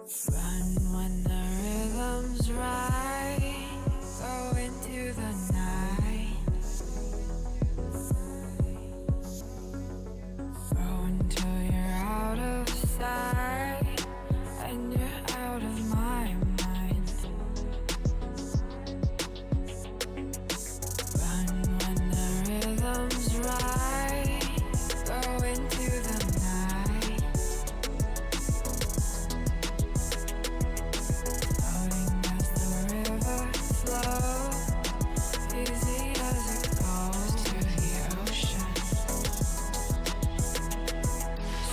Run when the rhythm's right. Go into the night. Go until you're out of sight and you're out of my mind. Run when the rhythm's right. Go into the night. Floating as the river flows, easy as it goes to the ocean.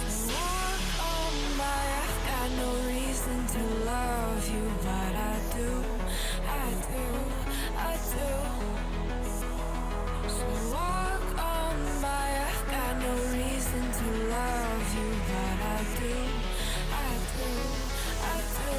So walk on by, I've got no reason to love you, but I do, I do, I do. So walk on by, I've got no reason to love you, but I do, I do, I do.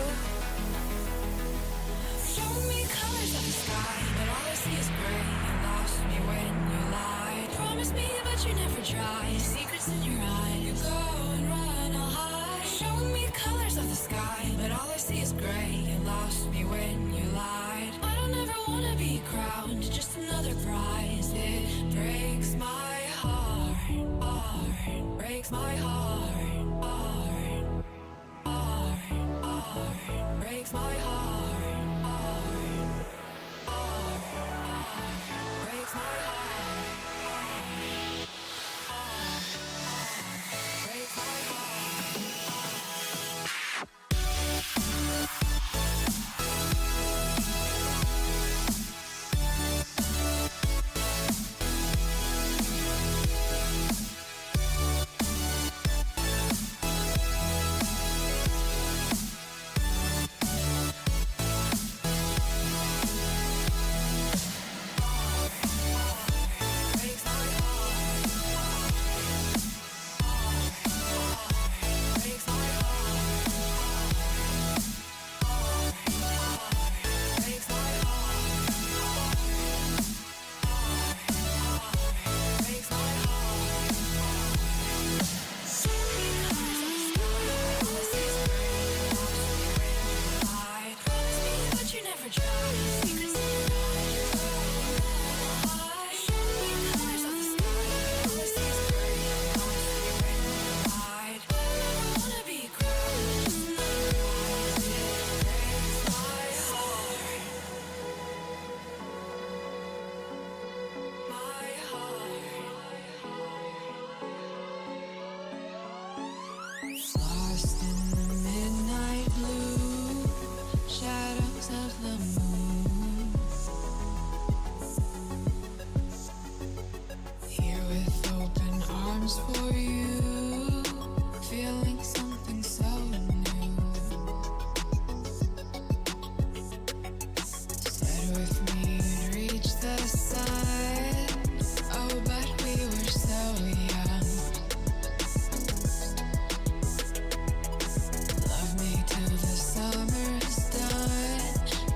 Show me colors of the sky, but all I see is gray. You lost me when you lied. Promise me, but you never tried. Secrets in your eye, you go and run, I'll hide. Show me colors of the sky, but all I see is gray. You lost me when you lied. I don't ever wanna be crowned, just another prize. It breaks my heart, heart, breaks my heart, heart, heart, heart, breaks my heart, heart, heart, heart, breaks my heart, heart, heart, breaks my heart. Lost in the midnight blue shadows of the moon. Here with open arms for you, feeling something so new. Said with me you'd reach the sun. Oh, but we were so young. Love me till the summer's done,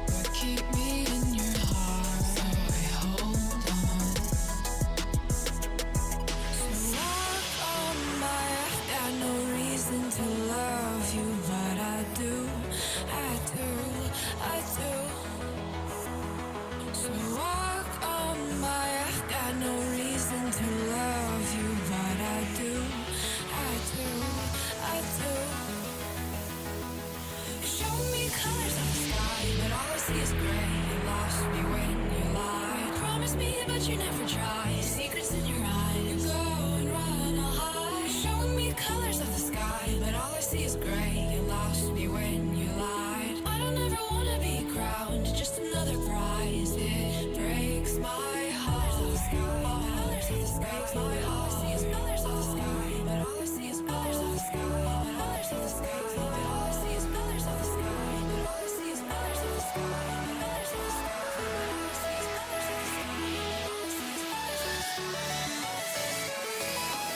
but keep me in your heart, so I hold on. So walk on by, I've got no reason to love you, but I do, I do, I do. So walk on by, I've got no reason to love you, but I do, I do, I do. Show me colors of the sky, but all I see is gray. You lost me when you lied. Promise me, but you never tried. Secrets in your eye, you go and run, I'll hide. Show me colors of the sky, but all I see is gray. You lost me when you lied. I don't ever wanna be crowned, just another prize. It breaks my heart. Colors of the sky, breaks my heart. All I see is colors of the sky, but all I see is colors of the sky. Colors of the sky, but all I see is colors of the sky. But all I see is colors of the sky. Colors of the sky, but all I see is colors of the sky. All I see is colors of the sky. All I see is colors of the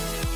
sky.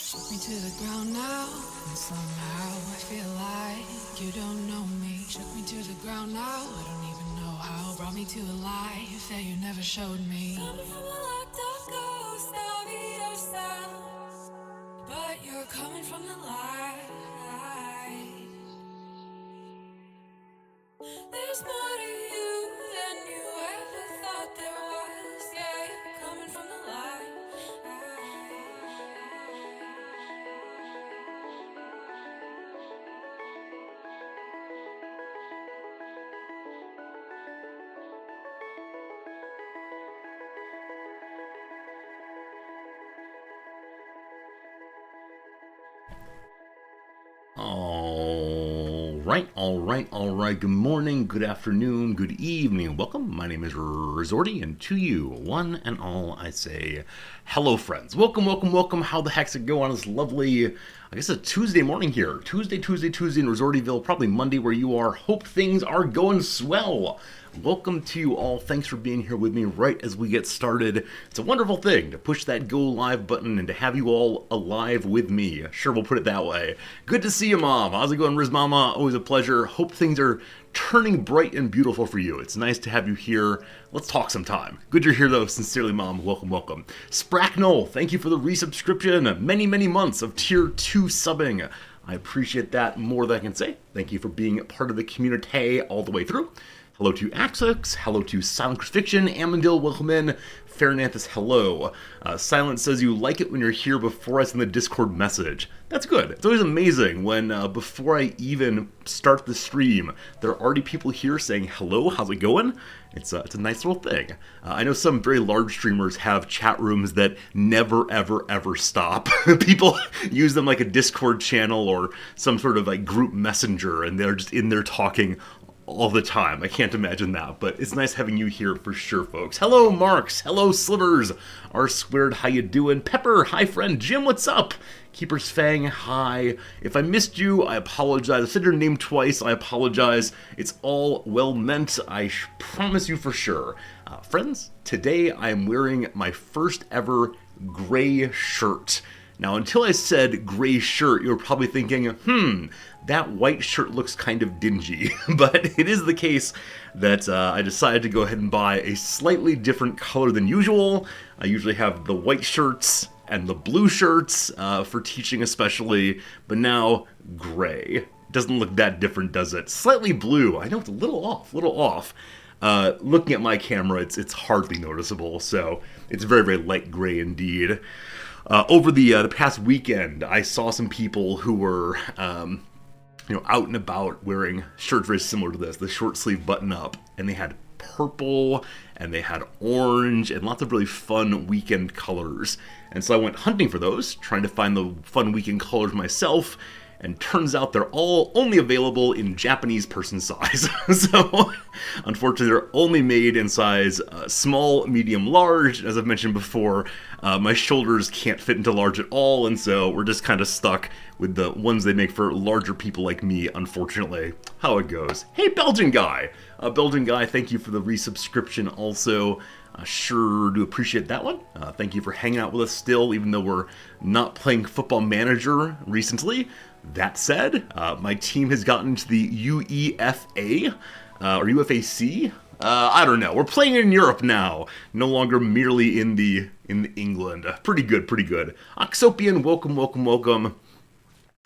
Shook me to the ground now, and somehow I feel like you don't know me. Shook me to the ground now, I don't even know how. Brought me to a life that you never showed me. Coming from a locked up ghost of yourself, but you're coming from the light. There's more to you than you ever thought there was. Yeah, you're coming from the light. All right. Good morning, good afternoon, good evening. Welcome. My name is Resorty, and to you, one and all, I say hello, friends. Welcome. How the heck's it going on this lovely, I guess, a Tuesday morning here. Tuesday in Resortyville, probably Monday where you are. Hope things are going swell. Welcome to you all. Thanks for being here with me right as we get started. It's a wonderful thing to push that go live button and to have you all alive with me. Sure, we'll put it that way. Good to see you, Mom. How's it going, Riz Mama? Always a pleasure. Hope things are turning bright and beautiful for you. It's nice to have you here. Let's talk sometime. Good you're here, though. Sincerely, Mom. Welcome. Spracknell, thank you for the resubscription. Many months of Tier 2 subbing. I appreciate that more than I can say. Thank you for being part of the community all the way through. Hello to Axix, hello to Silent Crucifixion, Amandil, welcome in, Fairnanthus, hello. Silent says you like it when you're here before I send the Discord message. That's good. It's always amazing when before I even start the stream, there are already people here saying, hello, how's it going? It's a nice little thing. I know some very large streamers have chat rooms that never, ever stop. People use them like a Discord channel or some sort of like group messenger, and they're just in there talking all the time. I can't imagine that, but it's nice having you here for sure, folks. Hello, Marks. Hello, Slivers. R squared, how you doing? Pepper, hi, friend. Jim, what's up? Keeper's Fang, hi. If I missed you, I apologize. I said your name twice. I apologize. It's all well meant. I promise you for sure. Friends, today I am wearing my first ever gray shirt. Now, until I said gray shirt, you were probably thinking, that white shirt looks kind of dingy. But it is the case that I decided to go ahead and buy a slightly different color than usual. I usually have the white shirts and the blue shirts for teaching especially, but now gray. Doesn't look that different, does it? Slightly blue. I know it's a little off. Looking at my camera, it's hardly noticeable, so it's very light gray indeed. Over the past weekend, I saw some people who were, out and about wearing shirts very similar to this, the short sleeve button up, and they had purple, and they had orange, and lots of really fun weekend colors. And so I went hunting for those, trying to find the fun weekend colors myself, and turns out they're all only available in Japanese person size. So, unfortunately, they're only made in size small, medium, large. As I've mentioned before, my shoulders can't fit into large at all, and so we're just kind of stuck with the ones they make for larger people like me, unfortunately. How it goes. Hey, Belgian guy! Thank you for the resubscription also. Sure do appreciate that one. Thank you for hanging out with us still, even though we're not playing Football Manager recently. That said, my team has gotten to the UEFA, or UFAC. I don't know. We're playing in Europe now, no longer merely in the England. Pretty good. Oxopian, welcome.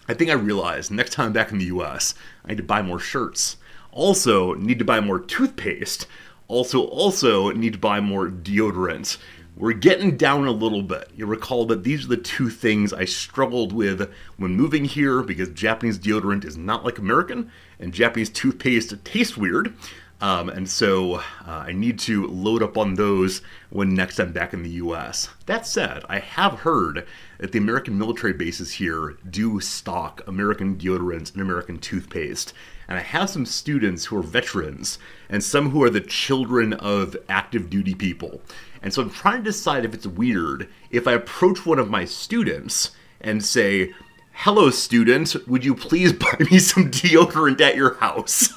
I think I realized next time I'm back in the US, I need to buy more shirts. Also, need to buy more toothpaste. Also need to buy more deodorant. We're getting down a little bit. You'll recall that these are the two things I struggled with when moving here because Japanese deodorant is not like American, and Japanese toothpaste tastes weird. And so I need to load up on those when next I'm back in the US. That said, I have heard that the American military bases here do stock American deodorant and American toothpaste. And I have some students who are veterans and some who are the children of active duty people. And so I'm trying to decide if it's weird if I approach one of my students and say, "Hello, student, would you please buy me some deodorant at your house?"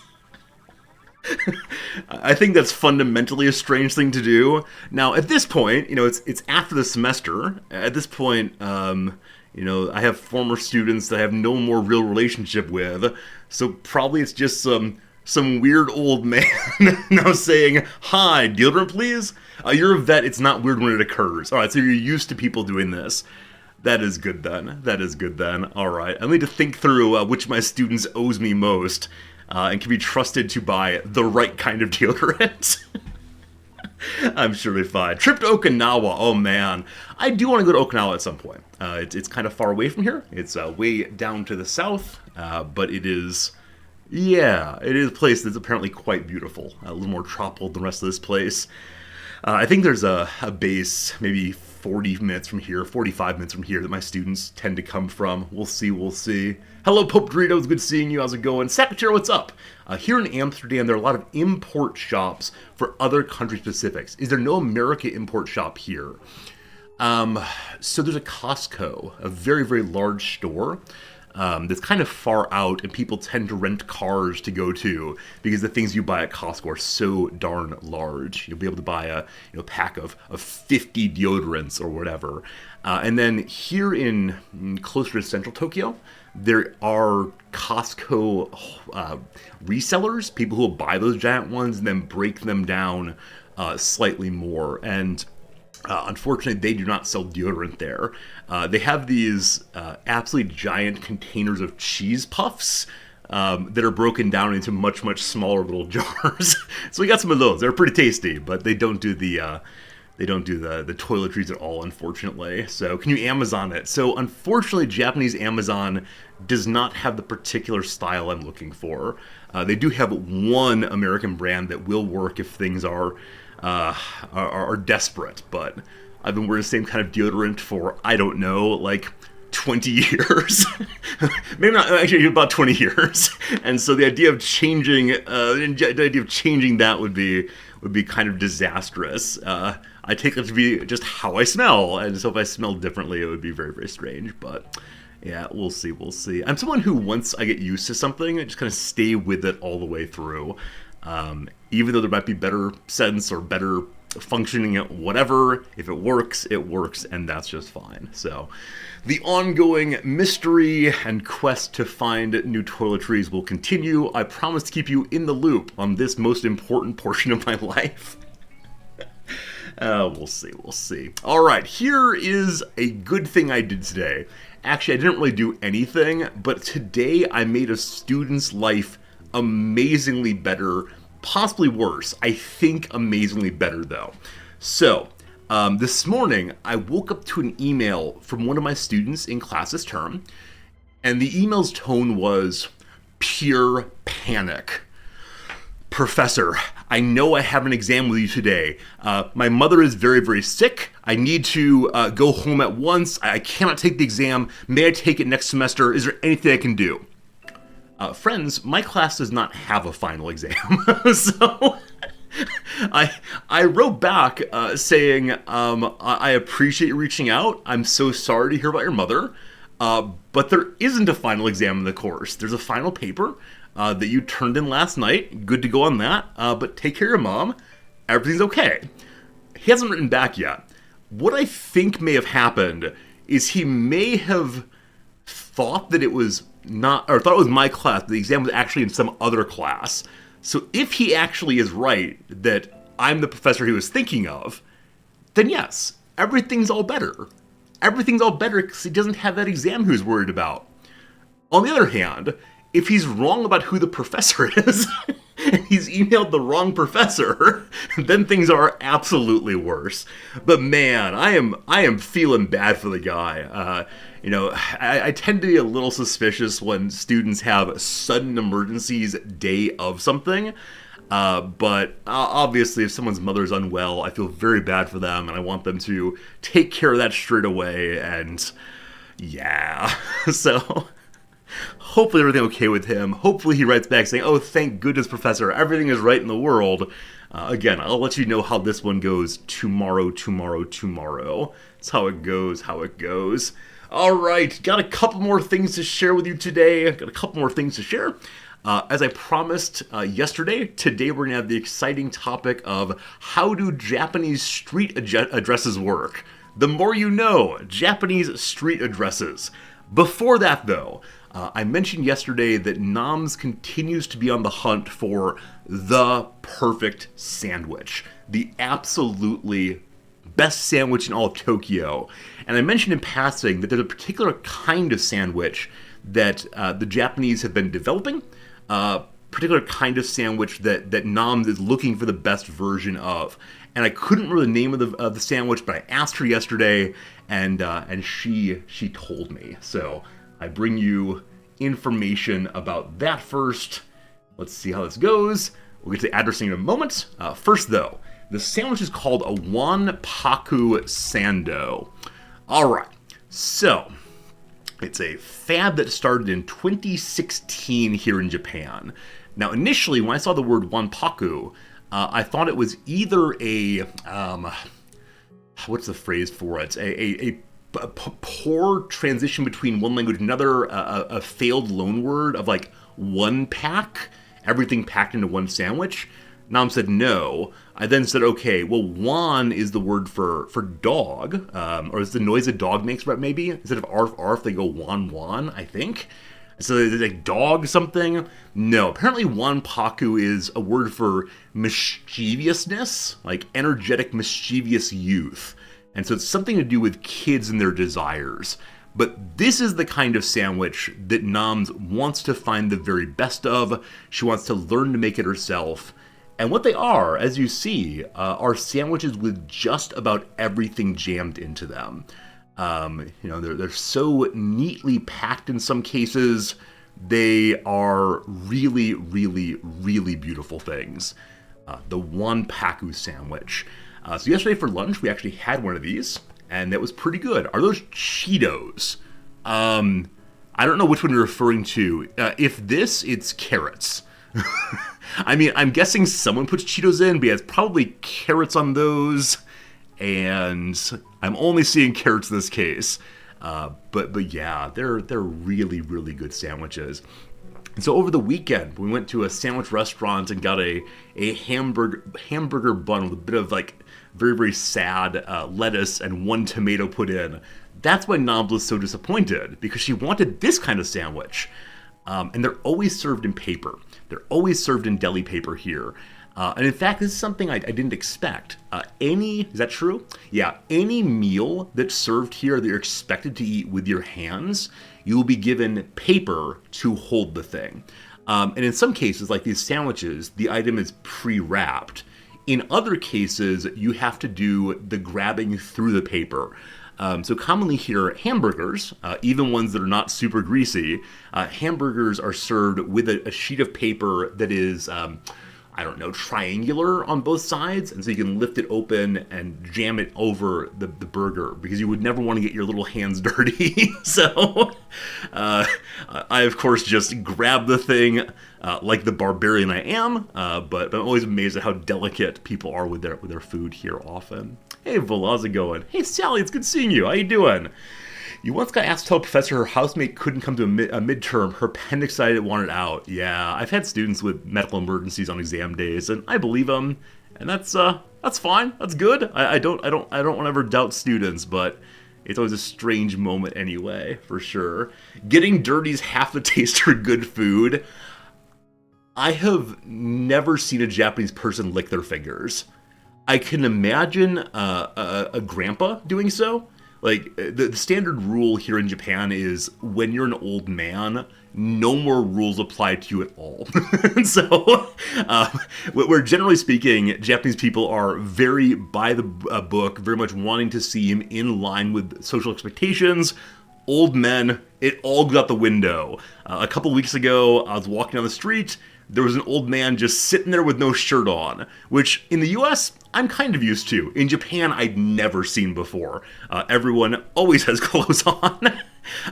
I think that's fundamentally a strange thing to do. Now, at this point, it's after the semester. At this point, I have former students that I have no more real relationship with, so probably it's just some weird old man now saying, "Hi, deodorant, please." You're a vet. It's not weird when it occurs. All right, so you're used to people doing this. That is good then. That is good then. All right, I need to think through which of my students owes me most. And can be trusted to buy the right kind of deodorant. I'm sure they're fine. Trip to Okinawa. Oh man, I do want to go to Okinawa at some point. It's kind of far away from here. It's way down to the south, but it is a place that's apparently quite beautiful. A little more tropical than the rest of this place. I think there's a base maybe 40 minutes from here, 45 minutes from here that my students tend to come from. We'll see. Hello, Pope Doritos. Good seeing you. How's it going? Secretary, what's up? Here in Amsterdam, there are a lot of import shops for other country specifics. Is there no America import shop here? So there's a Costco, a very, very large store. That's kind of far out, and people tend to rent cars to go to because the things you buy at Costco are so darn large. You'll be able to buy a pack of 50 deodorants or whatever. And then here in closer to central Tokyo, there are Costco resellers, people who will buy those giant ones and then break them down slightly more. And unfortunately, they do not sell deodorant there. They have these absolutely giant containers of cheese puffs that are broken down into much, much smaller little jars. So we got some of those. They're pretty tasty, but they don't do the toiletries at all, unfortunately. So can you Amazon it? So unfortunately, Japanese Amazon does not have the particular style I'm looking for. They do have one American brand that will work if things are desperate, but I've been wearing the same kind of deodorant for, I don't know, like 20 years. Maybe not, actually about 20 years. And so the idea of changing that would be kind of disastrous. I take it to be just how I smell, and so if I smell differently, it would be very, very strange. But yeah, we'll see. I'm someone who, once I get used to something, I just kind of stay with it all the way through. Even though there might be better sense or better functioning at whatever, if it works, and that's just fine. So the ongoing mystery and quest to find new toiletries will continue. I promise to keep you in the loop on this most important portion of my life. We'll see. All right, here is a good thing I did today. Actually, I didn't really do anything, but today I made a student's life amazingly better, possibly worse. I think amazingly better, though. So, this morning, I woke up to an email from one of my students in class this term, and the email's tone was pure panic. Professor, I know I have an exam with you today. My mother is very, very sick. I need to go home at once. I cannot take the exam. May I take it next semester? Is there anything I can do? Friends, my class does not have a final exam. So I wrote back saying, I appreciate you reaching out. I'm so sorry to hear about your mother. But there isn't a final exam in the course. There's a final paper that you turned in last night. Good to go on that. But take care of your mom. Everything's okay. He hasn't written back yet. What I think may have happened is he may have thought that it was not, or thought it was my class, but the exam was actually in some other class. So if he actually is right that I'm the professor he was thinking of, then yes, everything's all better. Everything's all better because he doesn't have that exam he was worried about. On the other hand, if he's wrong about who the professor is, and he's emailed the wrong professor, then things are absolutely worse. But man, I am feeling bad for the guy. I tend to be a little suspicious when students have sudden emergencies day of something. But obviously, if someone's mother's unwell, I feel very bad for them, and I want them to take care of that straight away. And yeah, so hopefully everything okay with him. Hopefully he writes back saying, "Oh, thank goodness, Professor, everything is right in the world." Again, I'll let you know how this one goes tomorrow. That's how it goes. All right, got a couple more things to share with you today. As I promised yesterday, today we're going to have the exciting topic of how do Japanese street addresses work? The more you know, Japanese street addresses. Before that, though, I mentioned yesterday that Noms continues to be on the hunt for the perfect sandwich. The absolutely best sandwich in all of Tokyo. And I mentioned in passing that there's a particular kind of sandwich that the Japanese have been developing, particular kind of sandwich that Noms is looking for the best version of. And I couldn't remember the name of the sandwich, but I asked her yesterday, and she told me. So I bring you information about that first. Let's see how this goes. We'll get to the addressing in a moment. First, though, the sandwich is called a Wanpaku Sando. All right, so it's a fad that started in 2016 here in Japan. Now, initially, when I saw the word Wanpaku, I thought it was either a, what's the phrase for it? A poor transition between one language and another, a failed loanword of like one pack, everything packed into one sandwich. Nam said no. I then said, okay, well, wan is the word for dog, or is the noise a dog makes, maybe? Instead of arf arf, they go wan, I think. So they like dog something? No, apparently wanpaku is a word for mischievousness, like energetic, mischievous youth. And so it's something to do with kids and their desires. But this is the kind of sandwich that Noms wants to find the very best of. She wants to learn to make it herself. And what they are, as you see, are sandwiches with just about everything jammed into them. They're so neatly packed in some cases. They are really, really, really beautiful things. The Wanpaku sandwich. So yesterday for lunch, we actually had one of these, and that was pretty good. Are those Cheetos? I don't know which one you're referring to. If this, it's carrots. I mean, I'm guessing someone puts Cheetos in, but yeah, it's probably carrots on those. And I'm only seeing carrots in this case. But yeah, they're really, really good sandwiches. And so over the weekend, we went to a sandwich restaurant and got a hamburger bun with a bit of like very, very sad lettuce and one tomato put in. That's why Noms was so disappointed, because she wanted this kind of sandwich. And they're always served in paper. They're always served in deli paper here. And in fact, this is something I didn't expect. Is that true? Yeah, any meal that's served here that you're expected to eat with your hands, you will be given paper to hold the thing. And in some cases, like these sandwiches, the item is pre-wrapped. In other cases, you have to do the grabbing through the paper. So commonly here, hamburgers, even ones that are not super greasy, hamburgers are served with a sheet of paper that is, triangular on both sides. And so you can lift it open and jam it over the burger, because you would never want to get your little hands dirty. So I, of course, just grab the thing like the barbarian I am, but I'm always amazed at how delicate people are with their food here often. Hey, Vol, how's it going? Hey, Sally, it's good seeing you. How you doing? You once got asked to tell a professor her housemate couldn't come to a midterm. Her appendicitis wanted out. Yeah, I've had students with medical emergencies on exam days, and I believe them, and that's fine. That's good. I don't want to ever doubt students, but it's always a strange moment anyway, for sure. Getting dirty is half the taste for good food. I have never seen a Japanese person lick their fingers. I can imagine a grandpa doing so. Like, the standard rule here in Japan is when you're an old man, no more rules apply to you at all. So, where generally speaking, Japanese people are very by the book, very much wanting to seem in line with social expectations. Old men, it all goes out the window. A couple weeks ago, I was walking down the street. There was an old man just sitting there with no shirt on, which in the US, I'm kind of used to. In Japan, I'd never seen before. Everyone always has clothes on.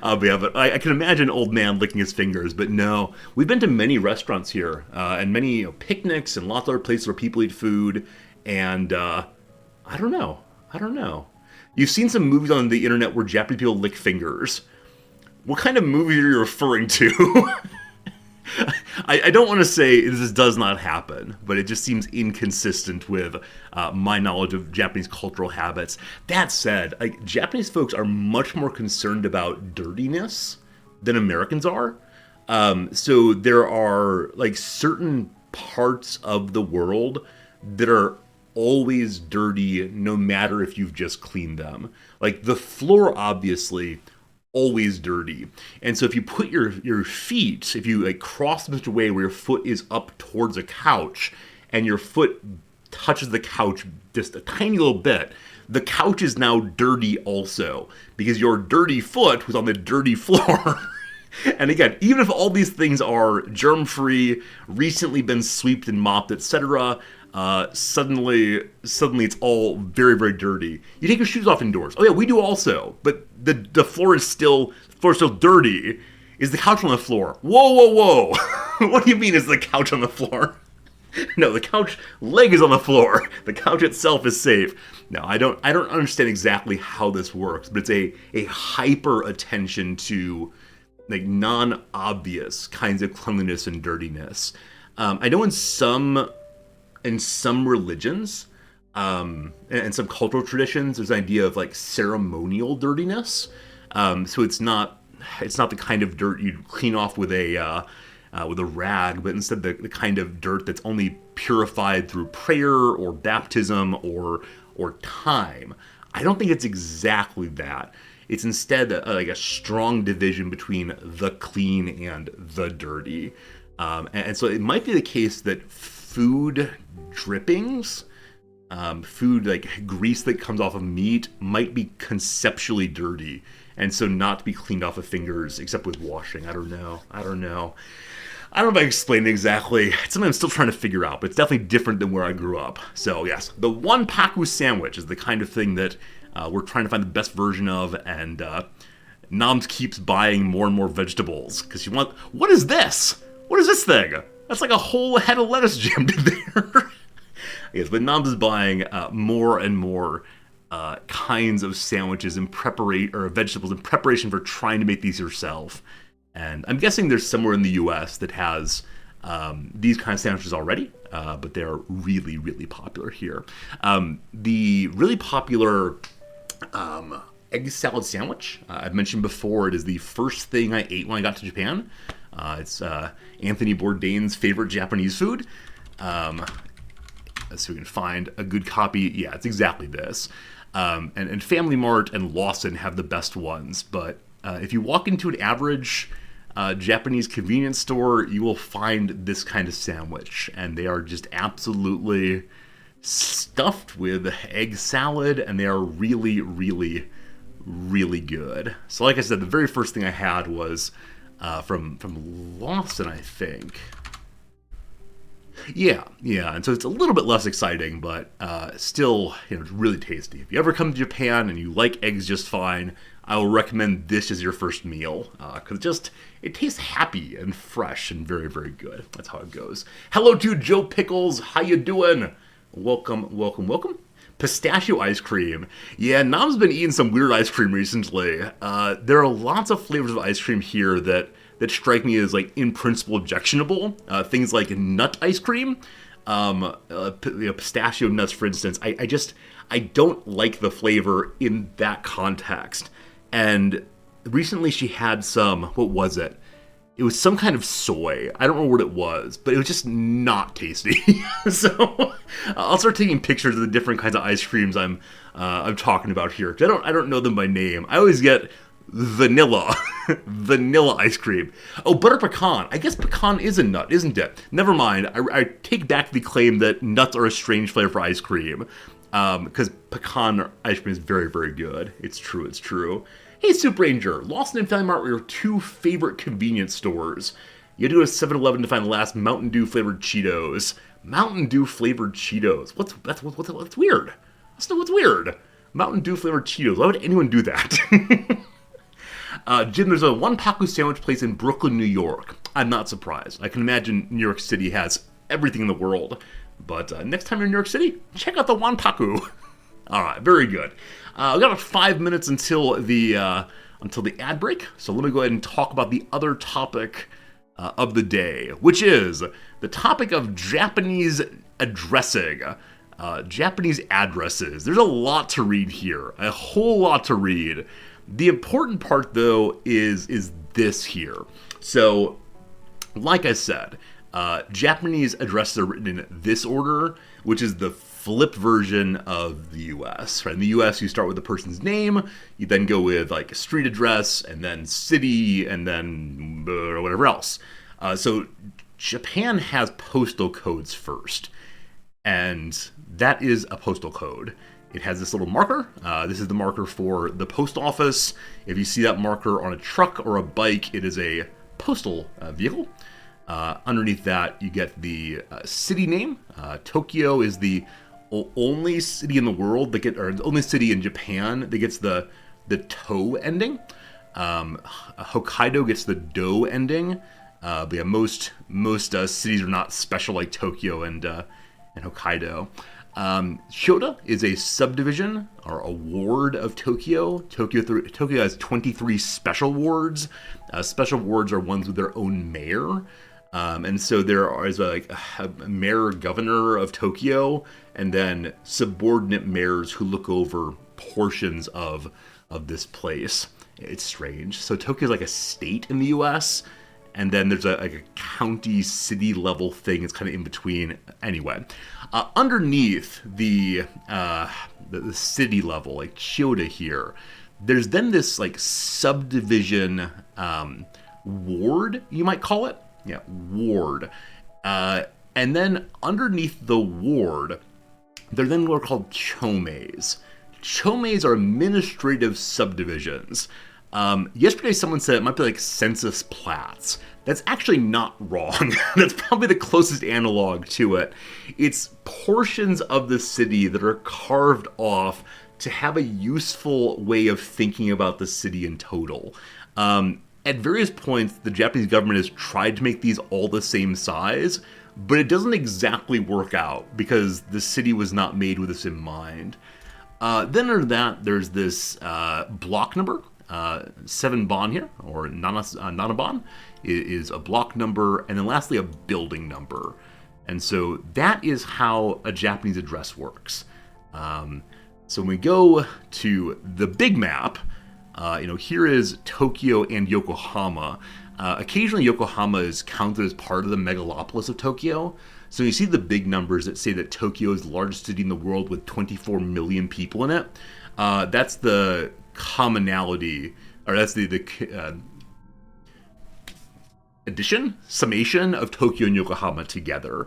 But I can imagine an old man licking his fingers, but no. We've been to many restaurants here, and many picnics and lots of other places where people eat food, and I don't know. You've seen some movies on the internet where Japanese people lick fingers. What kind of movie are you referring to? I don't want to say this does not happen, but it just seems inconsistent with my knowledge of Japanese cultural habits. That said, like, Japanese folks are much more concerned about dirtiness than Americans are. So there are like certain parts of the world that are always dirty no matter if you've just cleaned them. Like the floor, obviously, always dirty. And so if you put your feet, if you like cross them such a way where your foot is up towards a couch and your foot touches the couch just a tiny little bit, the couch is now dirty also because your dirty foot was on the dirty floor. And again, even if all these things are germ-free, recently been swept and mopped, etc., suddenly it's all very, very dirty. You take your shoes off indoors. Oh yeah, we do also. But the floor is still dirty. Is the couch on the floor? Whoa, whoa, whoa! What do you mean is the couch on the floor? No, the couch leg is on the floor. The couch itself is safe. No, I don't understand exactly how this works, but it's a hyper attention to like non-obvious kinds of cleanliness and dirtiness. I know in some religions and some cultural traditions, there's an idea of like ceremonial dirtiness. So it's not the kind of dirt you'd clean off with a rag, but instead the kind of dirt that's only purified through prayer or baptism or time. I don't think it's exactly that. It's instead like a strong division between the clean and the dirty. And so it might be the case that food drippings, food like grease that comes off of meat might be conceptually dirty. And so not to be cleaned off of fingers except with washing. I don't know if I explained it exactly. It's something I'm still trying to figure out, but it's definitely different than where I grew up. So yes, the one paku sandwich is the kind of thing that we're trying to find the best version of, and Noms keeps buying more and more vegetables because she wants. What is this? What is this thing? That's like a whole head of lettuce jammed in there. Yes, but Noms is buying more and more kinds of sandwiches in preparation or vegetables in preparation for trying to make these yourself. And I'm guessing there's somewhere in the U.S. that has these kind of sandwiches already, but they're really, really popular here. The really popular egg salad sandwich, I've mentioned before, it is the first thing I ate when I got to Japan. It's Anthony Bourdain's favorite Japanese food. So we can find a good copy. Yeah, it's exactly this. And Family Mart and Lawson have the best ones, but if you walk into an average Japanese convenience store, you will find this kind of sandwich, and they are just absolutely stuffed with egg salad, and they are really, really, really good. So like I said, the very first thing I had was from Lawson, I think. Yeah, and so it's a little bit less exciting, but still, it's really tasty. If you ever come to Japan and you like eggs just fine, I will recommend this as your first meal, because it tastes happy and fresh and very, very good. That's how it goes. Hello to Joe Pickles, how you doing? Welcome. Pistachio ice cream. Yeah, Nom's been eating some weird ice cream recently. There are lots of flavors of ice cream here that strike me as like in principle objectionable. Things like nut ice cream, pistachio nuts, for instance. I don't like the flavor in that context. And recently she had some, what was it? It was some kind of soy. I don't know what it was, but it was just not tasty. So I'll start taking pictures of the different kinds of ice creams I'm talking about here, because I don't know them by name. I always get vanilla ice cream. Oh, butter pecan. I guess pecan is a nut, isn't it? Never mind. I take back the claim that nuts are a strange flavor for ice cream, because pecan ice cream is very, very good. It's true. Hey, Soup Ranger. Lawson and Family Mart were your two favorite convenience stores. You had to go to 7-Eleven to find the last Mountain Dew flavored Cheetos. Mountain Dew flavored Cheetos. What's weird? What's weird? Mountain Dew flavored Cheetos. Why would anyone do that? Jim, there's a one paku sandwich place in Brooklyn, New York. I'm not surprised. I can imagine New York City has everything in the world. But next time you're in New York City, check out the one paku. All right, very good. We've got about 5 minutes until the ad break. So let me go ahead and talk about the other topic of the day, which is the topic of Japanese addressing. Japanese addresses. There's a lot to read here, a whole lot to read. The important part, though, is this here. So, like I said, Japanese addresses are written in this order, which is the flipped version of the U.S. Right? In the U.S., you start with the person's name, you then go with like a street address, and then city, and then whatever else. So Japan has postal codes first, and that is a postal code. It has this little marker. This is the marker for the post office. If you see that marker on a truck or a bike, it is a postal vehicle. Underneath that, you get the city name. Tokyo is the only city in the world that or the only city in Japan that gets the to ending. Hokkaido gets the do ending. But yeah, most cities are not special like Tokyo and Hokkaido. Shota is a subdivision or a ward of Tokyo. Tokyo has 23 special wards. Special wards are ones with their own mayor. And so there is a mayor governor of Tokyo, and then subordinate mayors who look over portions of this place. It's strange. So Tokyo is like a state in the U.S., and then there's a county, city level thing. It's kind of in between. Anyway, underneath the city level, like Chiyoda here, there's then this like subdivision ward, you might call it. Yeah, ward. And then underneath the ward, they're then what are called chomeis. Chomeis are administrative subdivisions. Yesterday someone said it might be like census plats. That's actually not wrong. That's probably the closest analog to it. It's portions of the city that are carved off to have a useful way of thinking about the city in total. At various points, the Japanese government has tried to make these all the same size, but it doesn't exactly work out because the city was not made with this in mind. Then under that, there's this block number. 7 ban here, or nanaban, is a block number, and then lastly a building number. And so that is how a Japanese address works. So when we go to the big map, here is Tokyo and Yokohama. Occasionally Yokohama is counted as part of the megalopolis of Tokyo. So you see the big numbers that say that Tokyo is the largest city in the world with 24 million people in it. That's the commonality, or that's the summation of Tokyo and Yokohama together.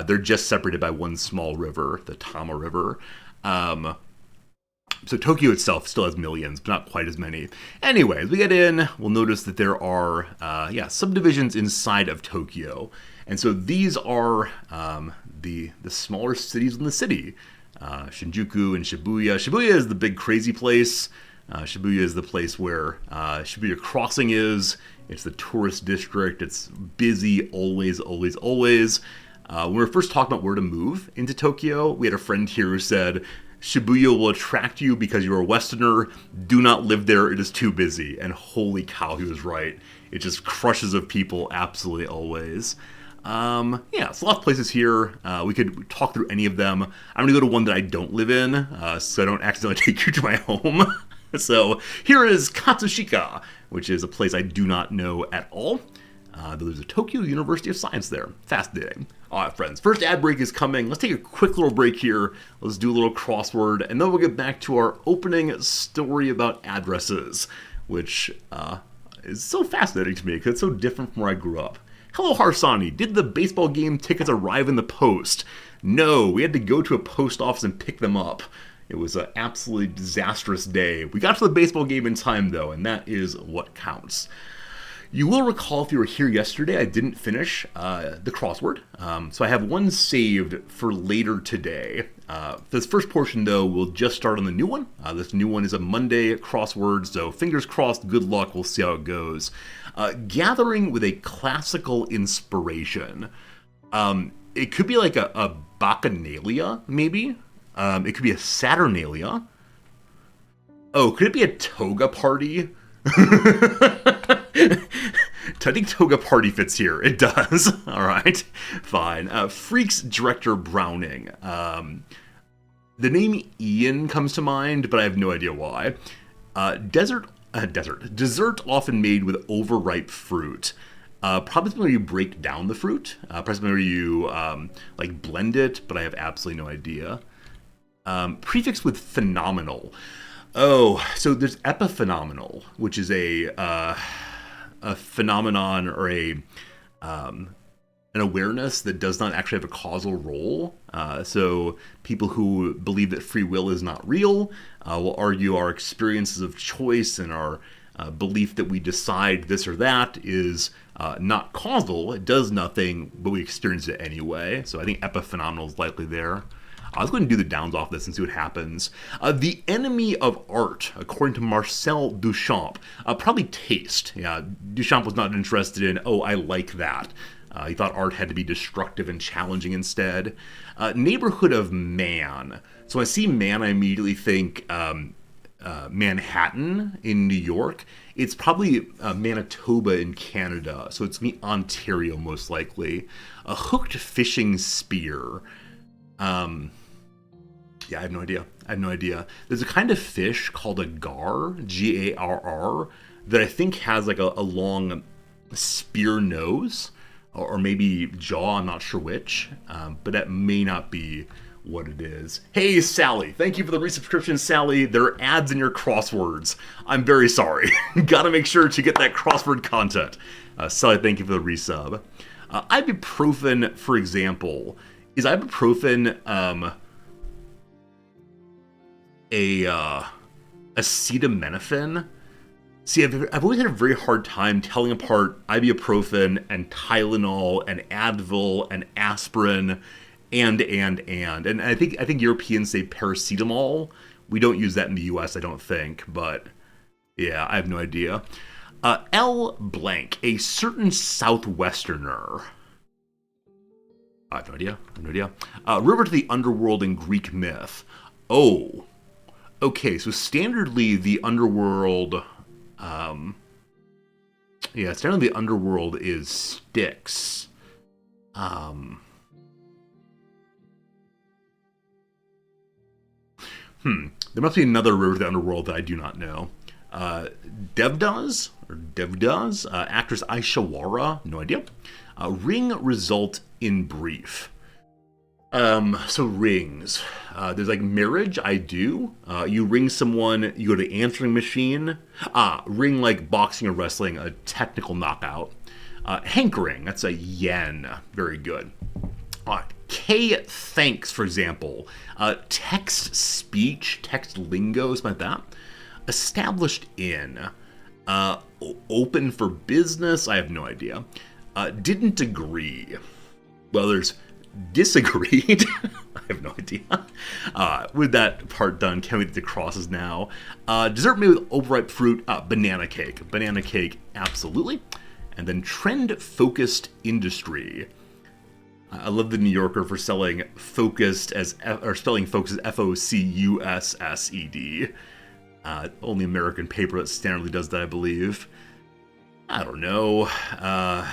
They're just separated by one small river, the Tama River. So Tokyo itself still has millions, but not quite as many. Anyway, as we get in, we'll notice that there are, subdivisions inside of Tokyo. And so these are the smaller cities in the city. Shinjuku and Shibuya. Shibuya is the big crazy place. Shibuya is the place where Shibuya Crossing is. It's the tourist district. It's busy always, always, always. When we were first talking about where to move into Tokyo, we had a friend here who said, Shibuya will attract you because you're a Westerner. Do not live there. It is too busy. And holy cow, he was right. It just crushes of people absolutely always. So lots of places here. We could talk through any of them. I'm going to go to one that I don't live in, so I don't accidentally take you to my home. So here is Katsushika, which is a place I do not know at all. Though there's a Tokyo University of Science there. Fascinating. All right, friends. First ad break is coming. Let's take a quick little break here. Let's do a little crossword, and then we'll get back to our opening story about addresses, which is so fascinating to me because it's so different from where I grew up. Hello, Harsani. Did the baseball game tickets arrive in the post? No, we had to go to a post office and pick them up. It was an absolutely disastrous day. We got to the baseball game in time, though, and that is what counts. You will recall if you were here yesterday, I didn't finish the crossword. So I have one saved for later today. This first portion, though, will just start on the new one. This new one is a Monday crossword, so fingers crossed, good luck, we'll see how it goes. Gathering with a classical inspiration. It could be like a bacchanalia, maybe. It could be a Saturnalia. Oh, could it be a toga party? I think Toga Party fits here. It does. All right. Fine. Freaks director Browning. The name Ian comes to mind, but I have no idea why. Dessert often made with overripe fruit. Probably where you break down the fruit. Probably where you like blend it, but I have absolutely no idea. Prefix with phenomenal. Oh, so there's epiphenomenal, which is a phenomenon or an awareness that does not actually have a causal role. So people who believe that free will is not real will argue our experiences of choice and our belief that we decide this or that is not causal. It does nothing, but we experience it anyway. So I think epiphenomenal is likely there. Let's go ahead and do the downs off this and see what happens. The enemy of art, according to Marcel Duchamp, probably taste. Yeah, Duchamp was not interested in, oh, I like that. He thought art had to be destructive and challenging instead. Neighborhood of man. So when I see man, I immediately think Manhattan in New York. It's probably Manitoba in Canada. So it's me Ontario most likely. A hooked fishing spear. Yeah, I have no idea. There's a kind of fish called a gar, Garr, that I think has like a long spear nose, or maybe jaw, I'm not sure which, but that may not be what it is. Hey, Sally, thank you for the resubscription, Sally. There are ads in your crosswords. I'm very sorry. Gotta make sure to get that crossword content. Sally, thank you for the resub. Ibuprofen, for example, is ibuprofen acetaminophen? See, I've always had a very hard time telling apart ibuprofen and Tylenol and Advil and aspirin and I think Europeans say paracetamol. We don't use that in the U.S., I don't think, but yeah, I have no idea. L blank, a certain Southwesterner. I have no idea. River to the underworld in Greek myth. Oh, okay. So standardly, the underworld. Standardly the underworld is Styx. There must be another river to the underworld that I do not know. Devdas, actress Aishawara, no idea. Ring result in brief. So rings. There's like marriage, I do. You ring someone, you go to the answering machine. Ring like boxing or wrestling, a technical knockout. Hankering, that's a yen. Very good. K thanks, for example. Text speech, text lingo, something like that. Established in. Open for business, I have no idea. Didn't agree. Well, there's disagreed. I have no idea. With that part done, can we get the crosses now? Dessert made with overripe fruit, banana cake. Banana cake, absolutely. And then trend-focused industry. I love the New Yorker for selling focused spelling focused as F-O-C-U-S-S-E-D. Only American paper that standardly does that, I believe. I don't know. Yeah,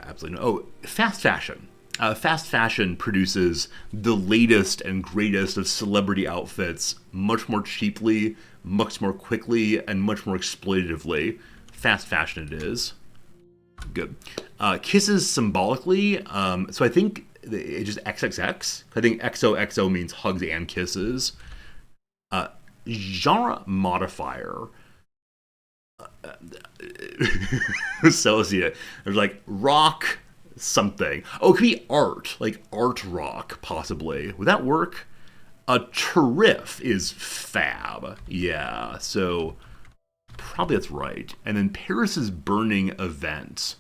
absolutely no. Oh, fast fashion. Fast fashion produces the latest and greatest of celebrity outfits much more cheaply, much more quickly, and much more exploitatively. Fast fashion it is. Good. Kisses symbolically. So I think it's just XXX. I think XOXO means hugs and kisses. Genre modifier. So let's see it. There's like rock something. Oh, it could be art, like art rock, possibly. Would that work? A terriff is fab. Yeah, so probably that's right. And then Paris is burning event.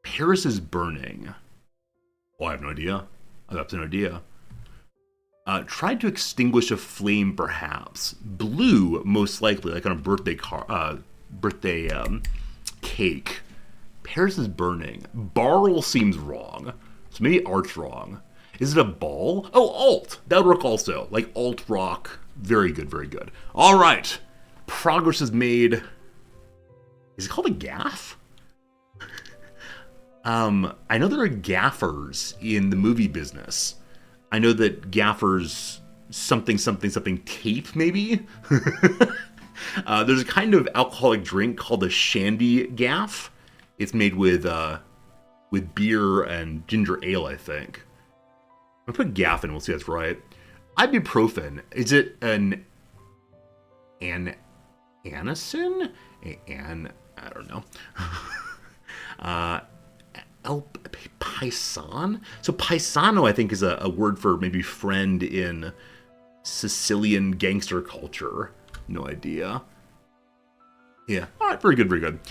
Paris is burning. Oh, I have no idea. I have absolutely no idea. Tried to extinguish a flame, perhaps. Blue, most likely, like on a birthday cake. Paris is burning. Barrel seems wrong. So maybe art's wrong. Is it a ball? Oh, alt. That would work also. Like alt rock. Very good, very good. All right. Progress is made. Is it called a gaff? I know there are gaffers in the movie business. I know that gaffers something something something tape maybe. There's a kind of alcoholic drink called a shandy gaff. It's made with beer and ginger ale, I think. I'll put gaff in. We'll see if that's right. Ibuprofen. Is it an anacin? I don't know. Paisan? So paisano, I think, is a word for maybe friend in Sicilian gangster culture. No idea. Yeah. All right. Very good. Very good.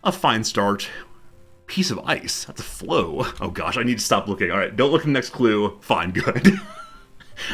A fine start. Piece of ice. That's a flow. Oh gosh, I need to stop looking. All right. Don't look at the next clue. Fine. Good.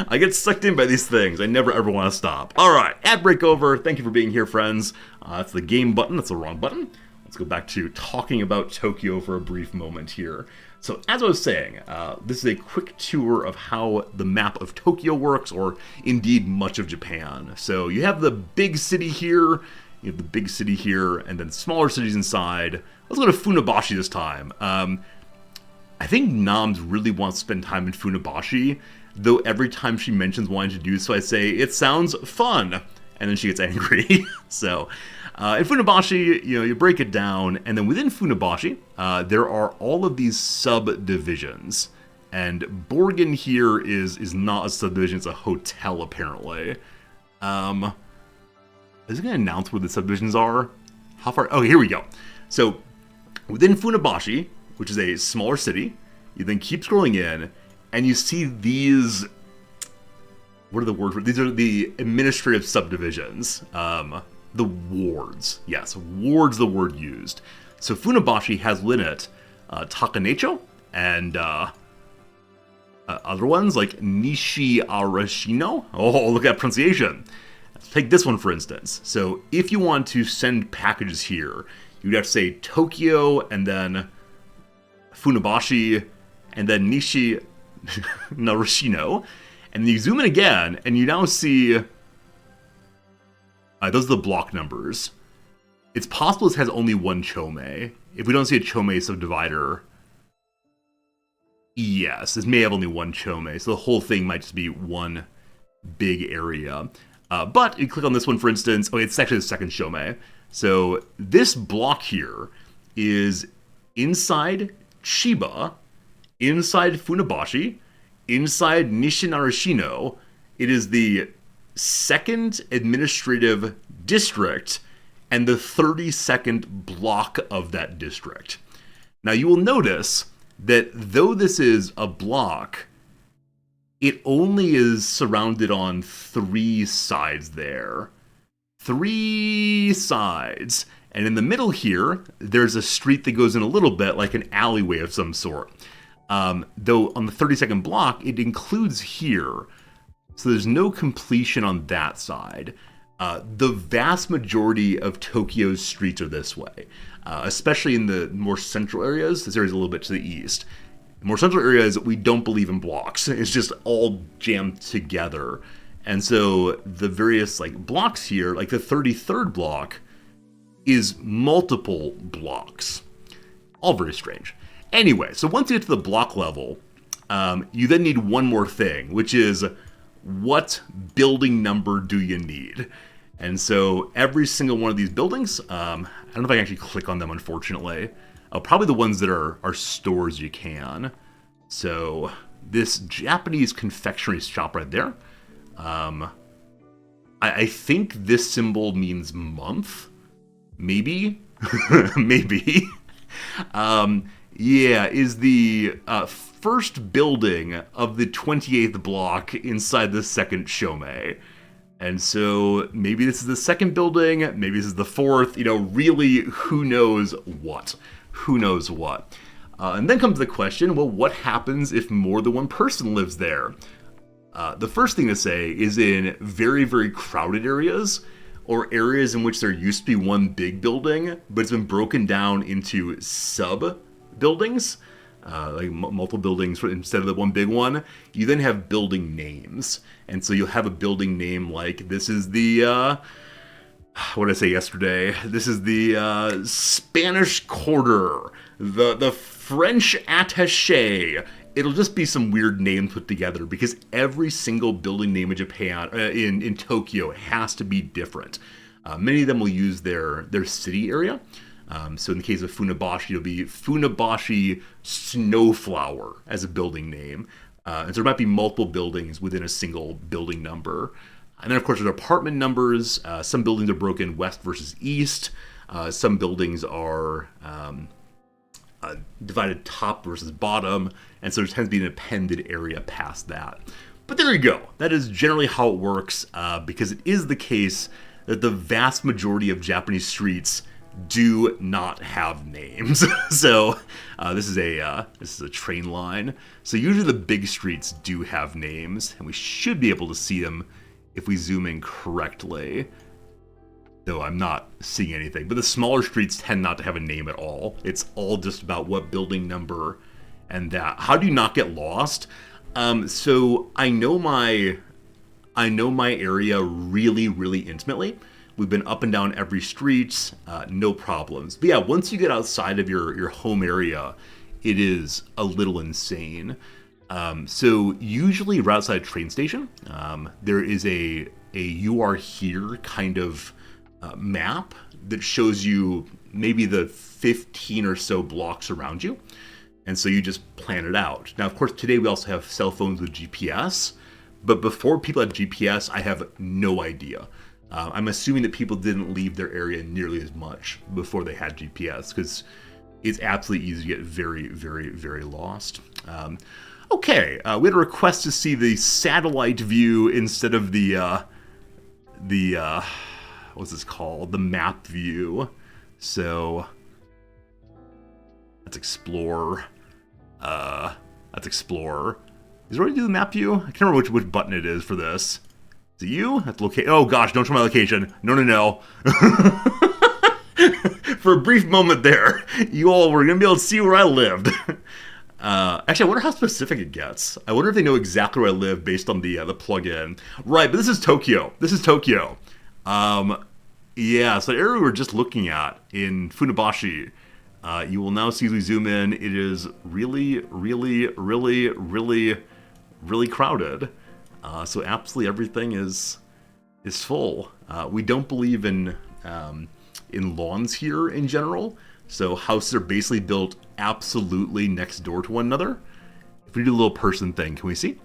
I get sucked in by these things. I never ever want to stop. All right. Ad break over. Thank you for being here, friends. That's the game button. That's the wrong button. Let's go back to talking about Tokyo for a brief moment here. So, as I was saying, this is a quick tour of how the map of Tokyo works, or indeed much of Japan. So, you have the big city here, and then smaller cities inside. Let's go to Funabashi this time. I think Noms really wants to spend time in Funabashi, though every time she mentions wanting to do so, I say, it sounds fun, and then she gets angry. So, in Funabashi, you break it down, and then within Funabashi, there are all of these subdivisions. And Borgen here is not a subdivision, it's a hotel, apparently. Is it going to announce where the subdivisions are? How far? Oh, here we go. So, within Funabashi, which is a smaller city, you then keep scrolling in, and you see these... What are the words? These are the administrative subdivisions. The wards. Yes, wards the word used. So Funabashi has within it Takanecho and other ones like Nishi Arashino. Oh, look at that pronunciation. Take this one, for instance. So if you want to send packages here, you'd have to say Tokyo and then Funabashi and then Nishi Narashino. And then you zoom in again, and you now see... those are the block numbers. It's possible this has only one chome. If we don't see a chome subdivider... Yes, this may have only one chome, so the whole thing might just be one big area. But you click on this one, for instance... Oh, it's actually the second chome. So this block here is inside Chiba, inside Funabashi, inside Nishinarashino. It is the second administrative district and the 32nd block of that district. Now you will notice that though this is a block, it only is surrounded on 3 sides there. 3 sides. And in the middle here, there's a street that goes in a little bit like an alleyway of some sort. Though on the 32nd block, it includes here. So there's no completion on that side. The vast majority of Tokyo's streets are this way, especially in the more central areas. This area is a little bit to the east. In more central areas, we don't believe in blocks. It's just all jammed together. And so the various blocks here, like the 33rd block, is multiple blocks. All very strange. Anyway, so once you get to the block level, you then need one more thing, which is what building number do you need? And so every single one of these buildings, I don't know if I can actually click on them, unfortunately. Probably the ones that are stores you can. So this Japanese confectionery shop right there, I think this symbol means month. Maybe. Maybe. Yeah, is the first building of the 28th block inside the second Shomei. And so maybe this is the second building, maybe this is the fourth, really, who knows what? Who knows what? And then comes the question, well, what happens if more than one person lives there? The first thing to say is in very, very crowded areas, or areas in which there used to be one big building, but it's been broken down into sub-buildings, like multiple buildings instead of the one big one, you then have building names. And so you'll have a building name like, this is the what did I say yesterday? This is the Spanish Quarter, the French Attaché. It'll just be some weird names put together because every single building name in Japan, in Tokyo, has to be different. Many of them will use their city area. So in the case of Funabashi, it'll be Funabashi Snowflower as a building name. And so there might be multiple buildings within a single building number. And then, of course, there's apartment numbers. Some buildings are broken west versus east. Some buildings are divided top versus bottom. And so there tends to be an appended area past that. But there you go. That is generally how it works, because it is the case that the vast majority of Japanese streets do not have names. So this is a train line. So usually the big streets do have names, and we should be able to see them if we zoom in correctly. Though I'm not seeing anything. But the smaller streets tend not to have a name at all. It's all just about what building number and that. How do you not get lost? So I know my area really, really intimately. We've been up and down every street, no problems. But yeah, once you get outside of your home area, it is a little insane. So usually right outside a train station, there is a you are here kind of map that shows you maybe the 15 or so blocks around you. And so you just plan it out. Now, of course, today we also have cell phones with GPS. But before people had GPS, I have no idea. I'm assuming that people didn't leave their area nearly as much before they had GPS, because it's absolutely easy to get very, very, very lost. Okay, we had a request to see the satellite view instead of the what's this called? The map view. So let's explore. Let's explore. Is it already do the map view? I can't remember which button it is for this. Is it you? That's locate. Oh gosh, don't show my location. No. For a brief moment there, you all were gonna be able to see where I lived. Actually, I wonder how specific it gets. I wonder if they know exactly where I live based on the plugin. Right, but this is Tokyo. Yeah, so the area we were just looking at in Funabashi, you will now see as we zoom in, it is really, really, really, really, really crowded. So absolutely everything is full. We don't believe in lawns here in general. So houses are basically built absolutely next door to one another. If we do a little person thing, can we see?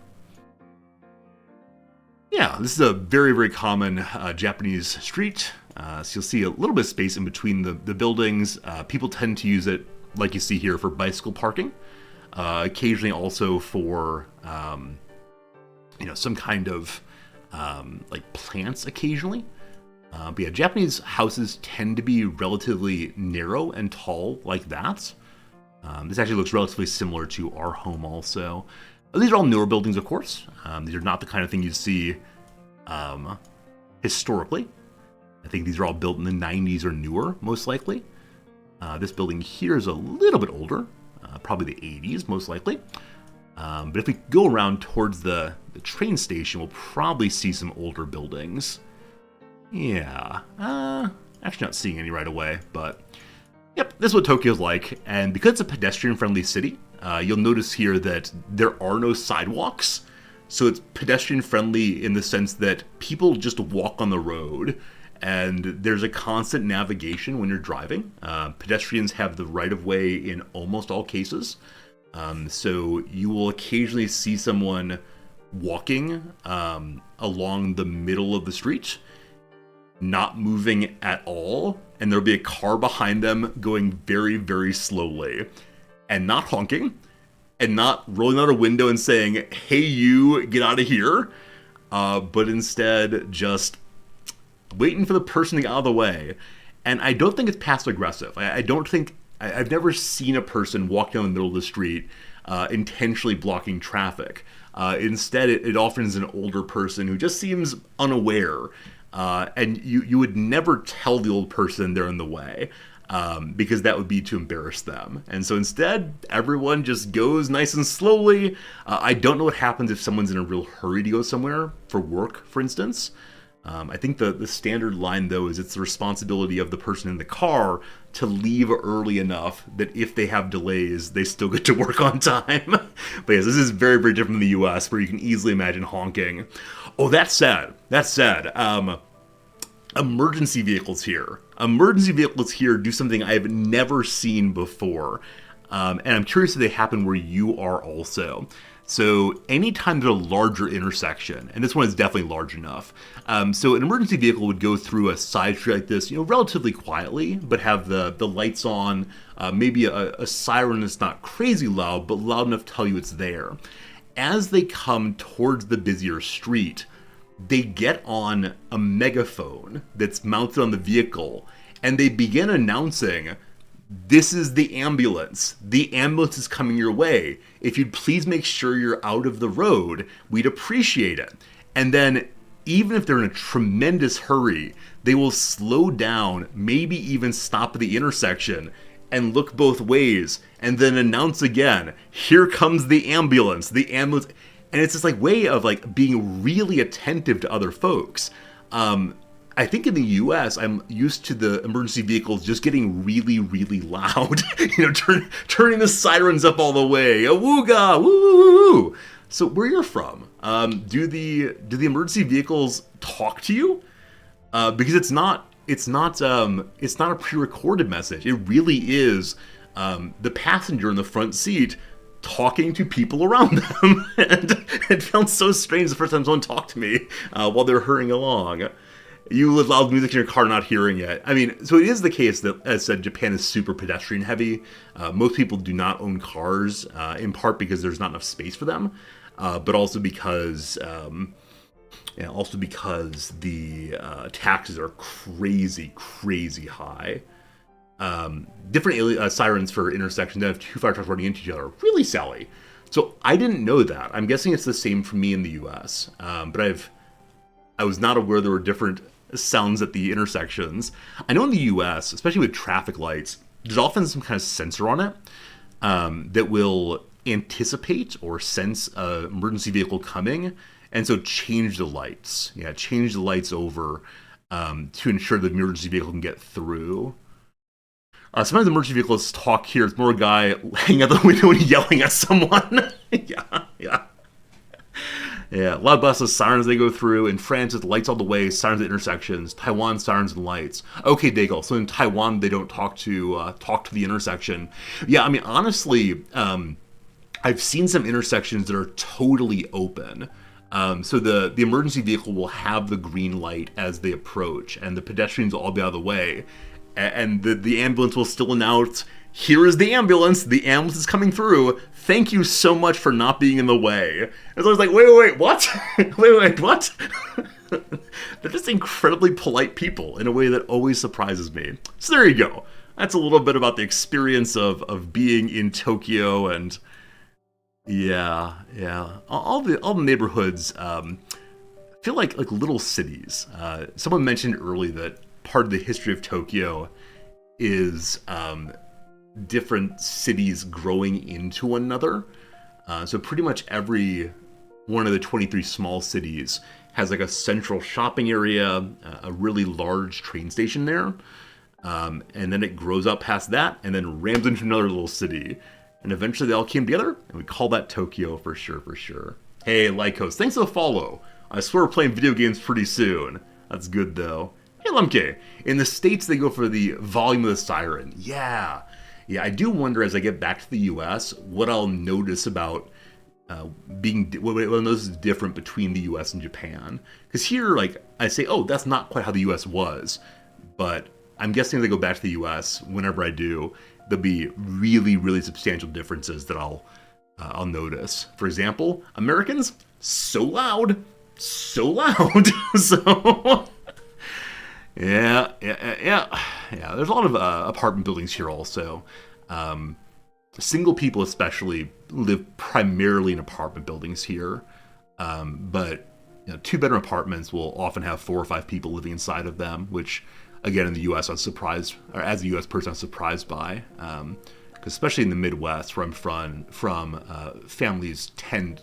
Yeah, this is a very, very common Japanese street. So you'll see a little bit of space in between the buildings. People tend to use it, like you see here, for bicycle parking. Occasionally also for, some kind of like plants occasionally. But yeah, Japanese houses tend to be relatively narrow and tall like that. This actually looks relatively similar to our home also. These are all newer buildings, of course. These are not the kind of thing you'd see historically. I think these are all built in the 90s or newer, most likely. This building here is a little bit older, probably the 80s, most likely. But if we go around towards the train station, we'll probably see some older buildings. Yeah, actually not seeing any right away, but yep, this is what Tokyo's like. And because it's a pedestrian-friendly city, you'll notice here that there are no sidewalks. So it's pedestrian-friendly in the sense that people just walk on the road, and there's a constant navigation when you're driving. Pedestrians have the right-of-way in almost all cases. So you will occasionally see someone walking along the middle of the street, not moving at all, and there'll be a car behind them going very, very slowly, and not honking, and not rolling out a window and saying, "Hey, you, get out of here," but instead just waiting for the person to get out of the way. And I don't think it's passive aggressive. I've never seen a person walk down the middle of the street intentionally blocking traffic. Instead, it often is an older person who just seems unaware. And you would never tell the old person they're in the way, because that would be to embarrass them. And so instead, everyone just goes nice and slowly. I don't know what happens if someone's in a real hurry to go somewhere, for work, for instance. I think the standard line, though, is it's the responsibility of the person in the car to leave early enough that if they have delays, they still get to work on time. But yes, this is very, very different in the US, where you can easily imagine honking. Oh, that said, emergency vehicles here. Emergency vehicles here do something I have never seen before. And I'm curious if they happen where you are also. So anytime there's a larger intersection, and this one is definitely large enough, so an emergency vehicle would go through a side street like this, relatively quietly, but have the lights on, maybe a siren that's not crazy loud, but loud enough to tell you it's there. As they come towards the busier street, they get on a megaphone that's mounted on the vehicle, and they begin announcing, "This is the ambulance. The ambulance is coming your way. If you'd please make sure you're out of the road, we'd appreciate it." And then, even if they're in a tremendous hurry, they will slow down, maybe even stop at the intersection, and look both ways, and then announce again, "Here comes the ambulance. The ambulance." And it's this way of being really attentive to other folks. I think in the U.S., I'm used to the emergency vehicles just getting really, really loud. Turning the sirens up all the way. Awooga, woo, woo, woo, woo. So where you're from, do the emergency vehicles talk to you? Because it's not a pre-recorded message. It really is the passenger in the front seat talking to people around them. And it felt so strange the first time someone talked to me while they're hurrying along. You with loud music in your car not hearing it. I mean, so it is the case that, as said, Japan is super pedestrian heavy. Most people do not own cars, in part because there's not enough space for them, but also because the taxes are crazy, crazy high. Different sirens for intersections that have two fire trucks running into each other. Really, Sally. So I didn't know that. I'm guessing it's the same for me in the U.S., but I was not aware there were different sounds at the intersections. I know in the US, especially with traffic lights, there's often some kind of sensor on it that will anticipate or sense an emergency vehicle coming, and so change the lights. Yeah, change the lights over to ensure the emergency vehicle can get through. Sometimes the emergency vehicles talk here. It's more a guy hanging out the window and yelling at someone. Yeah. Yeah, loud buses, sirens they go through. In France, it's lights all the way, sirens at intersections. Taiwan, sirens and lights. Okay, Daigle. So in Taiwan, they don't talk to the intersection. Yeah, I mean, honestly, I've seen some intersections that are totally open. So the emergency vehicle will have the green light as they approach, and the pedestrians will all be out of the way. And the ambulance will still announce, "Here is the ambulance. The ambulance is coming through. Thank you so much for not being in the way." And so I was like, wait, what? wait, what? They're just incredibly polite people in a way that always surprises me. So there you go. That's a little bit about the experience of being in Tokyo, and yeah. All the neighborhoods feel like little cities. Someone mentioned early that part of the history of Tokyo is different cities growing into one another. So pretty much every one of the 23 small cities has a central shopping area, a really large train station there, and then it grows up past that and then rams into another little city. And eventually they all came together, and we call that Tokyo for sure. Hey, Lycos, thanks for the follow. I swear we're playing video games pretty soon. That's good, though. Hey, Lemke, in the States, they go for the volume of the siren. Yeah, I do wonder as I get back to the U.S. what I'll notice about what I'll notice is different between the U.S. and Japan. Because here, I say, oh, that's not quite how the U.S. was. But I'm guessing as I go back to the U.S., whenever I do, there'll be really, really substantial differences that I'll notice. For example, Americans, so loud. So, yeah. There's a lot of apartment buildings here also. Single people especially live primarily in apartment buildings here. But two-bedroom apartments will often have 4 or 5 people living inside of them, which, again, in the U.S. I was surprised, or as a U.S. person I was surprised by. Because especially in the Midwest, where I'm from, families tend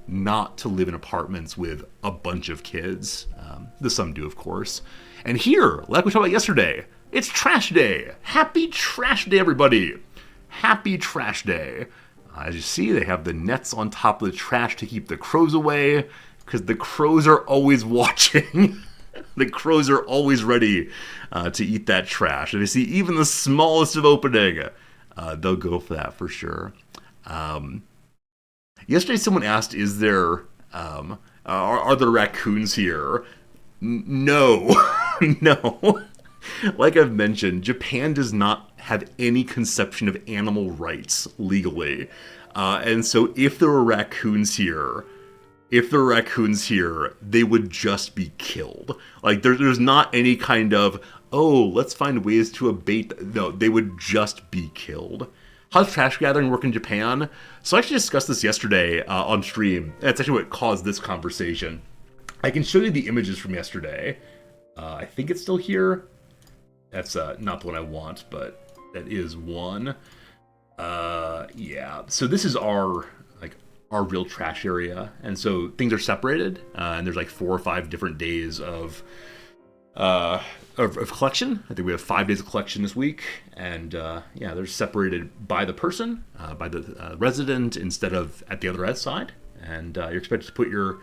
not to live in apartments with a bunch of kids. Some do, of course. And here, like we talked about yesterday, it's trash day. Happy trash day, everybody. Happy trash day. As you see, they have the nets on top of the trash to keep the crows away, because the crows are always watching. The crows are always ready to eat that trash. If they see even the smallest of opening, they'll go for that for sure. Yesterday, someone asked, "Is there are there raccoons here?" No, no. Like I've mentioned, Japan does not have any conception of animal rights legally, and so if there were raccoons here, they would just be killed. Like there's not any kind of, oh, let's find ways to abate. No, they would just be killed. How does trash gathering work in Japan? So I actually discussed this yesterday on stream. That's actually what caused this conversation. I can show you the images from yesterday. I think it's still here. That's not the one I want, but that is one. Yeah. So this is our real trash area, and so things are separated, and there's like 4 or 5 different days of collection. I think we have 5 days of collection this week, and yeah, they're separated by the person, by the resident, instead of at the other side, and you're expected to put your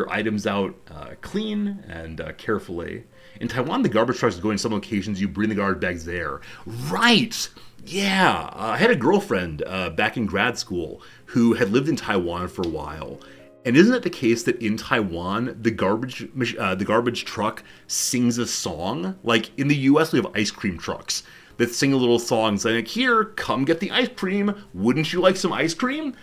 items out clean and carefully. In Taiwan, the garbage trucks go in some locations. You bring the garbage bags there. Right. Yeah. I had a girlfriend back in grad school who had lived in Taiwan for a while. And isn't it the case that in Taiwan, the garbage truck sings a song? Like in the US, we have ice cream trucks that sing a little song saying, "Here, come get the ice cream. Wouldn't you like some ice cream?"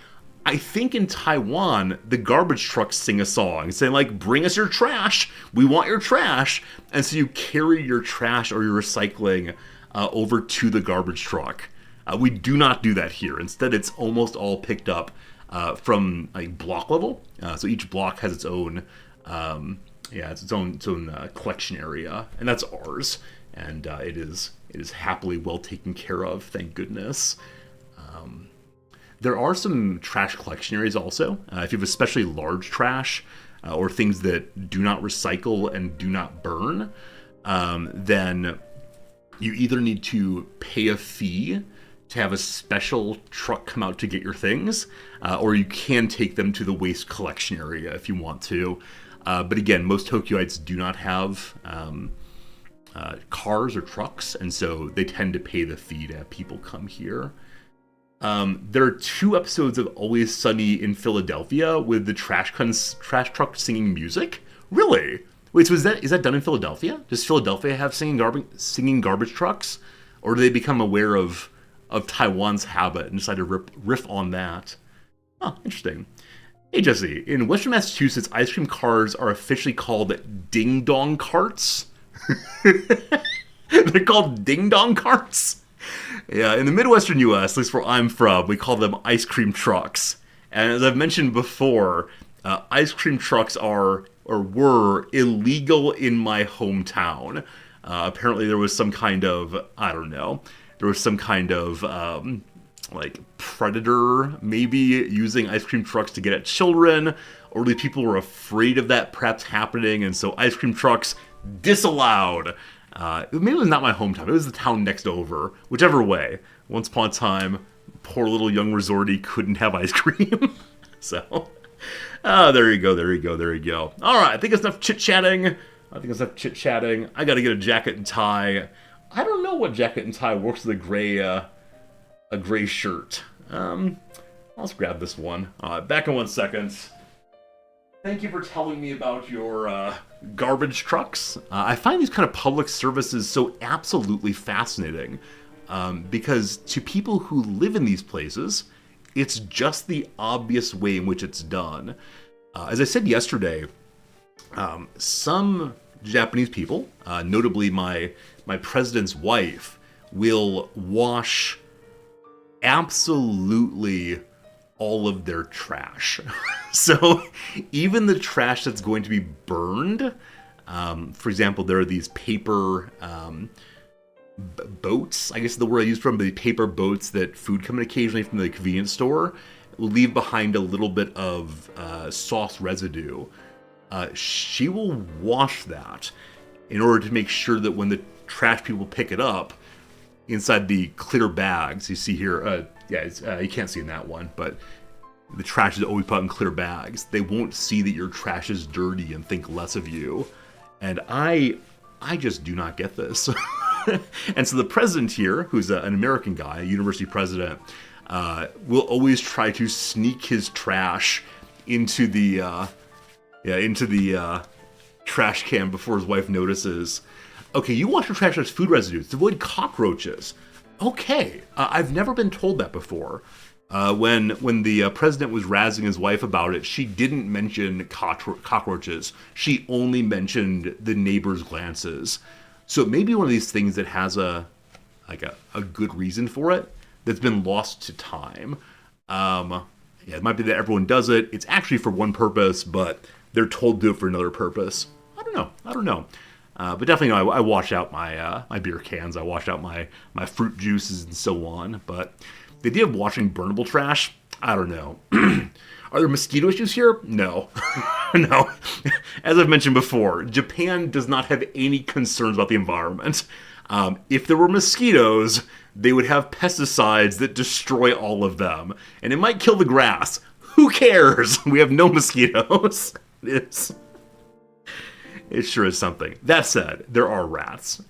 I think in Taiwan, the garbage trucks sing a song saying, like, "Bring us your trash. We want your trash." And so you carry your trash or your recycling over to the garbage truck. We do not do that here. Instead, it's almost all picked up from like block level. So each block has its own, it's its own collection area, and that's ours. And it is happily well taken care of, thank goodness. There are some trash collection areas also. If you have especially large trash or things that do not recycle and do not burn, then you either need to pay a fee to have a special truck come out to get your things, or you can take them to the waste collection area if you want to. But again, most Tokyoites do not have cars or trucks, and so they tend to pay the fee to have people come here. There are 2 episodes of Always Sunny in Philadelphia with the trash truck singing music. Really? Wait, so is that done in Philadelphia? Does Philadelphia have singing garbage trucks, or do they become aware of Taiwan's habit and decide to riff on that? Oh, interesting. Hey Jesse, in Western Massachusetts, ice cream cars are officially called ding dong carts. They're called ding dong carts. Yeah, in the Midwestern U.S., at least where I'm from, we call them ice cream trucks. And as I've mentioned before, ice cream trucks are or were illegal in my hometown. Apparently there was some kind of, like predator maybe using ice cream trucks to get at children, or the people were afraid of that perhaps happening, and so ice cream trucks disallowed. Maybe it was not my hometown, it was the town next over. Whichever way, once upon a time, poor little young resorty couldn't have ice cream. So, there you go. Alright, I think it's enough chit-chatting. I gotta get a jacket and tie. I don't know what jacket and tie works with a gray shirt. Let's grab this one. Back in 1 second. Thank you for telling me about your garbage trucks. I find these kind of public services so absolutely fascinating because to people who live in these places, it's just the obvious way in which it's done. As I said yesterday, some Japanese people, notably my president's wife, will wash absolutely all of their trash. So even the trash that's going to be burned, for example, there are these paper boats, I guess is the word I used from the paper boats that food come in occasionally from the convenience store. leave behind a little bit of sauce residue, she will wash that in order to make sure that when the trash people pick it up, inside the clear bags, you see here, you can't see in that one, but the trash is always put in clear bags. They won't see that your trash is dirty and think less of you. And I just do not get this. And so the president here, who's an American guy, a university president, will always try to sneak his trash into the trash can before his wife notices. Okay, you wash your trash as food residues to avoid cockroaches. Okay, I've never been told that before. When the president was razzing his wife about it, she didn't mention cockroaches. She only mentioned the neighbor's glances. So it may be one of these things that has a good reason for it that's been lost to time. It might be that everyone does it. It's actually for one purpose, but they're told to do it for another purpose. I don't know. But definitely, I wash out my beer cans. I wash out my fruit juices and so on. But the idea of washing burnable trash, I don't know. Are there mosquito issues here? No. No. As I've mentioned before, Japan does not have any concerns about the environment. If there were mosquitoes, they would have pesticides that destroy all of them. And it might kill the grass. Who cares? We have no mosquitoes. It sure is something. That said, there are rats.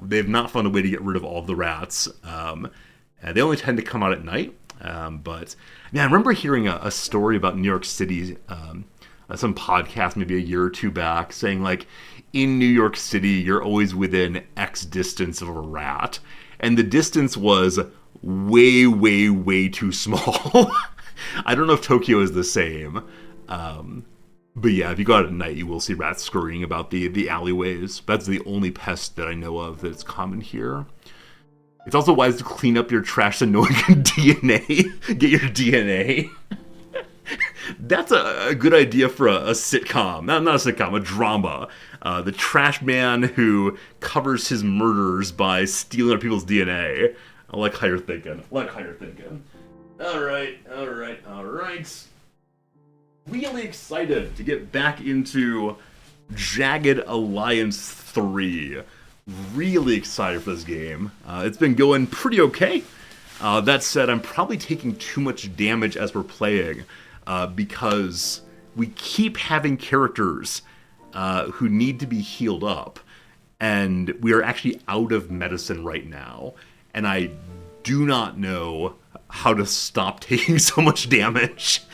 They have not found a way to get rid of all of the rats. They only tend to come out at night. But man, I remember hearing a story about New York City, some podcast maybe a year or two back, saying like, in New York City, you're always within X distance of a rat. And the distance was way, way, way too small. I don't know if Tokyo is the same. But yeah, if you go out at night, you will see rats scurrying about the alleyways. That's the only pest that I know of that's common here. It's also wise to clean up your trash so no one can get your DNA. That's a good idea for a sitcom. Not a sitcom, a drama. The trash man who covers his murders by stealing other people's DNA. I like how you're thinking. All right. Really excited to get back into Jagged Alliance 3. Really excited for this game. It's been going pretty okay. That said, I'm probably taking too much damage as we're playing because we keep having characters who need to be healed up, and we are actually out of medicine right now, and I do not know how to stop taking so much damage.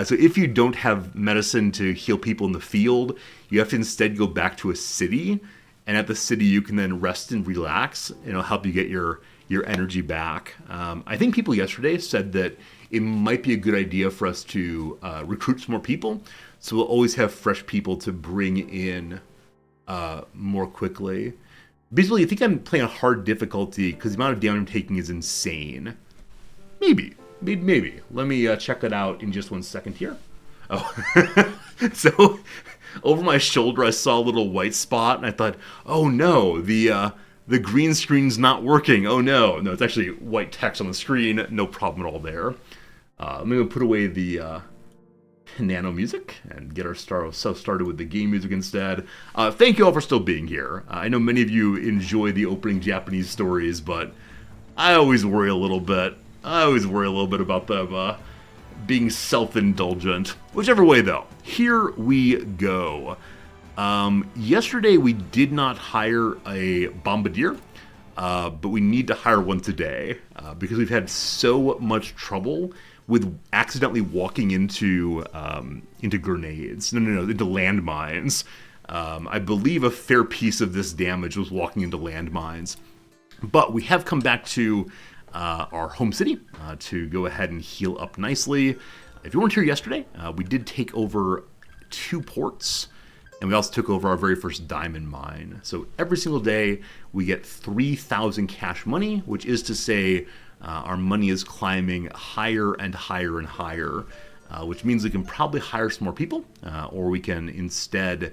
So if you don't have medicine to heal people in the field, you have to instead go back to a city, and at the city you can then rest and relax, and it'll help you get your energy back. I think people yesterday said that it might be a good idea for us to recruit some more people, so we'll always have fresh people to bring in more quickly. Basically, I think I'm playing a hard difficulty because the amount of damage I'm taking is insane. Maybe. Let me check it out in just 1 second here. Oh, so over my shoulder I saw a little white spot, and I thought, oh no, the green screen's not working. Oh no, it's actually white text on the screen. No problem at all there. I'm gonna put away the nano music and get ourselves started with the game music instead. Thank you all for still being here. I know many of you enjoy the opening Japanese stories, but I always worry a little bit. About them being self-indulgent. Whichever way, though, here we go. Yesterday we did not hire a bombardier, but we need to hire one today because we've had so much trouble with accidentally walking into grenades. Into landmines. I believe a fair piece of this damage was walking into landmines. But we have come back to our home city to go ahead and heal up nicely. If you weren't here yesterday, we did take over 2 ports, and we also took over our very first diamond mine. So every single day we get 3,000 cash money, which is to say our money is climbing higher and higher and higher, which means we can probably hire some more people, or we can instead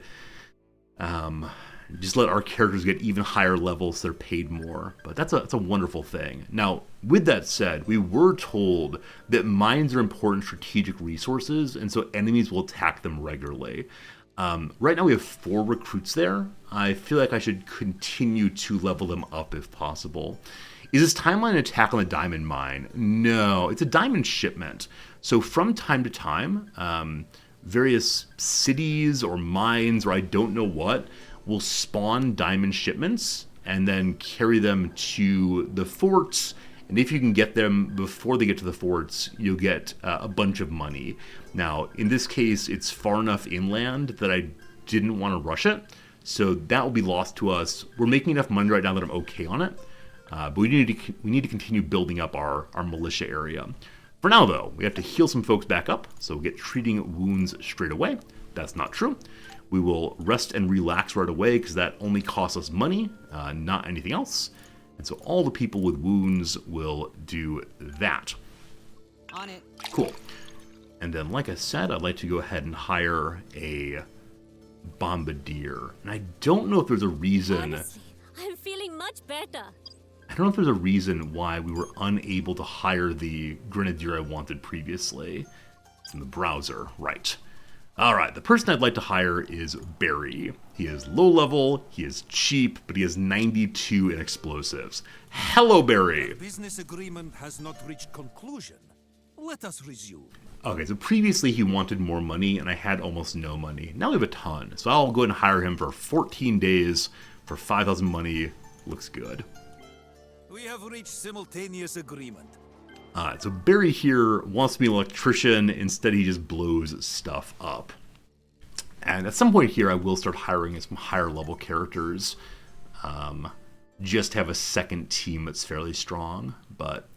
just let our characters get even higher levels so they're paid more. But that's a wonderful thing. Now, with that said, we were told that mines are important strategic resources, and so enemies will attack them regularly. Right now we have 4 recruits there. I feel like I should continue to level them up if possible. Is this timeline an attack on the diamond mine? No, it's a diamond shipment. So from time to time, various cities or mines or I don't know what will spawn diamond shipments and then carry them to the forts. And if you can get them before they get to the forts, you'll get a bunch of money. Now, in this case, it's far enough inland that I didn't want to rush it. So that will be lost to us. We're making enough money right now that I'm okay on it. But we need to continue building up our militia area. For now, though, we have to heal some folks back up, so we'll get treating wounds straight away. That's not true. We will rest and relax right away, because that only costs us money, not anything else. And so all the people with wounds will do that. On it. Cool. And then, like I said, I'd like to go ahead and hire a bombardier. And I don't know if there's a reason... Honestly, I'm feeling much better. I don't know if there's a reason why we were unable to hire the grenadier I wanted previously. It's in the browser, right. Alright, the person I'd like to hire is Barry. He is low level, he is cheap, but he has 92 in explosives. Hello, Barry! The business agreement has not reached conclusion. Let us resume. Okay, so previously he wanted more money, and I had almost no money. Now we have a ton, so I'll go ahead and hire him for 14 days for 5,000 money. Looks good. We have reached simultaneous agreement. So Barry here wants to be an electrician. Instead, he just blows stuff up. And at some point here, I will start hiring some higher level characters. Just to have a second team that's fairly strong. But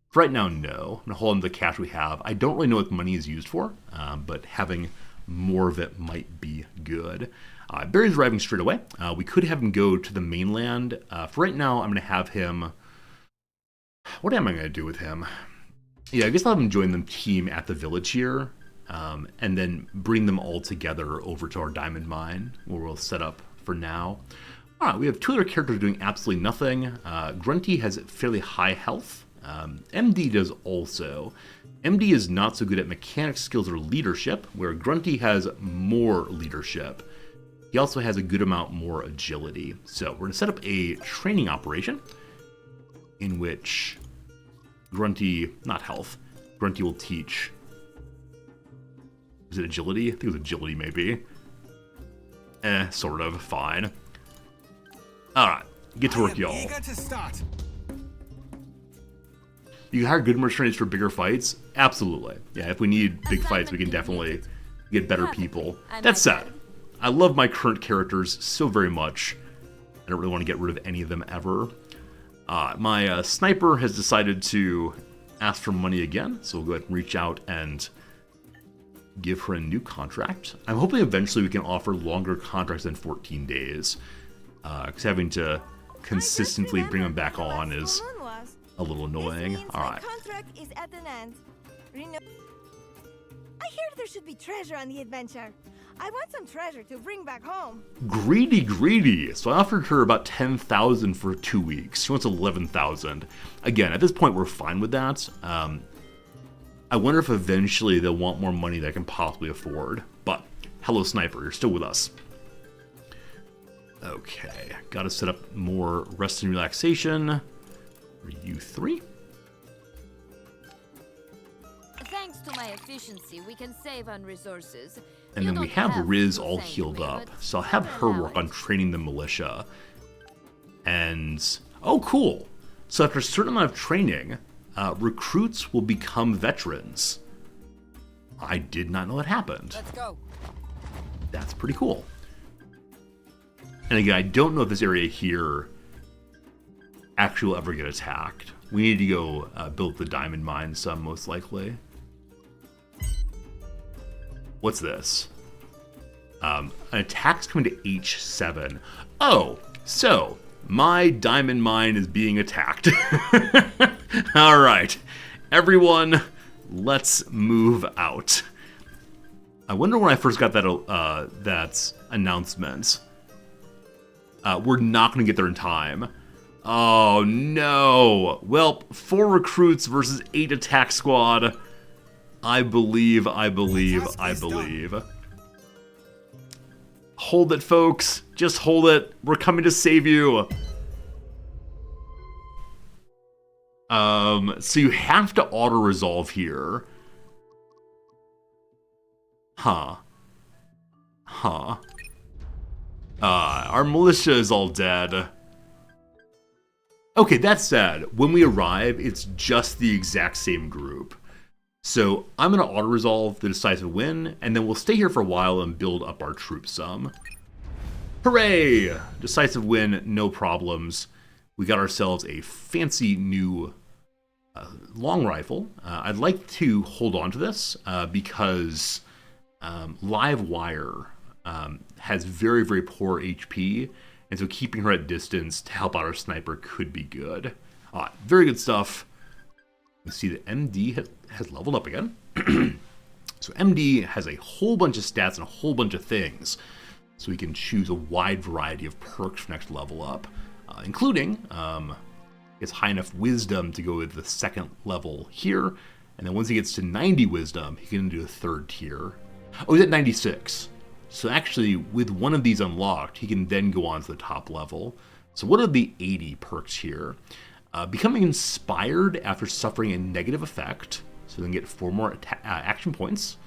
for right now, no. I'm going to hold on to the cash we have. I don't really know what money is used for, but having more of it might be good. Barry's arriving straight away. We could have him go to the mainland. For right now, I'm going to have him... What am I going to do with him? Yeah, I guess I'll have him join the team at the village here, and then bring them all together over to our diamond mine, where we'll set up for now. Alright, we have 2 other characters doing absolutely nothing. Grunty has fairly high health. MD does also. MD is not so good at mechanic skills or leadership, where Grunty has more leadership. He also has a good amount more agility. So we're going to set up a training operation in which Grunty, not health, Grunty will teach. Is it agility? I think it was agility, maybe. Sort of. Fine. Alright, get to work, y'all. Eager to start. You can hire good mercenaries for bigger fights? Absolutely. Yeah, if we need big fights, we can definitely get better people. That said, I love my current characters so very much. I don't really want to get rid of any of them ever. My sniper has decided to ask for money again, so we'll go ahead and reach out and give her a new contract. I'm hoping eventually we can offer longer contracts than 14 days, because having to consistently bring them back on is a little annoying. Alright. Contract is at an end. I hear there should be treasure on the adventure. I want some treasure to bring back home. Greedy. So I offered her about 10,000 for 2 weeks. She wants 11,000. Again, at this point, we're fine with that. I wonder if eventually they'll want more money than I can possibly afford. But, hello, Sniper. You're still with us. Okay. Got to set up more rest and relaxation. For you 3. Thanks to my efficiency, we can save on resources. And then we have Riz all healed up, so I'll have her work on training the militia. And, oh cool! So after a certain amount of training, recruits will become veterans. I did not know that happened. Let's go. That's pretty cool. And again, I don't know if this area here actually will ever get attacked. We need to go build the diamond mine some, most likely. What's this? An attack's coming to H7. Oh, so my diamond mine is being attacked. All right, everyone, let's move out. I wonder when I first got that that announcement. We're not going to get there in time. Oh, no. Well, 4 recruits versus 8 attack squad. I believe. Hold it, folks. Just hold it. We're coming to save you. So you have to auto-resolve here. Huh. Our militia is all dead. Okay, that said, when we arrive, it's just the exact same group. So I'm going to auto-resolve the decisive win, and then we'll stay here for a while and build up our troops some. Hooray! Decisive win, no problems. We got ourselves a fancy new long rifle. I'd like to hold on to this because live wire has very, very poor HP, and so keeping her at distance to help out our sniper could be good. Very good stuff. You see that MD has leveled up again. So MD has a whole bunch of stats and a whole bunch of things. So we can choose a wide variety of perks for next level up, including it's high enough wisdom to go with the 2nd level here. And then once he gets to 90 wisdom, he can do a 3rd tier. Oh, he's at 96. So actually, with one of these unlocked, he can then go on to the top level. So what are the 80 perks here? Becoming inspired after suffering a negative effect, so then get 4 more action points.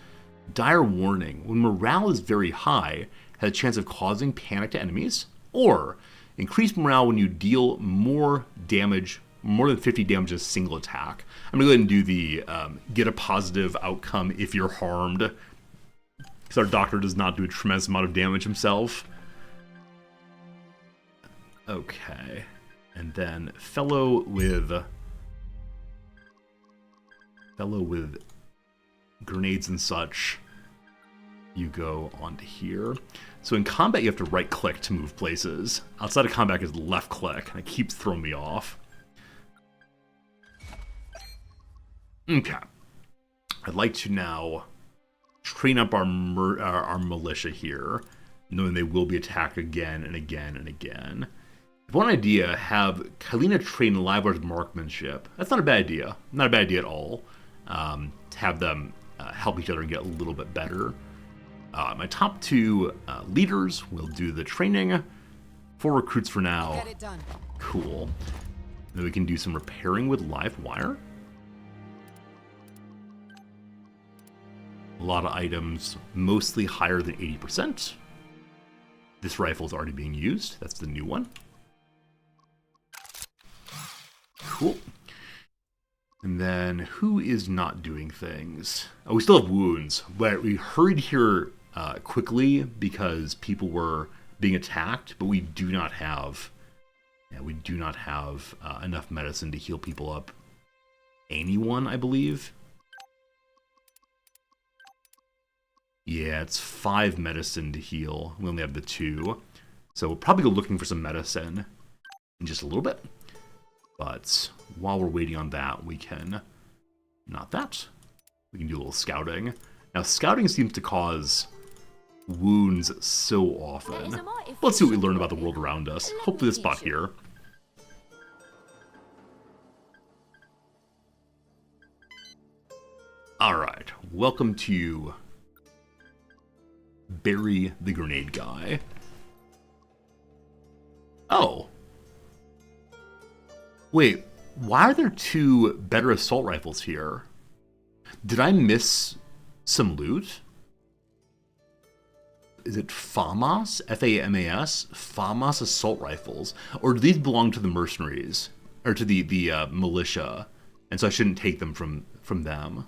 Dire warning, when morale is very high, has a chance of causing panic to enemies, or increase morale when you deal more damage, more than 50 damage in a single attack. I'm gonna go ahead and do the get a positive outcome if you're harmed, because our doctor does not do a tremendous amount of damage himself. Okay. And then fellow with grenades and such, you go onto here. So in combat, you have to right click to move places. Outside of combat is left click, and it keeps throwing me off. Okay. I'd like to now train up our militia here, knowing they will be attacked again and again and again. One idea, have Kylina train Livewire's marksmanship. That's not a bad idea. Not a bad idea at all. To have them help each other and get a little bit better. My top 2 leaders will do the training. 4 recruits for now. Get it done. Cool. Then we can do some repairing with live wire. A lot of items, mostly higher than 80%. This rifle is already being used. That's the new one. Cool. And then, who is not doing things? Oh, we still have wounds. But we hurried here quickly because people were being attacked, but we do not have enough medicine to heal people up. Anyone, I believe. Yeah, it's 5 medicine to heal. We only have the 2. So we'll probably go looking for some medicine in just a little bit. But while we're waiting on that, we can... Not that. We can do a little scouting. Now, scouting seems to cause wounds so often. Let's see what we learn about the world around us. Hopefully this spot here. Alright, welcome to Barry the Grenade Guy. Oh. Wait, why are there 2 better assault rifles here? Did I miss some loot? Is it FAMAS? F-A-M-A-S? FAMAS assault rifles? Or do these belong to the mercenaries? Or to the militia? And so I shouldn't take them from them?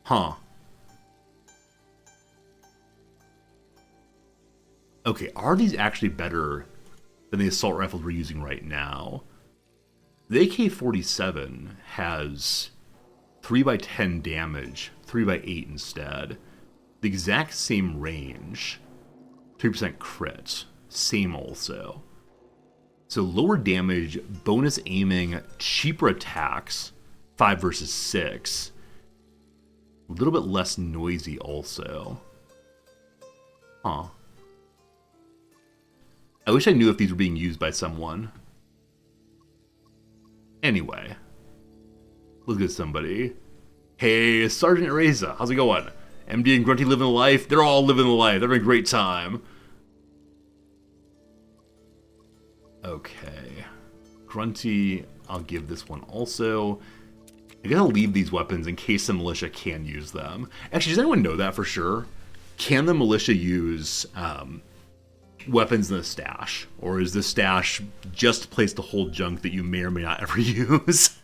Huh. Okay, are these actually better than the assault rifles we're using right now? The AK-47 has 3x10 damage, 3x8 instead. The exact same range, 3% crit, same also. So lower damage, bonus aiming, cheaper attacks, 5 versus 6. A little bit less noisy also. Huh. I wish I knew if these were being used by someone. Anyway. Look at somebody. Hey, Sergeant Reza, how's it going? MD and Grunty living the life? They're all living the life. They're having a great time. Okay. Grunty, I'll give this one also. I gotta leave these weapons in case the militia can use them. Actually, does anyone know that for sure? Can the militia use weapons in the stash? Or is the stash just a place to hold junk that you may or may not ever use?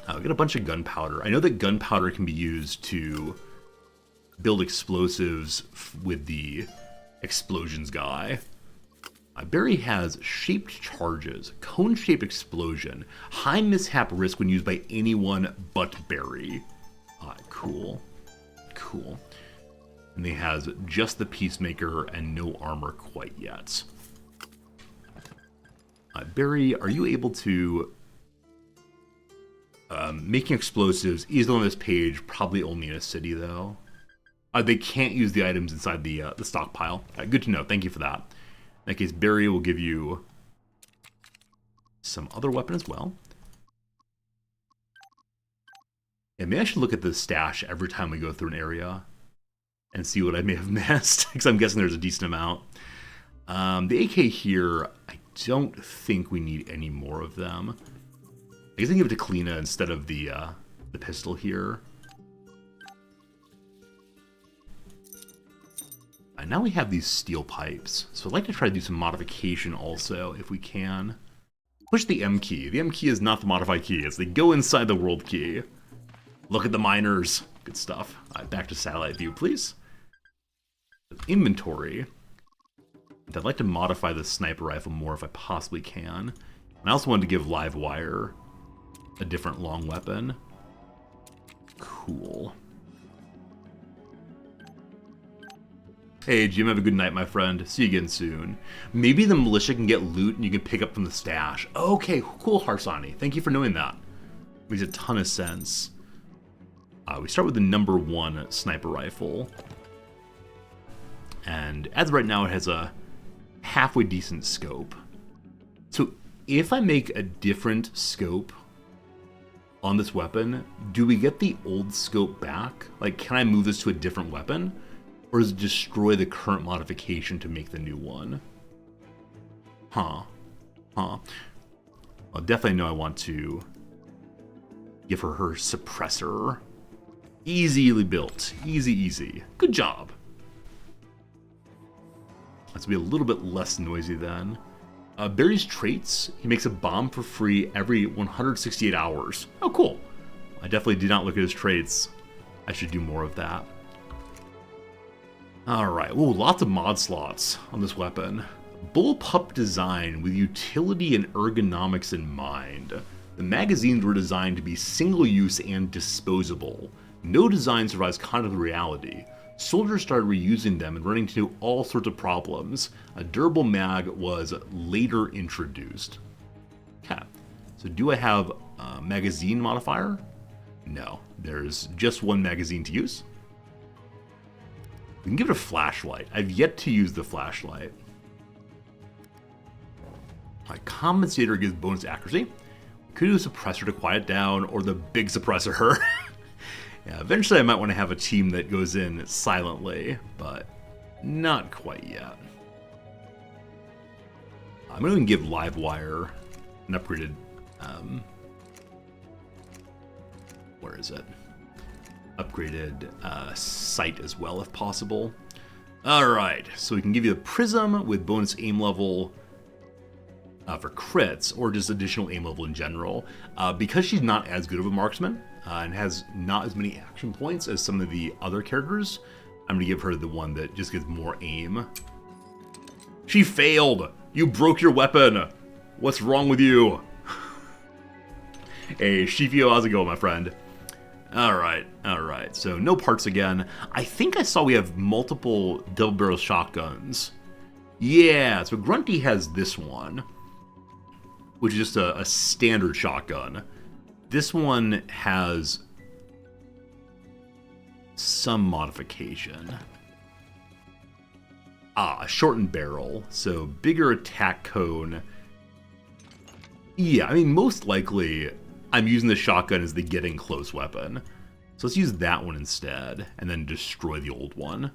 We got a bunch of gunpowder. I know that gunpowder can be used to build explosives with the explosions guy. Barry has shaped charges, cone-shaped explosion, high mishap risk when used by anyone but Barry. Cool. Cool. And he has just the Peacemaker and no armor quite yet. Barry, are you able to... making explosives is on this page, probably only in a city though. They can't use the items inside the stockpile. Good to know, thank you for that. In that case, Barry will give you some other weapon as well. Yeah, maybe I should look at the stash every time we go through an area and see what I may have missed, because I'm guessing there's a decent amount. The AK here, I don't think we need any more of them. I guess I can give it to Kalina instead of the pistol here. And now we have these steel pipes, so I'd like to try to do some modification also, if we can. Push the M key. The M key is not the modified key, it's the go inside the world key. Look at the miners. Good stuff. Back to satellite view, please. Inventory. I'd like to modify the sniper rifle more if I possibly can. And I also wanted to give Live Wire a different long weapon. Cool. Hey, Jim, have a good night, my friend. See you again soon. Maybe the militia can get loot and you can pick up from the stash. Okay, cool, Harsani. Thank you for knowing that. Makes a ton of sense. We start with the number 1 sniper rifle. And as of right now, it has a halfway decent scope. So if I make a different scope on this weapon, do we get the old scope back? Like, can I move this to a different weapon? Or does it destroy the current modification to make the new one? Well, definitely know I want to give her suppressor. Easily built. Easy. Good job. That's gonna be a little bit less noisy then. Barry's traits. He makes a bomb for free every 168 hours. Oh, cool. I definitely did not look at his traits. I should do more of that. Alright, ooh, lots of mod slots on this weapon. Bullpup design with utility and ergonomics in mind. The magazines were designed to be single-use and disposable. No design survives contact with reality. Soldiers started reusing them and running into all sorts of problems. A durable mag was later introduced. Okay, so do I have a magazine modifier? No, there's just one magazine to use. We can give it a flashlight. I've yet to use the flashlight. Compensator gives bonus accuracy. Could do a suppressor to quiet down, or the big suppressor. Yeah, eventually I might want to have a team that goes in silently, but not quite yet. I'm going to give Live Wire an upgraded... where is it? Upgraded sight as well, if possible. Alright, so we can give you a prism with bonus aim level for crits, or just additional aim level in general. Because she's not as good of a marksman, and has not as many action points as some of the other characters, I'm going to give her the one that just gives more aim. She failed! You broke your weapon! What's wrong with you? Hey, Shifio, how's it going, my friend? Alright, so no parts again. I think I saw we have multiple double-barrel shotguns. Yeah, so Grunty has this one, which is just a standard shotgun. This one has some modification. A shortened barrel, so bigger attack cone. Yeah, I mean, most likely I'm using the shotgun as the getting close weapon. So let's use that one instead, and then destroy the old one.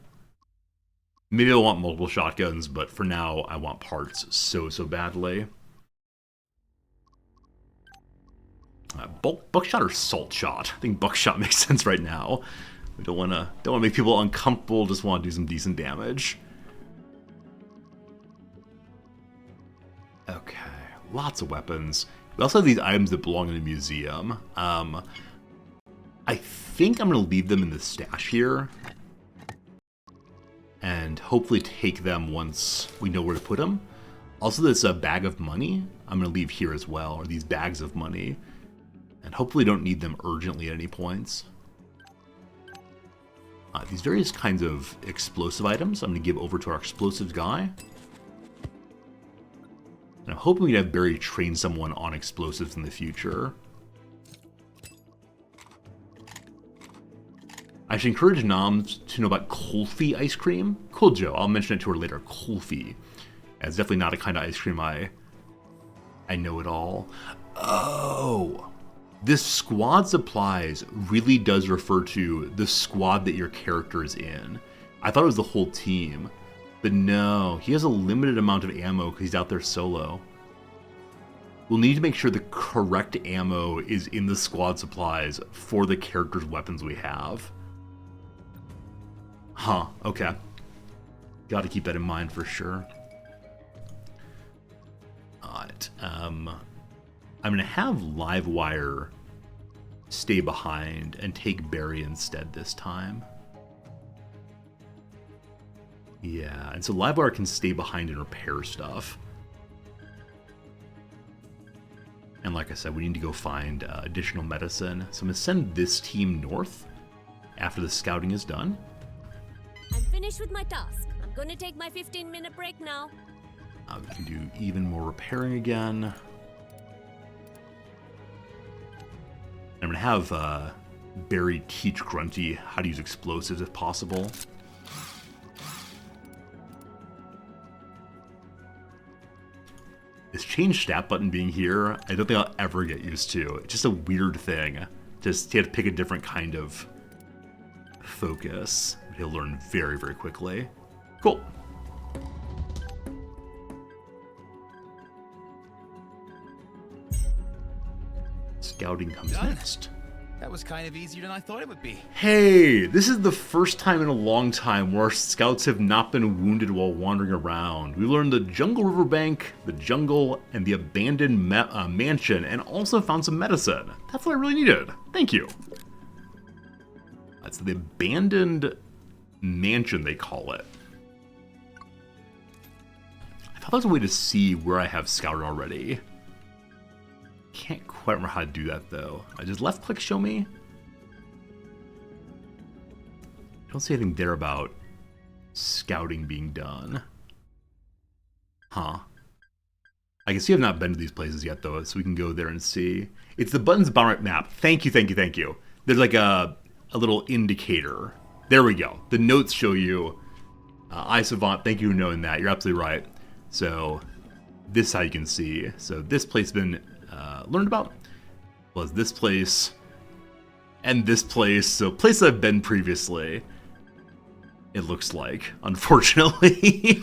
Maybe I want multiple shotguns, but for now, I want parts so badly. Buckshot or salt shot? I think buckshot makes sense right now. We don't want to make people uncomfortable. Just want to do some decent damage. Okay, lots of weapons. We also have these items that belong in the museum. I think I'm going to leave them in the stash here. And hopefully take them once we know where to put them. Also, this bag of money, I'm going to leave here as well, or these bags of money. And hopefully don't need them urgently at any points. These various kinds of explosive items, I'm going to give over to our explosives guy. And I'm hoping we can have Barry train someone on explosives in the future. I should encourage Noms to know about Kulfi ice cream. Cool, Joe. I'll mention it to her later. Kulfi. It's definitely not a kind of ice cream I know at all. Oh! This squad supplies really does refer to the squad that your character is in. I thought it was the whole team. But no, he has a limited amount of ammo because he's out there solo. We'll need to make sure the correct ammo is in the squad supplies for the character's weapons we have. Huh, okay. Got to keep that in mind for sure. Alright, I'm going to have Livewire stay behind and take Barry instead this time. Yeah, and so Livewire can stay behind and repair stuff. And like I said, we need to go find additional medicine. So I'm going to send this team north after the scouting is done. I'm finished with my task. I'm gonna take my 15-minute break now. We can do even more repairing again. I'm going to have Barry teach Grunty how to use explosives if possible. This change stat button being here, I don't think I'll ever get used to. It's just a weird thing. Just you have to pick a different kind of focus. He'll learn very quickly. Cool. Scouting comes next. That was kind of easier than I thought it would be. Hey, this is the first time in a long time where our scouts have not been wounded while wandering around. We learned the jungle riverbank, the jungle, and the abandoned mansion, and also found some medicine. That's what I really needed. Thank you. That's the abandoned mansion, they call it. I thought there was a way to see where I have scouted already. Can't quite remember how to do that though. I just left click show me. I don't see anything there about scouting being done. Huh. I guess you have not been to these places yet though, so we can go there and see. It's the buttons bottom right map. Thank you. There's like a little indicator. There we go. The notes show you. iSavant, thank you for knowing that. You're absolutely right. So this is how you can see. So this place has been learned about. Was this place and this place. So places I've been previously, it looks like, unfortunately.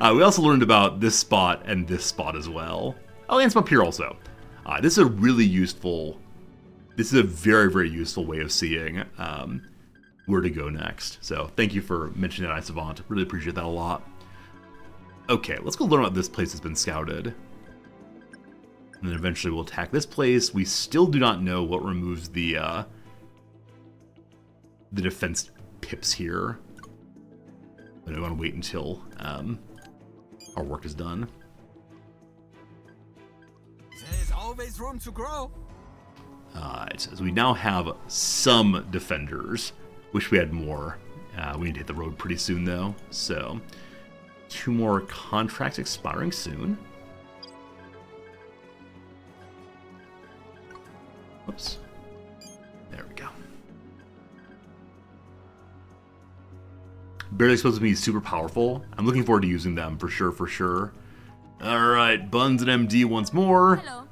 We also learned about this spot and this spot as well. Oh, and some up here also. This is a really useful, this is a very useful way of seeing where to go next. So thank you for mentioning that, iSavant. Really appreciate that a lot. Okay, let's go learn about this place that's been scouted. And then eventually we'll attack this place. We still do not know what removes the defense pips here. But I want to wait until our work is done. There's always room to grow. Alright, so we now have some defenders. Wish we had more. We need to hit the road pretty soon though. So, 2 more contracts expiring soon. Whoops. There we go. barely supposed to be super powerful. I'm looking forward to using them for sure, for sure. Alright, Buns and MD once more. Hello.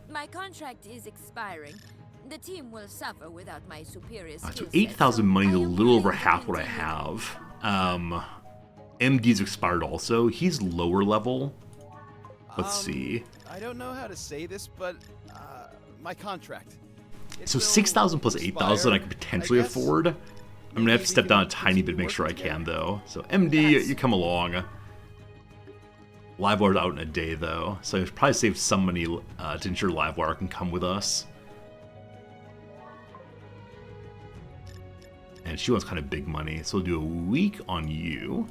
My contract is expiring. The team will suffer without my superior skills. So 8,000 money is a little over half what I have. MD's expired also. He's lower level. Let's see. I don't know how to say this, but my contract. So 6,000 plus 8,000 I could potentially afford. I'm gonna have to step down a tiny bit to make sure I can though. So MD, you come along. Livewire's out in a day though, so I should probably save some money to ensure Livewire can come with us. And she wants kind of big money, so we'll do a week on you.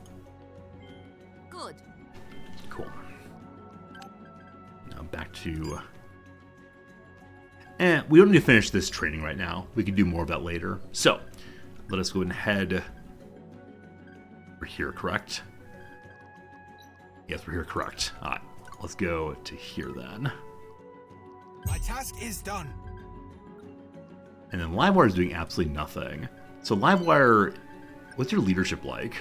Good. Cool. Now back to... we don't need to finish this training right now. We can do more of that later. So, let us go ahead and head... We're here, correct? Yes, we're here, correct. Alright, let's go to here then. My task is done. And then Livewire is doing absolutely nothing. So Livewire, what's your leadership like?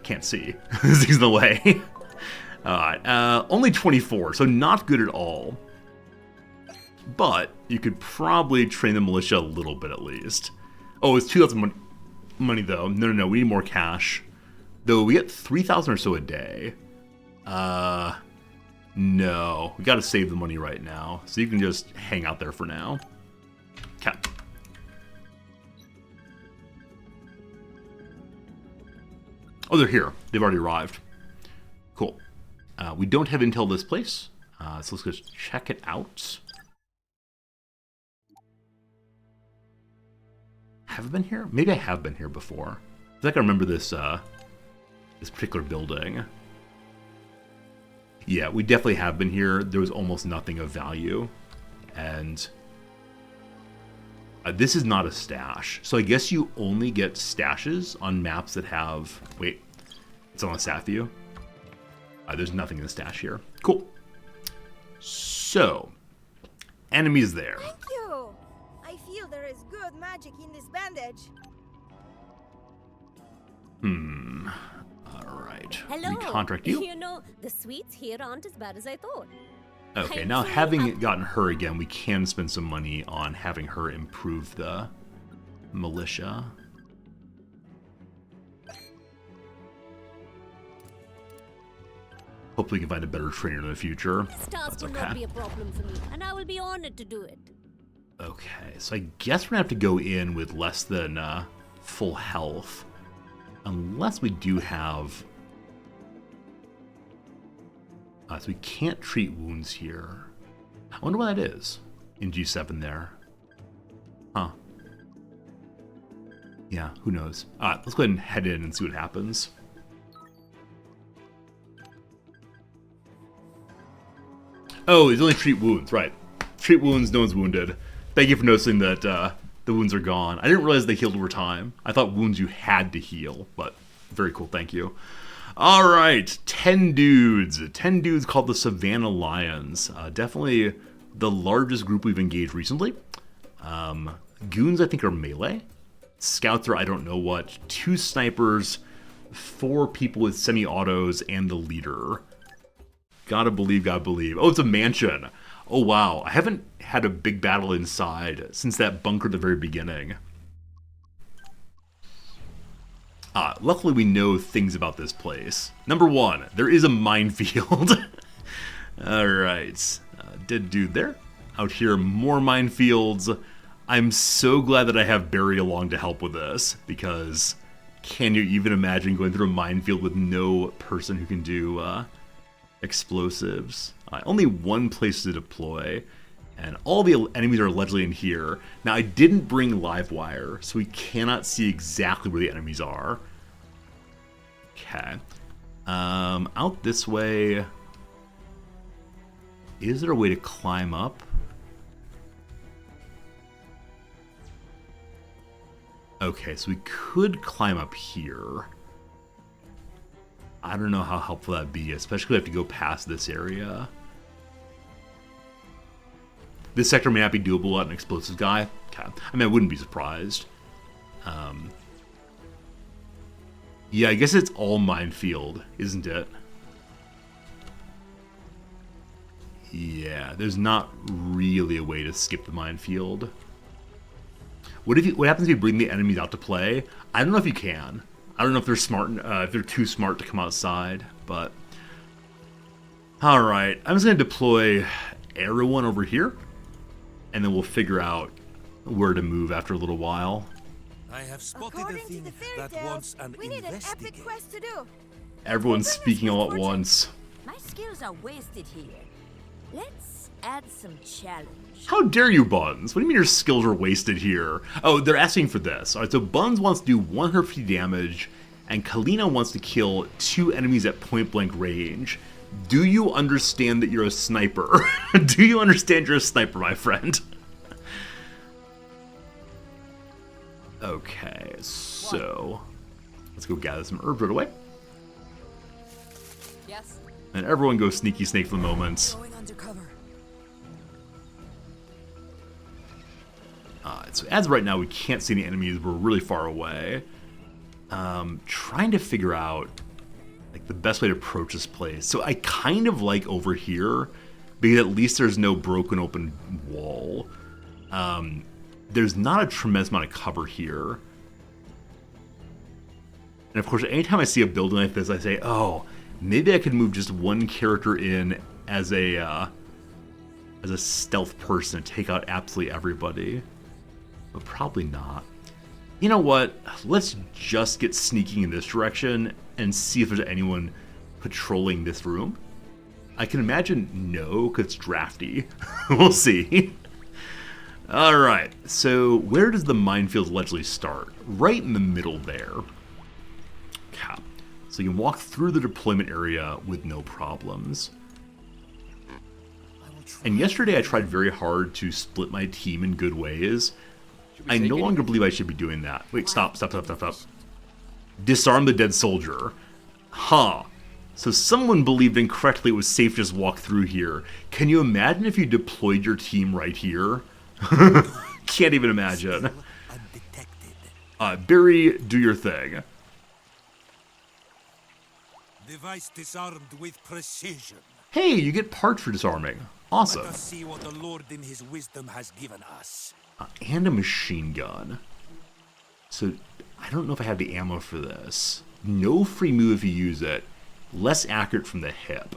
Can't see. This is in the way. Alright, only 24, so not good at all. But you could probably train the militia a little bit at least. Oh, it's 2,000 money though. No, we need more cash. Though we get 3,000 or so a day. No. We gotta save the money right now. So you can just hang out there for now. Okay. Oh, they're here. They've already arrived. Cool. We don't have intel this place. So let's just check it out. Have I been here? Maybe I have been here before. I think I remember this this particular building. Yeah, we definitely have been here. There was almost nothing of value. And this is not a stash. So I guess you only get stashes on maps that have... Wait, it's on a stat view? There's nothing in the stash here. Cool. So, enemies there. Thank you. I feel there is good magic in this bandage. Alright. Hello. We contract you. You know, the sweets here aren't as bad as I thought. Okay, I'm now so having happy. gotten her again, we can spend some money on having her improve the militia. Hopefully we can find a better trainer in the future. This task That's will okay. not be a problem for me, and I will be honored to do it. Okay, so I guess we're gonna have to go in with less than full health. Unless we do have... so we can't treat wounds here. I wonder why that is in G7 there. Huh. Yeah, who knows. Alright, let's go ahead and head in and see what happens. Oh, it's only treat wounds, right. Treat wounds, no one's wounded. Thank you for noticing that the wounds are gone. I didn't realize they healed over time. I thought wounds you had to heal, but very cool, thank you. Alright, 10 dudes. 10 dudes called the Savannah Lions. Definitely the largest group we've engaged recently. Goons, I think, are melee. Scouts are I don't know what. 2 snipers, 4 people with semi-autos, and the leader. Gotta believe, gotta believe. Oh, it's a mansion. Oh, wow. I haven't had a big battle inside since that bunker at the very beginning. Luckily, we know things about this place. Number 1, there is a minefield. Alright. Dead dude there. Out here, more minefields. I'm so glad that I have Barry along to help with this, because can you even imagine going through a minefield with no person who can do explosives? Only one place to deploy, and all the enemies are allegedly in here. Now, I didn't bring Livewire, so we cannot see exactly where the enemies are. Okay. Out this way. Is there a way to climb up? Okay, so we could climb up here. I don't know how helpful that'd be, especially if we have to go past this area. This sector may not be doable without an explosive guy. Okay. I mean, I wouldn't be surprised. Yeah, I guess it's all minefield, isn't it? Yeah, there's not really a way to skip the minefield. What happens if you bring the enemies out to play? I don't know if you can. I don't know if they're smart, if they're too smart to come outside, but... Alright, I'm just going to deploy everyone over here, and then we'll figure out where to move after a little while. I have spotted a According to thing the fairy that tales, wants an we need an epic investigate. quest to do. Everyone's Bring us speaking all at good fortune. once. My skills are wasted here. Let's add some challenge. How dare you, Buns? What do you mean your skills are wasted here? Oh, they're asking for this. Alright, so Buns wants to do 150 damage, and Kalina wants to kill 2 enemies at point-blank range. Do you understand that you're a sniper? Do you understand you're a sniper, my friend? Okay, so... let's go gather some herbs right away. Yes. And everyone go sneaky snake for the moment. Going undercover. So as of right now, we can't see any enemies. We're really far away. Trying to figure out like the best way to approach this place. So I kind of like over here because at least there's no broken open wall. There's not a tremendous amount of cover here. And of course, anytime I see a building like this, I say, oh, maybe I could move just one character in as a stealth person and take out absolutely everybody. But probably not. You know what? Let's just get sneaking in this direction and see if there's anyone patrolling this room. I can imagine no, because it's drafty. We'll see. Alright, so where does the minefield allegedly start? Right in the middle there. Okay. So you can walk through the deployment area with no problems. And yesterday I tried very hard to split my team in good ways. I no longer believe I should be doing that. Wait, stop. Disarm the dead soldier. Huh. So someone believed incorrectly it was safe to just walk through here. Can you imagine if you deployed your team right here? Can't even imagine. Barry, do your thing. Device disarmed with precision. Hey, you get parts for disarming. Awesome. Let us see what the Lord in his wisdom has given us. And a machine gun. So, I don't know if I have the ammo for this. No free move if you use it. Less accurate from the hip.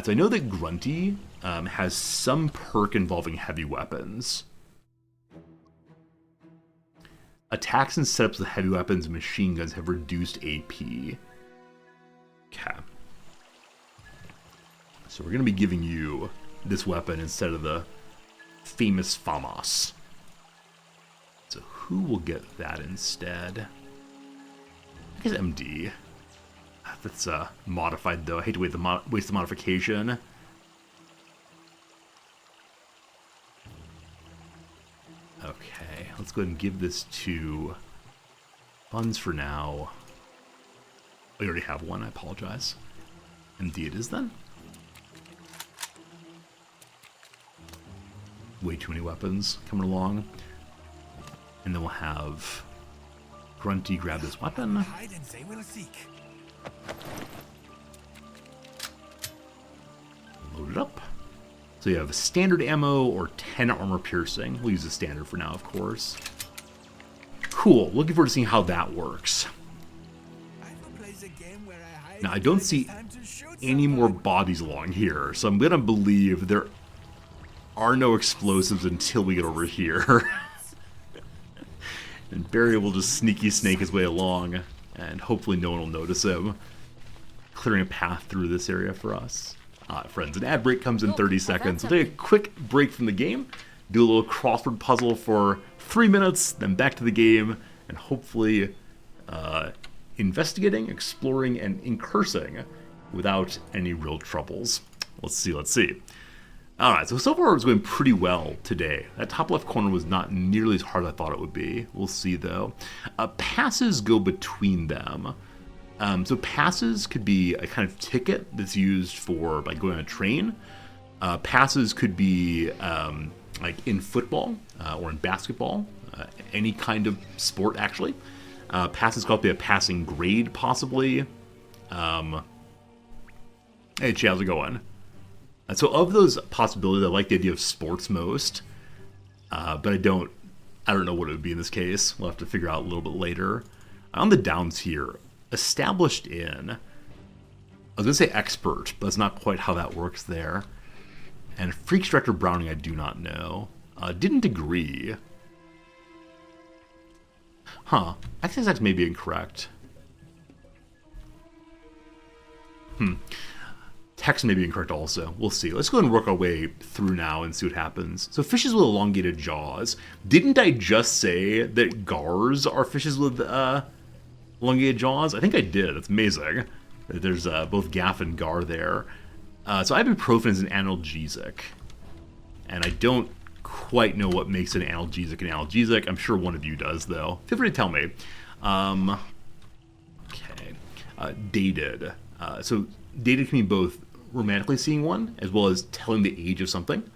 So I know that Grunty has some perk involving heavy weapons. Attacks and setups with heavy weapons and machine guns have reduced AP. Okay. So we're going to be giving you this weapon instead of the famous FAMAS. So who will get that instead? I guess MD. That's modified though. I hate to waste the modification. Okay, let's go ahead and give this to Buns for now. We already have one, I apologize. MD it is then. Way too many weapons coming along. And then we'll have Grunty grab this weapon. Hide and they will seek. Load it up. So you have standard ammo or 10 armor piercing. We'll use the standard for now, of course. Cool. Looking forward to seeing how that works. Now, I don't see any more bodies along here, so I'm going to believe there are no explosives until we get over here. And Barry will just sneaky snake his way along, and hopefully no one will notice him. Clearing a path through this area for us. Friends, an ad break comes in 30 seconds. We'll take a quick break from the game, do a little crossword puzzle for 3 minutes, then back to the game, and hopefully investigating, exploring, and incursing without any real troubles. Let's see. Alright, so far it's going pretty well today. That top left corner was not nearly as hard as I thought it would be. We'll see though. Passes go between them. So passes could be a kind of ticket that's used for like going on a train. Passes could be like in football or in basketball, any kind of sport actually. Passing's got to be a passing grade, possibly. Hey, Chi, how's it going? And so of those possibilities, I like the idea of sports most. But I don't know what it would be in this case. We'll have to figure out a little bit later. On the downs here, established in, I was going to say expert, but that's not quite how that works there. And Freaks Director Browning, I do not know. Didn't agree. Huh. I think that's maybe incorrect. Text may be incorrect also. We'll see. Let's go ahead and work our way through now and see what happens. So fishes with elongated jaws. Didn't I just say that gars are fishes with elongated jaws? I think I did. That's amazing. There's both gaff and gar there. So ibuprofen is an analgesic. And I don't quite know what makes an analgesic. I'm sure one of you does, though. Feel free to tell me. Okay. Dated. So dated can be both romantically seeing one as well as telling the age of something.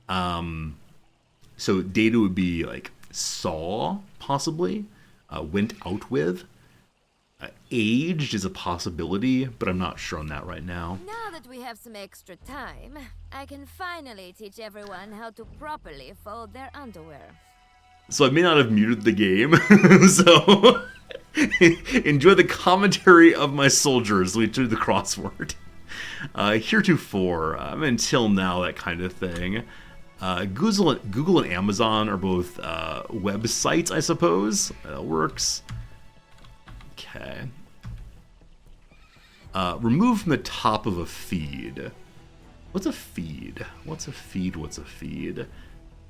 So dated would be like saw, possibly. Went out with. Aged is a possibility, but I'm not sure on that right now. Now that we have some extra time, I can finally teach everyone how to properly fold their underwear. So I may not have muted the game, so enjoy the commentary of my soldiers as we do the crossword. Heretofore, until now, that kind of thing. Google and Amazon are both websites, I suppose. That works. Okay. Remove from the top of a feed. What's a feed? What's a feed? What's a feed?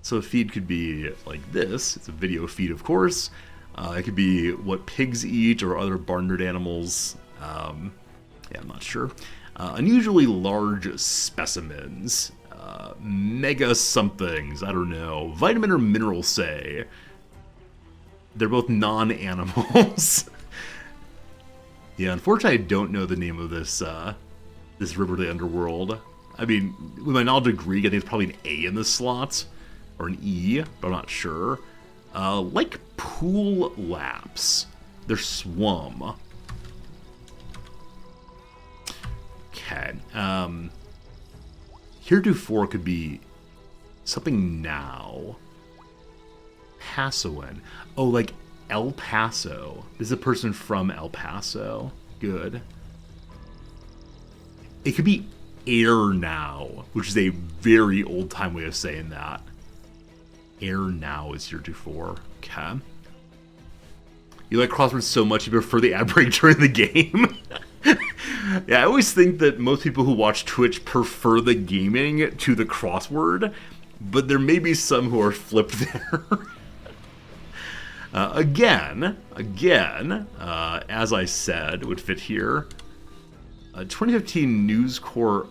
So a feed could be like this. It's a video feed, of course. It could be what pigs eat or other barnyard animals. Yeah, I'm not sure. Unusually large specimens. Mega somethings. I don't know. Vitamin or mineral, say. They're both non-animals. Yeah, unfortunately, I don't know the name of this this river of the underworld. I mean, with my knowledge of Greek, I think it's probably an A in the slot, or an E, but I'm not sure. Like pool laps. They're swum. Okay. Heretofore could be something now. Pasoan. Oh, like El Paso. This is a person from El Paso. Good. It could be air now, which is a very old-time way of saying that. Air now is heretofore. Okay. You like crosswords so much you prefer the ad break during the game? Yeah, I always think that most people who watch Twitch prefer the gaming to the crossword, but there may be some who are flipped there. Again, as I said, would fit here. 2015 News Corps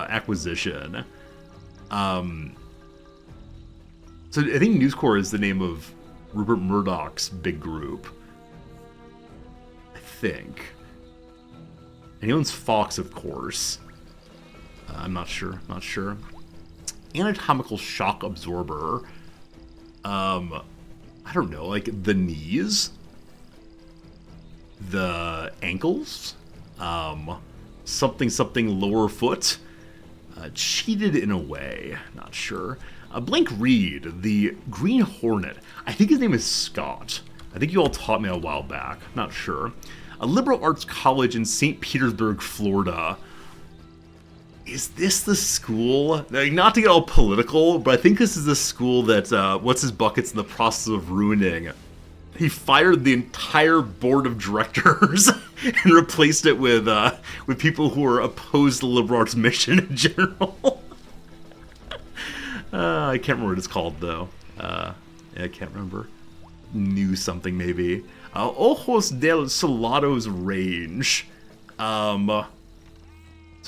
acquisition. So I think News Corps is the name of Rupert Murdoch's big group. I think. And he owns Fox, of course. I'm not sure. Anatomical shock absorber. I don't know, like the knees, the ankles, something lower foot. Cheated in a way, not sure. Blank Reed, the Green Hornet. I think his name is Scott. I think you all taught me a while back, not sure. A liberal arts college in St. Petersburg, Florida. Is this the school? Like, not to get all political, but I think this is the school that What's-His-Bucket's in the process of ruining. He fired the entire board of directors and replaced it with people who are opposed to the liberal arts mission in general. I can't remember what it's called, though. Yeah, I can't remember. Knew something, maybe. Ojos del Solado's range. So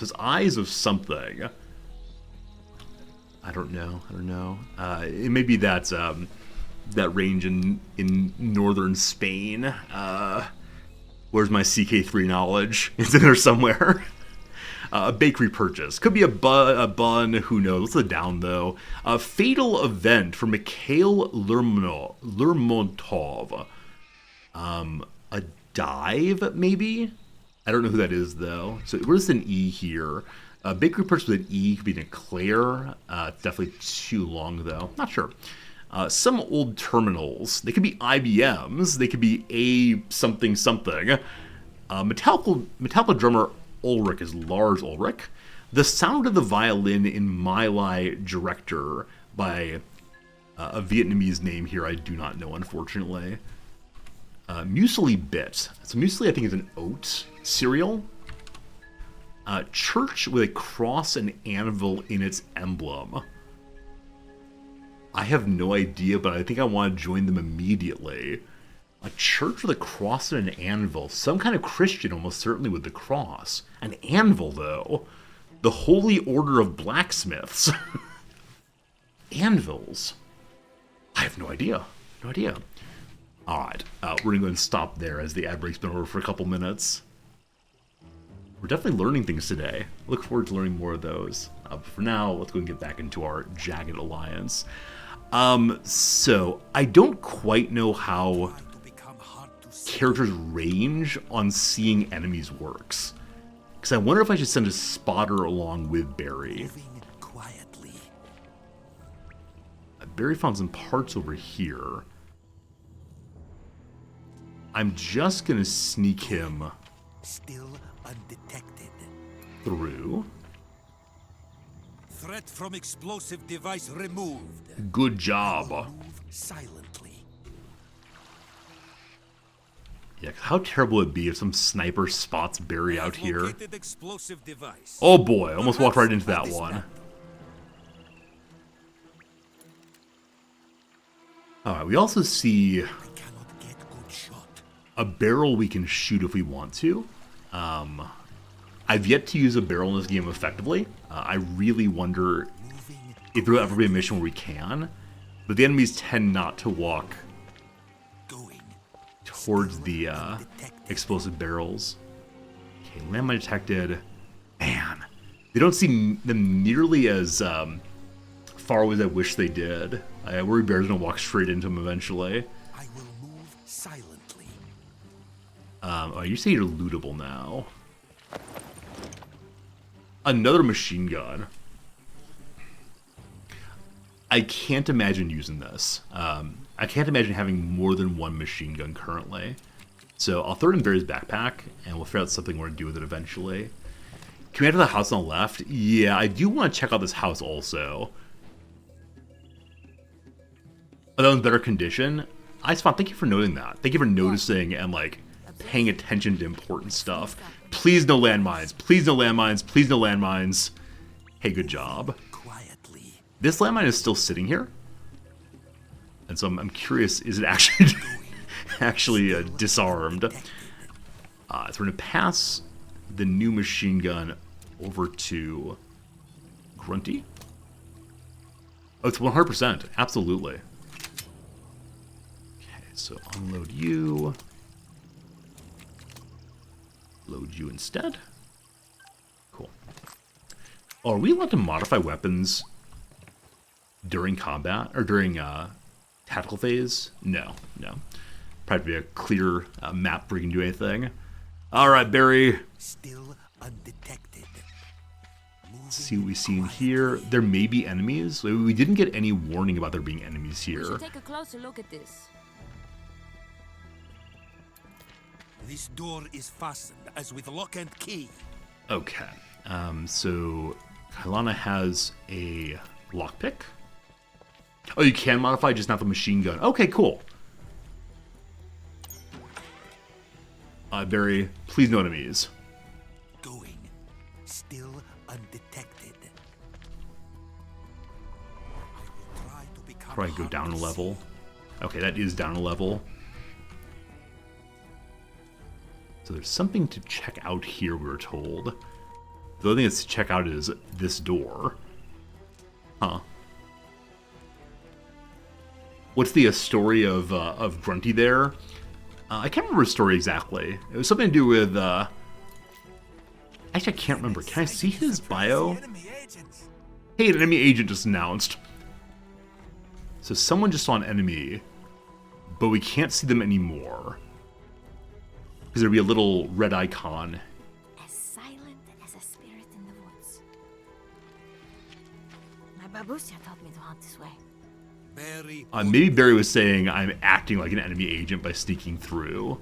it's eyes of something. I don't know. It may be that range in northern Spain. Where's my CK3 knowledge? It's in there somewhere. A bakery purchase. Could be a bun, who knows. What's the down, though? A fatal event for Mikhail Lermontov. A dive, maybe? I don't know who that is, though. So where's an E here? A bakery purchase with an E could be an eclair. It's definitely too long, though. Not sure. Some old terminals. They could be IBMs. They could be A something something. Metallica drummer Ulrich is Lars Ulrich. The sound of the violin in My Lai Director by a Vietnamese name here I do not know, unfortunately. Muesli Bit. So muesli, I think, is an oat cereal. Church with a cross and anvil in its emblem. I have no idea, but I think I want to join them immediately. A church with a cross and an anvil. Some kind of Christian, almost certainly, with the cross. An anvil, though. The Holy Order of Blacksmiths. Anvils. I have no idea. No idea. Alright, we're going to go and stop there as the ad break's been over for a couple minutes. We're definitely learning things today. Look forward to learning more of those. But for now, let's go and get back into our Jagged Alliance. So, I don't quite know how characters' range on seeing enemies works. Because I wonder if I should send a spotter along with Barry. Barry found some parts over here. I'm just gonna sneak him Still undetected. through. Threat from explosive device removed. Good job. Move silently. Yeah, how terrible would it be if some sniper spots Barry out here? Located explosive device. Oh boy, almost walked right into that one. Alright, we also see I cannot get good shot. a barrel we can shoot if we want to. I've yet to use a barrel in this game effectively. I really wonder if there will ever be a mission where we can. But the enemies tend not to walk Going. towards the explosive barrels. Okay, landmine detected. Man, they don't seem them nearly as far away as I wish they did. I worry Bear's gonna walk straight into them eventually. I will move silently. Oh, you say you're lootable now. Another machine gun. I can't imagine using this. I can't imagine having more than one machine gun currently. So I'll throw it in Barry's backpack, and we'll figure out something we're going to do with it eventually. Can we enter the house on the left? Yeah, I do want to check out this house also. Oh, that one's better condition. Icepon, thank you for noting that. Thank you for noticing and, like, paying attention to important stuff. Please no landmines. Please no landmines. Please no landmines. Hey, good job. Quietly. This landmine is still sitting here. And so I'm curious, is it actually actually disarmed? So we're going to pass the new machine gun over to Grunty. Oh, it's 100%. Absolutely. Okay, so unload you. Load you instead. Cool. Oh, are we allowed to modify weapons during combat? Or during tactical phase? No, no. Probably be a clear map where you can do anything. Alright, Barry. Still undetected. Let's see what we see in here. There may be enemies. We didn't get any warning about there being enemies We here. should take a closer look at this. This door is fastened as with lock and key. Okay. So Kailana has a lockpick. Oh, you can modify, just not the machine gun. Okay, cool. Barry, please no enemies. Going. Still undetected. Try to become Probably go hard down a to level. see. Okay, that is down a level. So there's something to check out here, we were told. The only thing that's to check out is this door. Huh. What's the story of Grunty there? I can't remember his story exactly. It was something to do with, actually, I can't remember. Can I see his bio? Hey, an enemy agent just announced. So someone just saw an enemy, but we can't see them anymore. Because there'd be a little red icon. As silent as a spirit in the woods. My babushka taught me to hunt this way. Very Maybe Barry was saying I'm acting like an enemy agent by sneaking through.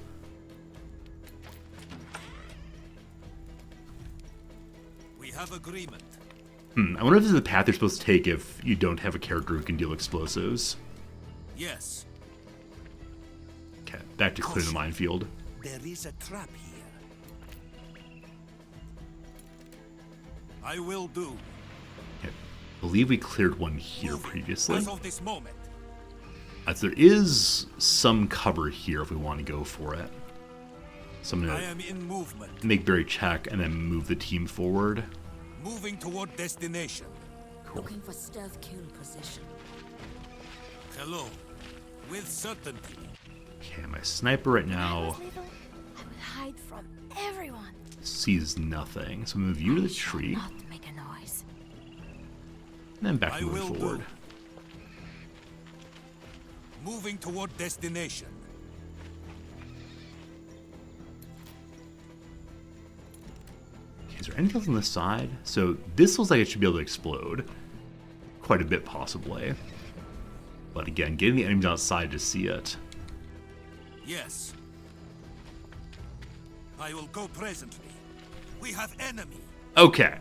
We have agreement. I wonder if this is the path you're supposed to take if you don't have a character who can deal explosives. Yes, Okay, back to clear the minefield. there is a trap here. I will do. Okay, believe we cleared one here Moving previously. As of this moment. As there is some cover here if we want to go for it. So I'm I going am in movement. to make Barry check and then move the team forward. Moving toward destination. Looking for stealth kill position. Hello. With certainty. Okay, my sniper right When I now was little, I would hide from everyone. sees nothing. So move you to the tree, Not make a noise. and then back I moving will forward. do. Moving toward destination. Okay, is there anything else on the side? So this looks like it should be able to explode. Quite a bit, possibly. But again, getting the enemies outside to see it. Yes. I will go presently. We have enemy. Okay,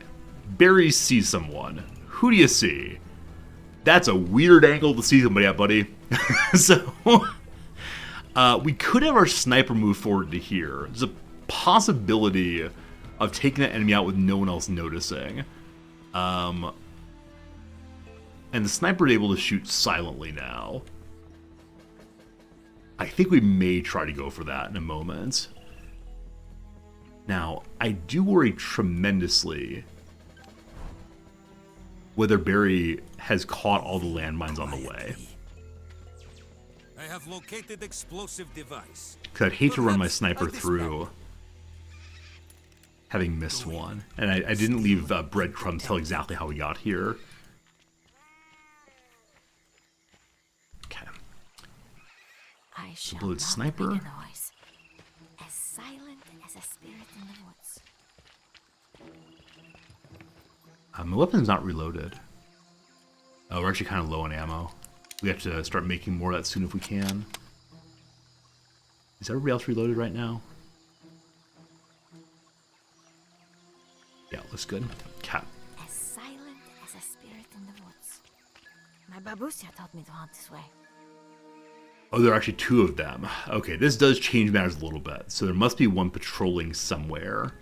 Barry sees someone. Who do you see? That's a weird angle to see somebody at, buddy. So, we could have our sniper move forward to here. There's a possibility of taking that enemy out with no one else noticing. And the sniper is able to shoot silently now. I think we may try to go for that in a moment. Now, I do worry tremendously whether Barry has caught all the landmines on the way. I have located explosive device. Because I'd hate to run my Perhaps sniper I dismount. through having missed one. And I didn't leave breadcrumbs to tell exactly how we got here. Okay. I shall bullet not sniper. make a noise. As silent as a spirit in the woods. My weapon's not reloaded. Oh, we're actually kind of low on ammo. We have to start making more of that soon if we can. Is everybody else reloaded right now? Yeah, looks good. Cat. As silent as a spirit in the woods. My babushka taught me to hunt this way. Oh, there are actually two of them. Okay, this does change matters a little bit. So there must be one patrolling somewhere.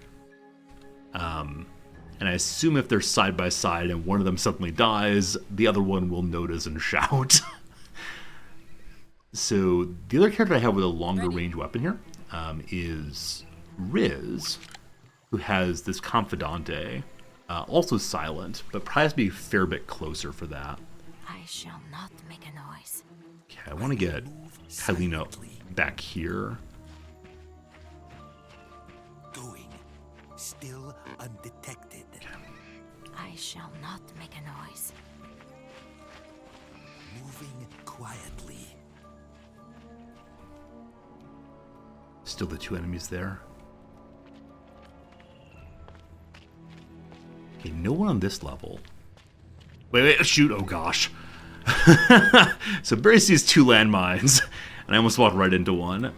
And I assume if they're side by side and one of them suddenly dies, the other one will notice and shout. So the other character I have with a longer range weapon here is Riz, who has this Confidante, also silent, but probably has to be a fair bit closer for that. I shall not make a noise. Okay, I want to get Kylina back here. Going. Still undetected. I shall not make a noise. Moving quietly. Still the two enemies there. Okay, no one on this level. Wait, shoot, oh gosh. So Barry sees two landmines, and I almost walked right into one.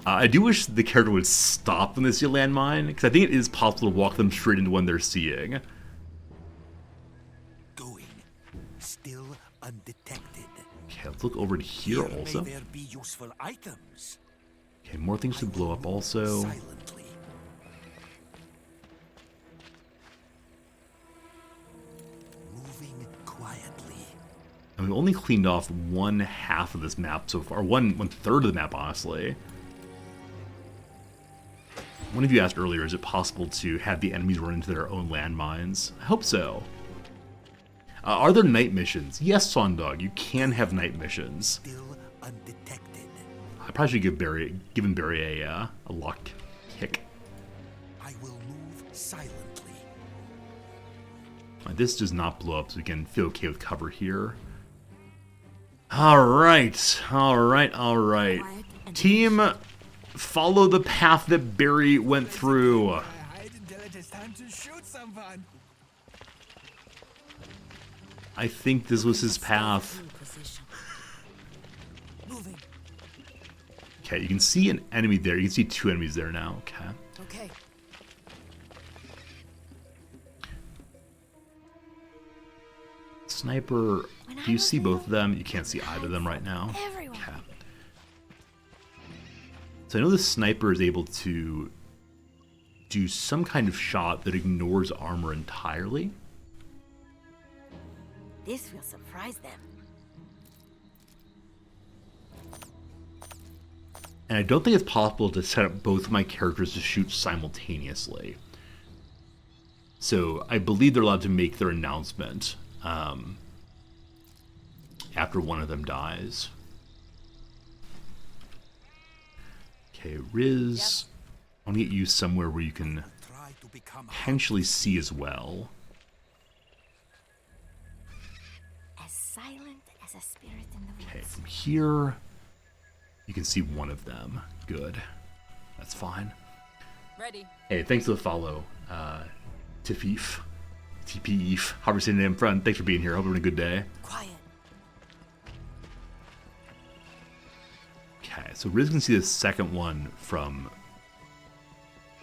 I do wish the character would stop when they see a landmine, because I think it is possible to walk them straight into one they're seeing. Going. Still undetected. Okay, let's look over to here also. May there be useful items. Okay, more things to blow up also. Silently. Moving quietly. And we only cleaned off one half of this map so far, one third of the map, honestly. One of you asked earlier, is it possible to have the enemies run into their own landmines? I hope so. Are there night missions? Yes, Sondog, you can have night missions. Still undetected. I probably should give given Barry a luck kick. I will move silently. This does not blow up, so we can feel okay with cover here. Alright. Team Follow the path that Barry went through. I hide until it is time to shoot someone. I think this was his path. Moving. Okay, you can see an enemy there. You can see two enemies there now. Okay. Okay. Sniper, do you see both of them? You can't see either of them right now. Everyone. Okay. So I know the sniper is able to do some kind of shot that ignores armor entirely. This will surprise them. And I don't think it's possible to set up both of my characters to shoot simultaneously. So I believe they're allowed to make their announcement after one of them dies. Okay, Riz, I want to get you somewhere where you can Try to become potentially see as well. As silent as a spirit in the Okay, woods. from here, you can see one of them. Good. That's fine. Ready. Hey, thanks for the follow, Tifif. TPEF. However you say your name, friend. Thanks for being here. Hope you're having a good day. Quiet. Okay, so Riz can see the second one from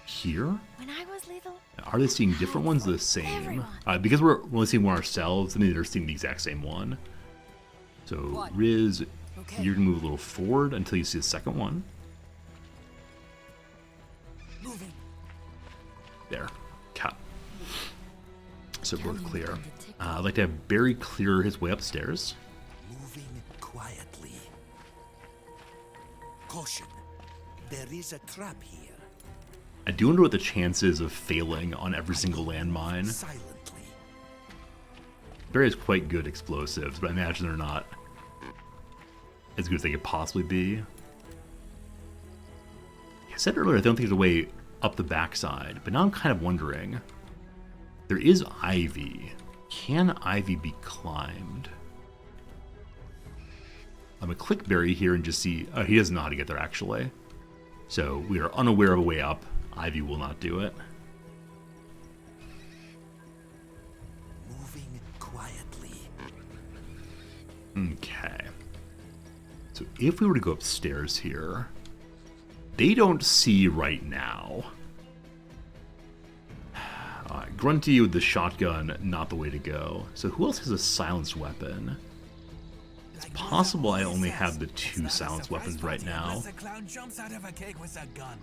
here. When I was little, Are they seeing different ones or the same? Everyone. Because we're only seeing one ourselves, maybe they're seeing the exact same one. So, What? Riz, Okay. you're going to move a little forward until you see the second one. moving. There. Cut. So both clear. I'd like to have Barry clear his way upstairs. Moving quietly. Caution. There is a trap here. I do wonder what the chances of failing on every single landmine. Silently. Barry has quite good explosives, but I imagine they're not as good as they could possibly be. I said earlier I don't think there's a way up the backside, but now I'm kind of wondering. There is ivy. Can ivy be climbed? I'm gonna click Barry here and just see. Oh, he doesn't know how to get there actually. So we are unaware of a way up. Ivy will not do it. Moving quietly. Okay. So if we were to go upstairs here, they don't see right now. Grunty with the shotgun, not the way to go. So who else has a silenced weapon? It's possible I only have the two silenced weapons right now. The clown jumps out of a cake with a gun.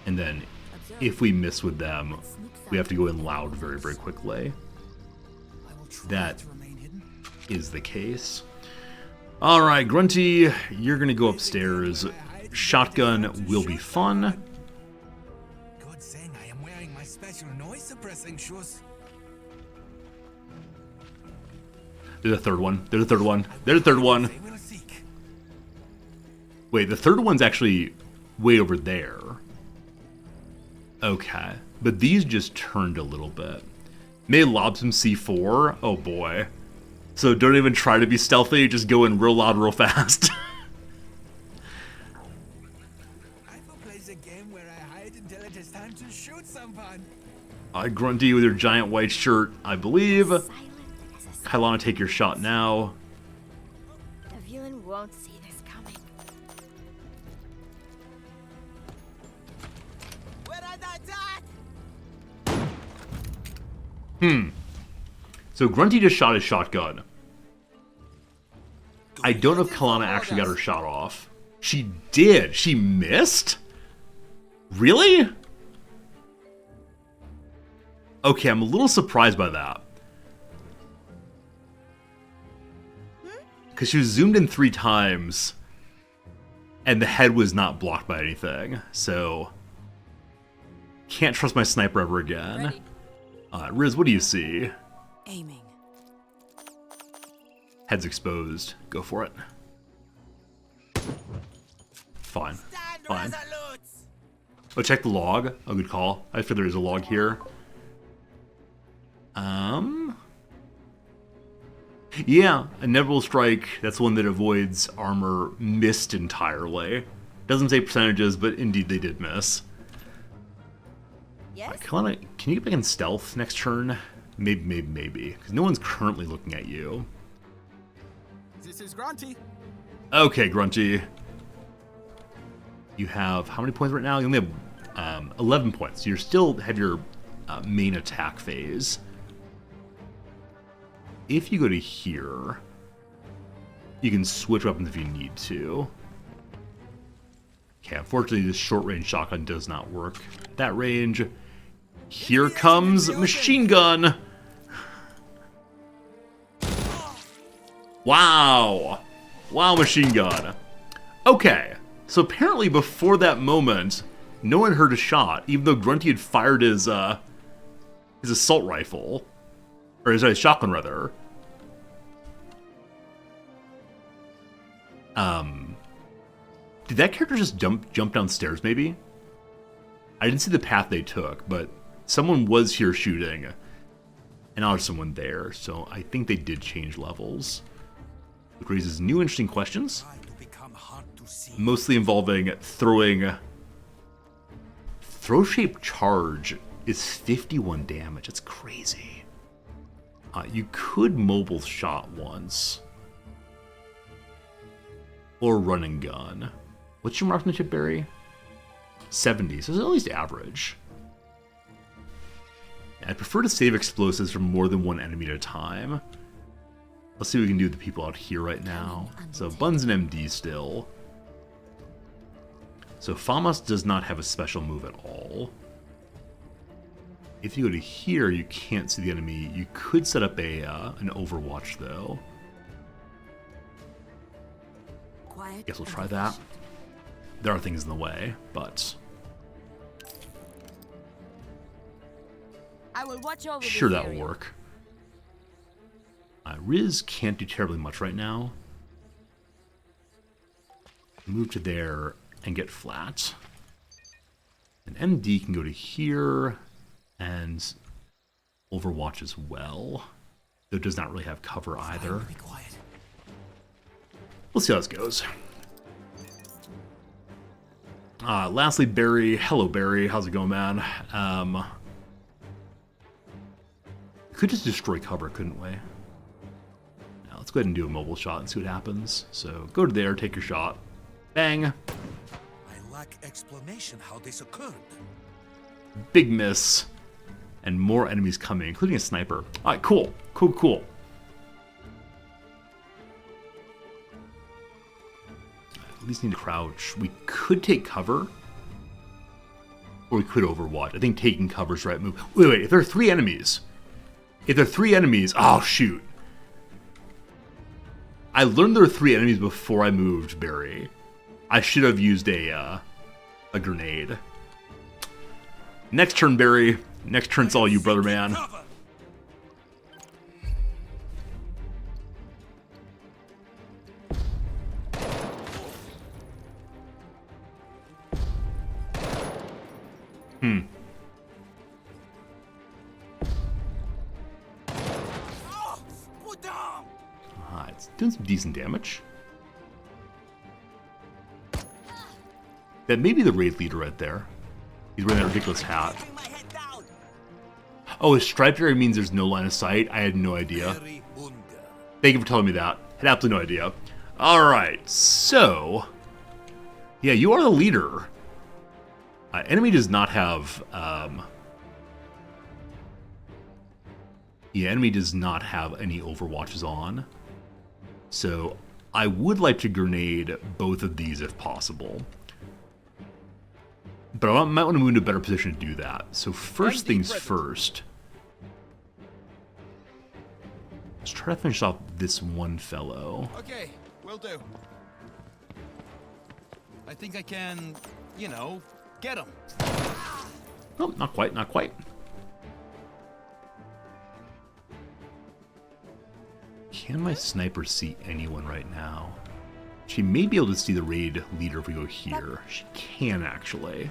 And then if we miss with them, we have to go in loud very, very quickly. I will try That to remain hidden. is the case. All right, Grunty, you're going to go upstairs. Shotgun will be fun. Good thing I am wearing my special noise suppressing shoes. There's a third one. There's a third one. There's a third one. They will seek. Wait, the third one's actually way over there. Okay. But these just turned a little bit. May lob some C4. Oh boy. So don't even try to be stealthy, just go in real loud, real fast. I will play the game where I hide until it is time to shoot someone. Grunty with your giant white shirt, I believe. silent as a spirit. Kailana, take your shot now. The villain won't see this coming. So Grunty just shot his shotgun. I don't know if Kalana actually got her shot off. She did. She missed? Really? Okay, I'm a little surprised by that. Because she was zoomed in 3 times, and the head was not blocked by anything. So, can't trust my sniper ever again. Ready. Riz, what do you see? Aiming. Head's exposed. Go for it. Fine. Fine. Oh, check the log. Oh, good call. I feel there's a log here. Yeah, a Inevitable Strike. That's one that avoids armor missed entirely. Doesn't say percentages, but indeed they did miss. Yes? Can you get back in stealth next turn? Maybe. Because no one's currently looking at you. This is Grunty. Okay, Grunty. You have how many points right now? You only have 11 points. You still have your main attack phase. If you go to here, you can switch weapons if you need to. Okay, unfortunately, this short-range shotgun does not work at that range. Here comes machine gun. Wow, machine gun. Okay, so apparently before that moment, no one heard a shot, even though Grunty had fired his assault rifle, or his shotgun rather. Did that character just jump downstairs? Maybe. I didn't see the path they took, but someone was here shooting, and now there's someone there. So I think they did change levels, which raises new interesting questions, mostly involving throwing. Throw-shaped charge is 51 damage. It's crazy. You could mobile shot once. Or run and gun. What's your marksmanship, Barry? 70, so it's at least average. I'd prefer to save explosives from more than one enemy at a time. Let's see what we can do with the people out here right now. So Buns and MD still. So Famas does not have a special move at all. If you go to here, you can't see the enemy. You could set up an Overwatch though. Guess we'll try that. There are things in the way, but I will watch over sure this that'll area. work. Riz can't do terribly much right now. Move to there and get flat. And MD can go to here and Overwatch as well. Though it does not really have cover either. Be quiet. We'll see how this goes. Lastly, Barry. Hello, Barry. How's it going, man? Could just destroy cover, couldn't we? Now, let's go ahead and do a mobile shot and see what happens. So, go to there, take your shot. Bang. I lack explanation how this occurred. Big miss. And more enemies coming, including a sniper. Alright, cool. Cool. At least need to crouch. We could take cover. Or we could overwatch. I think taking cover's the right move. Wait. If there are three enemies. Oh, shoot. I learned there were three enemies before I moved, Barry. I should have used a grenade. Next turn, Barry. Next turn's all you, brother man. Cover. Put down. It's doing some decent damage. That may be the raid leader right there. He's wearing that ridiculous hat. My head down. Oh, his striped area means there's no line of sight? I had no idea. Very Unger. Thank you for telling me that. Had absolutely no idea. Alright, so... yeah, you are the leader. Enemy does not have... yeah, enemy does not have any Overwatches on. So, I would like to grenade both of these if possible. But I might want to move into a better position to do that. So first things first. Let's try to finish off this one fellow. Okay, will do. I think I can, you know, get him. Oh, not quite. Can my sniper see anyone right now? She may be able to see the raid leader if we go here. She can, actually.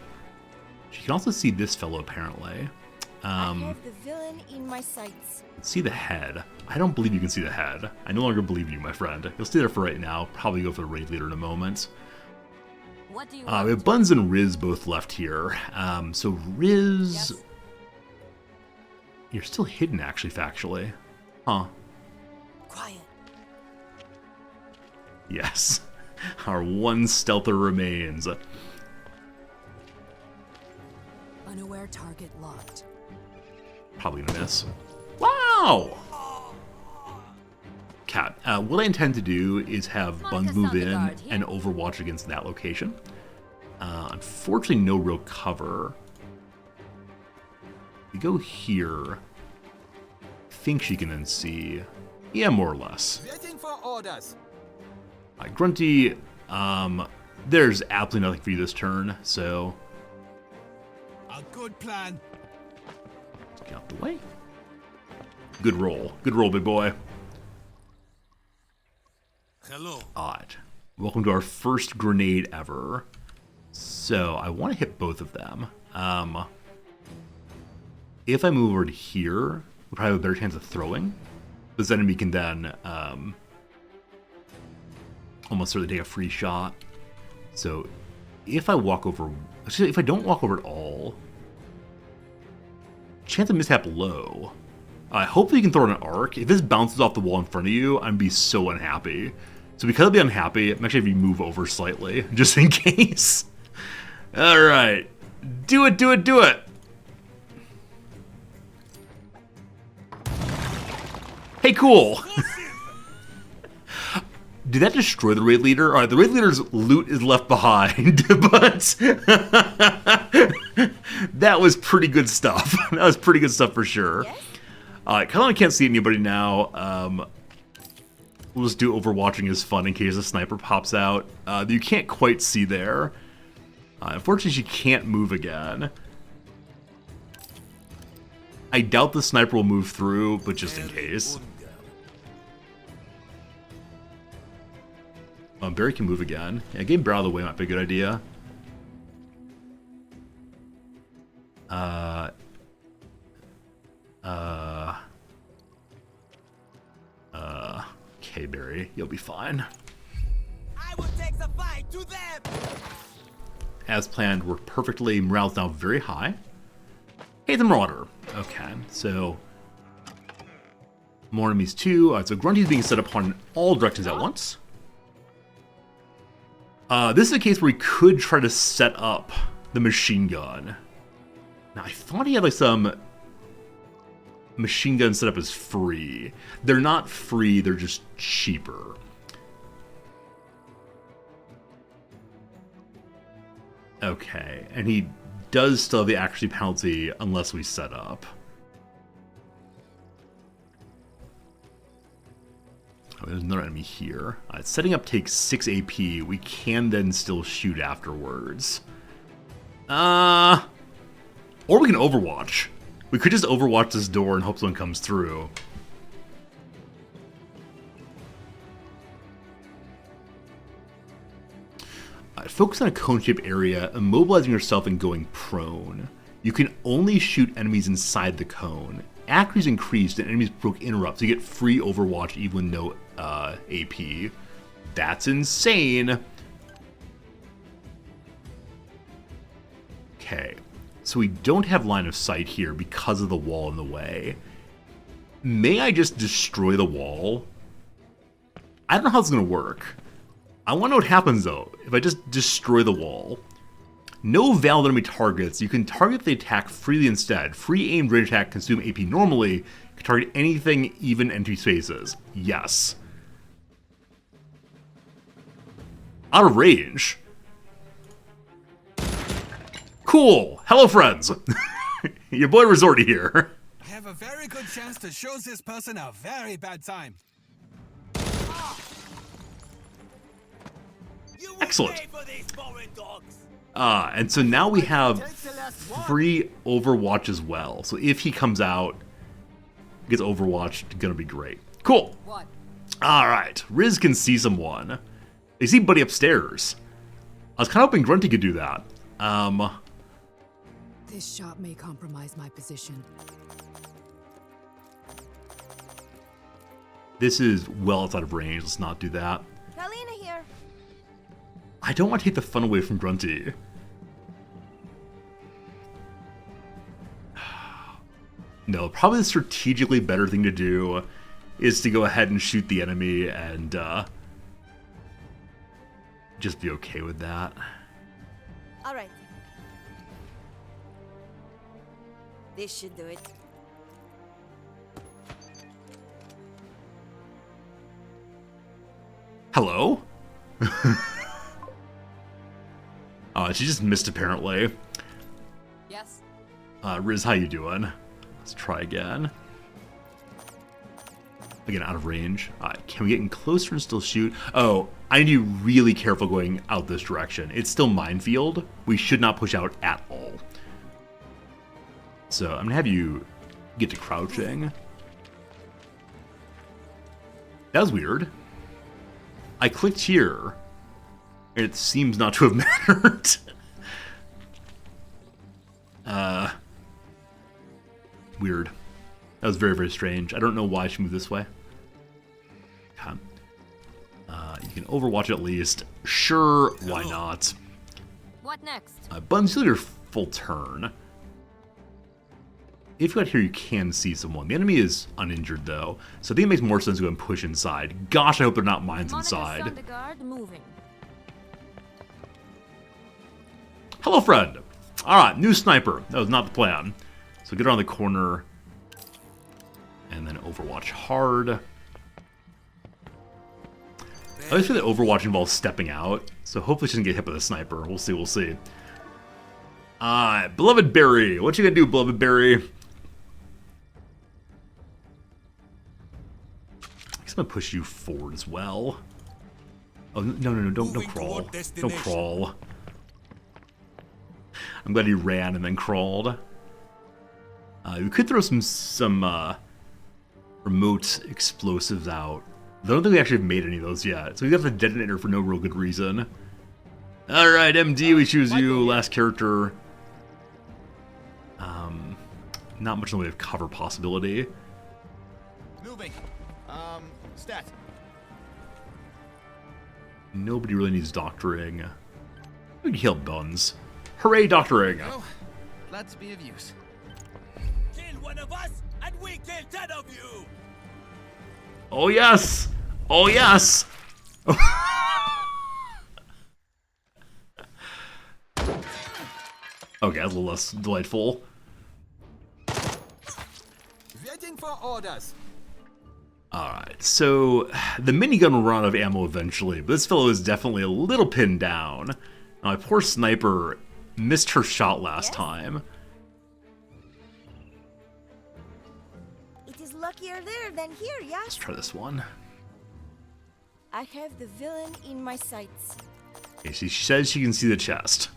She can also see this fellow, apparently. I have the villain in my sights. See the head. I don't believe you can see the head. I no longer believe you, my friend. You'll stay there for right now. Probably go for the raid leader in a moment. What do you We want? have Buns and Riz both left here. So Riz, Yes. you're still hidden actually, factually. Huh. Quiet. Yes. Our one stealther remains. Unaware target locked. Probably gonna miss. Wow! Cat. What I intend to do is have Buns Marcus move on the in guard here. and overwatch against that location. Unfortunately, no real cover. We go here. Think she can then see. Yeah, more or less. Waiting for orders. Grunty, there's absolutely nothing for you this turn, so A good plan. let's get out the way. Good roll. Good roll, big boy. Hello. Odd. Welcome to our first grenade ever. So I want to hit both of them. If I move over to here, we probably have a better chance of throwing. This enemy can then almost certainly take a free shot. So if I walk over, actually, if I don't walk over at all, chance of mishap low. Hopefully you can throw an arc. If this bounces off the wall in front of you, I'm be so unhappy. So because I'll be unhappy, I'm actually going to move over slightly, just in case. Alright. Do it, do it, do it! Hey, cool! Did that destroy the raid leader? Alright, the raid leader's loot is left behind, but that was pretty good stuff. That was pretty good stuff for sure. I can't see anybody now. We'll just do overwatching as fun in case a sniper pops out. You can't quite see there. Unfortunately, she can't move again. I doubt the sniper will move through, but just in case. Barry can move again. Yeah, getting Barry out of the way might be a good idea. Okay, Barry, you'll be fine. I will take the fight to them. As planned, worked perfectly. Morale's now very high. Hey, the Marauder. Okay, so more enemies too. So Grunty's being set up on all directions at once. This is a case where we could try to set up the machine gun. Now, I thought he had like some machine gun set up as free. They're not free, they're just cheaper. Okay, and he does still have the accuracy penalty unless we set up. Oh, there's another enemy here. Setting up takes 6 AP. We can then still shoot afterwards. Or we can overwatch. We could just overwatch this door and hope someone comes through. Focus on a cone-shaped area, immobilizing yourself and going prone. You can only shoot enemies inside the cone. Accuracy is increased and enemies provoke interrupts. So you get free overwatch even with no AP. That's insane. Okay, so we don't have line of sight here because of the wall in the way. May I just destroy the wall? I don't know how it's going to work. I want to know what happens, though, if I just destroy the wall. No valid enemy targets. You can target the attack freely instead. Free aimed range attack consume AP normally. You can target anything, even empty spaces. Yes. Out of range. Cool. Hello, friends. Your boy Resorty here. I have a very good chance to show this person a very bad time. Excellent. And so now we have free Overwatch as well. So if he comes out, gets Overwatched, gonna be great. Cool. What? Alright, Riz can see someone. They see Buddy upstairs. I was kind of hoping Grunty could do that. This shot may compromise my position. This is well outside of range. Let's not do that. Kalina here. I don't want to take the fun away from Grunty. No, probably the strategically better thing to do is to go ahead and shoot the enemy and just be okay with that. All right. This should do it. Hello? Oh, she just missed apparently. Yes. Riz, how you doing? Let's try again. Again, out of range. Can we get in closer and still shoot? Oh, I need to be really careful going out this direction. It's still minefield. We should not push out at all. So I'm gonna have you get to crouching. That was weird. I clicked here. It seems not to have mattered. Weird. That was very, very strange. I don't know why she moved this way. Okay. You can overwatch at least. Sure, why not? What next? Buns, you your full turn. If you got here, you can see someone. The enemy is uninjured, though, so I think it makes more sense to go and push inside. Gosh, I hope they're not mines inside. Sondergaard moving. Hello, friend. All right, new sniper. That was not the plan. So get around the corner and then Overwatch hard. I always feel that Overwatch involves stepping out, so hopefully she doesn't get hit by the sniper. We'll see, we'll see. Beloved Barry. What you gonna do, Beloved Barry? I guess I'm gonna push you forward as well. Oh, no, don't crawl. Don't crawl. I'm glad he ran and then crawled. We could throw some remote explosives out. I don't think we actually have made any of those yet. So we got the detonator for no real good reason. Alright, MD, we choose you. Last character. Not much in the way of cover possibility. Moving. Stat. Nobody really needs doctoring. We can heal Buns. Hooray, doctoring! Oh, glad to be of use. Kill one of us, and we kill 10 of you! Oh yes! Oh yes! Okay, that's a little less delightful. Waiting for orders. Alright, so the minigun will run out of ammo eventually, but this fellow is definitely a little pinned down. Now, my poor sniper missed her shot last time. It is luckier there than here, Let's yes? try this one. I have the villain in my sights. Okay, she says she can see the chest.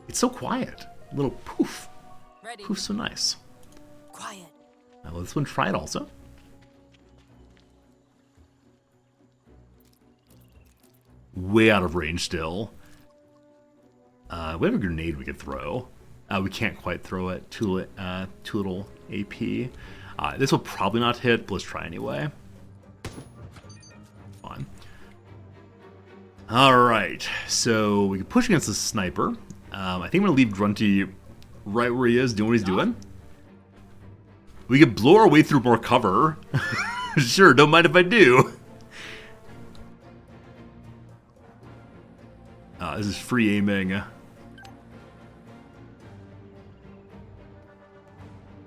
It's so quiet. A little poof. Ready. Poof's so nice. Quiet. Well, this one try it also. Way out of range still. We have a grenade we could throw. We can't quite throw it. Too little AP. This will probably not hit, but let's try anyway. Fine. Alright, so we can push against the sniper. I think I'm going to leave Grunty right where he is, doing what he's doing. We could blow our way through more cover. Sure, don't mind if I do. This is free aiming.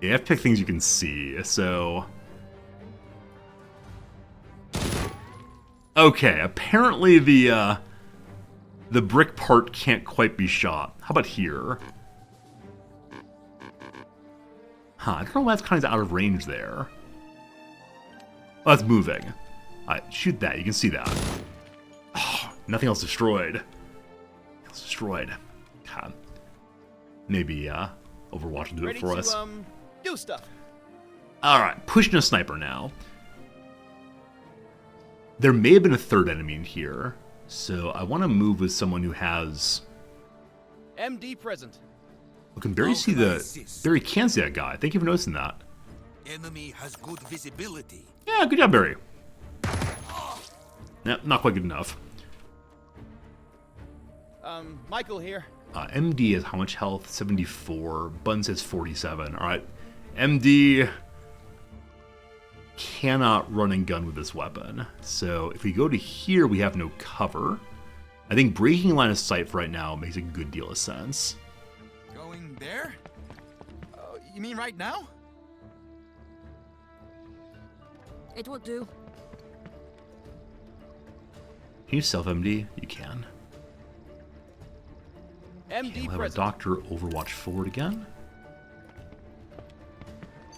You have to pick things you can see, so... Okay, apparently the brick part can't quite be shot. How about here? Huh, I don't know why that's kind of out of range there. Oh, that's moving. Alright, shoot that, you can see that. Oh, nothing else destroyed. Nothing else destroyed. God. Maybe, Overwatch will do Ready it for to, us. do stuff. Alright, pushing a sniper now. There may have been a third enemy in here, so I want to move with someone who has... MD present. We can barely see Barry can see that guy. Thank you for noticing that. Enemy has good visibility. Yeah, good job, Barry. Nah, not quite good enough. Michael here. MD has how much health? 74. Buns has 47. Alright. MD cannot run and gun with this weapon. So if we go to here, we have no cover. I think breaking line of sight for right now makes a good deal of sense. Going there? You mean right now? It will do. Can you self MD? You can. MD We'll have our present. doctor overwatch forward again.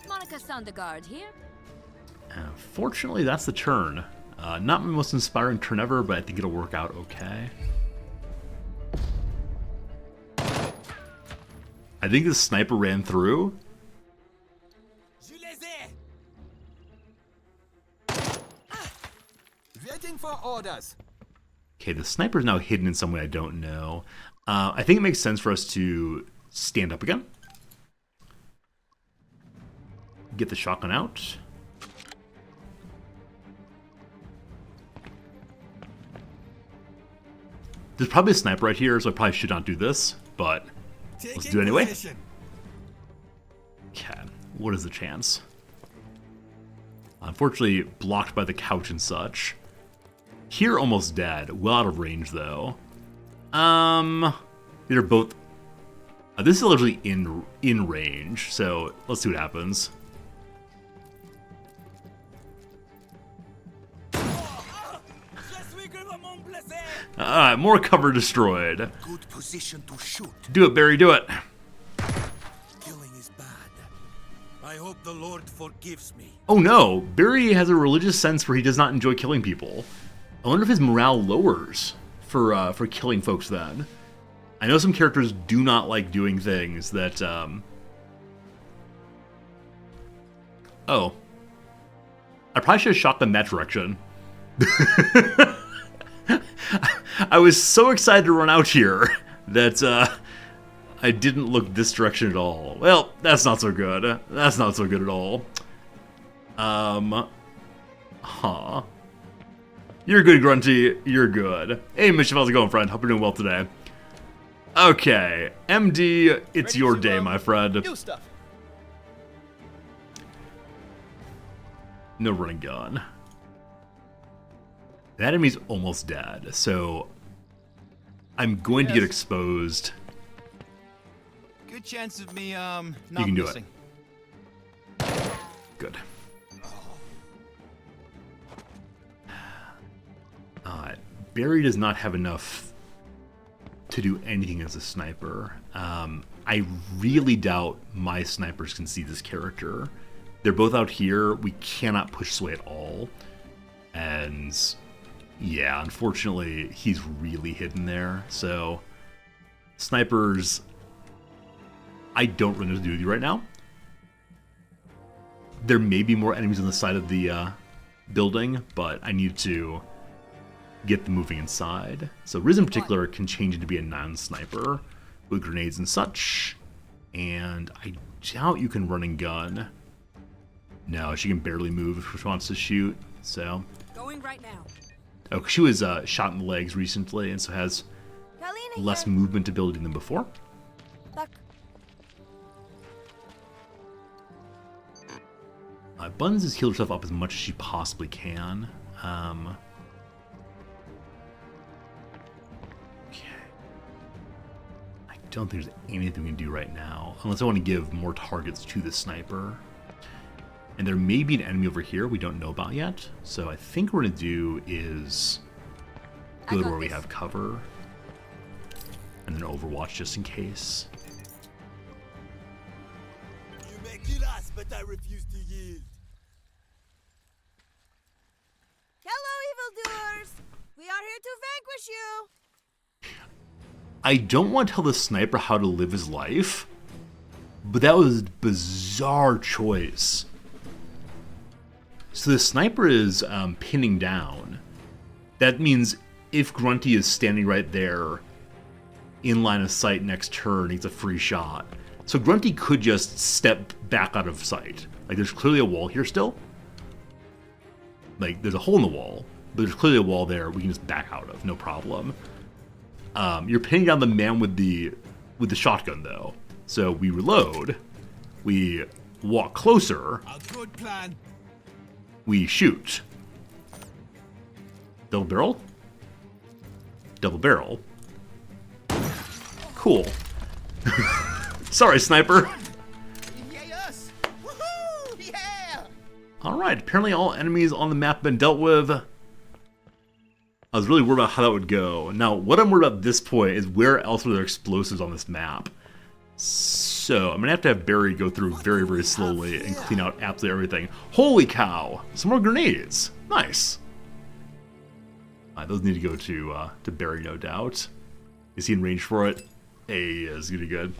Monica Sondergaard here. Fortunately, that's the turn. Not my most inspiring turn ever, but I think it'll work out okay. I think the sniper ran through. Waiting for orders. Okay, the sniper's now hidden in some way I don't know. I think it makes sense for us to stand up again. Get the shotgun out. There's probably a sniper right here, so I probably should not do this, but let's do it anyway. Okay, what is the chance? Unfortunately, blocked by the couch and such. Here, almost dead. Well out of range, though. They're both... this is literally in range, so let's see what happens. Alright, more cover destroyed. Good position to shoot. Do it, Barry, do it. Killing is bad. I hope the Lord forgives me. Oh no, Barry has a religious sense where he does not enjoy killing people. I wonder if his morale lowers for killing folks then. I know some characters do not like doing things that, Oh. I probably should have shot them that direction. I was so excited to run out here that, I didn't look this direction at all. Well, that's not so good. That's not so good at all. You're good, Grunty. You're good. Hey, Mischief, how's it going, friend? Hope you're doing well today. Okay, MD, it's Ready your to, day, my friend. Do stuff. No running gun. That enemy's almost dead, so I'm going to get exposed. Good chance of me, not You can do missing. it. Good. Barry does not have enough to do anything as a sniper. I really doubt my snipers can see this character. They're both out here. We cannot push Sway at all. And yeah, unfortunately, he's really hidden there. So snipers, I don't really know what to do with you right now. There may be more enemies on the side of the building, but I need to get them moving inside. So Riz in particular can change into be a non-sniper with grenades and such. And I doubt you can run and gun. No, she can barely move if she wants to shoot. So Going right now. oh, she was shot in the legs recently, and so has Kalina less here. movement ability than before. Duck. Buns has healed herself up as much as she possibly can. Okay. I don't think there's anything we can do right now, unless I want to give more targets to the sniper. And there may be an enemy over here we don't know about yet. So I think what we're going to do is go to where we have cover. And then Overwatch just in case. You may kill us, but I refuse to yield. Hello, evildoers! We are here to vanquish you! I don't want to tell the sniper how to live his life, but that was a bizarre choice. So the sniper is pinning down. That means if Grunty is standing right there in line of sight next turn, he's a free shot. So Grunty could just step back out of sight. Like, there's clearly a wall here still. Like, there's a hole in the wall, but there's clearly a wall there we can just back out of, no problem. You're pinning down the man with the shotgun, though. So we reload. We walk closer. A good plan. We shoot. Double barrel? Double barrel. Cool. Sorry, sniper. Yes! Woohoo! Yeah! Alright, apparently all enemies on the map have been dealt with. I was really worried about how that would go. Now, what I'm worried about at this point is where else are there explosives on this map. So, I'm going to have Barry go through very, very slowly and clean out absolutely everything. Holy cow! Some more grenades. Nice. Those need to go to Barry, no doubt. Is he in range for it? He is. Gonna be good.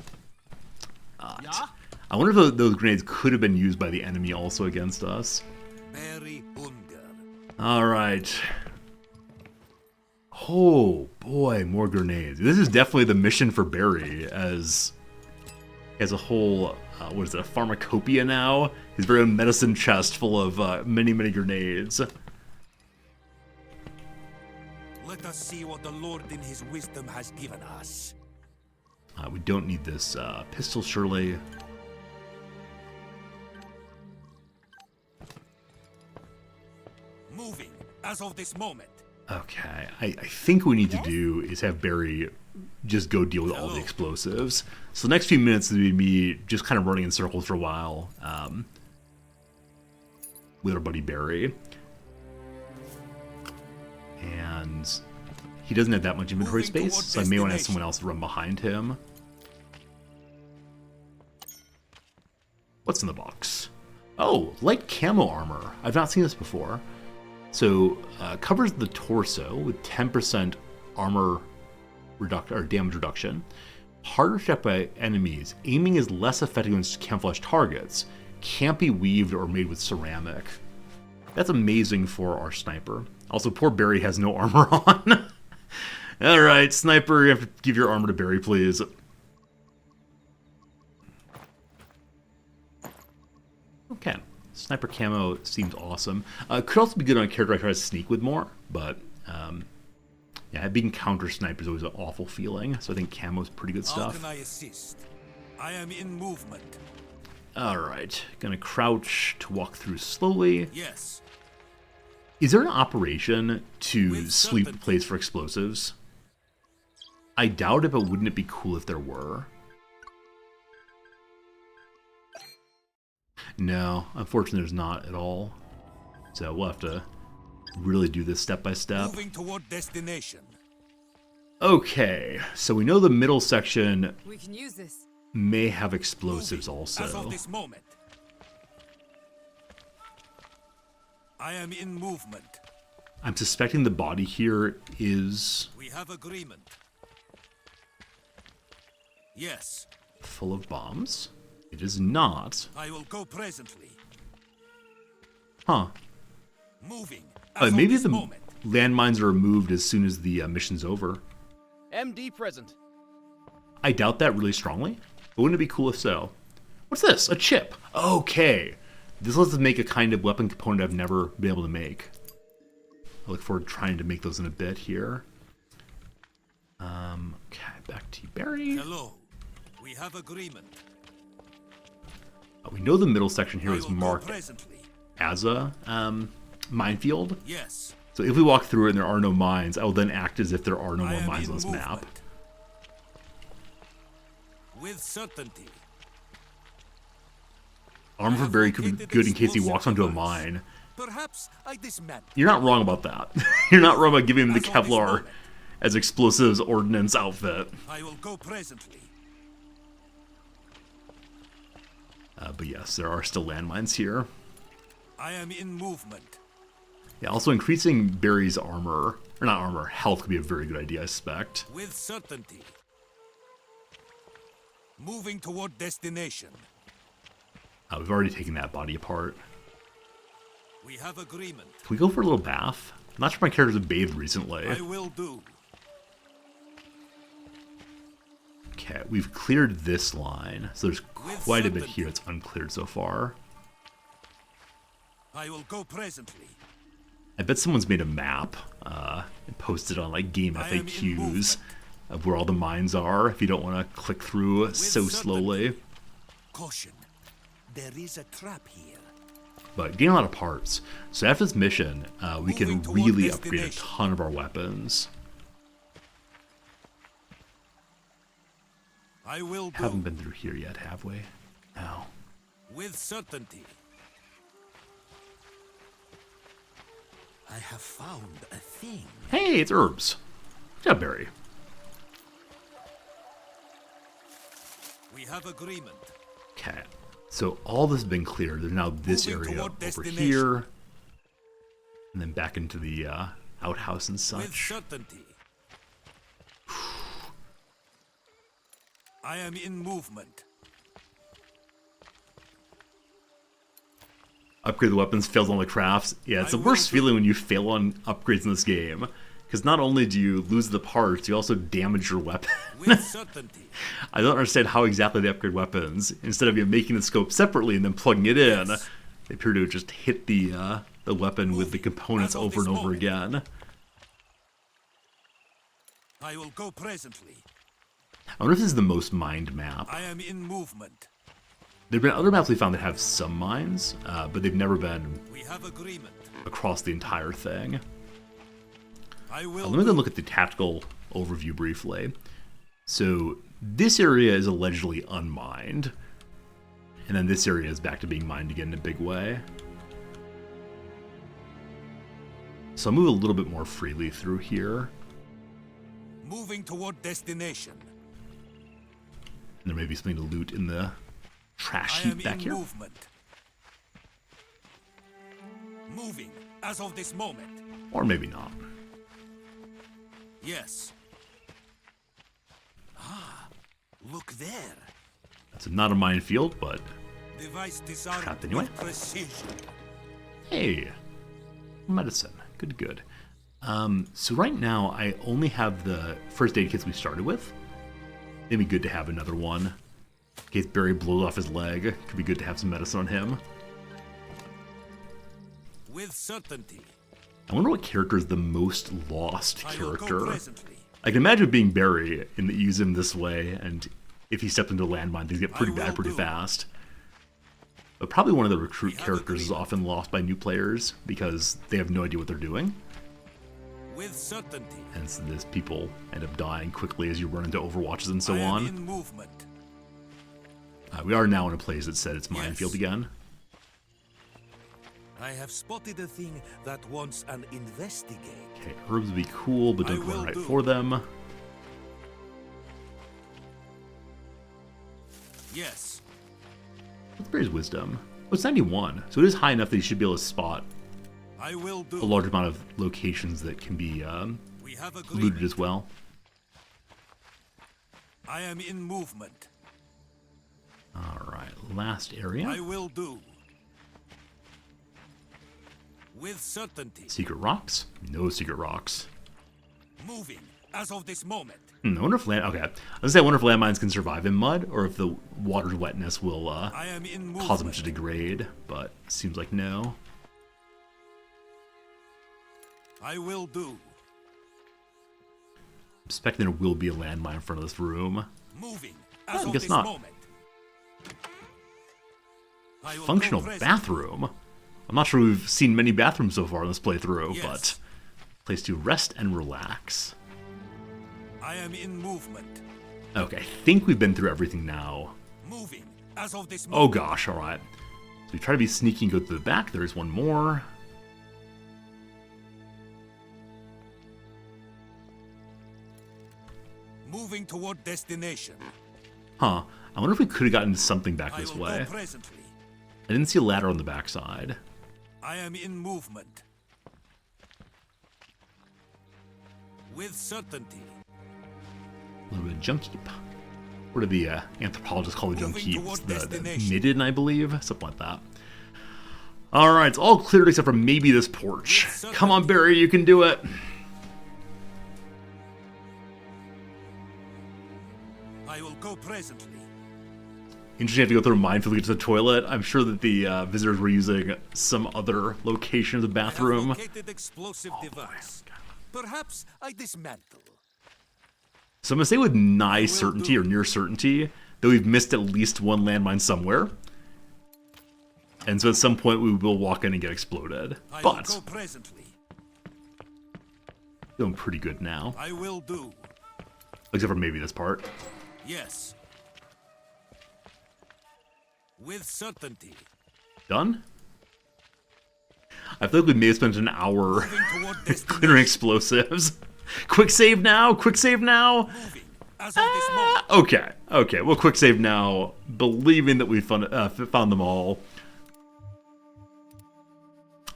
I wonder if those grenades could have been used by the enemy also against us. Very Unger. Alright. Oh boy, more grenades. This is definitely the mission for Barry as a whole, what is it, a pharmacopoeia now? His very own medicine chest full of many, many grenades. Let us see what the Lord in his wisdom has given us. We don't need this pistol, surely. Moving as of this moment. Okay, I think what we need to do is have Barry just go deal with all the explosives. So the next few minutes would be me just kind of running in circles for a while with our buddy Barry. And he doesn't have that much inventory space, so I may want to have someone else run behind him. What's in the box? Oh, light camo armor. I've not seen this before. So, covers the torso with 10% armor reduction or damage reduction. Harder to detect by enemies. Aiming is less effective against camouflage targets. Can't be weaved or made with ceramic. That's amazing for our sniper. Also, poor Barry has no armor on. Alright, sniper, you have to give your armor to Barry, please. Okay. Sniper camo seems awesome. Could also be good on a character I try to sneak with more, but yeah, being counter sniper is always an awful feeling, so I think camo is pretty good stuff. How can I assist? I am in movement. Alright, gonna crouch to walk through slowly. Yes. Is there an operation to sweep the place for explosives? I doubt it, but wouldn't it be cool if there were? No, unfortunately there's not at all. So we'll have to really do this step by step. Moving toward destination. Okay, so we know the middle section We can use this. may have explosives also. As of this moment. I am in movement. I'm suspecting the body here is We have agreement. Yes. full of bombs. It is not. I will go presently. Huh. Moving. As of Maybe this the moment. landmines are removed as soon as the mission's over. MD present. I doubt that really strongly, but wouldn't it be cool if so? What's this? A chip. Okay. This lets us make a kind of weapon component I've never been able to make. I look forward to trying to make those in a bit here. Okay, back to you, Barry. Hello. We have agreement. We know the middle section here I is will go marked presently. as a minefield. Yes. So if we walk through it and there are no mines, I will then act as if there are no I more am mines in on this map. movement. With certainty. Armor for Barry could be good in case he walks onto a mine. Perhaps I dismantle. You're not wrong about that. You're not wrong about giving him the As of this Kevlar moment. as explosives ordnance outfit. I will go presently. But yes, there are still landmines here. I am in movement. Yeah, also increasing Barry's armor, or not armor, health could be a very good idea, I suspect. With certainty. Moving toward destination. We've already taken that body apart. We have agreement. Can we go for a little bath? I'm not sure my characters have bathed recently. I will do. Okay, we've cleared this line, so there's quite a bit here that's uncleared so far. I will go presently. I bet someone's made a map and posted on like game I am in FAQs of where all the mines are if you don't want to click through so slowly. Caution. There is a trap here. But gain a lot of parts. So after this mission, we can Moving toward really upgrade a destination. ton of our weapons. I will do. Haven't been through here yet, have we? No. With certainty. I have found a thing. Hey, it's herbs. Good job, Barry. We have agreement. Okay. So all this has been cleared. There's now this Moving area toward over destination. here. And then back into the outhouse and With such. certainty. I am in movement. Upgrade the weapons, fails on the crafts. Yeah, it's I the worst will do- feeling when you fail on upgrades in this game. Because not only do you lose the parts, you also damage your weapon. With certainty. I don't understand how exactly they upgrade weapons. Instead of you making the scope separately and then plugging it in, Yes. they appear to just hit the weapon with the Moving components as of over this and over moment. again. I will go presently. I wonder if this is the most mined map. I am in movement. There have been other maps we found that have some mines, but they've never been We have agreement. across the entire thing. I will Let me go do. look at the tactical overview briefly. So this area is allegedly unmined, and then this area is back to being mined again in a big way. So I'll move a little bit more freely through here. Moving toward destination. There may be something to loot in the trash I am heap back in here. movement. Moving as of this moment. Or maybe not. Yes. Ah, look there. That's not a minefield, but Device disarmed Trapped anyway. with precision. hey, medicine. Good, good. So right now, I only have the first aid kits we started with. It'd be good to have another one. In case Barry blows off his leg, could be good to have some medicine on him. With certainty. I wonder what character is the most lost I will go character. presently. I can imagine being Barry in that you use him this way, and if he steps into a landmine, things get pretty I bad will pretty do. fast. But probably one of the recruit We have characters is agreement. often lost by new players because they have no idea what they're doing. With certainty. And so these people end up dying quickly as you run into overwatches and so I am on. in movement. We are now in a place that said it's Yes. minefield again. I have spotted a thing that wants an investigate. Okay, herbs would be cool, but I don't run will right do. for them. Yes. What's Barry's wisdom? Oh, it's 91, so it is high enough that he should be able to spot I will do. a large amount of locations that can be We have looted agreement. as well. I am in movement. Alright, last area. I will do. With certainty. Secret rocks? No secret rocks. Moving as of this moment. I wonder if okay. I was gonna say I wonder if landmines can survive in mud, or if the water's wetness will I am in movement. cause them to degrade, but seems like no. I will do. I'm expecting there will be a landmine in front of this room. Moving I as of guess this not. moment. I will Functional go present. bathroom? I'm not sure we've seen many bathrooms so far in this playthrough, Yes. but place to rest and relax. I am in movement. Okay, I think we've been through everything now. Moving as of this Oh moment. gosh, alright. So we try to be sneaky and go to the back. There's one more. Moving toward destination. Huh. I wonder if we could have gotten something back I this will way. go presently. I didn't see a ladder on the backside. I am in movement. With certainty. A little bit of junk heap. What do the anthropologists call the junk Moving heaps? toward The destination. midden, I believe? Something like that. Alright, it's all cleared except for maybe this porch. With Come on, certainty. Barry, you can do it. I will go presently. Interesting, you have to go through a minefield to get to the toilet. I'm sure that the visitors were using some other location of the I have bathroom. located explosive device. Perhaps I dismantle. So I'm going to say with nigh certainty or near certainty that we've missed at least one landmine somewhere. And so at some point we will walk in and get exploded. I will But go presently. doing pretty good now. I will do. Except for maybe this part. Yes. With certainty. Done? I feel like we may have spent an hour Moving toward clearing destination. explosives. Quick save now! Quick save now! Moving. As of this moment. Okay, okay. Well, quick save now, believing that we found them all.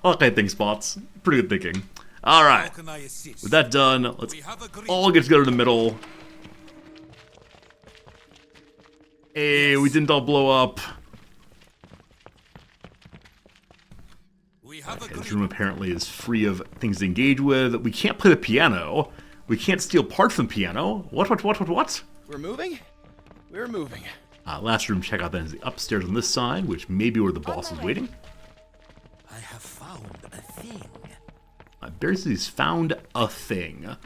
Okay, think spots. Pretty good thinking. All How right. can I assist? With that done, let's We have agreed. all get together in the middle. Hey, we didn't all blow up. We have Okay, this agreed. room apparently is free of things to engage with. We can't play the piano. We can't steal parts from the piano. What? We're moving? We're moving. Last room check out then is the upstairs on this side, which may be where the boss is waiting. I have found a thing. Barry says he's found a thing.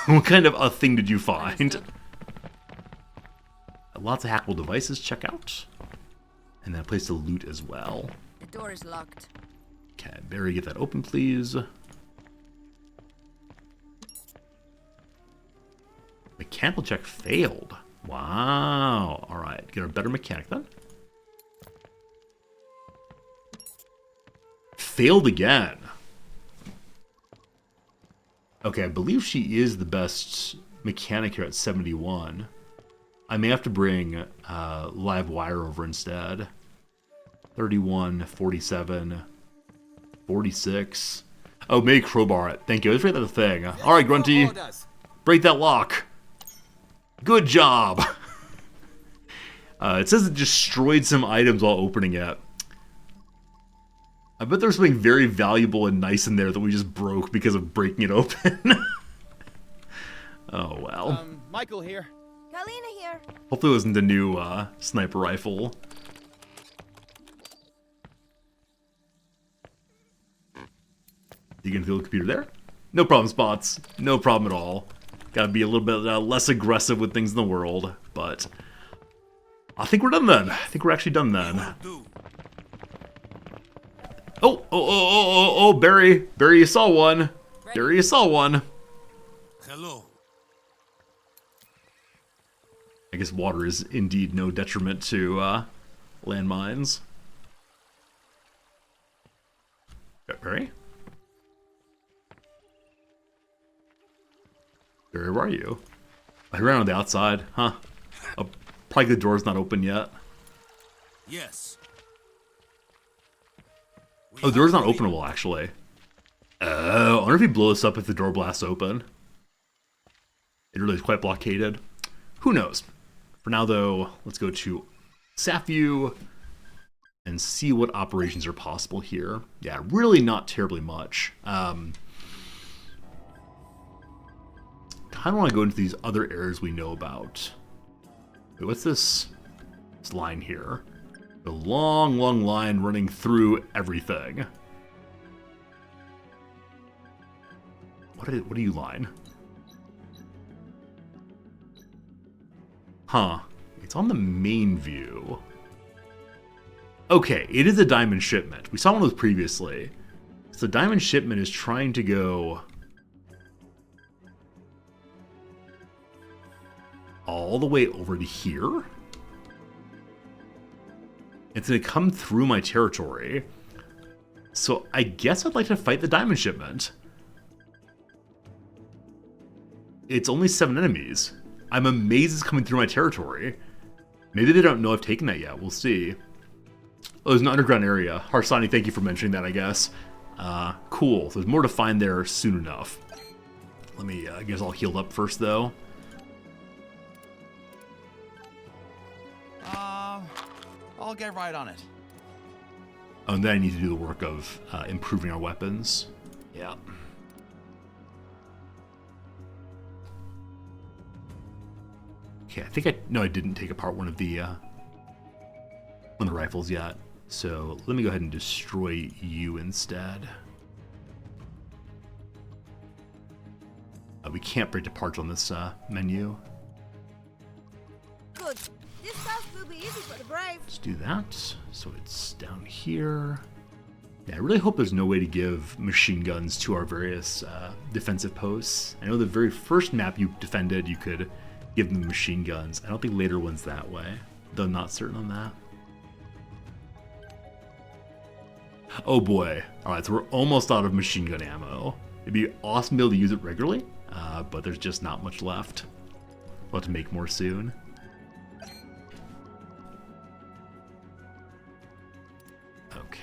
What kind of a thing did you find? Understood. Lots of hackable devices, check out. And then a place to loot as well. The door is locked. Okay, Barry, get that open, please. Mechanical check failed. Wow. Alright, get a better mechanic then. Failed again. Okay, I believe she is the best mechanic here at 71. I may have to bring live wire over instead. 31, 47, 46. Oh, maybe crowbar it. Thank you. Let's break that thing. Alright, Grunty. Break that lock. Good job. It says it destroyed some items while opening it. I bet there's something very valuable and nice in there that we just broke because of breaking it open. Oh, well. Michael here. Kalina here. Hopefully it wasn't the new sniper rifle. You can feel the computer there? No problem, Spots. No problem at all. Gotta be a little bit less aggressive with things in the world, but I think we're done then. I think we're actually done then. Will do. Oh, Barry. Barry, you saw one. Barry, you saw one. Hello. I guess water is indeed no detriment to landmines. Barry? Barry, where are you? I ran on the outside, huh? Oh, probably the door's not open yet. Yes. We Oh, the door's have not agreed. openable, actually. I wonder if he blows up if the door blasts open. It really is quite blockaded. Who knows? For now, though, let's go to SAF view and see what operations are possible here. Yeah, really not terribly much. Kind of want to go into these other areas we know about. Wait, what's this line here? The long, long line running through everything. What are you line? Huh. It's on the main view. Okay, it is a diamond shipment. We saw one of those previously. So diamond shipment is trying to go all the way over to here. It's going to come through my territory. So I guess I'd like to fight the diamond shipment. It's only 7 enemies. I'm amazed it's coming through my territory. Maybe they don't know I've taken that yet. We'll see. Oh, there's an underground area. Harsani, thank you for mentioning that, I guess. Cool. There's more to find there soon enough. Let me get us all healed up first, though. I'll get right on it. Oh, and then I need to do the work of improving our weapons. Yeah. Okay, I think I didn't take apart one of the rifles yet. So let me go ahead and destroy you instead. We can't break the parts on this menu. alive. Let's do that. So it's down here. Yeah, I really hope there's no way to give machine guns to our various defensive posts. I know the very first map you defended, you could give them machine guns. I don't think later ones that way, though I'm not certain on that. Oh boy. Alright, so we're almost out of machine gun ammo. It'd be awesome to be able to use it regularly, but there's just not much left. We'll have to make more soon. Okay.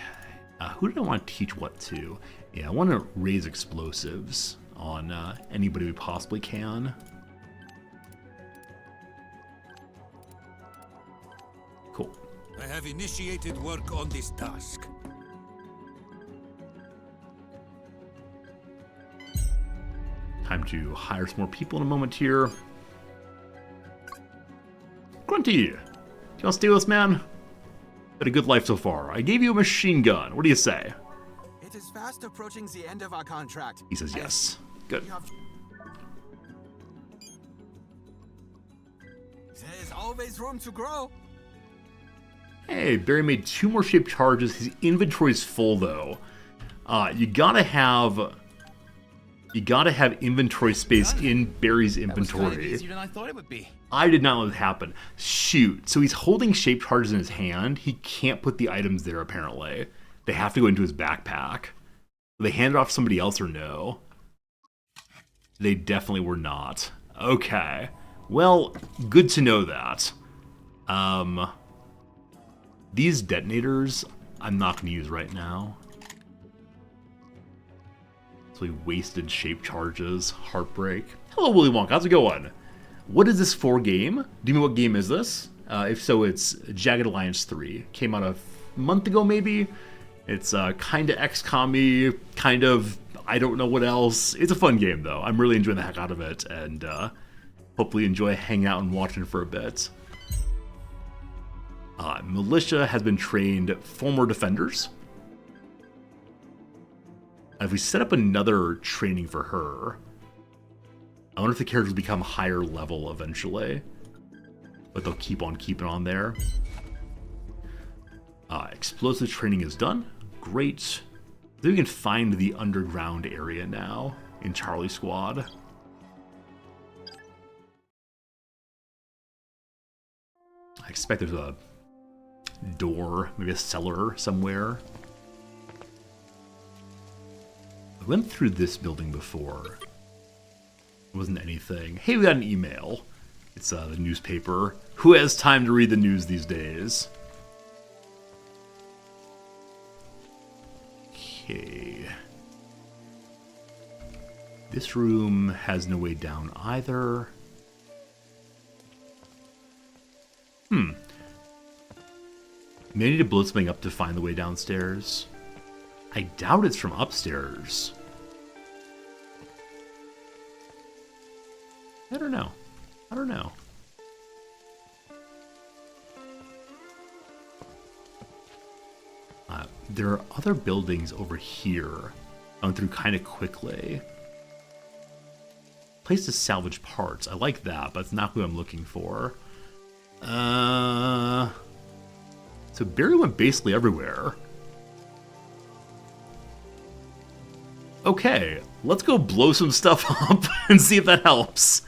Who did I want to teach what to? Yeah, I want to raise explosives on anybody we possibly can. Cool. I have initiated work on this task. Time to hire some more people in a moment here. Grunty, do you want to stay with us, man? Had a good life so far. I gave you a machine gun. What do you say? It is fast approaching the end of our contract. He says yes. Good. There is always room to grow. Hey, Barry made 2 more shaped charges. His inventory's full though. You gotta have inventory space in Barry's inventory. That was kind of easier than I thought it would be. I did not let it happen. Shoot. So he's holding shaped charges in his hand. He can't put the items there apparently. They have to go into his backpack. They hand it off to somebody else or no? They definitely were not. Okay. Well, good to know that. These detonators, I'm not going to use right now. So we wasted shaped charges. Heartbreak. Hello, Willy Wonka. How's it going? What is this for game? Do you know what game is this? If so, it's Jagged Alliance 3. Came out a month ago, maybe? It's kind of XCOM-y, kind of I don't know what else. It's a fun game, though. I'm really enjoying the heck out of it, and hopefully enjoy hanging out and watching for a bit. Militia has been trained 4 more defenders. If we set up another training for her, I wonder if the characters become higher level eventually, but they'll keep on keeping on there. Explosive training is done. Great. Then we can find the underground area now in Charlie Squad. I expect there's a door, maybe a cellar somewhere. I went through this building before. It wasn't anything. Hey, we got an email. It's the newspaper. Who has time to read the news these days? Okay. This room has no way down either. Maybe I need to blow something up to find the way downstairs. I doubt it's from upstairs. I don't know. I don't know. There are other buildings over here. I went through kind of quickly. Place to salvage parts. I like that, but it's not what I'm looking for. So Barry went basically everywhere. Okay, let's go blow some stuff up and see if that helps.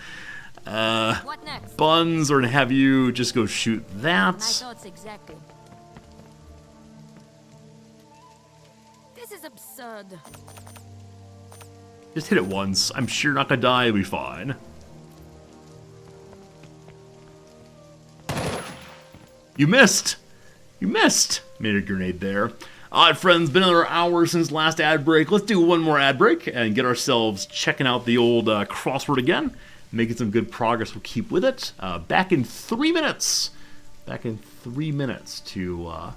What next? Buns, or to have you just go shoot that. My thoughts exactly. This is absurd. Just hit it once. I'm sure you're not gonna die. It'll be fine. You missed! You missed! Made a grenade there. Alright, friends, been another hour since last ad break. Let's do one more ad break and get ourselves checking out the old crossword again. Making some good progress. We'll keep with it. Back in 3 minutes. Back in 3 minutes to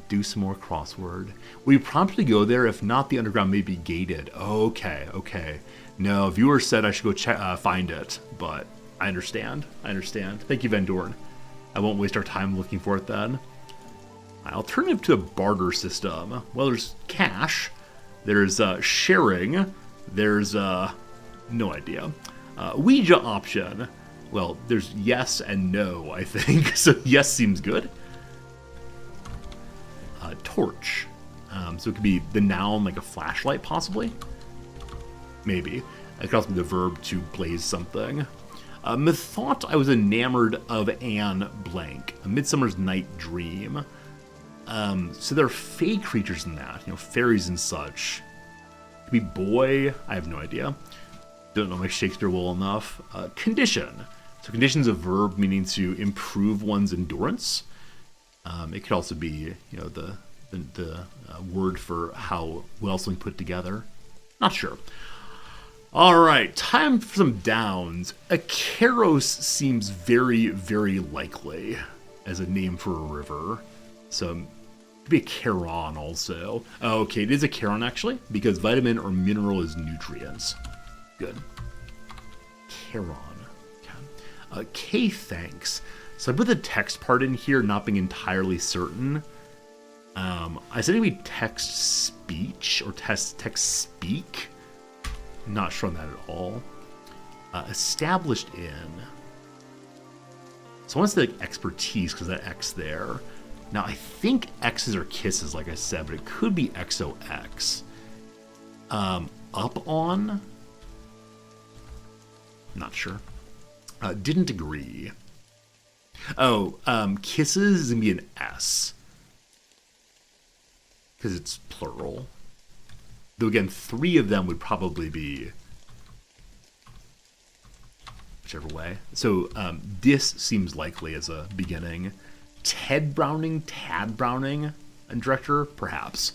do some more crossword. We promptly go there. If not, the underground may be gated. Okay, okay. No, viewer said I should go check, find it, but I understand. I understand. Thank you, Van Dorn. I won't waste our time looking for it then. Alternative to a barter system. Well, there's cash. There's sharing. There's no idea. Ouija option. Well, there's yes and no, I think. So yes seems good. torch. So it could be the noun, like a flashlight, possibly. Maybe. It could also be the verb to blaze something. Methought I was enamored of Anne blank, A Midsummer's Night Dream. So there are fey creatures in that, fairies and such. Could be boy, I have no idea. Don't know my Shakespeare well enough. Condition. So condition's a verb meaning to improve one's endurance. It could also be, the word for how well something put together. Not sure. All right, time for some downs. Akeros seems very, very likely as a name for a river. So it could be a Charon also. Oh, okay, it is a Charon actually, because vitamin or mineral is nutrients. Good. Charon. Okay. K thanks. So I put the text part in here, not being entirely certain. I said it would be text speech or text speak. Not sure on that at all. Established in. So I want to say like expertise because that X there. Now I think X's are kisses, like I said, but it could be XOX. Up on. Not sure. Didn't agree. Oh, kisses is gonna be an S. Because it's plural. Though again, 3 of them would probably be whichever way. So this seems likely as a beginning. Tad Browning, and director, perhaps.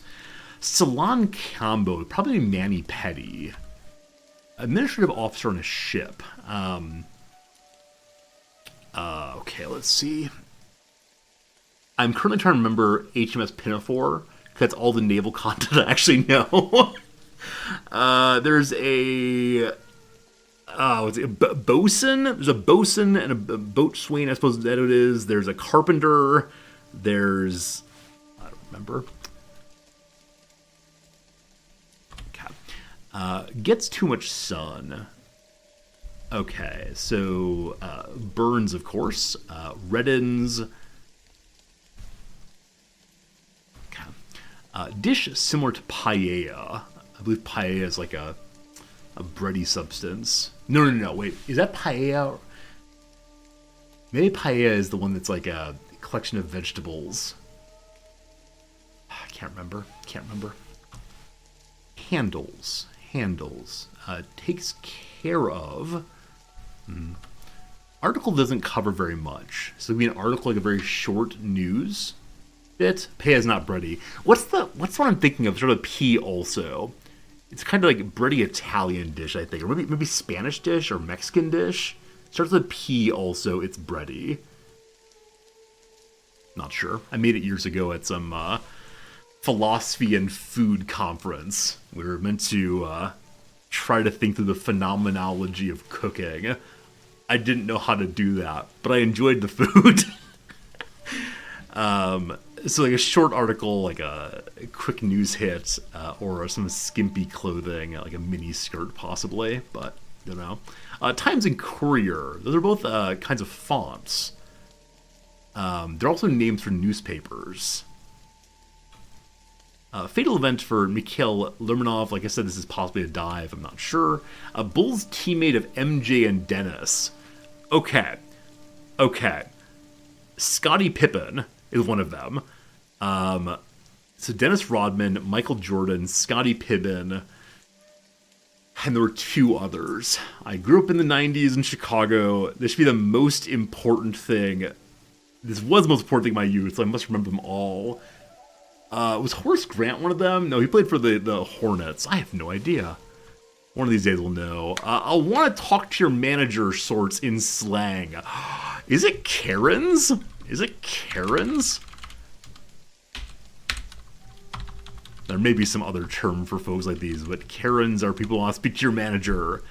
Salon combo would probably be Manny Petty. Administrative officer on a ship. Okay, let's see. I'm currently trying to remember HMS Pinafore. That's all the naval content I actually know. There's a bosun. There's a bosun and a boatswain, I suppose that it is. There's a carpenter. There's, I don't remember. Okay. Gets too much sun. Okay, so burns, of course. Reddens. Dish similar to paella. I believe paella is like a bready substance. No, wait. Is that paella? Maybe paella is the one that's like a collection of vegetables. I can't remember. Handles. Takes care of. Article doesn't cover very much. So it'd be an article, like a very short news bit. Paella is not bready. What's what I'm thinking of? Sort of P also. It's kind of like bready Italian dish, I think, or maybe Spanish dish or Mexican dish. Starts with a P also. It's bready. Not sure. I made it years ago at some philosophy and food conference. We were meant to try to think through the phenomenology of cooking. I didn't know how to do that, but I enjoyed the food. So like a short article, like a quick news hit, or some skimpy clothing, like a mini skirt possibly, but you know. Times and Courier, those are both kinds of fonts. They're also names for newspapers. Fatal event for Mikhail Lermonov. Like I said, this is possibly a dive. I'm not sure. Bull's teammate of MJ and Dennis. Okay. Scottie Pippen is one of them. So Dennis Rodman, Michael Jordan, Scottie Pippen, and there were 2 others. I grew up in the 90s in Chicago. This should be the most important thing. This was the most important thing in my youth, so I must remember them all. Was Horace Grant one of them? No, he played for the Hornets. I have no idea. One of these days we'll know. I'll want to talk to your manager sorts in slang. Is it Karens? There may be some other term for folks like these, but Karens are people who want to speak to your manager.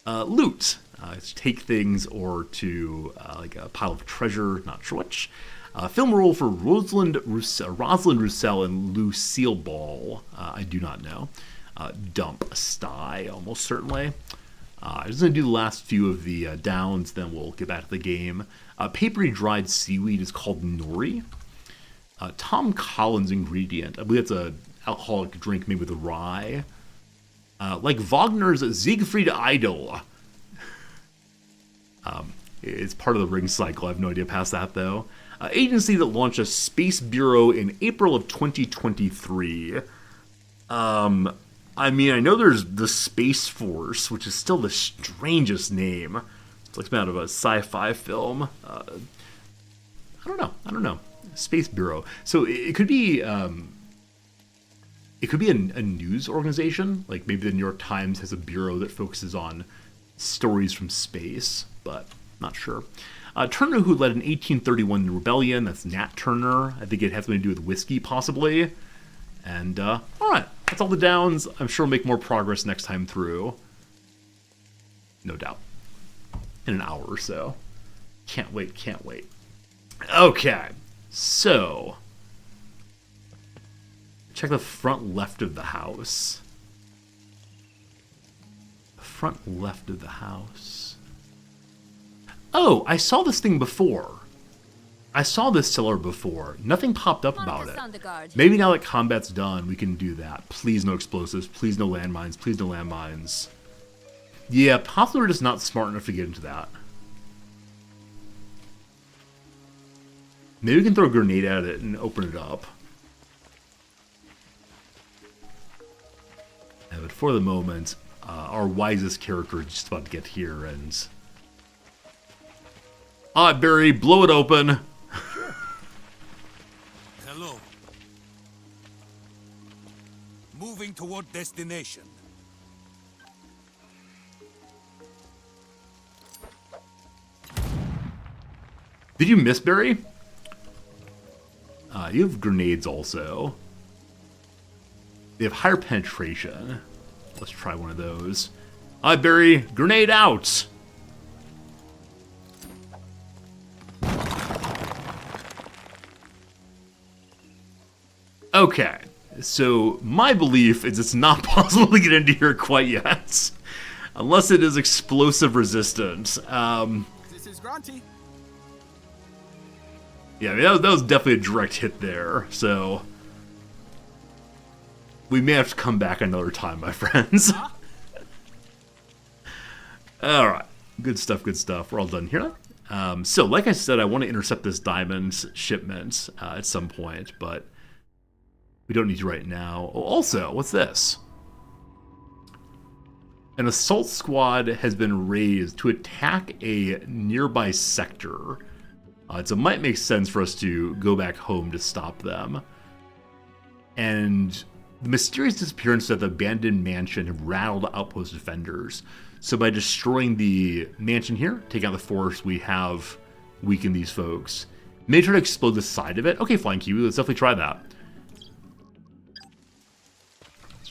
Loot. Take things or to like a pile of treasure, not sure which. Film role for Rosalind Roussel and Lucille Ball. I do not know. Dump Sty, almost certainly. I'm just going to do the last few of the downs, then we'll get back to the game. Papery dried seaweed is called nori. Tom Collins ingredient. I believe it's a alcoholic drink made with rye. Like Wagner's Siegfried Idol. It's part of the ring cycle. I have no idea past that, though. Agency that launched a space bureau in April of 2023. I mean, I know there's the Space Force, which is still the strangest name. It's like out of a sci-fi film. I don't know. Space Bureau. So it could be a news organization. Like maybe the New York Times has a bureau that focuses on stories from space, but not sure. Turner, who led an 1831 rebellion, that's Nat Turner. I think it has something to do with whiskey, possibly. And, alright, that's all the downs. I'm sure we'll make more progress next time through. No doubt. In an hour or so. Can't wait. Okay, so... check the front left of the house. The front left of the house. Oh, I saw this thing before. I saw this cellar before. Nothing popped up about it. Maybe now that combat's done, we can do that. Please no explosives. Please no landmines. Please no landmines. Yeah, possibly we're just not smart enough to get into that. Maybe we can throw a grenade at it and open it up. Yeah, but for the moment, our wisest character is just about to get here and... Alright, Barry, blow it open. Hello. Moving toward destination. Did you miss, Barry? You have grenades also. They have higher penetration. Let's try one of those. Alright, Barry, grenade out! Okay, so my belief is it's not possible to get into here quite yet. Unless it is explosive resistant. This is Grunty. Yeah, I mean, that was definitely a direct hit there, so... we may have to come back another time, my friends. Alright, good stuff. We're all done here. So, like I said, I want to intercept this diamond shipment at some point, but... we don't need to right now. Oh, also, what's this? An assault squad has been raised to attack a nearby sector. So it might make sense for us to go back home to stop them. And the mysterious disappearance of the abandoned mansion have rattled outpost defenders. So by destroying the mansion here, taking out the force, we have weakened these folks. Maybe try to explode the side of it. Okay, Flying Kiwi, let's definitely try that.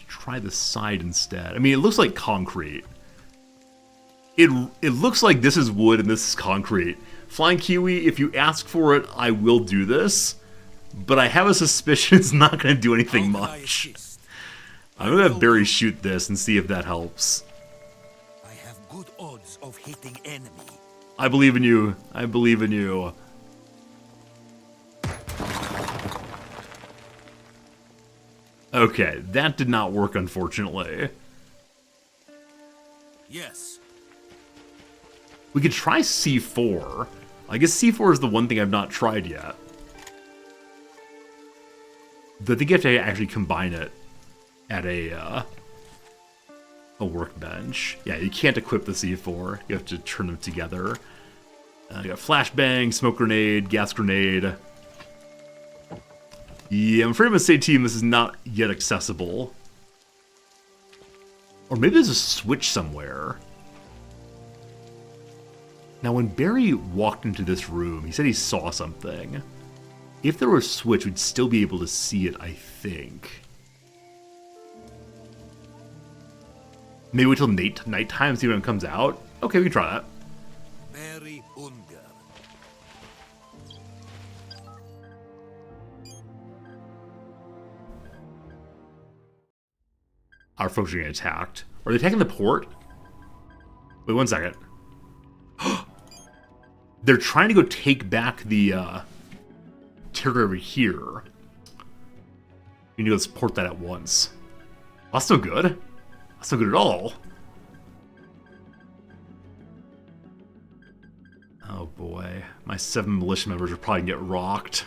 Try the side instead. I mean, it looks like concrete. It looks like this is wood and this is concrete. Flying Kiwi, if you ask for it, I will do this. But I have a suspicion it's not going to do anything much. I'm going to have Barry shoot this and see if that helps. I have good odds of hitting enemy. I believe in you. I believe in you. Okay, that did not work, unfortunately. Yes. We could try C4. I guess C4 is the one thing I've not tried yet. I think you have to actually combine it at a workbench. Yeah, you can't equip the C4. You have to turn them together. You got flashbang, smoke grenade, gas grenade. Yeah, I'm afraid I'm going to say, team, this is not yet accessible. Or maybe there's a switch somewhere. Now, when Barry walked into this room, he said he saw something. If there were a switch, we'd still be able to see it, I think. Maybe wait till nighttime, see when it comes out? Okay, we can try that. Barry Unger. Our folks are getting attacked. Are they attacking the port? Wait, 1 second. They're trying to go take back the territory over here. You need to support that at once. That's no good. That's no good at all. Oh boy. My 7 militia members are probably gonna get rocked.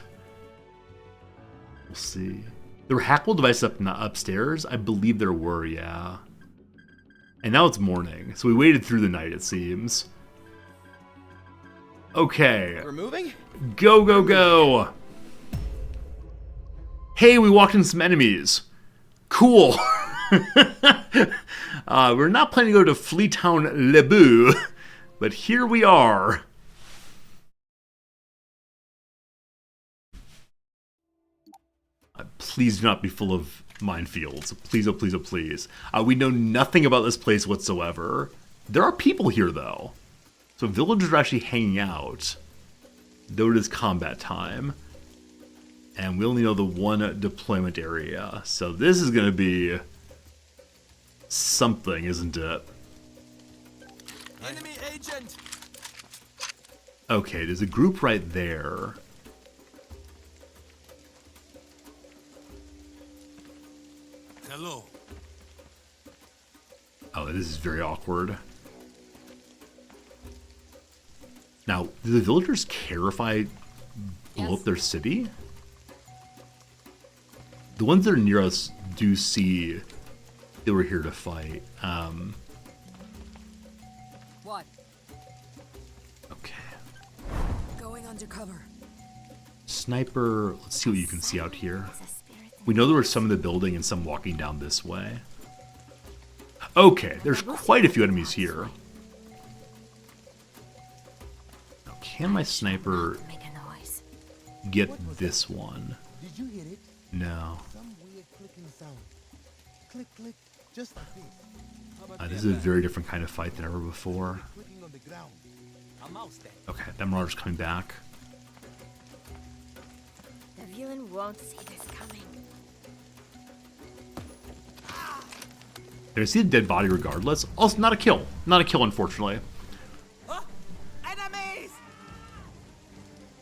We'll see. There were hackable devices upstairs? I believe there were, yeah. And now it's morning, so we waited through the night, it seems. Okay. We're moving? Go, go, go! Hey, we walked into some enemies. Cool. We're not planning to go to Fleetown Lebu, but here we are. Please do not be full of minefields. Please, oh please, oh please. We know nothing about this place whatsoever. There are people here, though. So villagers are actually hanging out. Though it is combat time. And we only know the one deployment area. So this is going to be something, isn't it? Enemy agent! Okay, there's a group right there. Hello. Oh, this is very awkward. Now, do the villagers care if I blow up their city? The ones that are near us do see that we're here to fight. What? Okay. Going undercover. Sniper, let's see what you can see out here. We know there were some in the building and some walking down this way. Okay, there's quite a few enemies here. Now, can my sniper get this one? Did you hear it? No. Some weird clicking sound. Click, click, just like this. How about This is a very different kind of fight than ever before. clicking on the ground? A mouse then. Okay, that Marauder's coming back. The villain won't see this coming. Did I see the dead body regardless? Also, not a kill. Not a kill, unfortunately. Oh, enemies!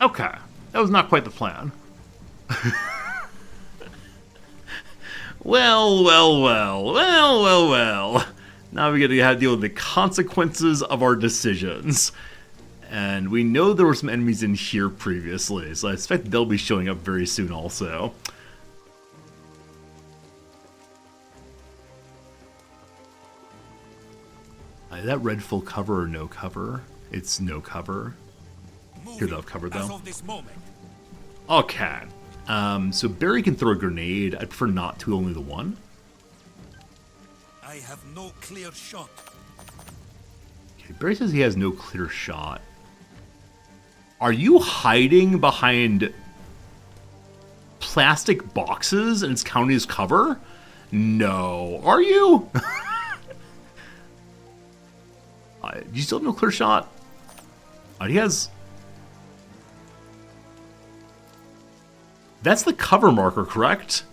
Okay, that was not quite the plan. Well. Now we gotta have to deal with the consequences of our decisions. And we know there were some enemies in here previously, so I expect they'll be showing up very soon also. Is that red full cover or no cover? It's no cover. Here they'll have cover though. Okay. So Barry can throw a grenade. I'd prefer not to, only the one. I have no clear shot. Okay, Barry says he has no clear shot. Are you hiding behind plastic boxes and it's counting as cover? No. Are you? Do you still have no clear shot? He has... That's the cover marker, correct?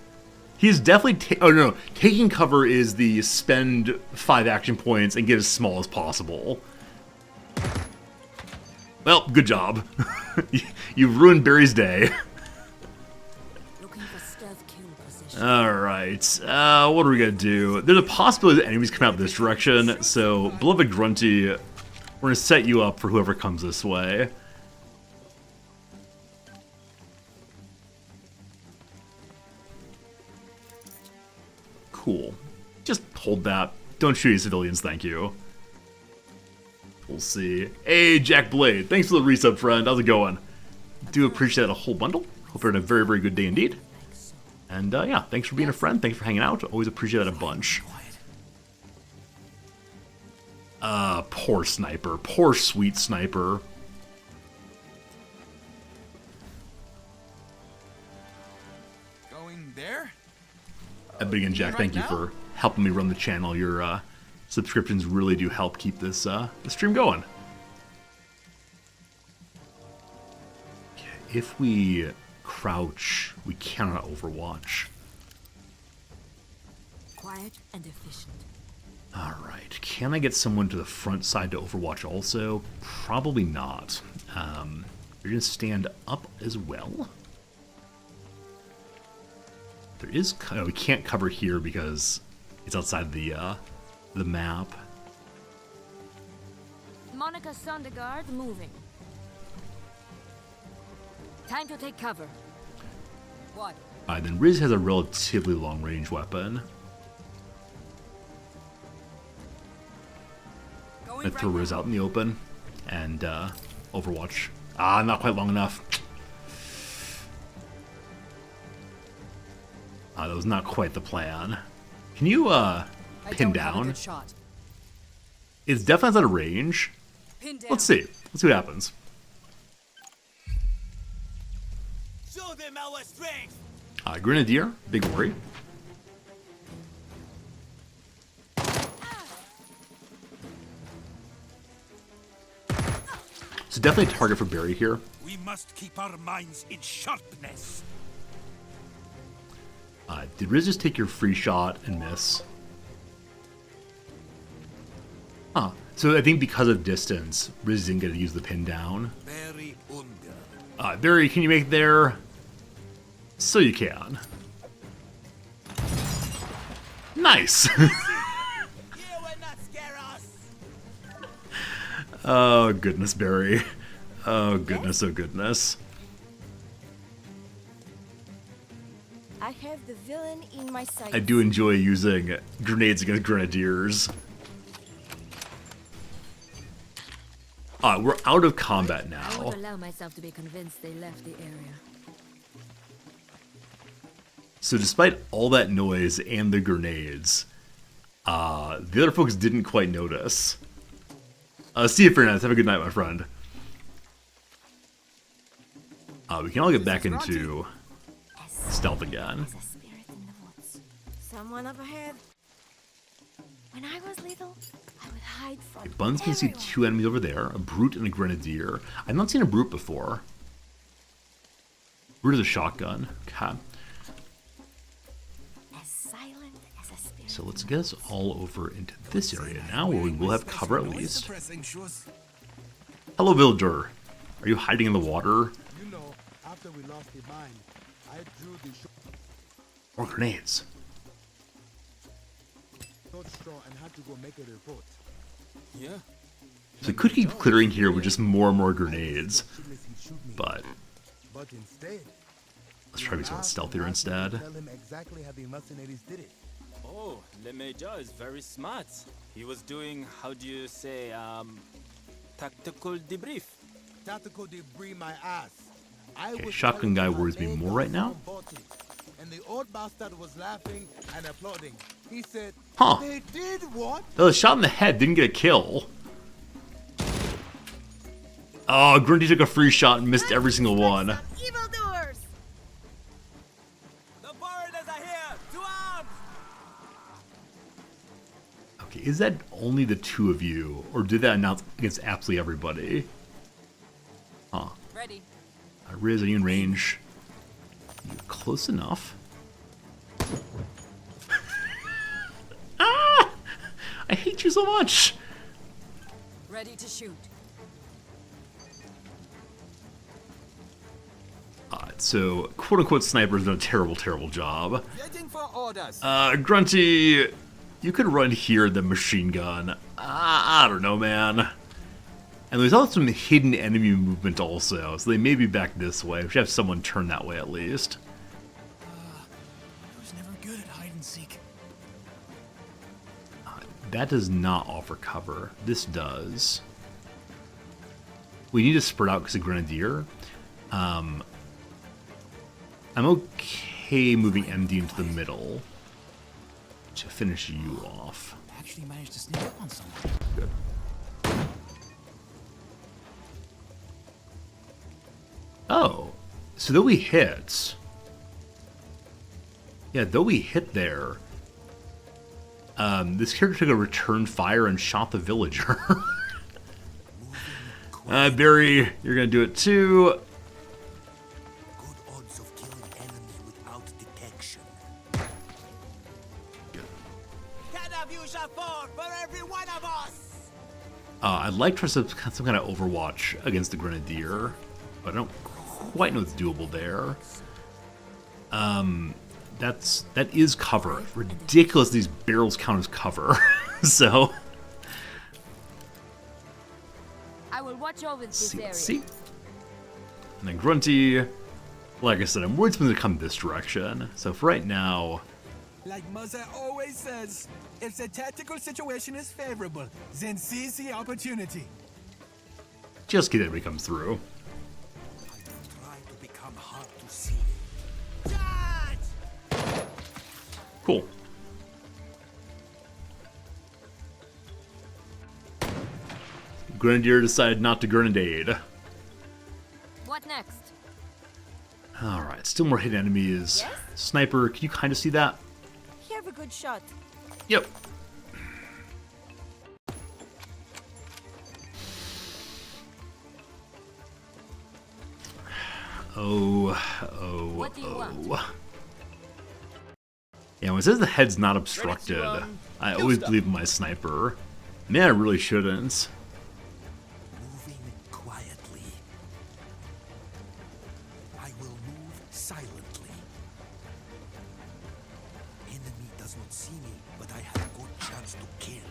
He's definitely... Oh, no. Taking cover is the spend 5 action points and get as small as possible. Well, good job. You've ruined Barry's day. Looking for stealth kill position. Alright. What are we going to do? There's a possibility that enemies come out this direction, so Beloved Grunty, we're going to set you up for whoever comes this way. Cool. Just hold that. Don't shoot any civilians, thank you. We'll see. Hey, Jack Blade. Thanks for the resub, friend. How's it going? Do appreciate that a whole bundle. Hope you're having a very, very good day indeed. And yeah, thanks for being a friend. Thanks for hanging out. Always appreciate that a bunch. Poor sniper. Poor sweet sniper. Going there? But again, Jack, thank you for helping me run the channel. Your subscriptions really do help keep this the stream going. Okay, if we crouch, we cannot overwatch. Quiet and efficient. Alright, can I get someone to the front side to overwatch also? Probably not. You're going to stand up as well. There is, we can't cover here because it's outside the map. Monica Sondergaard moving. Time to take cover. What? Then Riz has a relatively long-range weapon. I throw Riz out in the open, and Overwatch. Not quite long enough. That was not quite the plan. Can you pin down? It's definitely out of range. Let's see. Let's see what happens. Show them our strength. Grenadier, big worry. So definitely a target for Barry here. We must keep our minds in sharpness. Did Riz just take your free shot and miss? So I think because of distance, Riz didn't get to use the pin down. Very under. Barry, can you make it there? So you can. Nice! You will not scare us. Oh, goodness, Barry. Oh, goodness, oh, goodness. I have the villain in my sights. I do enjoy using grenades against grenadiers. We're out of combat I now. would allow myself to be convinced they left the area. So despite all that noise and the grenades, the other folks didn't quite notice. See you, Fernandez. Have a good night, my friend. We can all get back into stealth again. There's a spirit in the woods. Someone up ahead. When I was little, I would hide from Buns can see two enemies over there, a brute and a grenadier. I've not seen a brute before. Brute is a shotgun. Okay. as silent as a spirit. So let's get us all over into this area now, where we will have cover at least. Hello, villager. Are you hiding in the water? You know, after we lost the mine, I drew the More grenades. short straw and had to go make a report. Yeah. So we could keep clearing here with just more and more grenades, but But instead, let's try to be somewhat stealthier instead. tell him exactly how the mercenaries did it. Oh, Le Major is very smart. He was doing, how do you say, tactical debrief. Tactical debris my ass. I Okay, was shotgun telling guy him how worries me they more got right now. someone bought it, and the old bastard was laughing and applauding. He said, Huh. They did what? The shot in the head didn't get a kill. Oh, Grundy took a free shot and missed every single one. Evildoers! The foreigners are here. To arms. Okay, is that only the two of you, or did that announce against absolutely everybody? Huh. Ready. Riz, are you in range? You're close enough. Ah! I hate you so much! Ready to shoot. So, quote-unquote sniper's done a terrible, terrible job. Waiting for orders. Grunty, you could run here the machine gun. I don't know, man. And there's also some hidden enemy movement also, so they may be back this way. We should have someone turn that way at least. I was never good at hide and seek. That does not offer cover. This does. We need to spread out because of Grenadier. I'm okay moving MD into the middle to finish you off. I actually managed to sneak up on someone. Good. Oh, so though we hit... Yeah, though we hit there, this character took a return fire and shot the villager. Barry, you're gonna do it too. Good odds of killing enemy without detection. Ten of you shall fall for every one of us. I'd like to try some kind of Overwatch against the Grenadier, but I don't quite know what's doable there. that is cover. Ridiculous these barrels count as cover. So I will watch over this area. see. And then Grunty, like I said, I'm worried something's gonna come this direction. So for right now, Like Mother always says, if the tactical situation is favorable, then seize the opportunity. just get everybody comes through. I will try to become hard to see. Cool. Grenadier decided not to grenade. What next? Alright, still more hidden enemies. Yes? Sniper, can you kind of see that? You have a good shot. Yep. What do you want? Yeah, when it says the head's not obstructed, I always believe in my sniper. Man, I really shouldn't. Moving quietly. I will move silently. Enemy does not see me, but I have a good chance to kill.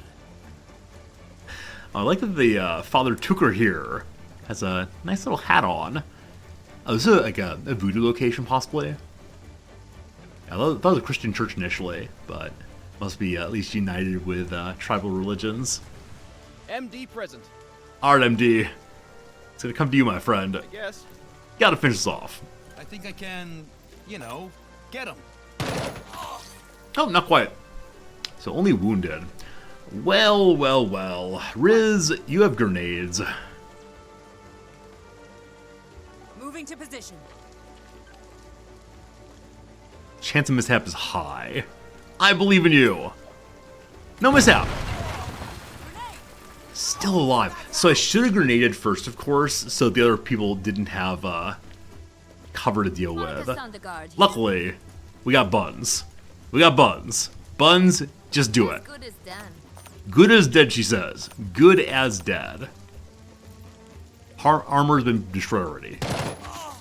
I like that the Father Tucker here has a nice little hat on. Oh, this is like a voodoo location, possibly. I thought it was a Christian church initially, but must be at least united with tribal religions. MD present. Alright, MD. It's gonna come to you, my friend. I guess. Gotta finish this off. I think I can, you know, get him. Oh, not quite. So only wounded. Well, well, well. Riz, you have grenades. Moving to position. Chance of mishap is high. I believe in you. No mishap. Still alive. So I should have grenaded first, of course, so the other people didn't have cover to deal with. Luckily, we got buns. We got buns. Buns, just do it. Good as done. Good as dead, she says. Good as dead. Armor's been destroyed already.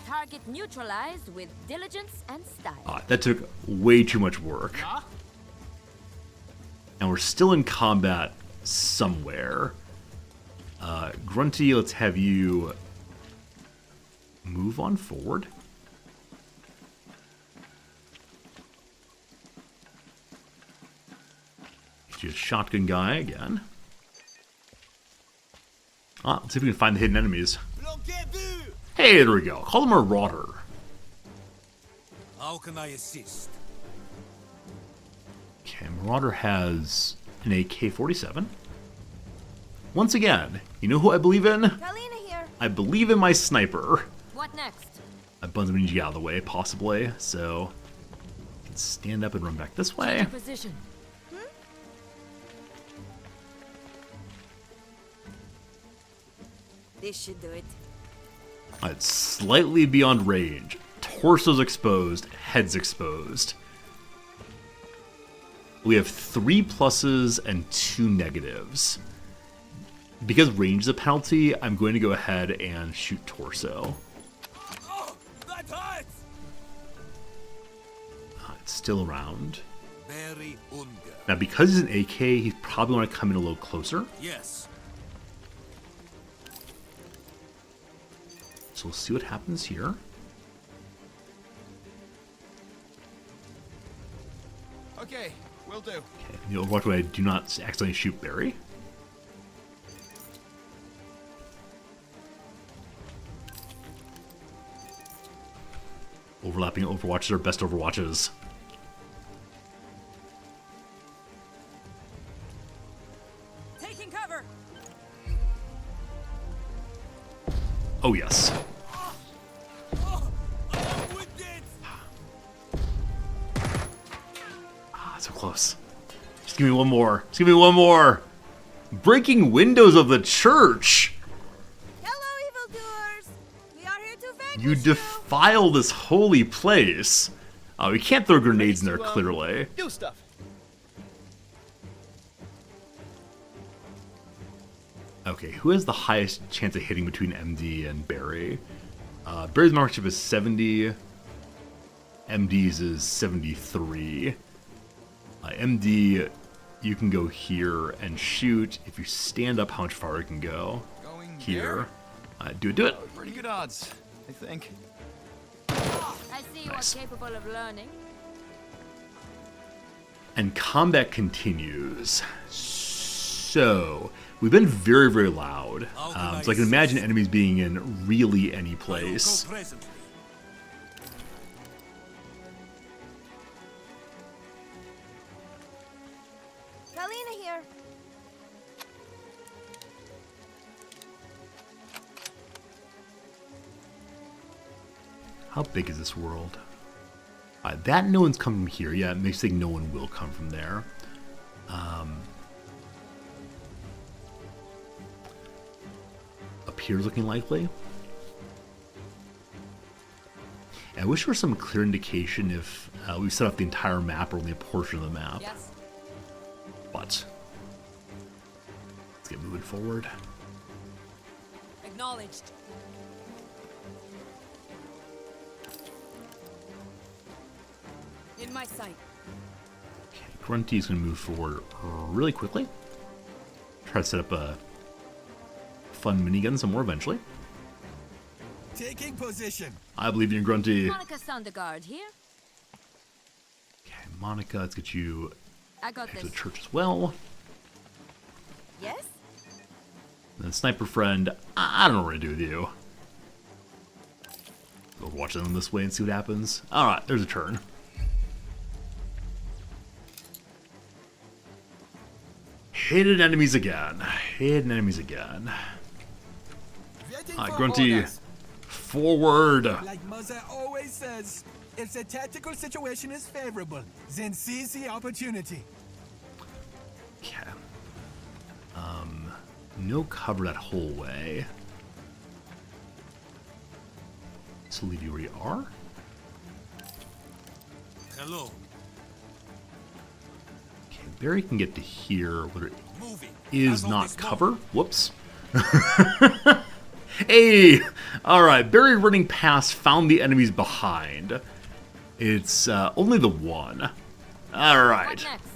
Target neutralized with diligence and style. That took way too much work. And we're still in combat somewhere. Grunty, let's have you move on forward. Just shotgun guy again. Let's see if we can find the hidden enemies. Hey, there we go. Call him a Marauder. How can I assist? Okay, Marauder has an AK-47. Once again, you know who I believe in? Kalina here. I believe in my sniper. What next? My buns need to get out of the way, possibly, so I can stand up and run back this way. Position. This should do it. It's slightly beyond range. Torso's exposed, head's exposed. We have 3 pluses and 2 negatives. Because range is a penalty, I'm going to go ahead and shoot torso. Oh, that hurts! It's still around. Very Unga. Now, because he's an AK, he's probably want to come in a little closer. Yes. So we'll see what happens here. Okay, will do. Okay, in the Overwatch way, do not accidentally shoot Barry. Overlapping Overwatches are best Overwatches. Taking cover. Oh, yes. So close. Just give me one more. Just give me one more. Breaking windows of the church. Hello, evildoers. We are here to vanquish You defile this holy place. Oh, we can't throw grenades in there, clearly. Do stuff. Okay, who has the highest chance of hitting between MD and Barry? Barry's marksmanship is 70. MD's is 73. MD, you can go here and shoot. If you stand up, how much farther you can go? Going Here. Do it. Pretty good odds, I think. I see you Nice. are capable of learning. And combat continues. So, we've been very, very loud. So I can imagine enemies being in really any place. Galena here. How big is this world? That no one's come from here. Yeah, it makes me think no one will come from there. Up here looking likely. And I wish there was some clear indication if we set up the entire map or only a portion of the map. Yes. But let's get moving forward. Acknowledged. In my sight. Okay, Grunty's going to move forward really quickly. Try to set up a fun minigun somewhere eventually. Taking position. I believe in you, Grunty. Monica Sondergaard here. Okay, Monica, let's get you I got to this. the church as well. Yes? And then Sniper Friend, I don't know what to do with you. Go watch them this way and see what happens. Alright, there's a turn. Hidden enemies again. Hidden enemies again. Waiting Alright, for Grunty, orders. forward. Like Mother always says, if the tactical situation is favorable, then seize the opportunity. Okay. No cover that whole way. So leave you where you are. Hello. Okay, Barry can get to here, whether it Moving. is not cover. Whoops. Hey! Alright, Barry running past found the enemies behind. It's only the one. What Alright. next?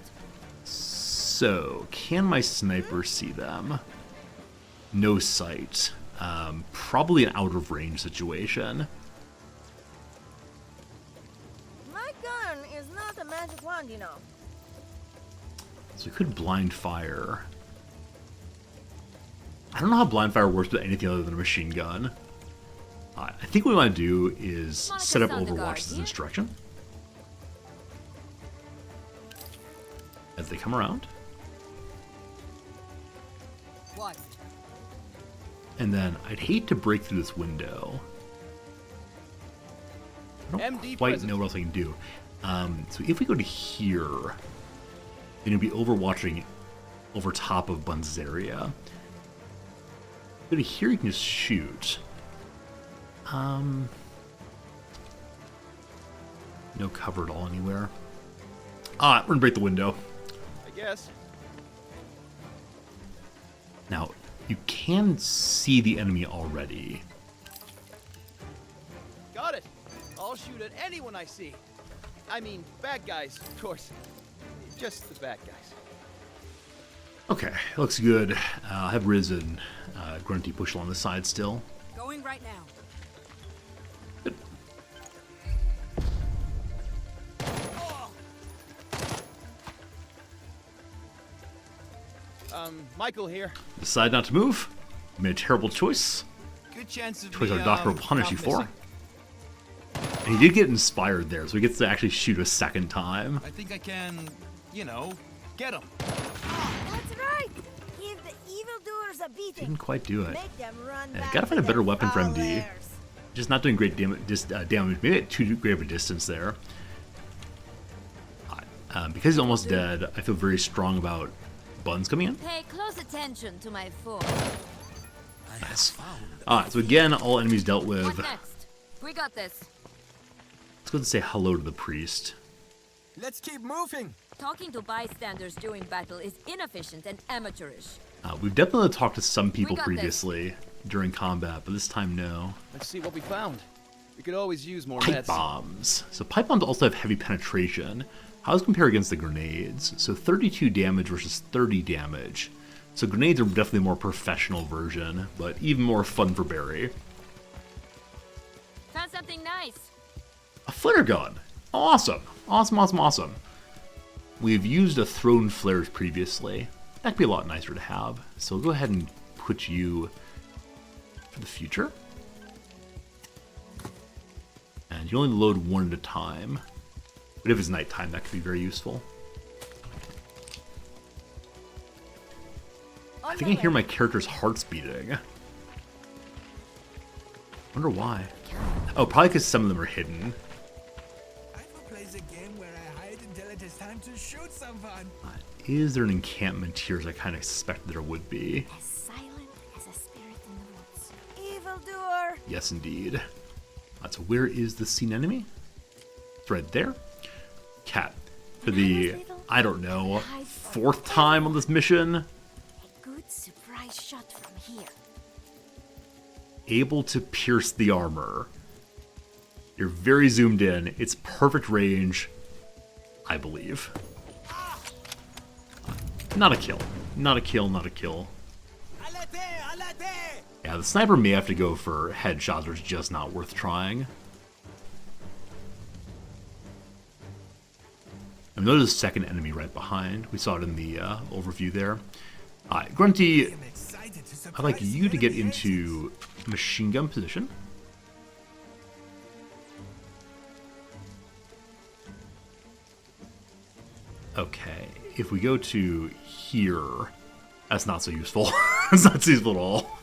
So, can my sniper see them? No sight. Probably an out of range situation. My gun is not a magic wand, you know. So we could blind fire. I don't know how blind fire works with anything other than a machine gun. I think what we want to do is Monica set up Sondergaard Overwatch as here. instruction. As they come around. What? And then I'd hate to break through this window. I don't MD quite present. know what else I can do. So if we go to here, then you'll be overwatching over top of Bun's area. Go to here, you can just shoot. No cover at all anywhere. We're gonna break the window. I guess. Now, you can see the enemy already. Got it. I'll shoot at anyone I see. I mean, bad guys, of course. Just the bad guys. Okay, looks good. I have Riz and Grunty push along the side still. Going right now. Michael here. Decide not to move. You made a terrible choice. Good chance of Choice me, our doctor will punish not you for. missing. And he did get inspired there, so he gets to actually shoot a second time. I think I can, you know, get him. That's right. Give the evildoers a beating. Didn't quite do it. Make them run Yeah, back gotta to find a better their weapon for foul MD. lairs. Just not doing great damage. Maybe at too great of a distance there. Because he's almost dead, I feel very strong about Buns coming in. Pay close attention to my foe. Nice. Alright, so again, all enemies dealt with. What next? We got this. Let's go and say hello to the priest. Let's keep moving. Talking to bystanders during battle is inefficient and amateurish. We've definitely talked to some people got this. previously during combat, but this time no. Let's see what we found. We could always use more Pipe meds. bombs. So pipe bombs also have heavy penetration. How does it compare against the grenades? So 32 damage versus 30 damage. So grenades are definitely a more professional version, but even more fun for Barry. Found something nice. A flare gun. Awesome. Awesome. We've used a thrown flares previously. That'd be a lot nicer to have. So we'll go ahead and put you for the future. And you only load one at a time. But if it's nighttime, that could be very useful. I think I hear my character's hearts beating. Wonder why. Oh, probably because some of them are hidden. I've plays a game where I hide until it is time to shoot someone. Is there an encampment here as I kind of expected there would be? As silent as a spirit in the woods. Evildoer! Yes, indeed. So where is the seen enemy? It's right there. Cat. For the, I don't know, 4th time on this mission. A good surprise shot from here. Able to pierce the armor. You're very zoomed in. It's perfect range, I believe. Not a kill. Not a kill. Yeah, the sniper may have to go for headshots or it's just not worth trying. I know there's a second enemy right behind. We saw it in the overview there. Alright, Grunty, I'd like you to get into machine gun position. Okay, if we go to here, that's not so useful. That's not so useful at all.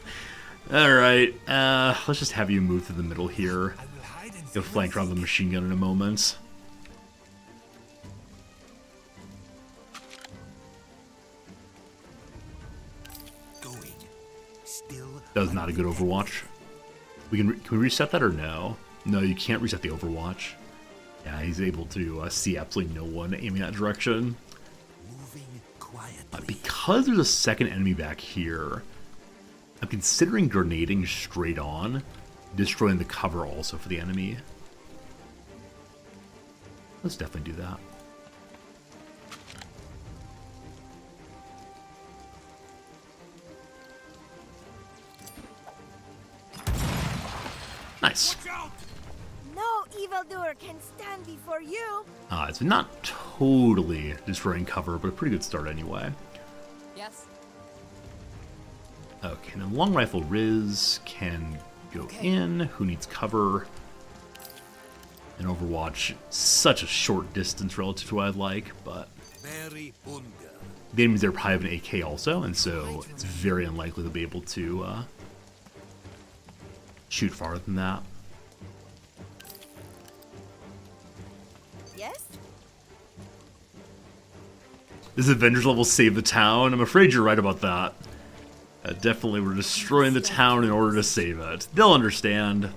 Alright, let's just have you move to the middle here. You'll flank around the machine gun in a moment. That was not a good Overwatch. Can we reset that or no? No, you can't reset the Overwatch. Yeah, he's able to see absolutely no one aiming that direction. Because there's a second enemy back here, I'm considering grenading straight on, destroying the cover also for the enemy. Let's definitely do that. Nice. No evildoer can stand before you. It's not totally destroying cover, but a pretty good start anyway. Yes. Okay, and then long rifle Riz can go in. Who needs cover? In Overwatch, such a short distance relative to what I'd like, but the enemies there probably have an AK also, and so it's very unlikely they'll be able to shoot farther than that. Yes? This Avengers level save the town. I'm afraid you're right about that. Definitely, we're destroying the town in order to save it. They'll understand.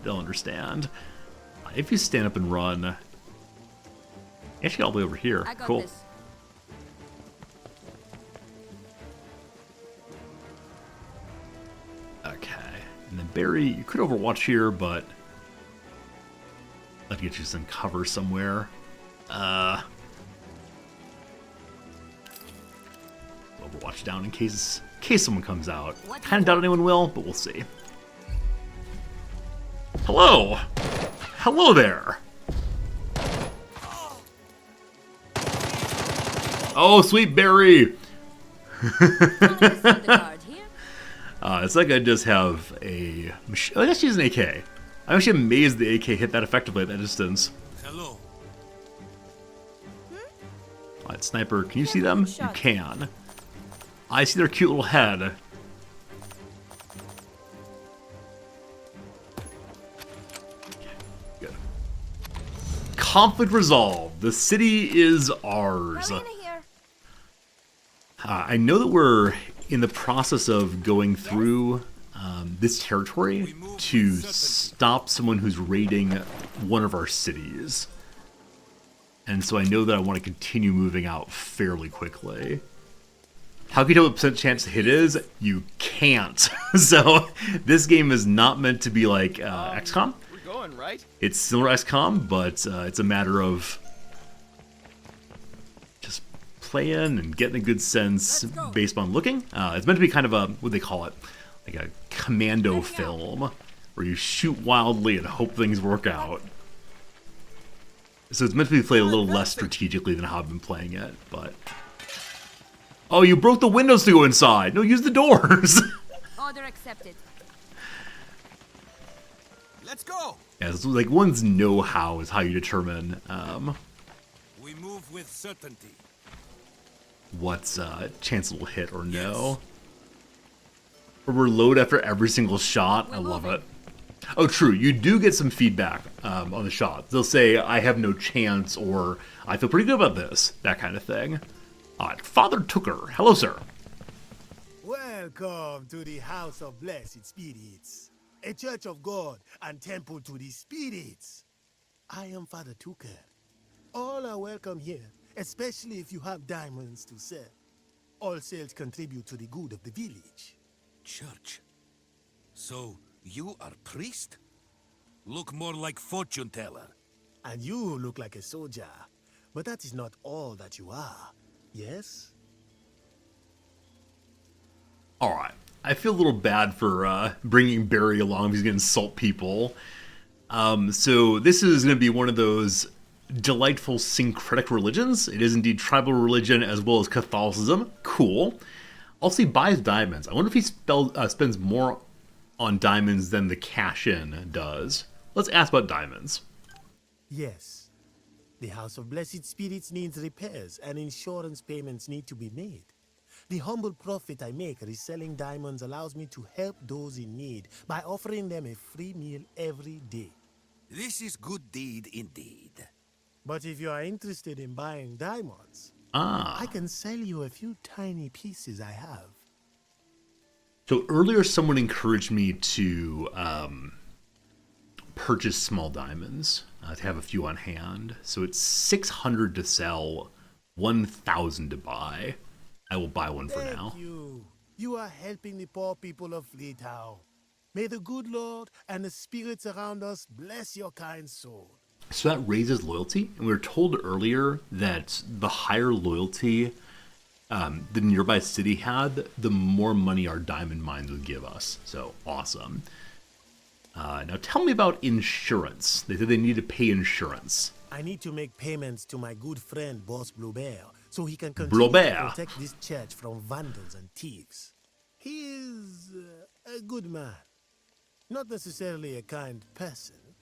If you stand up and run, you actually got all the way over here. Cool. This. Okay, and then Barry, you could Overwatch here, but I'd get you some cover somewhere. Overwatch down in case someone comes out. Kind of doubt anyone will, but we'll see. Hello there. Oh, sweet Barry. It's like I just have a machine. Oh, I guess she's an AK. I'm actually amazed the AK hit that effectively at that distance. Hello. Alright, sniper, can you see them? You can. I see their cute little head. Good. Conflict resolved. The city is ours. I know that we're in the process of going through this territory to stop someone who's raiding one of our cities. And so I know that I want to continue moving out fairly quickly. How can you tell what percent chance the hit is? You can't. So this game is not meant to be like XCOM. fun, right? It's similar to XCOM, but it's a matter of just playing and getting a good sense based on looking. It's meant to be kind of a, what they call it, like a commando film, where you shoot wildly and hope things work out. So it's meant to be played a little less strategically than how I've been playing it, but... Oh, you broke the windows to go inside! No, use the doors! Order accepted. Let's go. Yeah, so like one's know-how is how you determine We move with certainty. what's chance it will hit or no. Or reload after every single shot. I love it. Oh, true. You do get some feedback on the shots. They'll say, I have no chance, or I feel pretty good about this. That kind of thing. Father Tooker. Hello, sir. Welcome to the House of Blessed Spirits, a church of God and temple to the spirits. I am Father Tooker. All are welcome here, especially if you have diamonds to sell. All sales contribute to the good of the village. Church. So, you are priest? Look more like fortune teller. And you look like a soldier. But that is not all that you are, yes? Alright. I feel a little bad for bringing Barry along if he's going to insult people. So this is going to be one of those delightful syncretic religions. It is indeed tribal religion as well as Catholicism. Cool. Also, he buys diamonds. I wonder if he spends more on diamonds than the cash-in does. Let's ask about diamonds. Yes. The House of Blessed Spirits needs repairs and insurance payments need to be made. The humble profit I make reselling diamonds allows me to help those in need by offering them a free meal every day. This is good deed indeed. But if you are interested in buying diamonds, Ah. I can sell you a few tiny pieces I have. So earlier someone encouraged me to purchase small diamonds, to have a few on hand. So it's 600 to sell, 1,000 to buy. I will buy one for now. Thank you. You are helping the poor people of Fleetown. May the good Lord and the spirits around us bless your kind soul. So that raises loyalty. And we were told earlier that the higher loyalty the nearby city had, the more money our diamond mines would give us. So awesome. Now tell me about insurance. They said they need to pay insurance. I need to make payments to my good friend Boss Bluebear so he can continue to protect this church from vandals and thieves. He is a good man. Not necessarily a kind person,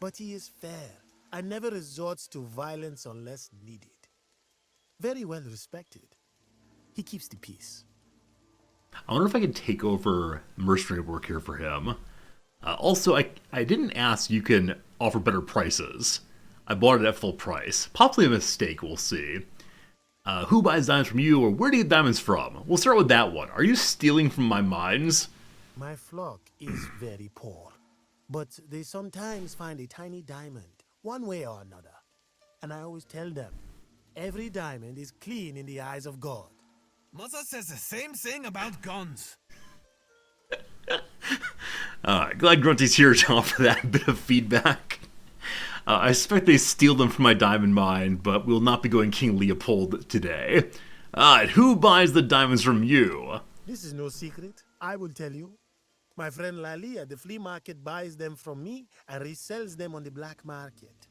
but he is fair and never resorts to violence unless needed. Very well respected. He keeps the peace. I wonder if I could take over mercenary work here for him. Also, I didn't ask you can offer better prices. I bought it at full price. Possibly a mistake, we'll see. Who buys diamonds from you, or where do you get diamonds from? We'll start with that one. Are you stealing from my mines? My flock is very poor, but they sometimes find a tiny diamond, one way or another. And I always tell them, every diamond is clean in the eyes of God. Mother says the same thing about guns. Glad Grunty's here to offer that bit of feedback. I suspect they steal them from my diamond mine, but we'll not be going King Leopold today. Who buys the diamonds from you? This is no secret. I will tell you. My friend Lali at the flea market buys them from me and resells them on the black market.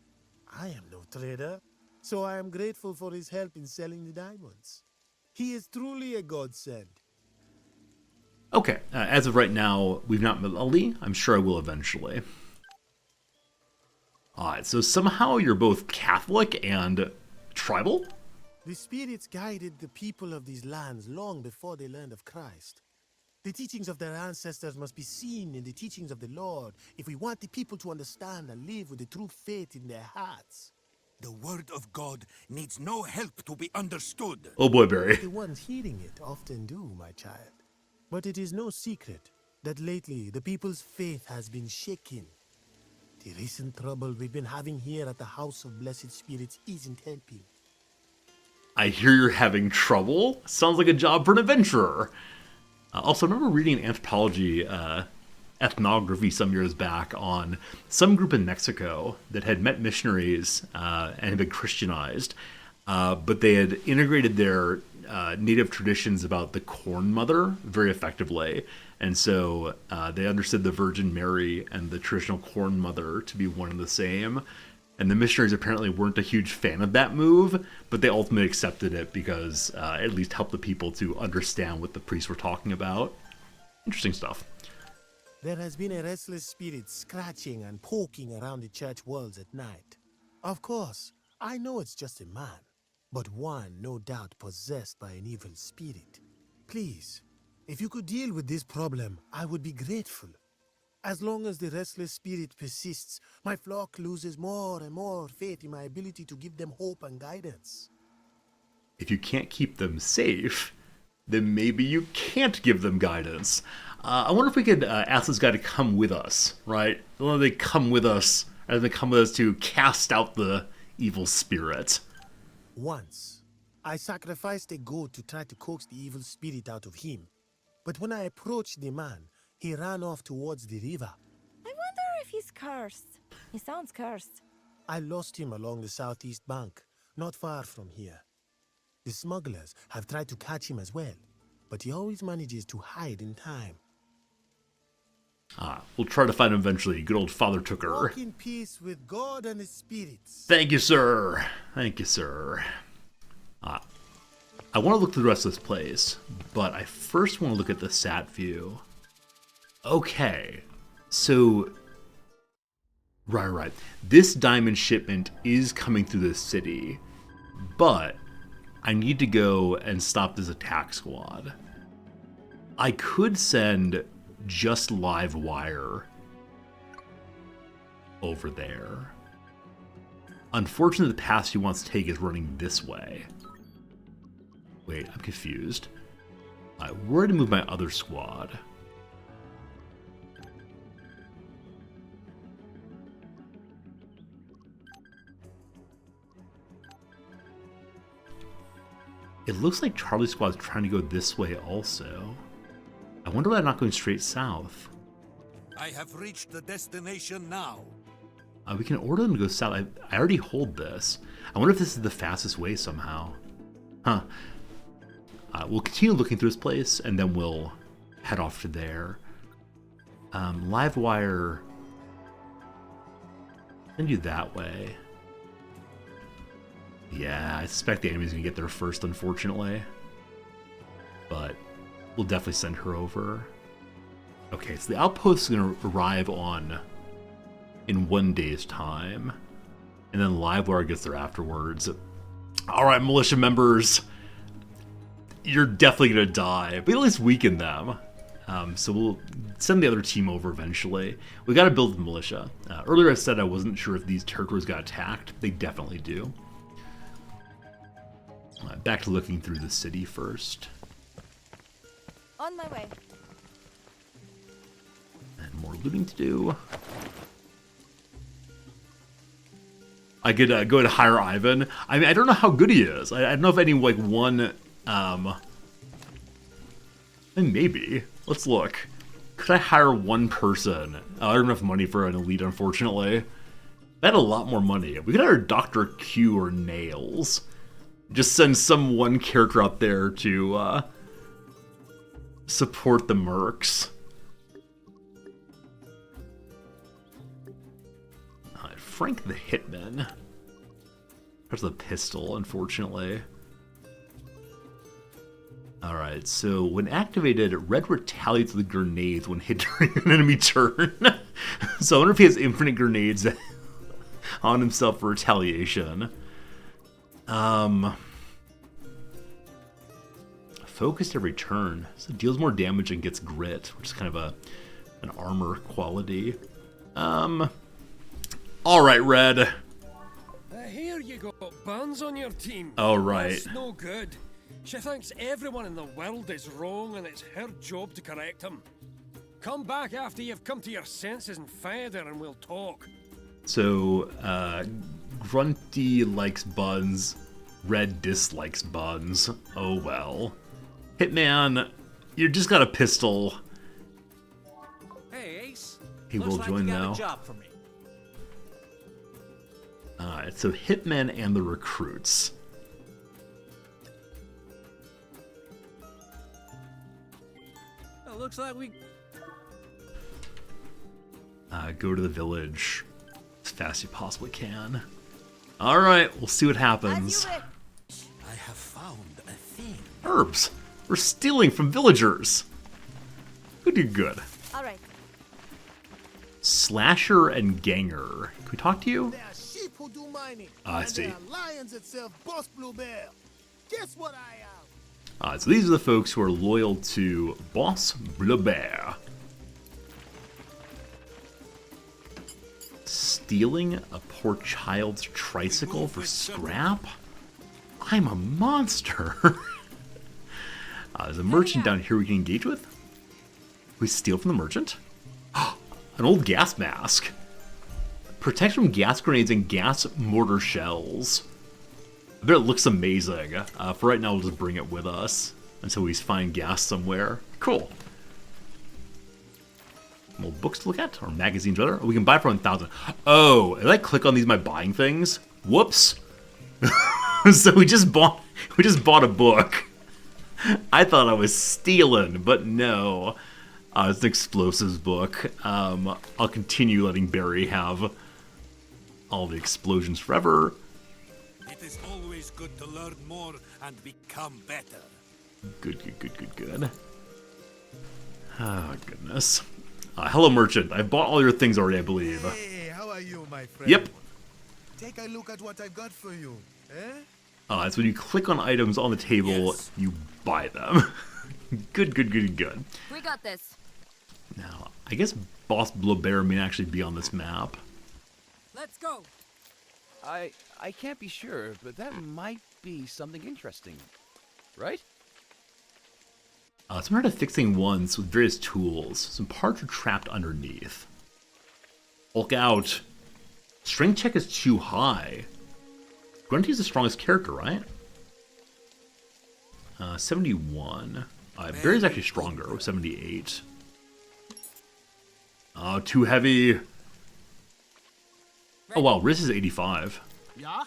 I am no trader, so I am grateful for his help in selling the diamonds. He is truly a godsend. Okay, as of right now, we've not met Ali. I'm sure I will eventually. Alright, so somehow you're both Catholic and tribal? The spirits guided the people of these lands long before they learned of Christ. The teachings of their ancestors must be seen in the teachings of the Lord if we want the people to understand and live with the true faith in their hearts. The word of God needs no help to be understood. Oh boy, Barry. The ones hearing it often do, my child. But it is no secret that lately the people's faith has been shaken. The recent trouble we've been having here at the House of Blessed Spirits isn't helping. I hear you're having trouble. Sounds like a job for an adventurer. Also, I remember reading an anthropology ethnography some years back on some group in Mexico that had met missionaries and had been Christianized, but they had integrated their native traditions about the Corn Mother very effectively. And so they understood the Virgin Mary and the traditional Corn Mother to be one and the same. And the missionaries apparently weren't a huge fan of that move, but they ultimately accepted it because it at least helped the people to understand what the priests were talking about. Interesting stuff. There has been a restless spirit scratching and poking around the church walls at night. Of course, I know it's just a man, but one no doubt possessed by an evil spirit. Please, if you could deal with this problem, I would be grateful. As long as the restless spirit persists, my flock loses more and more faith in my ability to give them hope and guidance. If you can't keep them safe, then maybe you can't give them guidance. I wonder if we could ask this guy to come with us, right? Whether they come with us, or they come with us to cast out the evil spirit. Once, I sacrificed a goat to try to coax the evil spirit out of him. But when I approached the man, he ran off towards the river. I wonder if he's cursed. He sounds cursed. I lost him along the southeast bank, not far from here. The smugglers have tried to catch him as well, but he always manages to hide in time. We'll try to find him eventually. Good old Father Tooker. Walk in peace with God and his spirits. Thank you, sir. Thank you, sir. I want to look through the rest of this place, but I first want to look at the sat view. Okay, so... Right. This diamond shipment is coming through this city, but I need to go and stop this attack squad. I could send just live wire over there. Unfortunately, the path he wants to take is running this way. Wait, I'm confused. Where to move my other squad? It looks like Charlie's squad is trying to go this way also. I wonder why they're not going straight south. I have reached the destination now. We can order them to go south. I already hold this. I wonder if this is the fastest way somehow. Huh. We'll continue looking through this place, and then we'll head off to there. Live wire. Send you that way. Yeah, I suspect the enemy's gonna get there first, unfortunately. But we'll definitely send her over. Okay, so the outpost is gonna arrive in 1 day's time. And then Livewire gets there afterwards. Alright, militia members. You're definitely gonna die, but at least weaken them. So we'll send the other team over eventually. We gotta build the militia. Earlier I said I wasn't sure if these territories got attacked. They definitely do. Back to looking through the city first. On my way. And more looting to do. I could go and hire Ivan. I mean, I don't know how good he is. I don't know if any, like, one... maybe. Let's look. Could I hire one person? I don't have enough money for an elite, unfortunately. I had a lot more money. We could hire Dr. Q or Nails. Just send some one character out there to support the mercs. Frank the Hitman. There's the pistol, unfortunately. Alright, so when activated, Red retaliates with grenades when hit during an enemy turn. So I wonder if he has infinite grenades on himself for retaliation. Focused every turn, so it deals more damage and gets grit, which is kind of an armor quality. Alright, Red. Here you go, Burns on your team. Oh, right. That's no good. She thinks everyone in the world is wrong and it's her job to correct him. Come back after you've come to your senses and fed her and we'll talk. So, Grunty likes buns, Red dislikes buns. Oh well. Hitman, you just got a pistol. Hey, He will join now. Alright, so Hitmen and the recruits. Well, looks like we... Go to the village as fast as you possibly can. Alright, we'll see what happens. I have found a thing. Herbs! We're stealing from villagers! Good. Alright. Slasher and Ganger. Can we talk to you? There are sheep who do mining. I see. There are lions itself, Boss Bluebear. Guess what I am? So these are the folks who are loyal to Boss Bluebear. Stealing a poor child's tricycle for scrap? I'm a monster. There's a merchant down here we can engage with. We steal from the merchant. An old gas mask. Protects from gas grenades and gas mortar shells. I bet it looks amazing. For right now, we'll just bring it with us until we find gas somewhere. Cool. More books to look at, or magazines rather. Oh, we can buy for 1,000. Oh, if I click on these, am I buying things? Whoops. So we just bought a book. I thought I was stealing, but no. It's an explosives book. I'll continue letting Barry have all the explosions forever. It is always good to learn more and become better. Good. Oh, goodness. Hello, merchant. I bought all your things already, I believe. Hey, how are you, my friend? Yep. Take a look at what I've got for you. So when you click on items on the table, you buy them. Good. We got this. Now, I guess Boss Bluebear may actually be on this map. Let's go. I can't be sure, but that might be something interesting, right? So I'm trying to fixing ones with various tools. Some parts are trapped underneath. Hulk out. Strength check is too high. Grunty's the strongest character, right? 71. Barry's actually stronger with 78. Oh, too heavy. Oh wow, Riz is 85. Yeah?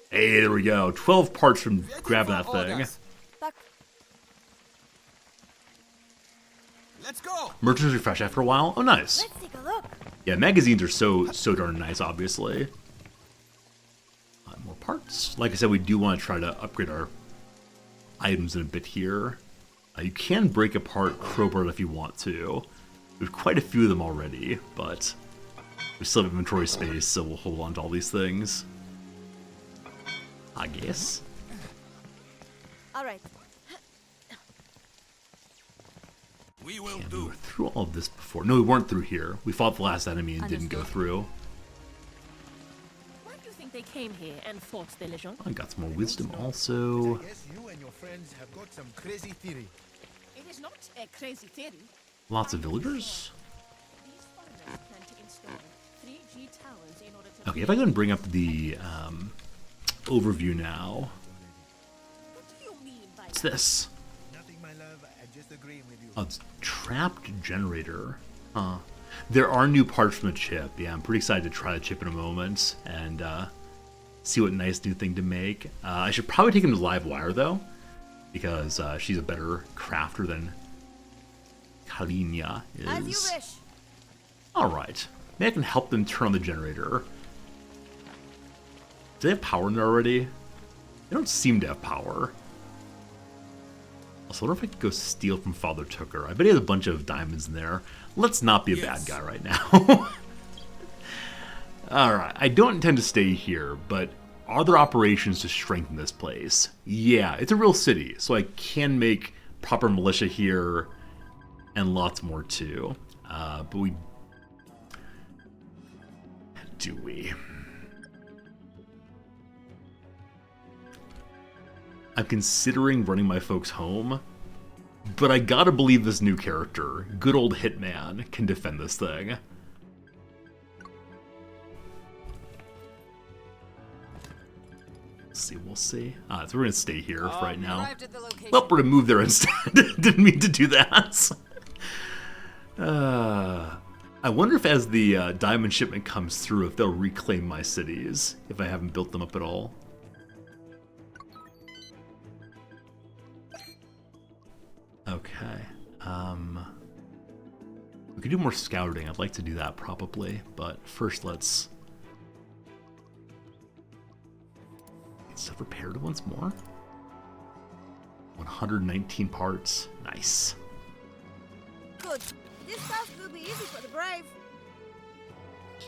Hey, there we go. 12 parts from grabbing that thing. Let's go. Merchants refresh after a while. Oh, nice. Let's take a look. Yeah, magazines are so darn nice, obviously. More parts. Like I said, we do want to try to upgrade our items in a bit here. You can break apart crowbar if you want to. We have quite a few of them already, but we still have inventory space, so we'll hold on to all these things. I guess. Alright. We will We do. were through all of this before. No, we weren't through here. We fought the last enemy and didn't go through. Why do you think they came here and fought the Legion? I got some more wisdom also. I guess you and your friends have got some crazy theory. It is not a crazy theory. Lots of villagers. These foreigners plan to install 3G towers in order to... Okay, if I go and bring up the overview now. What do you mean by What's this? Nothing, my love. I'm just agreeing with you. Oh, it's trapped generator. Huh. There are new parts from the chip. Yeah, I'm pretty excited to try the chip in a moment and see what nice new thing to make. I should probably take him to live wire though, because she's a better crafter than Kalinia is. As you wish. All right, maybe I can help them turn on the generator. Do they have power in there already? They don't seem to have power. Also, I wonder if I could go steal from Father Tooker. I bet he has a bunch of diamonds in there. Let's not be a bad guy right now. Alright, I don't intend to stay here, but are there operations to strengthen this place? Yeah, it's a real city, so I can make proper militia here and lots more too. But we... Do we? I'm considering running my folks home, but I gotta believe this new character, good old Hitman, can defend this thing. We'll see. So we're gonna stay here for right now. Well, we're gonna move there instead. Didn't mean to do that. I wonder if as the diamond shipment comes through, if they'll reclaim my cities, if I haven't built them up at all. Okay. We could do more scouting. I'd like to do that probably, but first let's get stuff repaired once more. 119 parts. Nice. Good. This task will be easy for the brave.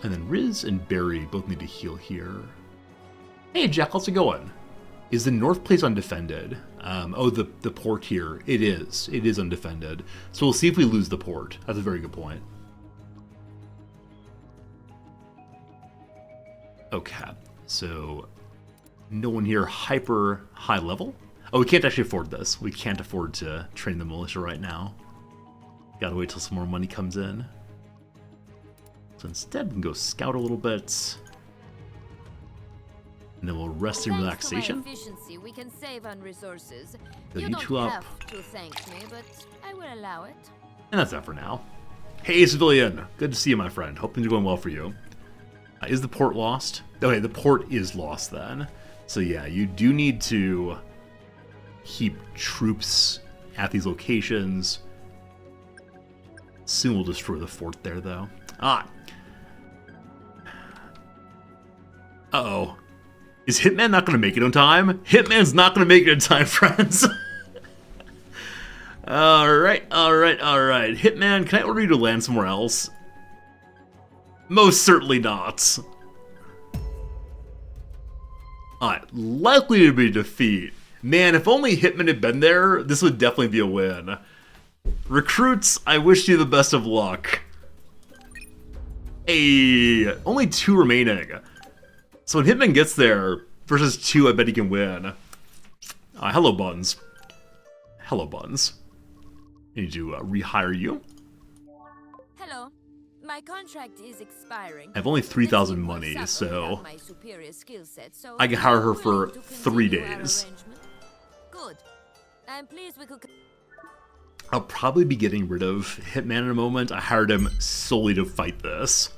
And then Riz and Barry both need to heal here. Hey Jack, how's it going? Is the North Place undefended? Oh, the port here. It is. It is undefended. So we'll see if we lose the port. That's a very good point. Okay. So no one here hyper high level. Oh, we can't actually afford this. We can't afford to train the militia right now. Gotta wait till some more money comes in. So instead, we can go scout a little bit. And then we'll rest in relaxation. Efficiency, we can save on resources. So You you don't two up. have to thank me, but I will allow it. And that's that for now. Hey, civilian. Good to see you, my friend. Hope things are going well for you. Is the port lost? Okay, the port is lost then. So yeah, you do need to keep troops at these locations. Soon we'll destroy the fort there, though. Uh-oh. Is Hitman not going to make it on time? Hitman's not going to make it in time, friends. Alright. Hitman, can I order you to land somewhere else? Most certainly not. Alright, likely to be defeat. Man, if only Hitman had been there, this would definitely be a win. Recruits, I wish you the best of luck. Hey, only 2 remaining. So when Hitman gets there, versus 2, I bet he can win. Hello, Buns. Hello, Buns. I need to rehire you. Hello. My contract is expiring. I have only 3,000 money, so I can hire her for 3 days. Good. I'm pleased we could. I'll probably be getting rid of Hitman in a moment. I hired him solely to fight this.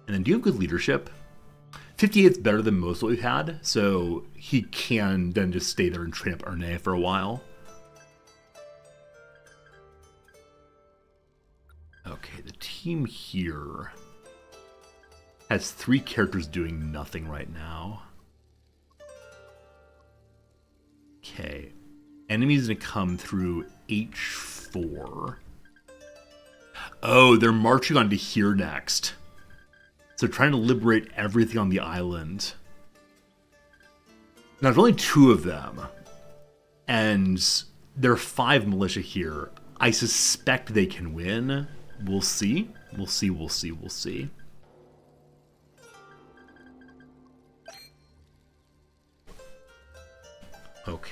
And then do you have good leadership? 58's better than most of what we've had, so he can then just stay there and train up Erne for a while. Okay, the team here has 3 characters doing nothing right now. Okay. Enemies gonna come through H4. Oh, they're marching on to here next. So trying to liberate everything on the island. Now, there's only 2 of them. And there are 5 militia here. I suspect they can win. We'll see. We'll see. Okay.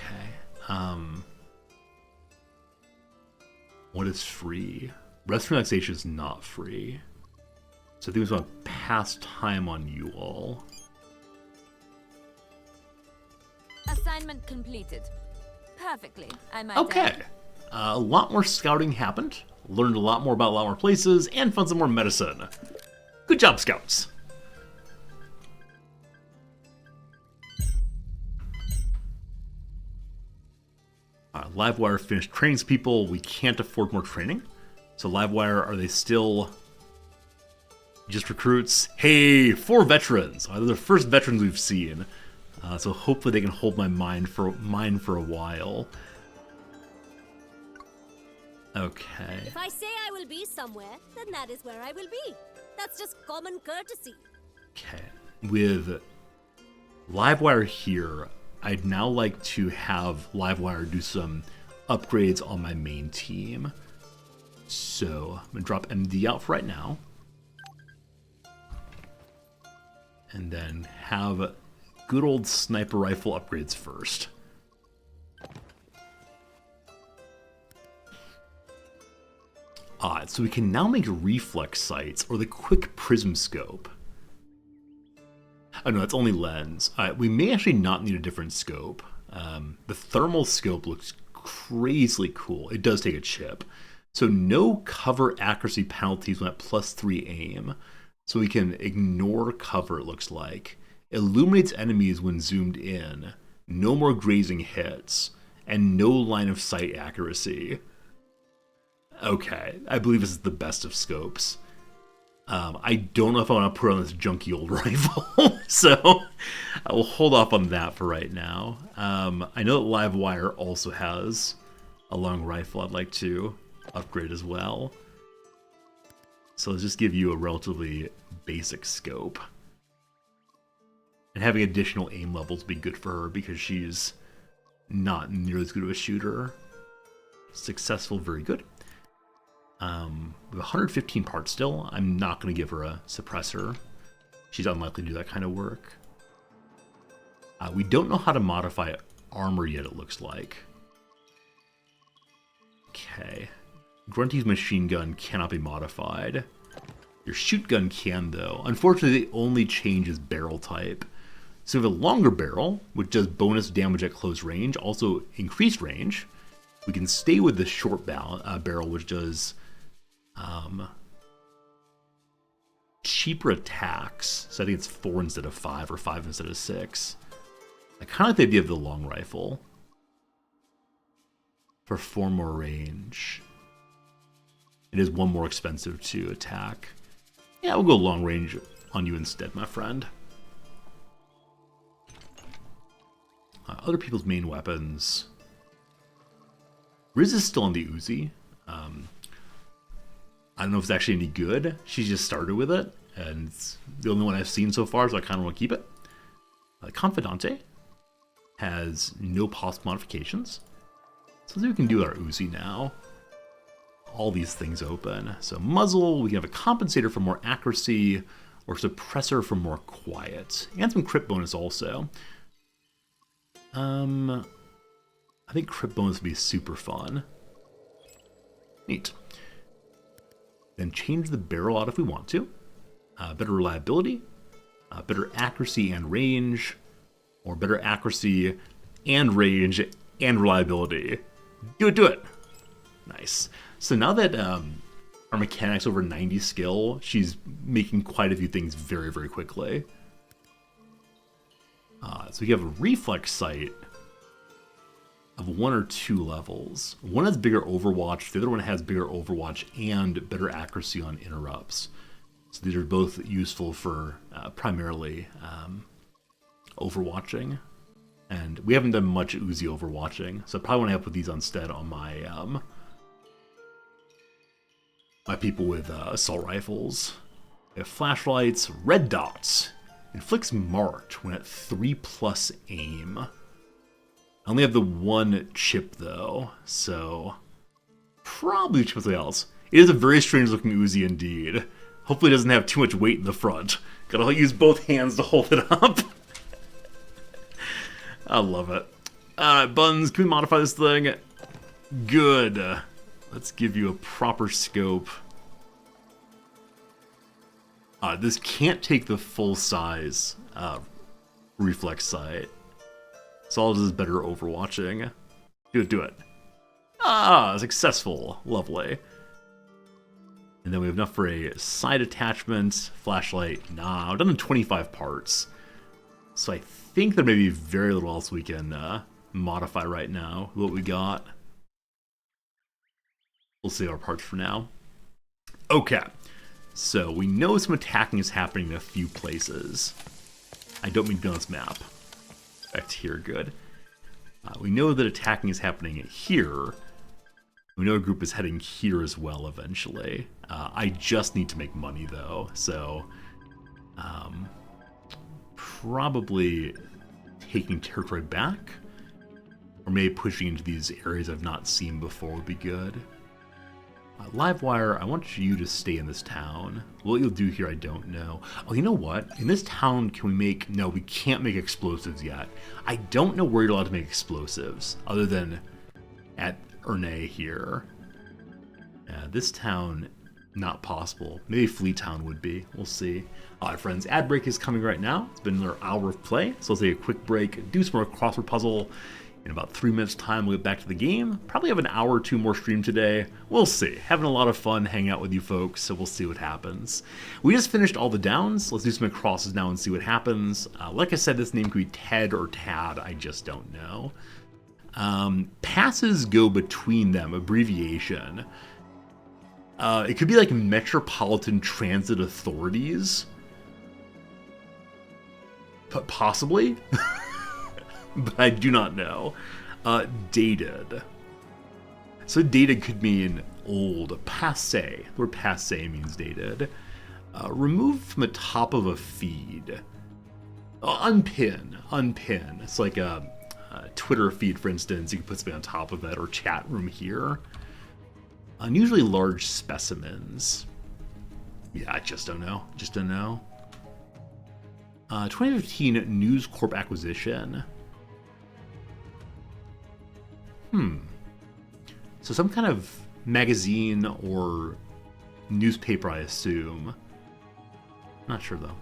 What is free? Rest relaxation is not free. So I think we want to pass time on you all. Assignment completed. Perfectly, I might Okay. add. A lot more scouting happened. Learned a lot more about a lot more places, and found some more medicine. Good job, scouts. Livewire finished training some people. We can't afford more training. So Livewire, are they still just recruits? Hey, 4 veterans. They're the first veterans we've seen. So hopefully they can hold my mind for a while. Okay. If I say I will be somewhere, then that is where I will be. That's just common courtesy. Okay. With Livewire here, I'd now like to have Livewire do some upgrades on my main team. So I'm going to drop MD out for right now. And then have good old sniper rifle upgrades first. So we can now make reflex sights or the quick prism scope. Oh no, that's only lens. We may actually not need a different scope. The thermal scope looks crazily cool. It does take a chip. So no cover accuracy penalties when at +3 aim. So we can ignore cover, it looks like. Illuminates enemies when zoomed in. No more grazing hits. And no line of sight accuracy. Okay, I believe this is the best of scopes. I don't know if I want to put on this junky old rifle, so I will hold off on that for right now. I know that Livewire also has a long rifle I'd like to upgrade as well. So let's just give you a relatively basic scope. And having additional aim levels would be good for her because she's not nearly as good of a shooter. Successful, very good. We have 115 parts still. I'm not going to give her a suppressor. She's unlikely to do that kind of work. We don't know how to modify armor yet, it looks like. Okay. Grunty's machine gun cannot be modified. Your shoot gun can, though. Unfortunately, the only change is barrel type. So we have a longer barrel, which does bonus damage at close range, also increased range. We can stay with the short barrel, which does cheaper attacks. So I think it's 4 instead of 5, or 5 instead of 6. I kind of like the idea of the long rifle. For 4 more range. It is 1 more expensive to attack. Yeah, we'll go long range on you instead, my friend. Other people's main weapons. Riz is still on the Uzi. I don't know if it's actually any good. She just started with it, and it's the only one I've seen so far, so I kind of want to keep it. Confidante has no possible modifications. So let's see what we can do with our Uzi now. All these things open. So muzzle, we can have a compensator for more accuracy, or suppressor for more quiet. And some crit bonus also. I think crit bonus would be super fun. Neat. Then change the barrel out if we want to. Better reliability, better accuracy and range, or better accuracy and range and reliability. Do it! Nice. So now that our mechanic's over 90 skill, she's making quite a few things very, very quickly. So we have a reflex sight of 1 or 2 levels. One has bigger overwatch, the other one has bigger overwatch and better accuracy on interrupts. So these are both useful for primarily overwatching. And we haven't done much Uzi overwatching, so I probably want to put these instead on my my people with assault rifles. We have flashlights, red dots. Inflicts marked when at 3+ aim. I only have the 1 chip though, so probably chip something else. It is a very strange looking Uzi indeed. Hopefully it doesn't have too much weight in the front. Gotta use both hands to hold it up. I love it. Alright, Buns, can we modify this thing? Good. Let's give you a proper scope. This can't take the full size reflex sight. So all this is better overwatching. Do it. Successful. Lovely. And then we have enough for a side attachment, flashlight. Nah, I've done 25 parts. So I think there may be very little else we can modify right now. What we got. We'll save our parts for now. Okay. So we know some attacking is happening in a few places. I don't mean to be on this map. Back to here, good. We know that attacking is happening here. We know a group is heading here as well eventually. I just need to make money though, so probably taking territory back, or maybe pushing into these areas I've not seen before would be good. Livewire, I want you to stay in this town. What you'll do here, I don't know. Oh, you know what? In this town, can we make... No, we can't make explosives yet. I don't know where you're allowed to make explosives, other than at Erne here. This town, not possible. Maybe Fleet Town would be. We'll see. Alright, friends, ad break is coming right now. It's been another hour of play, so let's take a quick break, do some more crossword puzzle, In about 3 minutes time, we'll get back to the game. Probably have an hour or two more stream today. We'll see. Having a lot of fun hanging out with you folks, so we'll see what happens. We just finished all the downs. Let's do some crosses now and see what happens. Like I said, this name could be Ted or Tad. I just don't know. Passes go between them, abbreviation. It could be like Metropolitan Transit Authorities. Possibly. But I do not know. Dated. So dated could mean old. Passé. The word passé means dated. Removed from the top of a feed. Unpin. Unpin. It's like a Twitter feed, for instance. You can put something on top of it, or chat room here. Unusually large specimens. Yeah, I just don't know. Just don't know. 2015 News Corp acquisition. So some kind of magazine or newspaper, I assume. Not sure though.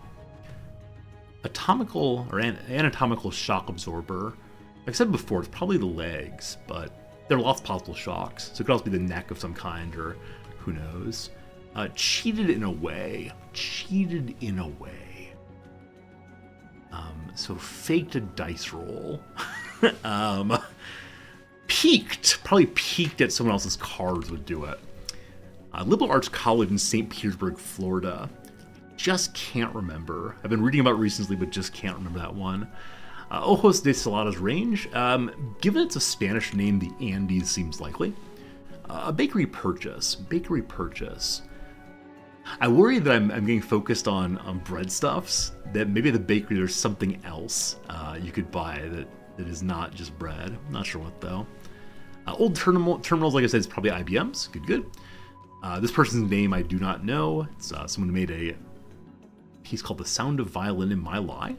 Atomical or anatomical shock absorber. Like I said before, it's probably the legs, but there are lots of possible shocks. So it could also be the neck of some kind, or who knows. Cheated in a way. Cheated in a way. So faked a dice roll. Peaked. Probably peaked at someone else's cards would do it. Liberal Arts College in St. Petersburg, Florida. Just can't remember. I've been reading about it recently, but just can't remember that one. Ojos de Salada's range. Given it's a Spanish name, the Andes seems likely. A bakery purchase. Bakery purchase. I worry that I'm getting focused on breadstuffs, that maybe at the bakery there's something else you could buy that is not just bread. I'm not sure what though. Old terminals, like I said, is probably IBM's. Good. This person's name I do not know. It's someone who made a piece called The Sound of Violin in My Lie.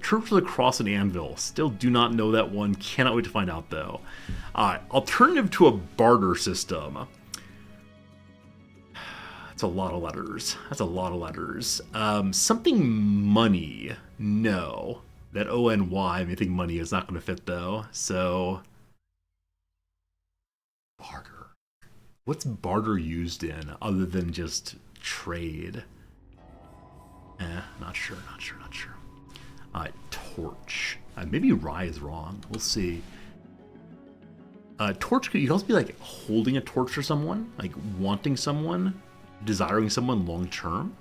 Church of the Cross and Anvil. Still do not know that one. Cannot wait to find out though. Alternative to a barter system. That's a lot of letters. That's a lot of letters. Something money. No. That O-N-Y, I think money is not going to fit though. So, barter. What's barter used in other than just trade? Not sure. Torch. Maybe rye is wrong. We'll see. Torch could also be like holding a torch for someone, like wanting someone, desiring someone long term,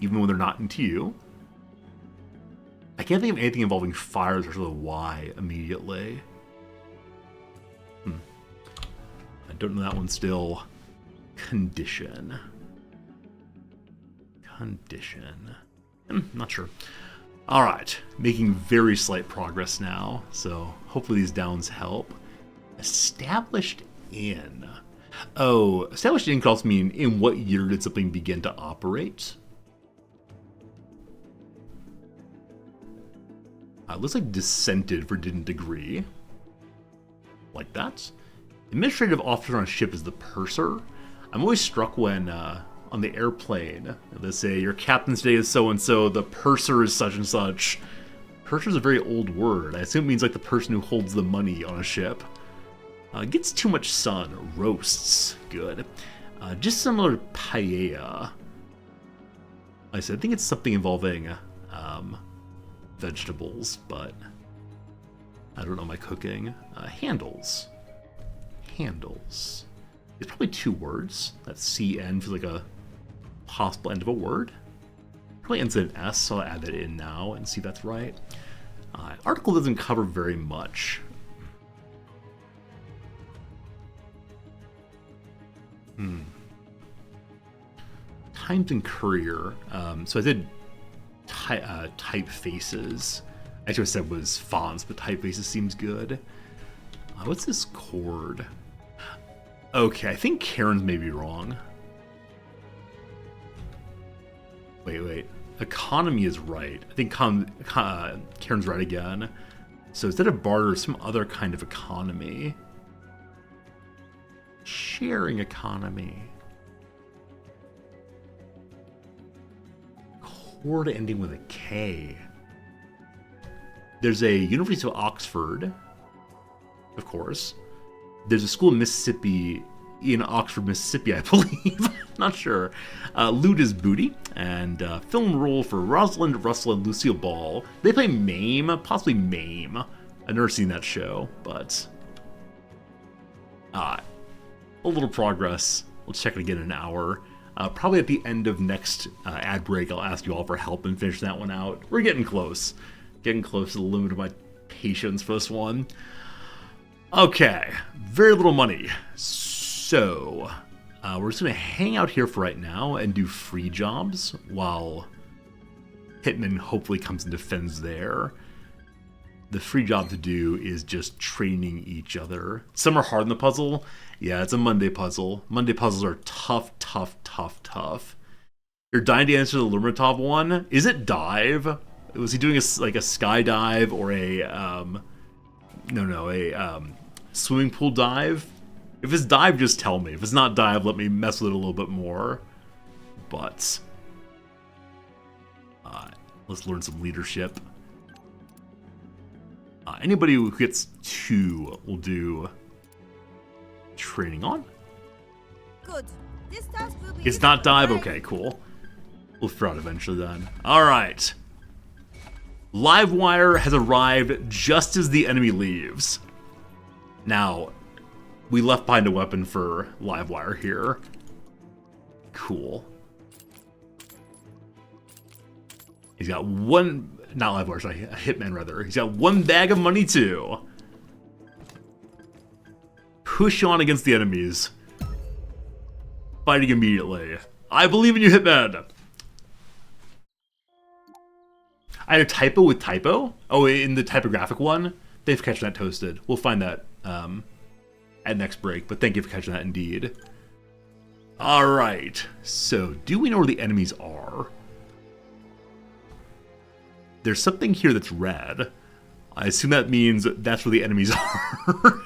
even when they're not into you. I can't think of anything involving fire that starts with a Y immediately. I don't know that one still. Condition. Not sure. Alright, making very slight progress now, so hopefully these downs help. Established in. Oh, established in could also mean in what year did something begin to operate? Looks like dissented for didn't agree. Like that. Administrative officer on a ship is the purser. I'm always struck when on the airplane they say your captain's day is so and so, the purser is such and such. Purser is a very old word. I assume it means like the person who holds the money on a ship. Gets too much sun. Roasts. Good. Just similar to paella. Like I said, I think it's something involving vegetables, but I don't know my cooking. Handles. Handles. It's probably two words. That CN feels like a possible end of a word. Probably ends in an S, so I'll add that in now and see if that's right. Article doesn't cover very much. Times and Courier. So I did typefaces. Actually, I said was fonts, but typefaces seems good. What's this chord? Okay, I think Karen's may be wrong. Wait. Economy is right. I think Karen's right again. So instead of barter, some other kind of economy. Sharing economy. Word ending with a K. There's a University of Oxford of course. There's a school in Mississippi, in Oxford, Mississippi, I believe. Not sure. Loot is Booty, and film role for Rosalind Russell and Lucille Ball. They play Mame, possibly Mame. I've never seen that show, but a little progress. Let's check it again in an hour. Probably at the end of next ad break, I'll ask you all for help and finish that one out. We're getting close. Getting close to the limit of my patience for this one. Okay, very little money. So, we're just going to hang out here for right now and do free jobs while Hitman hopefully comes and defends there. The free job to do is just training each other. Some are hard in the puzzle. Yeah, it's a Monday puzzle. Monday puzzles are tough, tough, tough, tough. You're dying to answer the Lermontov one. Is it dive? Was he doing a skydive or a, swimming pool dive? If it's dive, just tell me. If it's not dive, let me mess with it a little bit more. But, let's learn some leadership. Anybody who gets 2 will do training on. Good. This task will be It's not dive? Okay, cool. We'll figure out eventually then. Alright. Livewire has arrived just as the enemy leaves. Now, we left behind a weapon for Livewire here. Cool. He's got one... Not Livewire, sorry. A Hitman, rather. He's got 1 bag of money, too. Push on against the enemies. Fighting immediately. I believe in you, Hitman! I had a typo with typo. Oh, in the typographic one? Thanks for catching that, Toasted. We'll find that at next break, but thank you for catching that indeed. Alright, so do we know where the enemies are? There's something here that's red. I assume that means that's where the enemies are.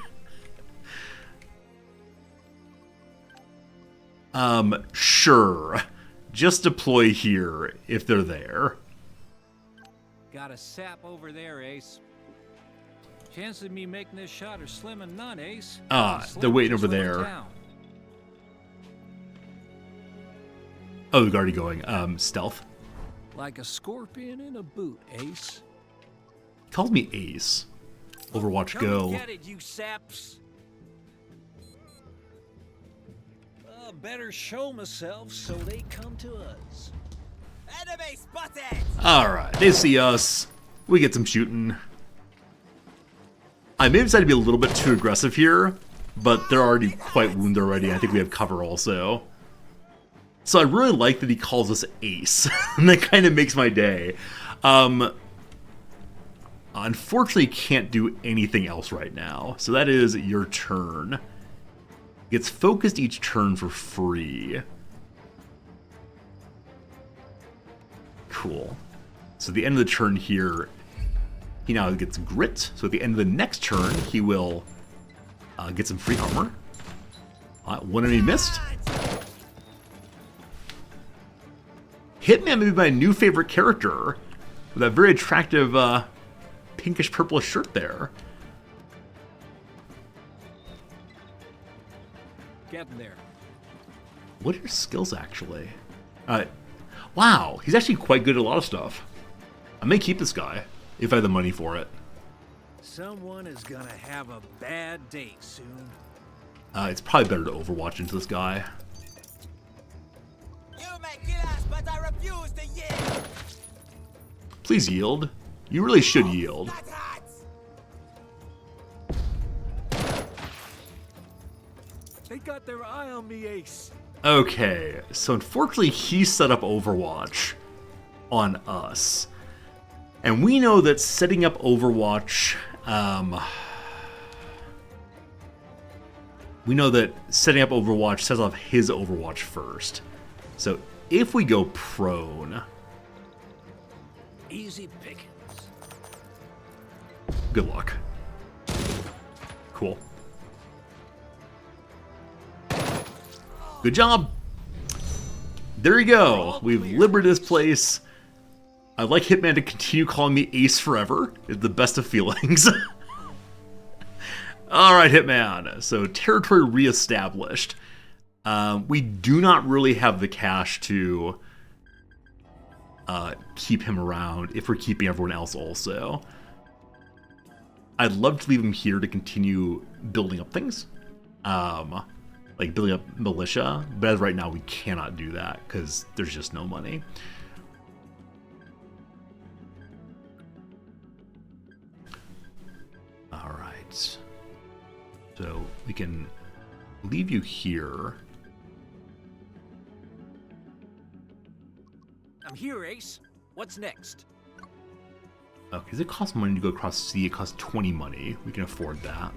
Sure. Just deploy here if they're there. Got a sap over there, Ace. Chances of me making this shot are slim and none, Ace. They're waiting over there. Oh, they're already going. Stealth. Like a scorpion in a boot, Ace. He calls me Ace. Overwatch Go. Get it, you saps. Better show myself so they come to us. Enemy spotted! Alright, they see us. We get some shooting. I may have decided to be a little bit too aggressive here, but they're already quite wounded already. I think we have cover also. So I really like that he calls us Ace. And that kind of makes my day. Unfortunately, can't do anything else right now. So that is your turn. Gets focused each turn for free. Cool. So at the end of the turn here, he now gets grit. So at the end of the next turn, he will get some free armor. One enemy missed. Hitman may be my new favorite character. With that very attractive pinkish purplish shirt there. Getting there. What are your skills actually? Wow, he's actually quite good at a lot of stuff. I may keep this guy if I have the money for it. Someone is gonna have a bad day soon. It's probably better to Overwatch into this guy. You may kill us, but I refuse to yield. Please yield. You really should yield. They got their eye on me, Ace. Okay, so unfortunately he set up Overwatch on us. And we know that setting up Overwatch, sets off his Overwatch first. So if we go prone, easy pickings. Good luck. Cool. Good job. There you go. We've liberated this place. I'd like Hitman to continue calling me Ace forever. It's the best of feelings. All right, Hitman. So territory reestablished. We do not really have the cash to keep him around if we're keeping everyone else also. I'd love to leave him here to continue building up things. Like building up militia, but as right now we cannot do that because there's just no money. All right, so we can leave you here. I'm here, Ace. What's next? Okay, does it cost money to go across the sea? It costs 20 money. We can afford that.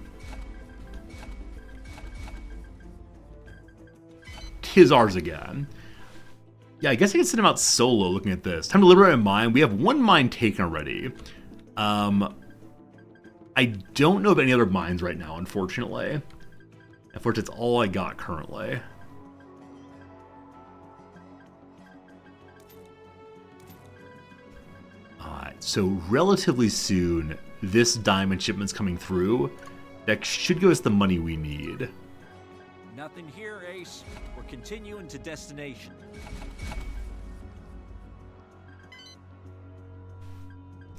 Tis ours again. Yeah, I guess I can send him out solo looking at this. Time to liberate a mine. We have one mine taken already. I don't know of any other mines right now, unfortunately. Unfortunately, it's all I got currently. Alright, so relatively soon, this diamond shipment's coming through. That should give us the money we need. Nothing here, Ace. We're continuing to destination.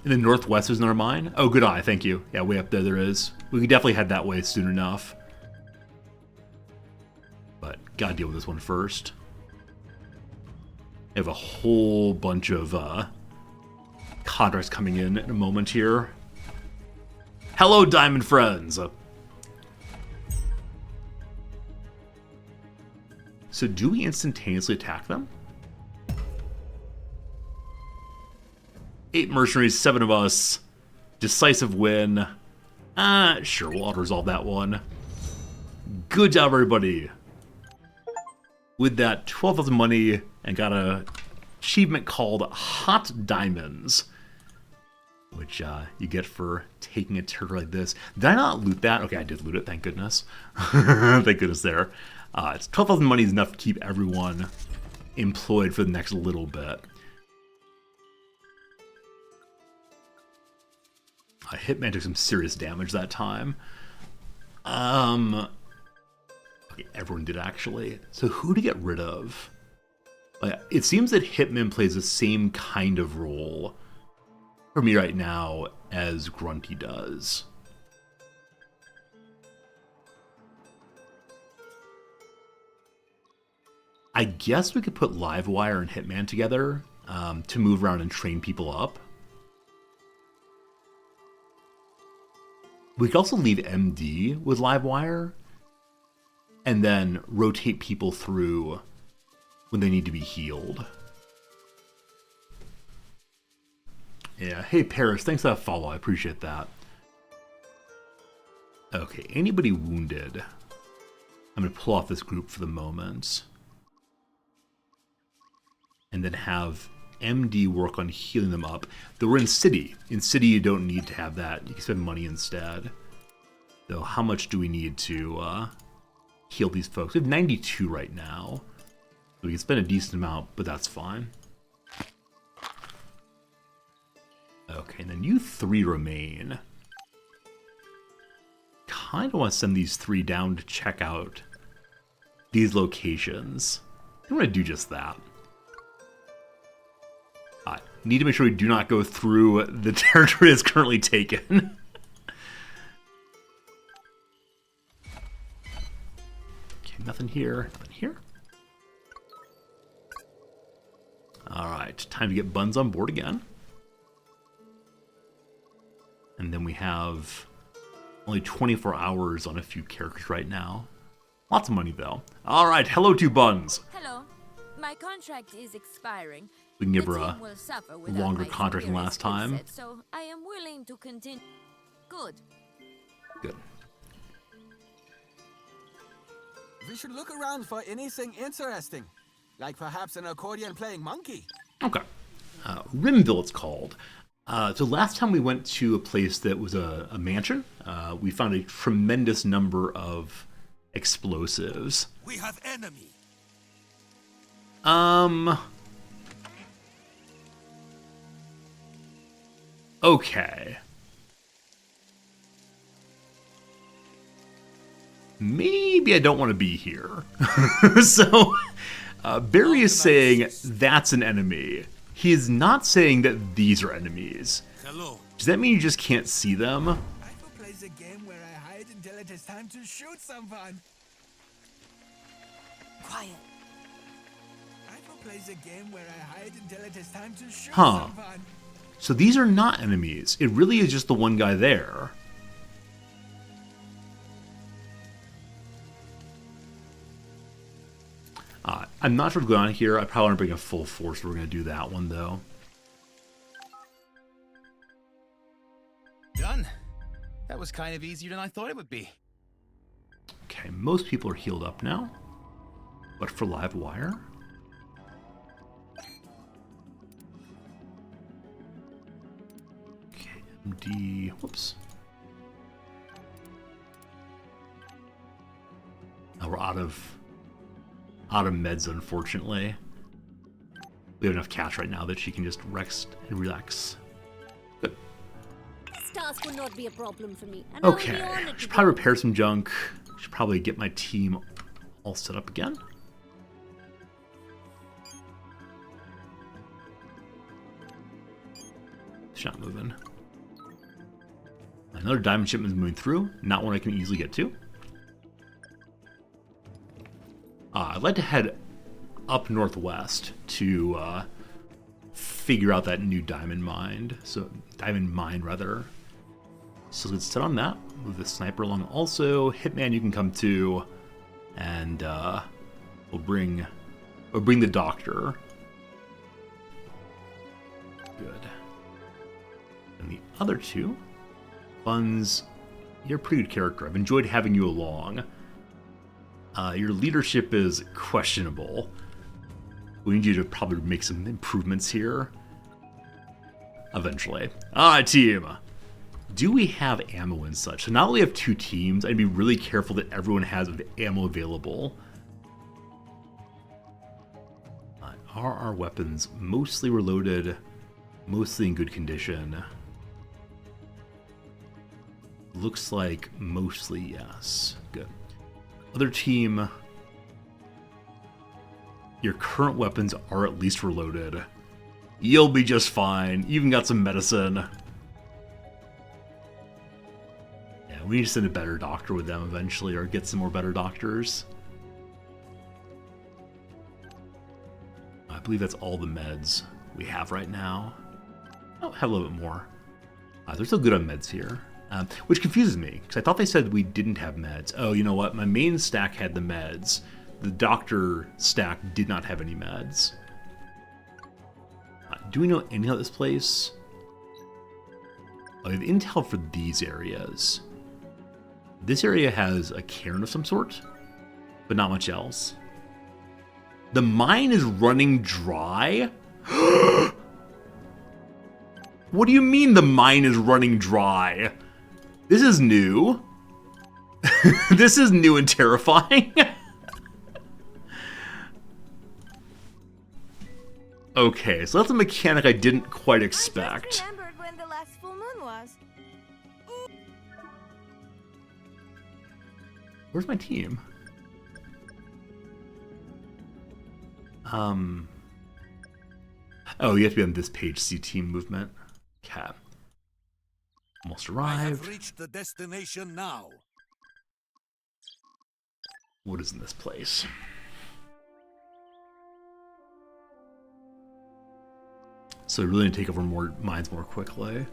In the northwest is another mine? Oh, good eye, thank you. Yeah, way up there there is. We could definitely head that way soon enough. But gotta deal with this one first. I have a whole bunch of contracts coming in a moment here. Hello, diamond friends! So do we instantaneously attack them? 8 mercenaries, 7 of us. Decisive win. Sure, we'll auto-resolve that one. Good job, everybody. With that, 12,000 money, and got a achievement called Hot Diamonds, which you get for taking a territory like this. Did I not loot that? Okay, I did loot it, thank goodness. Thank goodness there. It's 12,000 money is enough to keep everyone employed for the next little bit. Hitman took some serious damage that time. Okay, everyone did actually. So who to get rid of? It seems that Hitman plays the same kind of role for me right now as Grunty does. I guess we could put Livewire and Hitman together to move around and train people up. We could also leave MD with Livewire and then rotate people through when they need to be healed. Yeah, hey Paris, thanks for that follow, I appreciate that. Okay, anybody wounded? I'm going to pull off this group for the moment. And then have MD work on healing them up. Though we're in City. In City, you don't need to have that. You can spend money instead. So how much do we need to heal these folks? We have 92 right now. So we can spend a decent amount, but that's fine. Okay, and then you 3 remain. Kind of want to send these 3 down to check out these locations. I'm going to do just that. Need to make sure we do not go through the territory that's currently taken. Okay, nothing here, nothing here. Alright, time to get Buns on board again. And then we have only 24 hours on a few characters right now. Lots of money, though. Alright, hello to Buns. Hello. My contract is expiring. We can give her a longer contract than last time. So I am willing to continue. Good. Good. We should look around for anything interesting. Like perhaps an accordion-playing monkey. Okay. Rimville it's called. So last time we went to a place that was a mansion, we found a tremendous number of explosives. We have enemy. Okay. maybe I don't want to be here. So Barry is saying that's an enemy. He is not saying that these are enemies. Hello. Does that mean you just can't see them? Rifle plays a game where I hide until it is time to shoot someone. Quiet. Rifle plays a game where I hide until it is time to shoot Huh. someone. So these are not enemies. It really is just the one guy there. I'm not sure what's going on here. I probably want to bring a full force. We're going to do that one, though. Done. That was kind of easier than I thought it would be. Okay, most people are healed up now. But for live wire? Okay, MD... Whoops. Now we're out of meds, unfortunately. We have enough cash right now that she can just rest and relax. Good. This task will not be a problem for me. And I will be Okay, honored to should do probably it. repair some junk. Should probably get my team all set up again. It's not moving. Another diamond shipment is moving through. Not one I can easily get to. I'd like to head up northwest to figure out that new diamond mine. So rather. So let's set on that. Move the sniper along. Also, Hitman, you can come too, and we'll bring the doctor. Good. And the other two, Buns, you're a pretty good character. I've enjoyed having you along. Your leadership is questionable. We need you to probably make some improvements here. Eventually. Alright, team. Do we have ammo and such? So now that we have two teams, I'd be really careful that everyone has ammo available. Are our weapons mostly reloaded? Mostly in good condition? Looks like mostly yes. Good. Other team, your current weapons are at least reloaded. You'll be just fine. You even got some medicine. Yeah, we need to send a better doctor with them eventually, or get some more better doctors. I believe that's all the meds we have right now. Oh, have a little bit more. They're still good on meds here. Which confuses me, because I thought they said we didn't have meds. Oh, you know what? My main stack had the meds. The doctor stack did not have any meds. Do we know anything about this place? I have intel for these areas. This area has a cairn of some sort, but not much else. The mine is running dry? What do you mean the mine is running dry? This is new. This is new and terrifying. Okay, so that's a mechanic I didn't quite expect. I just remembered when the last full moon was. Where's my team? Oh, you have to be on this page, see team movement. Okay. Almost I arrived. have reached the destination now. What is in this place? So we really need to take over more mines more quickly.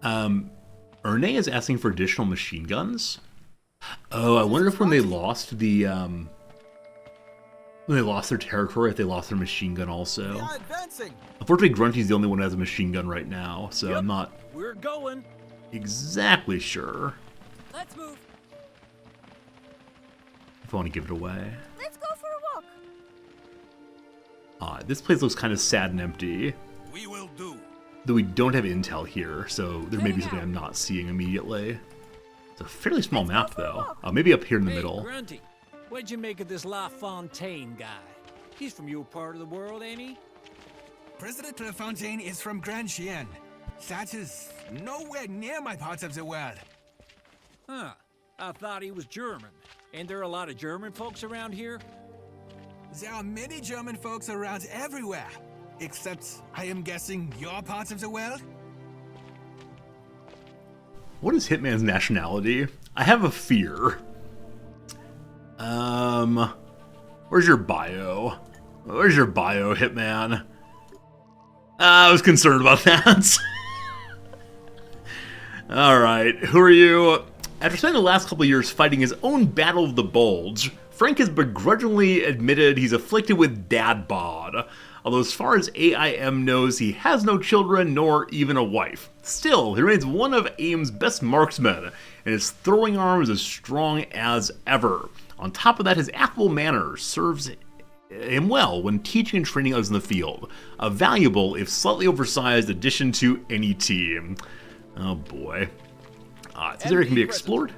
Erne is asking for additional machine guns. Oh, I wonder if when they lost the when they lost their territory, if they lost their machine gun also. We are advancing. Unfortunately, Grunty's the only one who has a machine gun right now, so I'm not We're going. exactly sure Let's move. if I want to give it away. Let's go for a walk. This place looks kind of sad and empty. We will do. Though we don't have intel here, so there may be something I'm not seeing immediately. It's a fairly small map, though. Maybe up here in the Hey, middle. Grunty, what'd you make of this LaFontaine guy? He's from your part of the world, ain't he? President LaFontaine is from Grand Chien. That is nowhere near my part of the world. Huh. I thought he was German. Ain't there a lot of German folks around here? There are many German folks around everywhere. Except, I am guessing, your part of the world? What is Hitman's nationality? I have a fear. Where's your bio? Where's your bio, Hitman? I was concerned about that. Alright, who are you? After spending the last couple years fighting his own Battle of the Bulge, Frank has begrudgingly admitted he's afflicted with dad bod. Although as far as AIM knows, he has no children nor even a wife. Still, he remains one of AIM's best marksmen, and his throwing arm is as strong as ever. On top of that, his affable manner serves him well when teaching and training others in the field. A valuable, if slightly oversized, addition to any team. Oh boy. This area can be explored.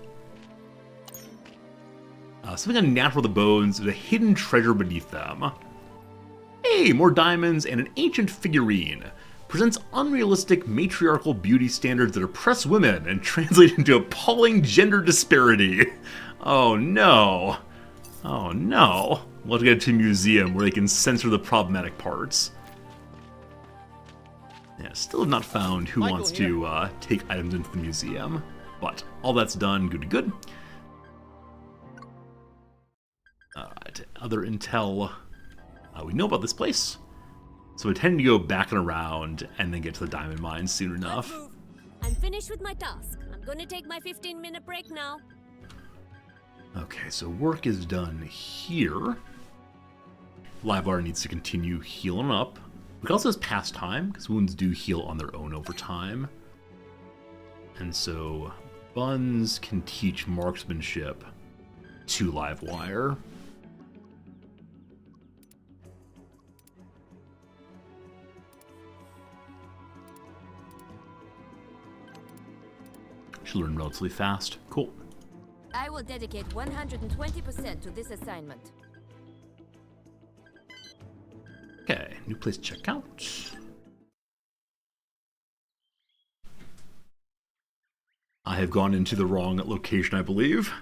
Something unnatural with the bones, there's a hidden treasure beneath them. Hey, more diamonds and an ancient figurine. Presents unrealistic matriarchal beauty standards that oppress women and translate into appalling gender disparity. Oh no. Oh no. We'll have to get to a museum where they can censor the problematic parts. Yeah, still have not found who wants to take items into the museum. But all that's done, good to good. Alright, other intel. We know about this place. So we tend to go back and around and then get to the diamond mines soon enough. I'm finished with my task. I'm gonna take my 15-minute break now. Okay, so work is done here. Livewire needs to continue healing up. We can also use pastime, because wounds do heal on their own over time. And so Buns can teach marksmanship to Livewire. Should learn relatively fast. Cool. I will dedicate 120% to this assignment. Okay, new place to check out. I have gone into the wrong location, I believe.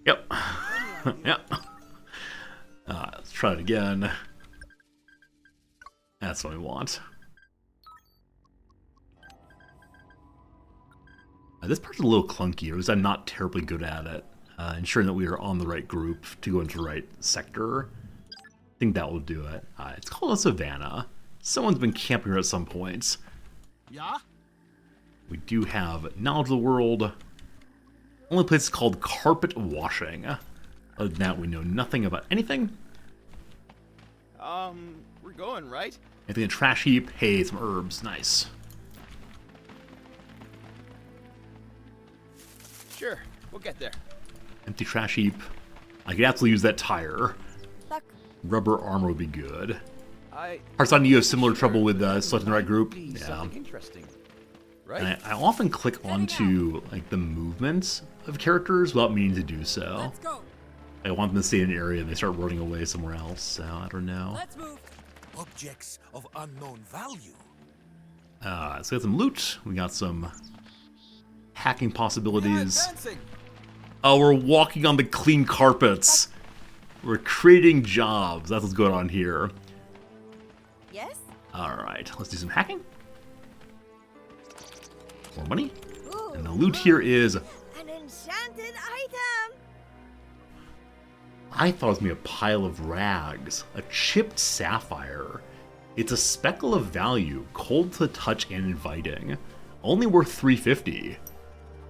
Yep. Yep. Let's try it again. That's what we want. This part's a little clunky, or at least I'm not terribly good at it. Ensuring that we are on the right group to go into the right sector. I think that will do it. It's called a savannah. Someone's been camping here at some point. Yeah? We do have knowledge of the world. Only place is called carpet washing. Other than that, we know nothing about anything. We're going, right? Anything in a trash heap? Hey, some herbs. Nice. Sure, we'll get there. Empty trash heap. I could absolutely use that tire. Look. Rubber armor would be good. Parson, you have similar trouble with selecting the right group? Yeah. Interesting. Right? And I often click onto like the movements of characters without meaning to do so. Let's go. I want them to stay in an area and they start running away somewhere else, so I don't know. Let's move. Objects of unknown value. So we got some loot. We got some hacking possibilities. Oh, we're walking on the clean carpets. We're creating jobs. That's what's going on here. Yes? Alright, let's do some hacking. More money. And the loot here is... An enchanted item! I thought it was going to be a pile of rags. A chipped sapphire. It's a speckle of value, cold to the touch and inviting. Only worth $350.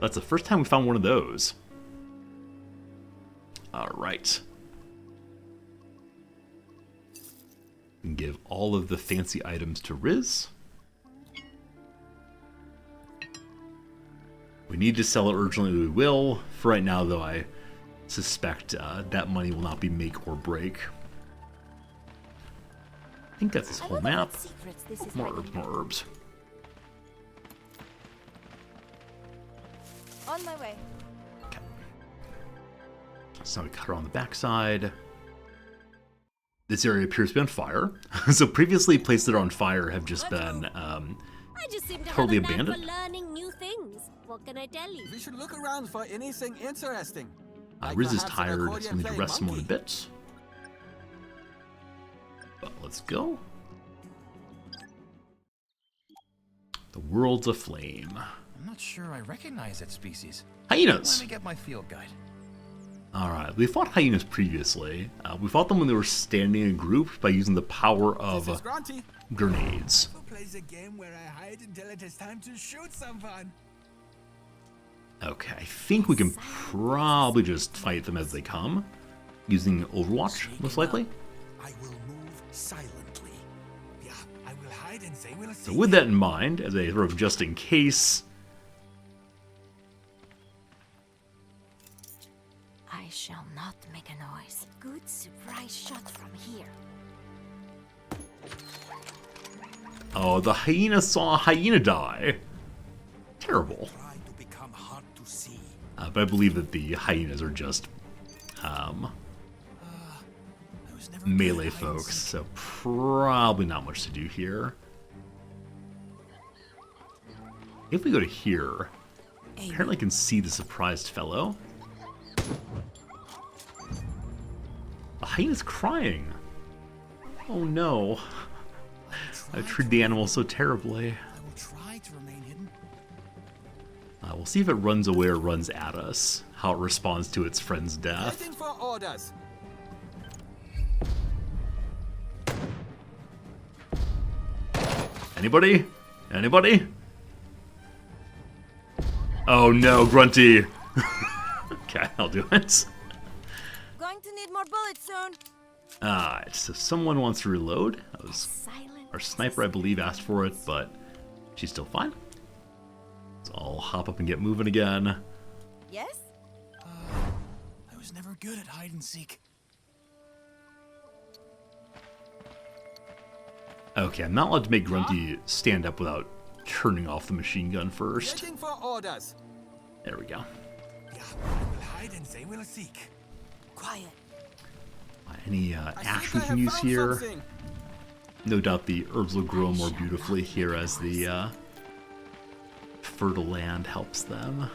That's the first time we found one of those. Alright. We can give all of the fancy items to Riz. We need to sell it urgently, we will. For right now, though, I suspect that money will not be make or break. I think that's this whole map. More herbs, more herbs. On my way. Okay. So now we cut her on the backside. This area appears to be on fire. So previously places that are on fire have just been I just seem to totally have a knack abandoned. for learning new things. What can I tell you? We should look around for anything interesting. Riz is perhaps an tired, so accordion we need to playing rest him a monkey. bit. But let's go. The world's aflame. I'm not sure I recognize that species. Hyenas. Let me get my field guide. Alright, we fought hyenas previously. We fought them when they were standing in groups by using the power of This is Grunty. grenades. Who plays a game where I hide until it is time to shoot someone? Okay, I think we can probably just fight them as they come. Using Overwatch, most likely. I will move silently. Yeah, I will hide and they will see. So with that in mind, as a sort of just in case... I shall not make a noise. Good surprise shot from here. Oh, the hyena saw a hyena die. Terrible. But I believe that the hyenas are just melee folks, so probably not much to do here. If we go to here, apparently I can see the surprised fellow. The hyena's crying. Oh no. I treated the animal so terribly. We'll see if it runs away or runs at us. How it responds to its friend's death. Waiting for orders. Anybody? Anybody? Oh no, Grunty. Okay, I'll do it. Going to need more bullets soon. Alright, so someone wants to reload. That was our sniper, I believe, asked for it, but she's still fine. So I'll hop up and get moving again. Yes? I was never good at hide and seek. Okay, I'm not allowed to make Grunty stand up without turning off the machine gun first. Waiting for orders. There we go. Yeah, I will hide and they will seek. Quiet. Any ash we can use here? Something. No doubt the herbs will grow more beautifully here as the fertile land helps them.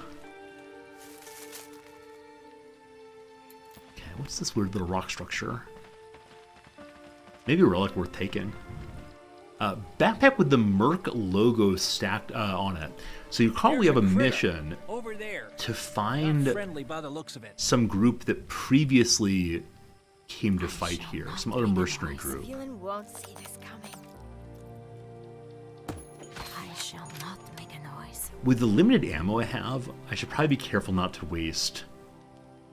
Okay, what's this weird little rock structure? Maybe a relic worth taking. Backpack with the Merc logo stacked on it. So you probably have a mission over there. to find Friendly by the looks of it. some group that previously came to fight here. Some other mercenary group. Civilian won't see this coming. I shall not make a noise. With the limited ammo I have, I should probably be careful not to waste.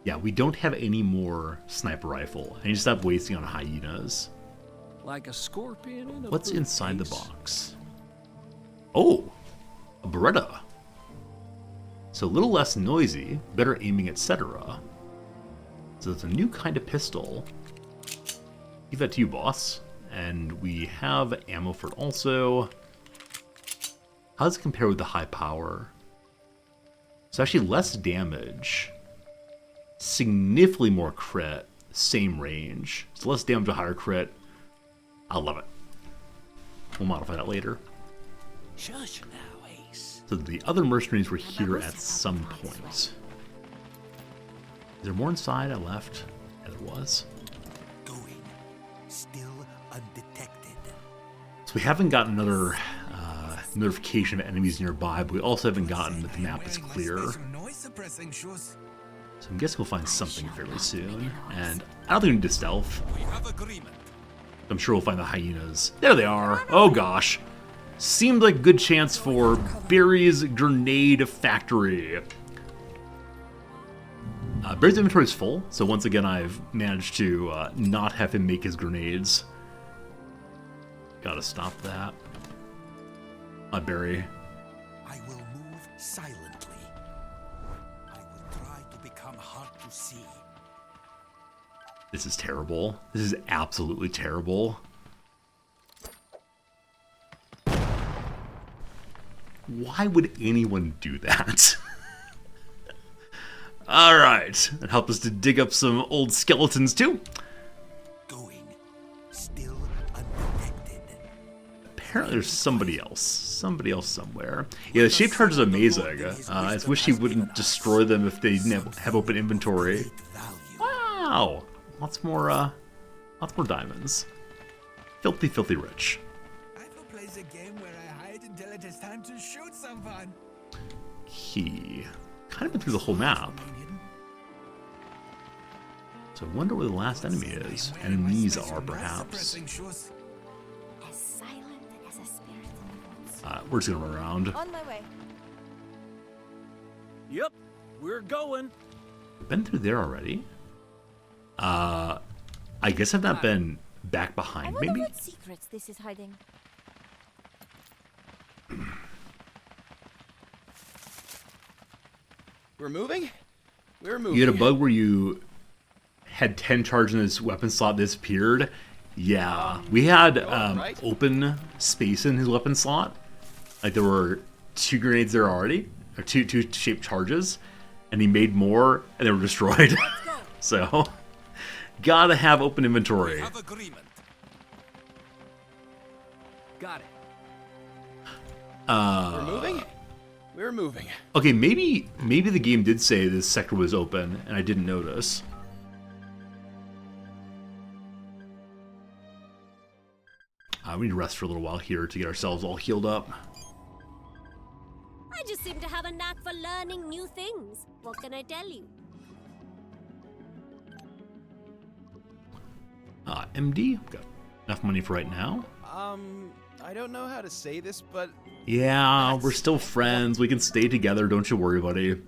Yeah, we don't have any more sniper rifle. I need to stop wasting on hyenas. Like a scorpion in a What's boot inside the case. box? Oh, a Beretta. So a little less noisy, better aiming, etc. So it's a new kind of pistol. Give that to you, boss. And we have ammo for it also. How does it compare with the high power? It's actually less damage. Significantly more crit. Same range. So less damage, a higher crit. I love it. We'll modify that later. Shush now, Ace. So the other mercenaries were here at some point. Is there more inside I left? Yeah, there was. Going. Still undetected. So we haven't gotten another notification of enemies nearby, but we also haven't gotten that the map is clear. Noise suppressing shoes. So I'm guessing we'll find something fairly soon. And I don't think we need to stealth. We have agreement. I'm sure we'll find the hyenas. There they are. Oh gosh. Seemed like a good chance for Barry's Grenade Factory. Barry's inventory is full, so once again I've managed to not have him make his grenades. Gotta stop that. Barry. I will move silently. I will try to become hard to see. This is terrible. This is absolutely terrible. Why would anyone do that? Alright, that helped us to dig up some old skeletons too. Going. Still undetected. Apparently there's somebody else. somebody else somewhere. Yeah, the shape charge is amazing. I just wish he wouldn't destroy them if they didn't have open inventory. Wow! Lots more diamonds. Filthy, filthy rich. Who plays a game where I hide until it is time to shoot someone? Key. Kind of been through the whole map. So I wonder where the last enemy is. Enemies are, perhaps. As silent as a spirit in the woods. We're just gonna run around. On my way. Yep, we're going. Been through there already? I guess I've not been back behind, I wonder maybe? what secrets this is hiding. We're moving? We're moving. You had a bug where you had 10 charge in this weapon slot disappeared? Yeah. We had open space in his weapon slot. Like there were 2 grenades there already. Or two shaped charges. And he made more and they were destroyed. So gotta have open inventory. Have agreement. Got it. We're moving? We're moving. Okay, maybe the game did say this sector was open and I didn't notice. We need to rest for a little while here to get ourselves all healed up. I just seem to have a knack for learning new things. What can I tell you? MD, got enough money for right now. I don't know how to say this, but... Yeah, we're still friends. We can stay together. Don't you worry, buddy.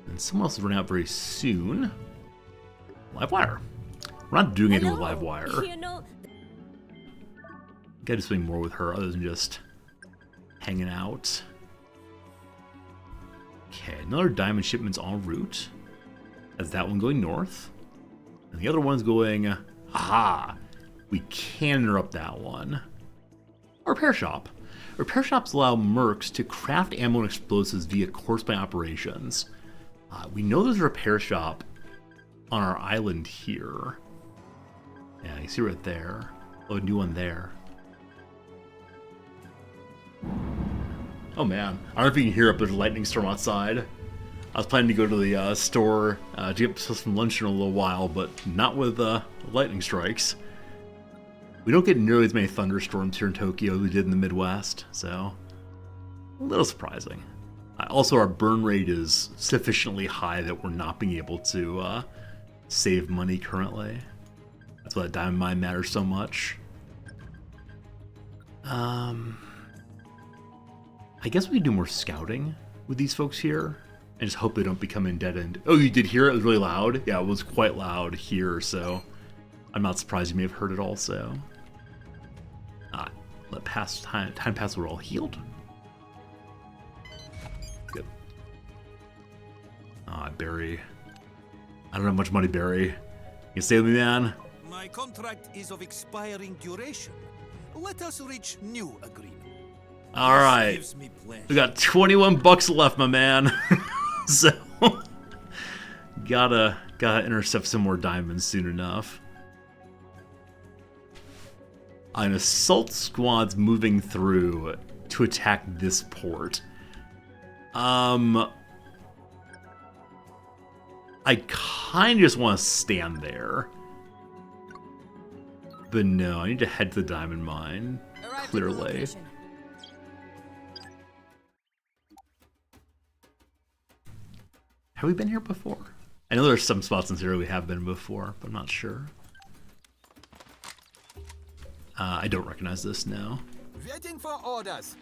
And someone else is running out very soon. Live wire. We're not doing anything with live wire. You know... Gotta do something more with her other than just hanging out. Okay, another diamond shipment's en route. That's that one going north. And the other one's going... Aha! We can interrupt that one. Repair shop. Repair shops allow mercs to craft ammo and explosives via course-by operations. We know there's a repair shop on our island here. Yeah, you see right there. Oh, a new one there. Oh man, I don't know if you can hear it, but there's a lightning storm outside. I was planning to go to the store to get some lunch in a little while, but not with lightning strikes. We don't get nearly as many thunderstorms here in Tokyo as we did in the Midwest, so a little surprising. Also, our burn rate is sufficiently high that we're not being able to save money currently. That's why that diamond mine matters so much. I guess we could do more scouting with these folks here and just hope they don't become in dead end. Oh, you did hear it? It was really loud? Yeah, it was quite loud here, so I'm not surprised you may have heard it also. Let time pass, we're all healed. Good. Barry. I don't have much money, Barry. You stay with me, man? My contract is of expiring duration. Let us reach new agreement. All right. We got 21 bucks left, my man. So gotta intercept some more diamonds soon enough. An assault squad's moving through to attack this port. I kind of just want to stand there. But no, I need to head to the diamond mine, clearly. Have we been here before? I know there's some spots in this area we have been before, but I'm not sure. I don't recognize this now. Waiting for orders.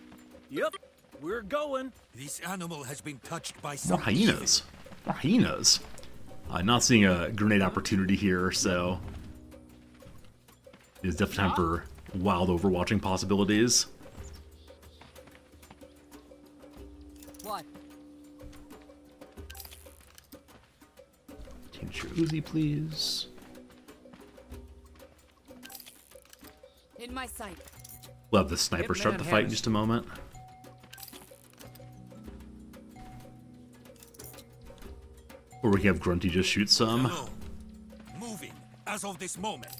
Yep, we're going. This animal has been touched by More some hyenas. More hyenas. Not seeing a grenade opportunity here, so it's definitely time for wild overwatching possibilities. What? Change your Uzi, please. In my sight. We'll have the sniper start the fight in just a moment. Or we can have Grunty just shoot some. Hello. Moving as of this moment.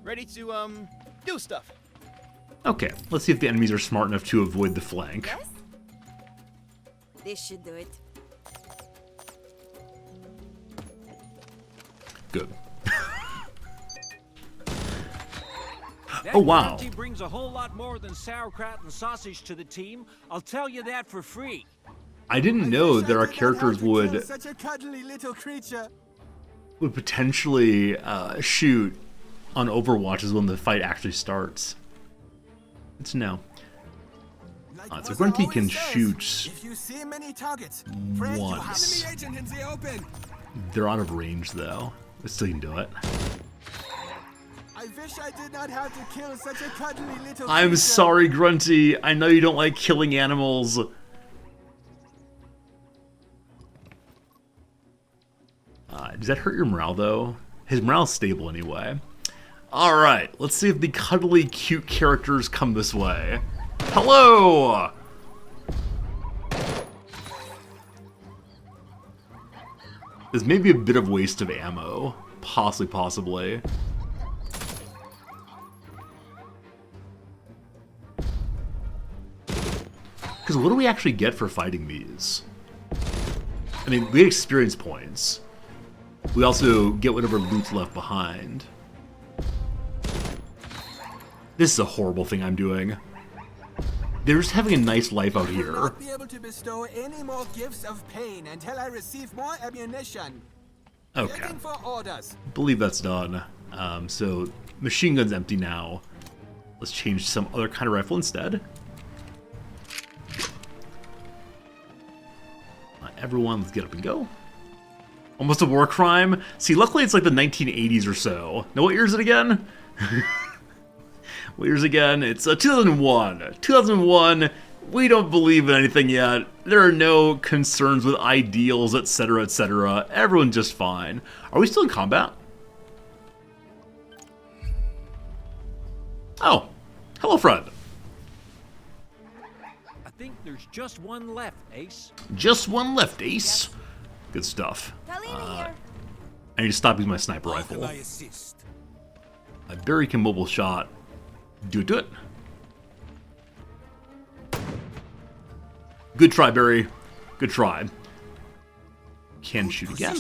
Ready to, do stuff. Okay, let's see if the enemies are smart enough to avoid the flank. Yes? This should do it. Good. That Oh, wow. bounty brings a whole lot more than sauerkraut and sausage to the team. I'll tell you that for free. I didn't know that our characters would Such a cuddly little creature. potentially shoot on Overwatch when the fight actually starts. Good to know. So Grunty can shoot If you see many targets, friend, you have once. enemy agent in the open. They're out of range though, but still can do it. I wish I did not have to kill such a cuddly little I'm creature. sorry, Grunty. I know you don't like killing animals. Does that hurt your morale though? His morale's stable anyway. Alright, let's see if the cuddly cute characters come this way. Hello! This may be a bit of waste of ammo. Possibly. Because what do we actually get for fighting these? I mean, we get experience points. We also get whatever loot's left behind. This is a horrible thing I'm doing. They're just having a nice life out I will here. not be able to bestow any more gifts of pain until I receive more ammunition. Okay. Waiting for orders. Believe that's done. So, machine gun's empty now. Let's change to some other kind of rifle instead. Everyone, let's get up and go. Almost a war crime. See, luckily it's like the 1980s or so. Now, what year is it again? What year is it again? It's 2001. 2001, we don't believe in anything yet. There are no concerns with ideals, etc., etc. Everyone's just fine. Are we still in combat? Oh, hello, friend. I think there's just one left, Ace. Just one left, Ace. Good stuff. I need to stop using my sniper rifle. Barry can mobile shot. Do it. Good try, Barry. Good try. Can shoot again.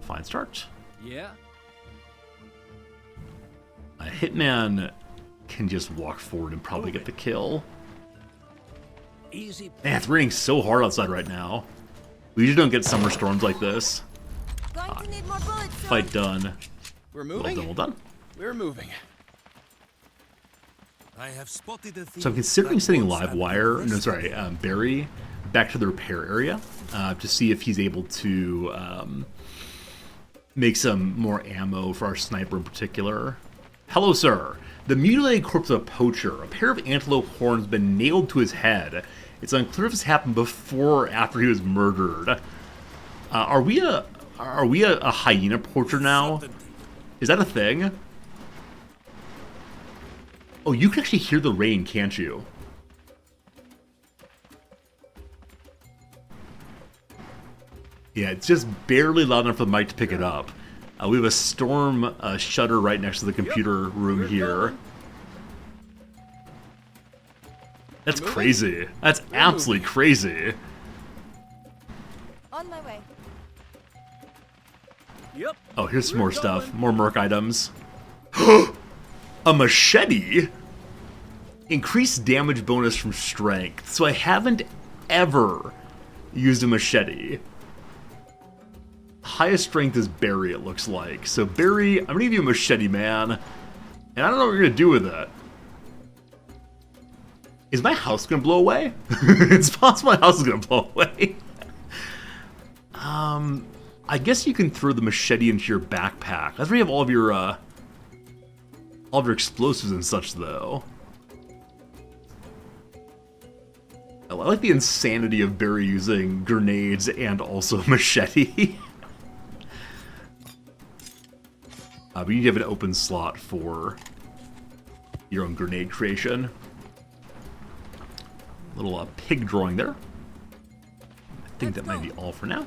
Fine start. Yeah. A hitman can just walk forward and probably get the kill. Easy. Man, it's raining so hard outside right now. We usually don't get summer storms like this. Going to need more bullets, Fight done. We're moving. Well done. We're moving. I have spotted a So I'm considering sending Barry back to the repair area to see if he's able to make some more ammo for our sniper in particular. Hello, sir. The mutilated corpse of a poacher. A pair of antelope horns has been nailed to his head. It's unclear if this happened before or after he was murdered. Are we a hyena poacher now? Is that a thing? Oh, you can actually hear the rain, can't you? Yeah, it's just barely loud enough for the mic to pick it up. We have a storm shutter right next to the computer room here. That's crazy. That's absolutely crazy. On my way. Yep. Oh, here's some more stuff. More merc items. A machete? Increased damage bonus from strength. So I haven't ever used a machete. Highest strength is Barry, it looks like. So Barry, I'm gonna give you a machete, man. And I don't know what you're gonna do with it. Is my house gonna blow away? It's possible my house is gonna blow away. I guess you can throw the machete into your backpack. That's where you have all of your explosives and such, though. I like the insanity of Barry using grenades and also machete. But you need to have an open slot for your own grenade creation. Little pig drawing there. I think that might be all for now.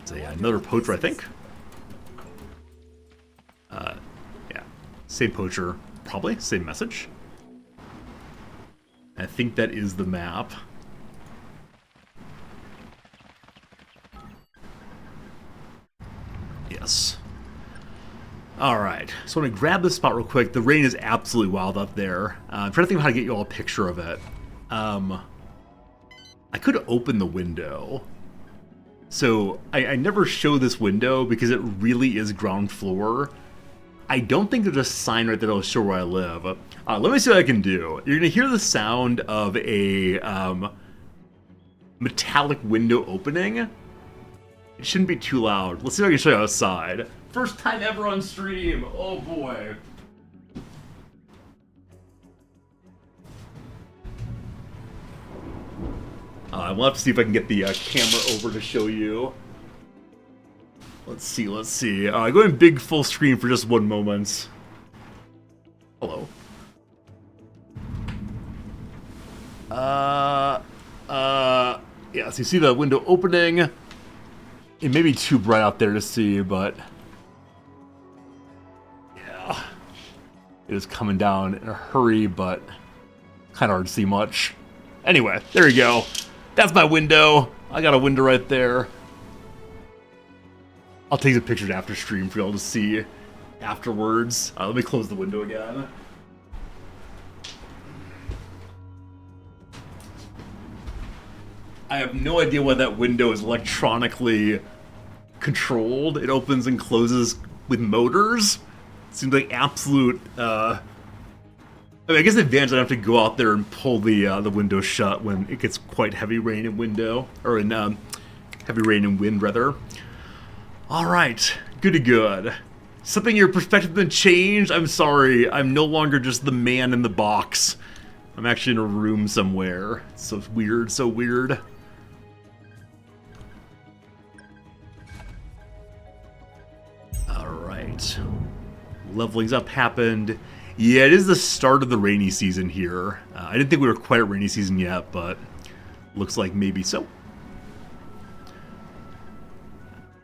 It's another poacher, I think. Same poacher. Probably. Same message. I think that is the map. Yes. Alright, so I'm going to grab this spot real quick. The rain is absolutely wild up there. I'm trying to think of how to get you all a picture of it. I could open the window. So, I never show this window because it really is ground floor. I don't think there's a sign right there that'll show where I live. Let me see what I can do. You're going to hear the sound of a metallic window opening. It shouldn't be too loud. Let's see if I can show you outside. First time ever on stream. Oh boy. We'll have to see if I can get the camera over to show you. Let's see, let's see. Go in big full screen for just one moment. Hello. Yeah, so you see the window opening. It may be too bright out there to see, but yeah, it is coming down in a hurry, but kind of hard to see much. Anyway, there you go. That's my window. I got a window right there. I'll take the pictures after stream for y'all to see afterwards. Let me close the window again. I have no idea why that window is electronically controlled. It opens and closes with motors. Seems like absolute. I mean, I guess the advantage I don't have to go out there and pull the window shut when it gets quite heavy rain and heavy rain and wind rather. All right, good to good. Something your perspective been changed? I'm sorry. I'm no longer just the man in the box. I'm actually in a room somewhere. It's so weird, so weird. Alright. Leveling's up happened. Yeah, it is the start of the rainy season here. I didn't think we were quite at rainy season yet, but looks like maybe so.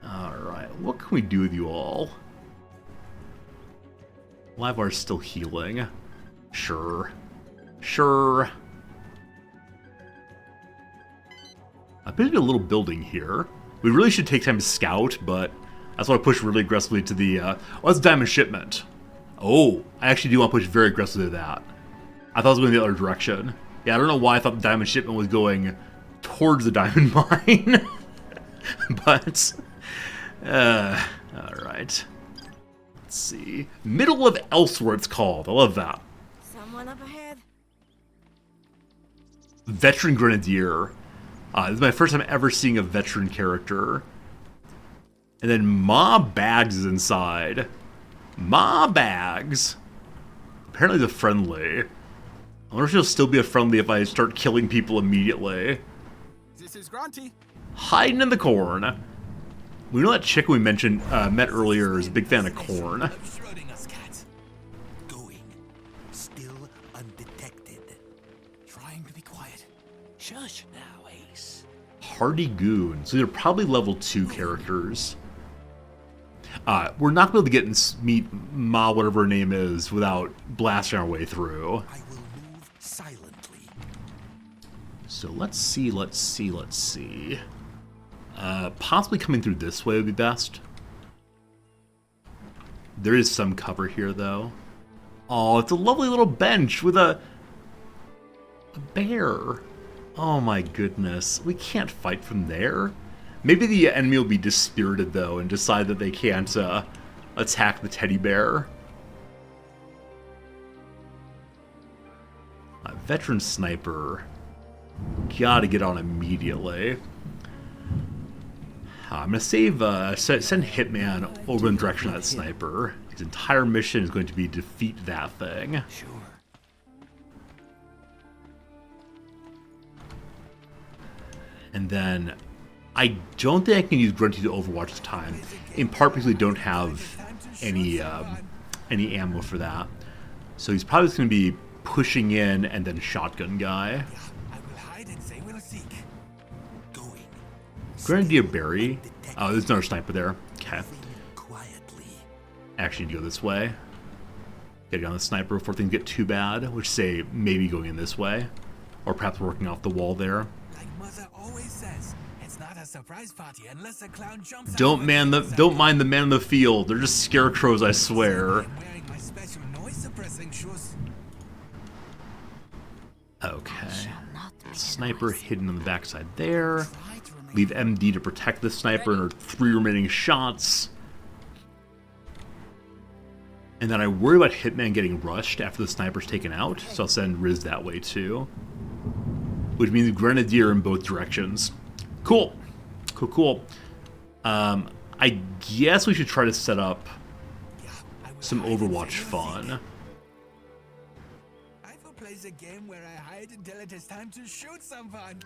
Alright, what can we do with you all? Livar's still healing. Sure. Sure. I bet a little building here. We really should take time to scout, but that's why I push really aggressively to the, oh, that's Diamond Shipment. Oh, I actually do want to push very aggressively to that. I thought it was going the other direction. Yeah, I don't know why I thought the Diamond Shipment was going towards the Diamond Mine. But, alright. Let's see. Middle of Elsewhere it's called. I love that. Someone up ahead. Veteran Grenadier. This is my first time ever seeing a veteran character. And then Ma Bags is inside. Ma Bags. Apparently they're friendly. I wonder if she'll still be a friendly if I start killing people immediately. This is Grunty. Hiding in the corn. We know that chick we mentioned, met earlier is a big fan of corn. Going. Still undetected. Trying to be quiet. Shush now, Ace. Hardy Goon. So they're probably level 2 characters. We're not going to be able to meet Ma, whatever her name is, without blasting our way through. I will move silently. So let's see. Possibly coming through this way would be best. There is some cover here, though. Oh, it's a lovely little bench with a bear. Oh my goodness. We can't fight from there. Maybe the enemy will be dispirited, though, and decide that they can't attack the teddy bear. A veteran sniper. Gotta get on immediately. I'm gonna send Hitman over in the direction of that sniper. His entire mission is going to be defeat that thing. Sure. And then I don't think I can use Grunty to overwatch this time. In part because we don't have any ammo for that. So he's probably just gonna be pushing in and then shotgun guy. Grenadier Berry. Oh, there's another sniper there. Okay. Actually, need to go this way. getting on the sniper before things get too bad, which say maybe going in this way, or perhaps working off the wall there. Like Mother always says, it's not a surprise party unless a clown jumps out Don't of don't mind the man in the field. They're just scarecrows, I swear. I'm wearing my special noise suppressing shoes. Okay. Sniper hidden on the backside there. Leave MD to protect the sniper and her 3 remaining shots. And then I worry about Hitman getting rushed after the sniper's taken out, so I'll send Riz that way too. Which means Grenadier in both directions. Cool. Cool. I guess we should try to set up some Overwatch fun. I will play the game where I hide until it is time to shoot someone.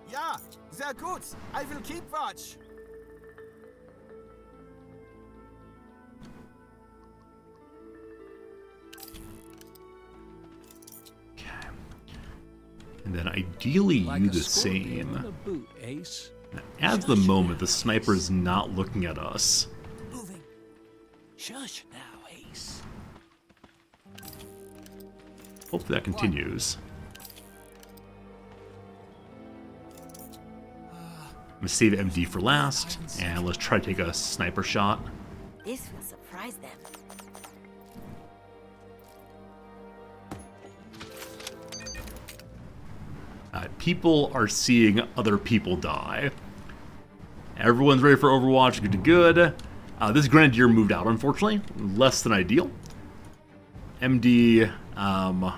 Ja, sehr gut. I will keep watch. And then ideally you the same. At the moment, the sniper is not looking at us. Moving. Shush now, Ace. Hopefully that continues. I'm gonna save MD for last, and let's try to take a sniper shot. This will surprise them. People are seeing other people die. Everyone's ready for Overwatch, good to good. This Grenadier moved out, unfortunately. Less than ideal. MD, MD,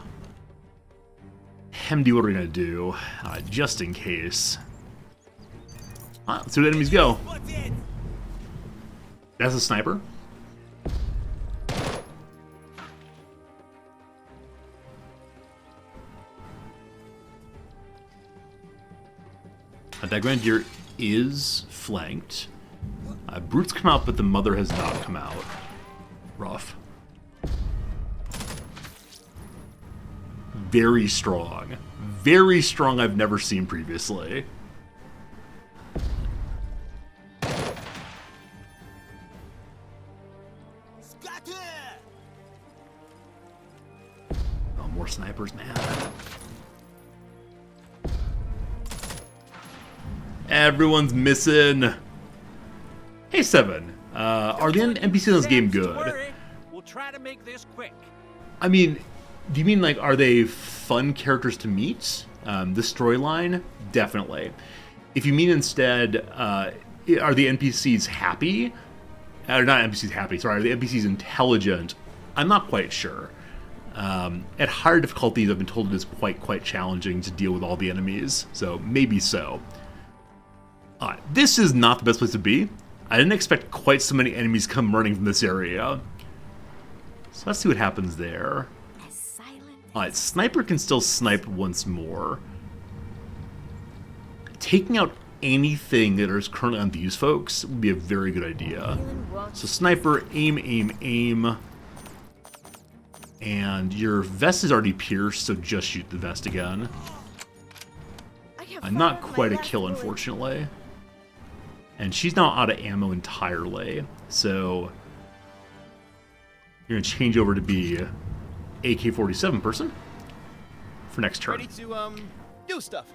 what are we gonna do? Just in case. Let's see where the enemies go. That's a sniper. That Grenadier is flanked. Brute's come out, but the Mother has not come out. Rough. Very strong. Very strong, I've never seen previously. Oh, more snipers, man. Everyone's missing. Hey, Seven. Are the NPCs in this game good? We'll try to make this quick. I mean, do you mean like are they fun characters to meet? The storyline, definitely. If you mean instead, are the NPCs happy? Or not NPCs happy. Sorry, are the NPCs intelligent? I'm not quite sure. At higher difficulties, I've been told it is quite challenging to deal with all the enemies. So maybe so. This is not the best place to be. I didn't expect quite so many enemies come running from this area. So let's see what happens there. Alright, Sniper can still snipe once more. Taking out anything that is currently on these folks would be a very good idea. So Sniper, aim. And your vest is already pierced, so just shoot the vest again. Not quite a kill, unfortunately. And she's now out of ammo entirely, so you're gonna change over to be AK-47 person for next turn. Ready to do stuff.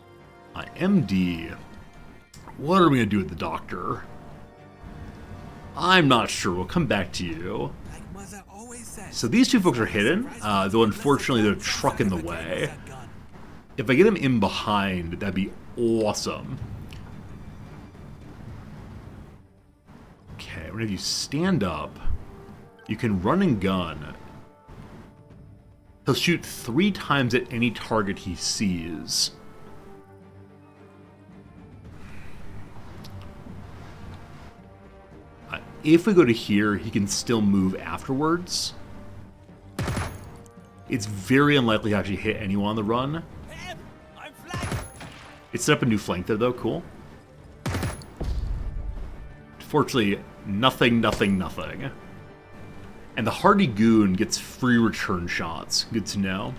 MD. What are we gonna do with the doctor? I'm not sure. We'll come back to you. So these two folks are hidden, though unfortunately they're a truck in the way. If I get him in behind, that'd be awesome. Okay, whenever you stand up, you can run and gun. He'll shoot 3 times at any target he sees. If we go to here, he can still move afterwards. It's very unlikely to actually hit anyone on the run. It set up a new flank there, though. Cool. Fortunately, nothing. And the Hardy Goon gets free return shots. Good to know.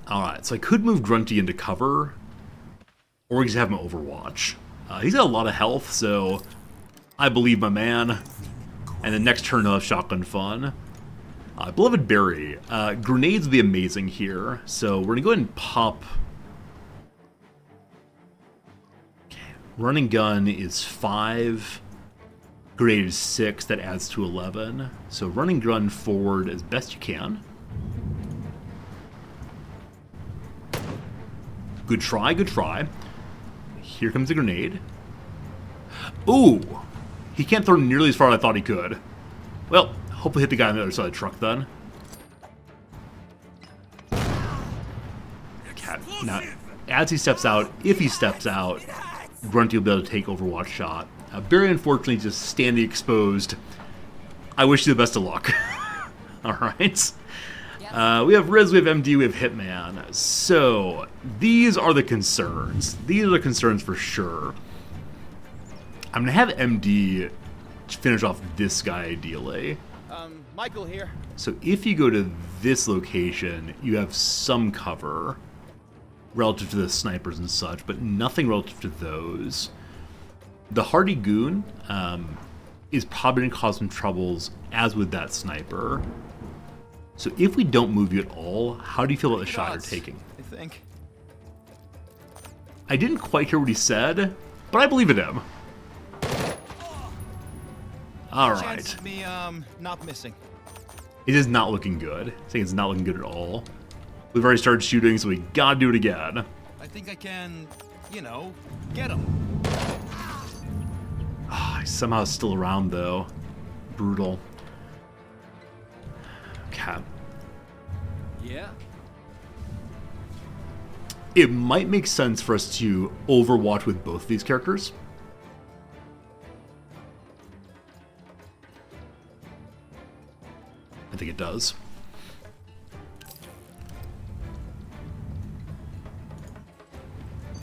Alright, so I could move Grunty into cover, or we just have him Overwatch. He's got a lot of health, so I believe my man. And the next turn he'll have shotgun fun. Beloved Barry. Grenades would be amazing here. So we're going to go ahead and pop... Okay. Running gun is 5. Grenade is 6. That adds to 11. So running gun forward as best you can. Good try, good try. Here comes a grenade. Ooh! He can't throw nearly as far as I thought he could. Well, hopefully hit the guy on the other side of the truck then. Okay, now, as he steps out, if he steps out, Grunty will be able to take Overwatch shot. Barry, unfortunately, just standing exposed. I wish you the best of luck. Alright. We have Riz, we have MD, we have Hitman. So, these are the concerns. These are the concerns for sure. I'm going to have MD finish off this guy ideally. Michael here. So if you go to this location, you have some cover relative to the snipers and such, but nothing relative to those. The Hardy Goon is probably going to cause some troubles, as with that sniper. So if we don't move you at all, how do you feel about the shot you're taking? I think. I didn't quite hear what he said, but I believe in him. Alright. Chance of me, not missing. It is not looking good. I think it's not looking good at all. We've already started shooting, so we gotta do it again. I think I can, you know, get him. He's somehow still around, though. Brutal. Okay. Yeah. It might make sense for us to overwatch with both of these characters. I think it does.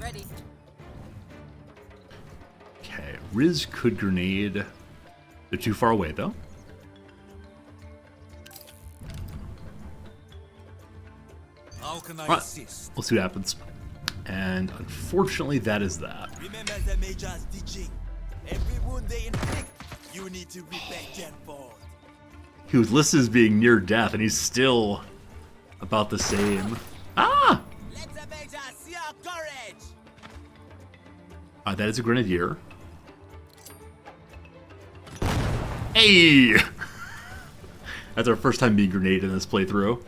Ready. Okay, Riz could grenade. They're too far away, though. How can I Right, assist? we'll see what happens. And unfortunately, that is that. Remember the Major's teaching. Every wound they inflict, you need to repay tenfold. He was listed as being near death, and he's still about the same. Ah! Let the Major see our courage. That is a grenadier. Hey! That's our first time being grenaded in this playthrough.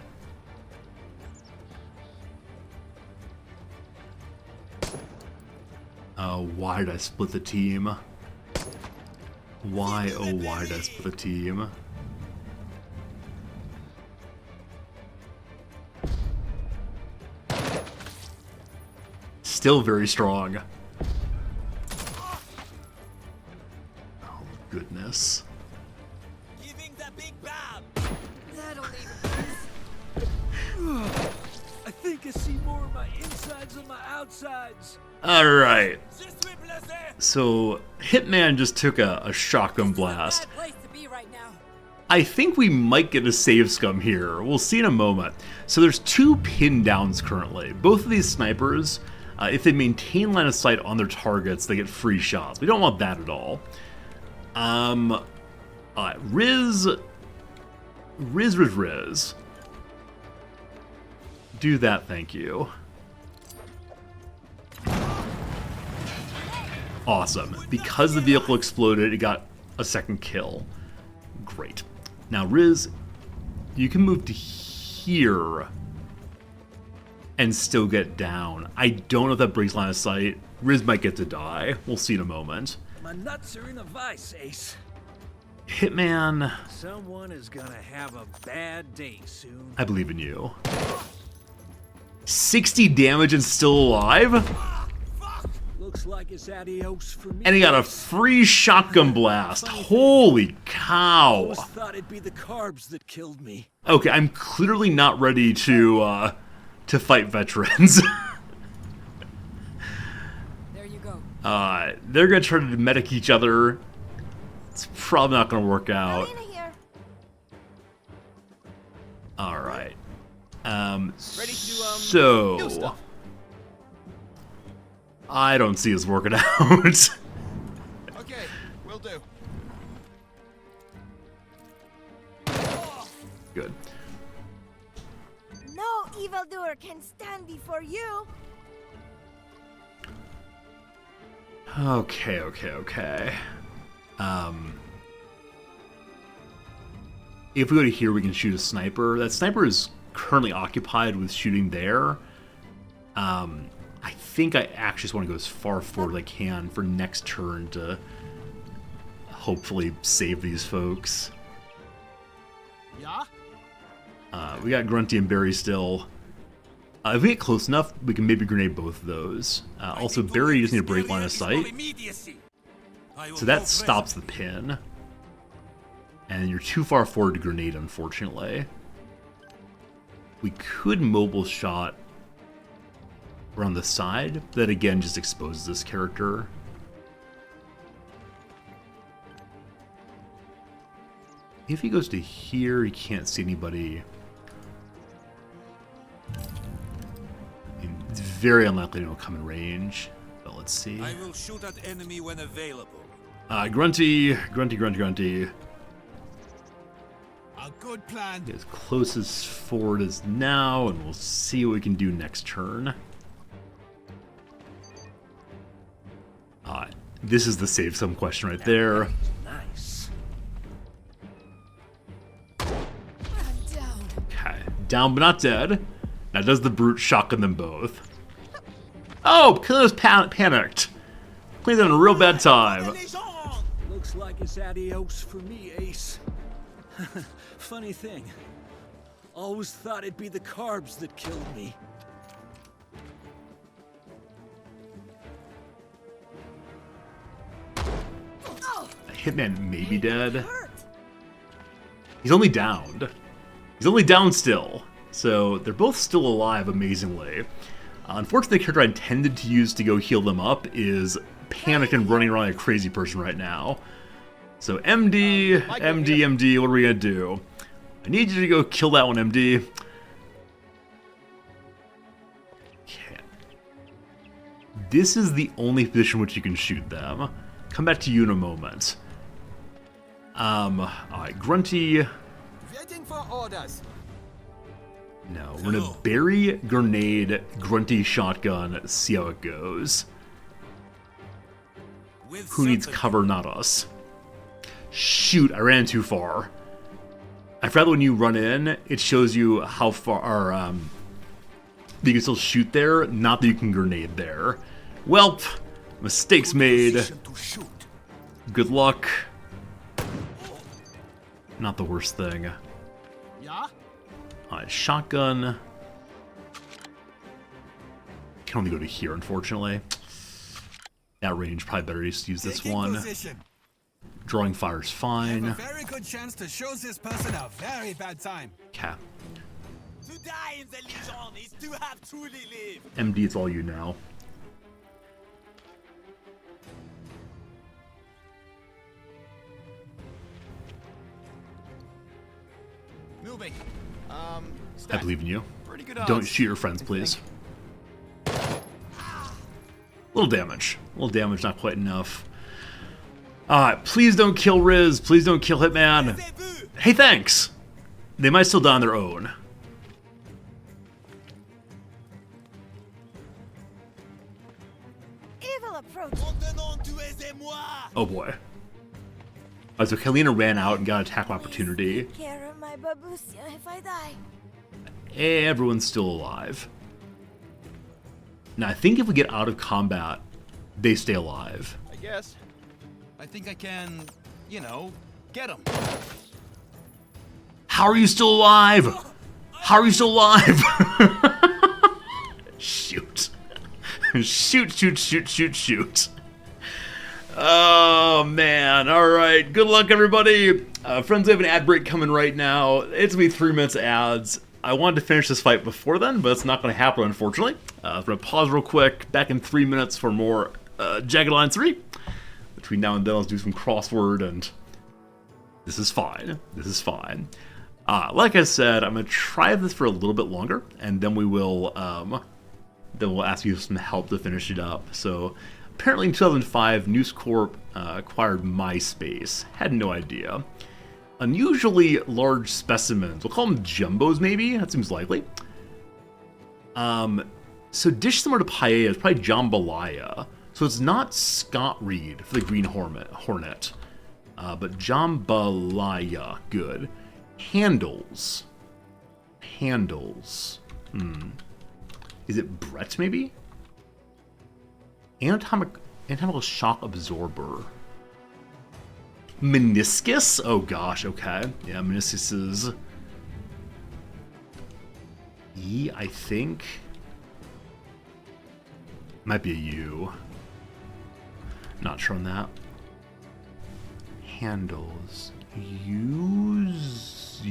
Why did I split the team? Why, oh why did I split the team? Still very strong. Oh, goodness. Giving the big bam. That'll leave I think I see more of my insides than my outsides. Alright. So, Hitman just took a shotgun blast. I think we might get a save scum here. We'll see in a moment. So there's 2 pin downs currently. Both of these snipers, if they maintain line of sight on their targets, they get free shots. We don't want that at all. Riz. Do that, thank you. Awesome. Because the vehicle exploded, it got a second kill. Great. Now, Riz, you can move to here and still get down. I don't know if that breaks line of sight. Riz might get to die. We'll see in a moment. My nuts are in a vice, Ace. Hitman. Someone is gonna have a bad day soon. I believe in you. 60 damage and still alive? Looks like it's adios for me. And he got a free shotgun blast. Holy cow. Always thought it'd be the carbs that killed me. Okay, I'm clearly not ready to fight veterans. There you go. They're gonna try to medic each other. It's probably not gonna work out. Alright. So I don't see us working out. Okay, will do. Good. No evildoer can stand before you. Okay. If we go to here, we can shoot a sniper. That sniper is currently occupied with shooting there. I think I actually just want to go as far forward as I can for next turn to hopefully save these folks. Yeah? We got Grunty and Barry still. If we get close enough, we can maybe grenade both of those. Also, Barry just need to break line of sight. So that stops the pin. And you're too far forward to grenade, unfortunately. We could mobile shot around the side. That again just exposes this character. If he goes to here, he can't see anybody. It's very unlikely to come in range. But let's see. I will shoot at enemy when available. Grunty. A good plan. Get as close as forward as now, and we'll see what we can do next turn. This is the save some question right there. Nice. Okay, down but not dead. Now does the brute shotgun them both? Oh, Killers panicked. Clean's having a real bad time. Looks like it's adios for me, Ace. Funny thing. Always thought it'd be the carbs that killed me. Hitman may be dead. He's only downed. He's only down still. So they're both still alive, amazingly. Unfortunately, the character I intended to use to go heal them up is panicked and running around like a crazy person right now. So MD, what are we gonna do? I need you to go kill that one, MD. Okay. This is the only position which you can shoot them. Come back to you in a moment. Alright, Grunty. Waiting for orders. No, we're gonna bury, grenade, Grunty, shotgun, see how it goes. Who needs cover? Not us. Shoot, I ran too far. I forgot that when you run in, it shows you how far, you can still shoot there, not that you can grenade there. Welp, mistakes made. Good luck. Not the worst thing. Yeah? Alright, shotgun. Can only go to here, unfortunately. That range, probably better just use this one. Drawing fire's fine. A very good chance to show this person a very bad time. Okay. To die in the Legion is to have truly lived. MD, it's all you now. Moving. I believe in you. Pretty good Don't odds. shoot your friends, please. Little damage. Little damage, not quite enough. Please don't kill Riz. Please don't kill Hitman. Hey, thanks. They might still die on their own. Evil approach. Oh boy. So Kalina ran out and got an attack opportunity. Take care of my babusia if I die. Everyone's still alive. Now, I think if we get out of combat, they stay alive. I guess. I think I can, you know, get him. How are you still alive? How are you still alive? Shoot. Shoot. Oh, man. All right. Good luck, everybody. Friends, we have an ad break coming right now. It's going to be 3 minutes ads. I wanted to finish this fight before then, but it's not going to happen, unfortunately. I'm going to pause real quick. Back in 3 minutes for more Jagged Alliance 3. Between now and then, let's do some crossword, and this is fine. Like I said, I'm going to try this for a little bit longer, and then we'll ask you for some help to finish it up. So, apparently in 2005, News Corp acquired MySpace. Had no idea. Unusually large specimens. We'll call them jumbos, maybe? That seems likely. So dish similar to paella is probably jambalaya. So it's not Scott Reed for the Green Hornet. But jambalaya, good. Handles. Is it Brett, maybe? Anatomical shock absorber. Meniscus? Oh gosh, okay. Yeah, meniscuses. E, I think. Might be a U. Not sure on that. Handles. Used?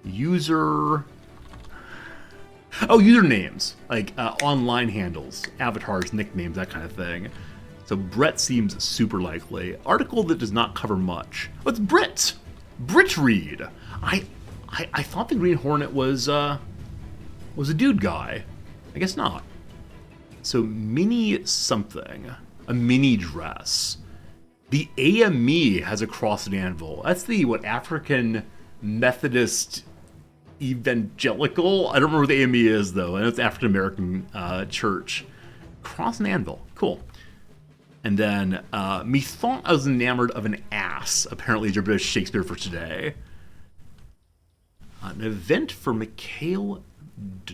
User. Oh, usernames. Like online handles, avatars, nicknames, that kind of thing. So Brett seems super likely. Article that does not cover much. Oh, it's Brit! Brit Reed! I thought the Green Hornet was a dude guy. I guess not. So mini something. A mini dress. The AME has a cross and anvil. That's the, African Methodist Evangelical? I don't remember what the AME is, though. I know it's African American church. Cross and anvil. Cool. And then, methought I was enamored of an ass. Apparently, is your bit of Shakespeare for today. An event for Mikhail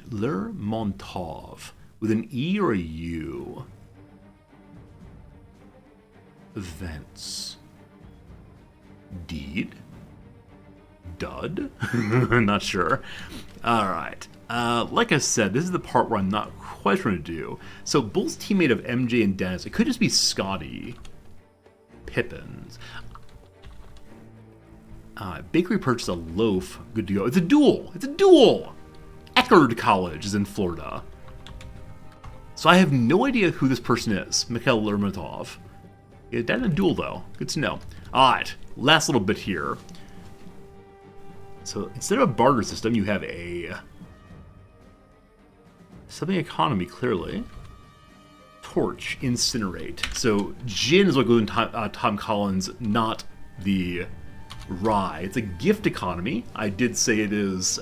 Lermontov. With an E or a U? Events. Deed? Dud? I'm not sure. Alright. Like I said, this is the part where I'm not quite sure what to do. So, Bull's teammate of MJ and Dennis. It could just be Scotty. Pippins. Bakery purchased a loaf. Good to go. It's a duel! It's a duel! Eckerd College is in Florida. So I have no idea who this person is. Mikhail Lermontov. Yeah, died in a duel, though. Good to know. Alright, last little bit here. So instead of a barter system, you have a something economy, clearly. Torch, incinerate. So gin is what goes in Tom Collins, not the rye. It's a gift economy. I did say it is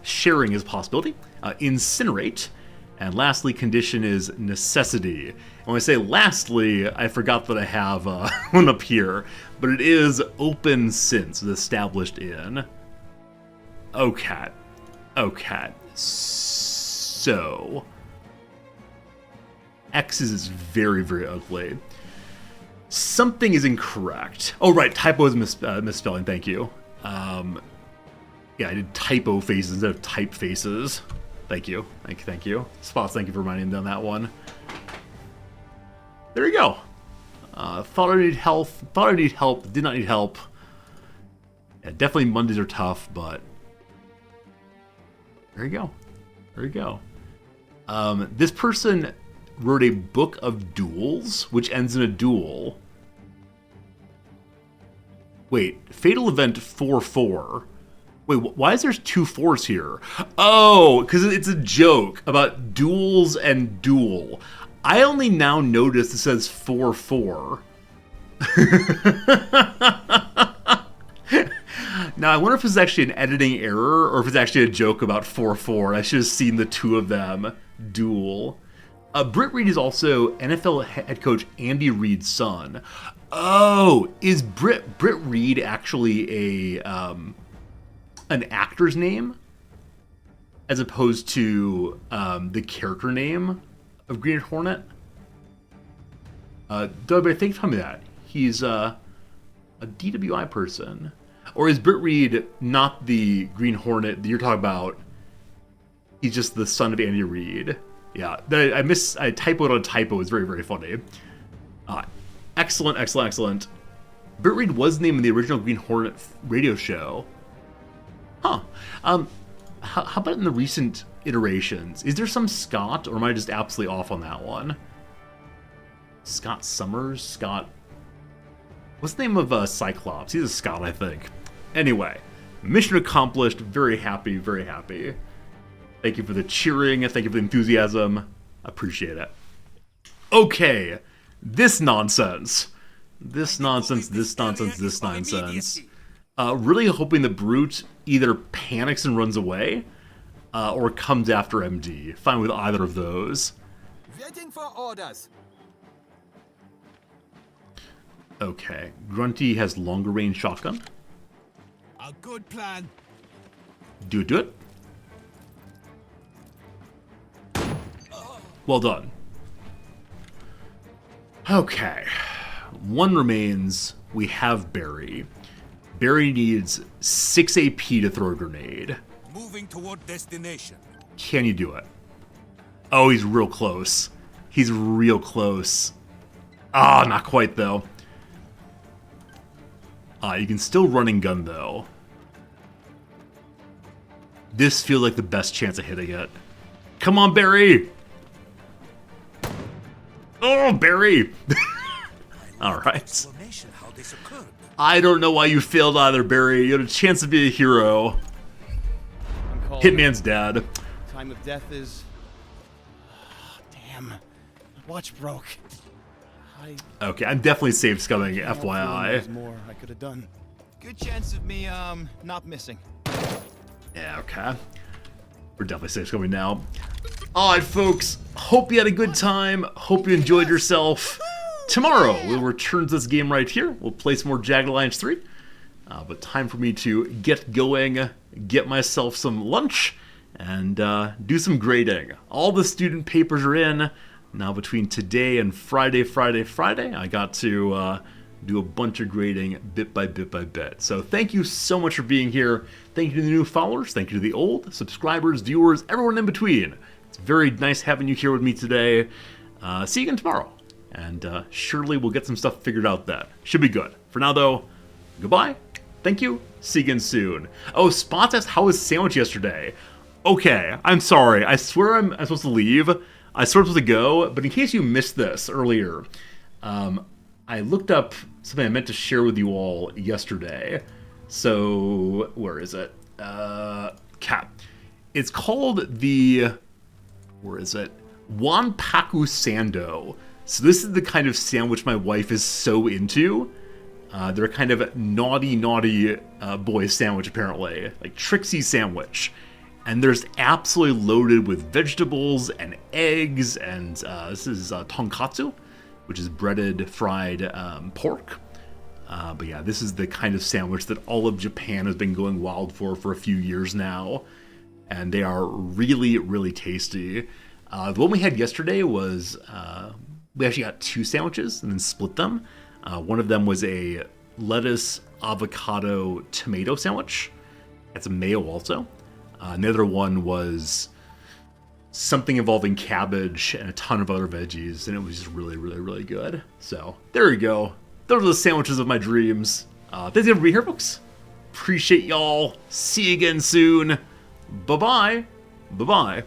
sharing is a possibility. Incinerate. And lastly, condition is necessity. And when I say lastly, I forgot that I have one up here, but it is open since, established in. Okay. So X's is very, very ugly. Something is incorrect. Oh, right, typo is misspelling, thank you. Yeah, I did typo faces instead of type faces. Thank you. Thank you. Spots, thank you for reminding me on that one. There you go. Thought I need help. Did not need help. Yeah, definitely Mondays are tough, but there you go. This person wrote a book of duels, which ends in a duel. Wait, fatal event 4-4. Wait, why is there 2 4s here? Oh, because it's a joke about duels and duel. I only now noticed it says 4-4. Now, I wonder if it's actually an editing error or if it's actually a joke about 4-4. I should have seen the 2 of them duel. Britt Reed is also NFL head coach Andy Reid's son. Oh, is Britt Reed actually an actor's name as opposed to the character name of Green Hornet? But I think tell me that he's a DWI person, or is Britt Reed not the Green Hornet that you're talking about? He's just the son of Andy Reid. Yeah, I typoed on a typo. It's very, very funny. Excellent. Britt Reed was named in the original Green Hornet radio show. Huh. How about in the recent iterations? Is there some Scott, or am I just absolutely off on that one? Scott Summers? Scott... What's the name of Cyclops? He's a Scott, I think. Anyway, mission accomplished. Very happy, very happy. Thank you for the cheering. Thank you for the enthusiasm. Appreciate it. Okay, this nonsense. This nonsense, this nonsense, this nonsense. Really hoping the brute either panics and runs away, or comes after MD. Fine with either of those. Waiting for orders. Okay, Grunty has longer range shotgun. A good plan. Do it. Well done. Okay. One remains. We have Barry. Barry needs 6 AP to throw a grenade. Moving toward destination. Can you do it? Oh, he's real close. He's real close. Ah, not quite, though. You can still run and gun, though. This feels like the best chance of hitting it. Come on, Barry! Oh, Barry! Alright. I don't know why you failed either, Barry. You had a chance to be a hero. Hitman's dad. Time of death is... damn. Watch broke. Okay, I'm definitely safe scumming, FYI. There's more I could have done. Good chance of me, not missing. Yeah, okay. We're definitely safe scumming now. Alright, folks. Hope you had a good time. Hope you enjoyed yourself. Tomorrow, we'll return to this game right here. We'll play some more Jagged Alliance 3. But time for me to get going, get myself some lunch, and do some grading. All the student papers are in. Now between today and Friday, I got to do a bunch of grading bit by bit. So thank you so much for being here. Thank you to the new followers. Thank you to the old subscribers, viewers, everyone in between. It's very nice having you here with me today. See you again tomorrow. And surely we'll get some stuff figured out then. Should be good. For now, though, goodbye. Thank you. See you again soon. Oh, Spots asked how was sandwich yesterday. Okay, I'm sorry. I swear I'm supposed to leave. I swear I'm supposed to go. But in case you missed this earlier, I looked up something I meant to share with you all yesterday. So, where is it? Cat. It's called the... Where is it? Wanpaku Sando. So this is the kind of sandwich my wife is so into. They're kind of naughty boy sandwich, apparently. Like Trixie sandwich. And there's absolutely loaded with vegetables and eggs. And this is tonkatsu, which is breaded fried pork. But yeah, this is the kind of sandwich that all of Japan has been going wild for a few years now. And they are really tasty. The one we had yesterday was... we actually got 2 sandwiches and then split them. One of them was a lettuce, avocado, tomato sandwich. It's a mayo also. And the other one was something involving cabbage and a ton of other veggies. And it was just really good. So there you go. Those are the sandwiches of my dreams. Thanks again for being here, folks. Appreciate y'all. See you again soon. Bye-bye. Bye-bye.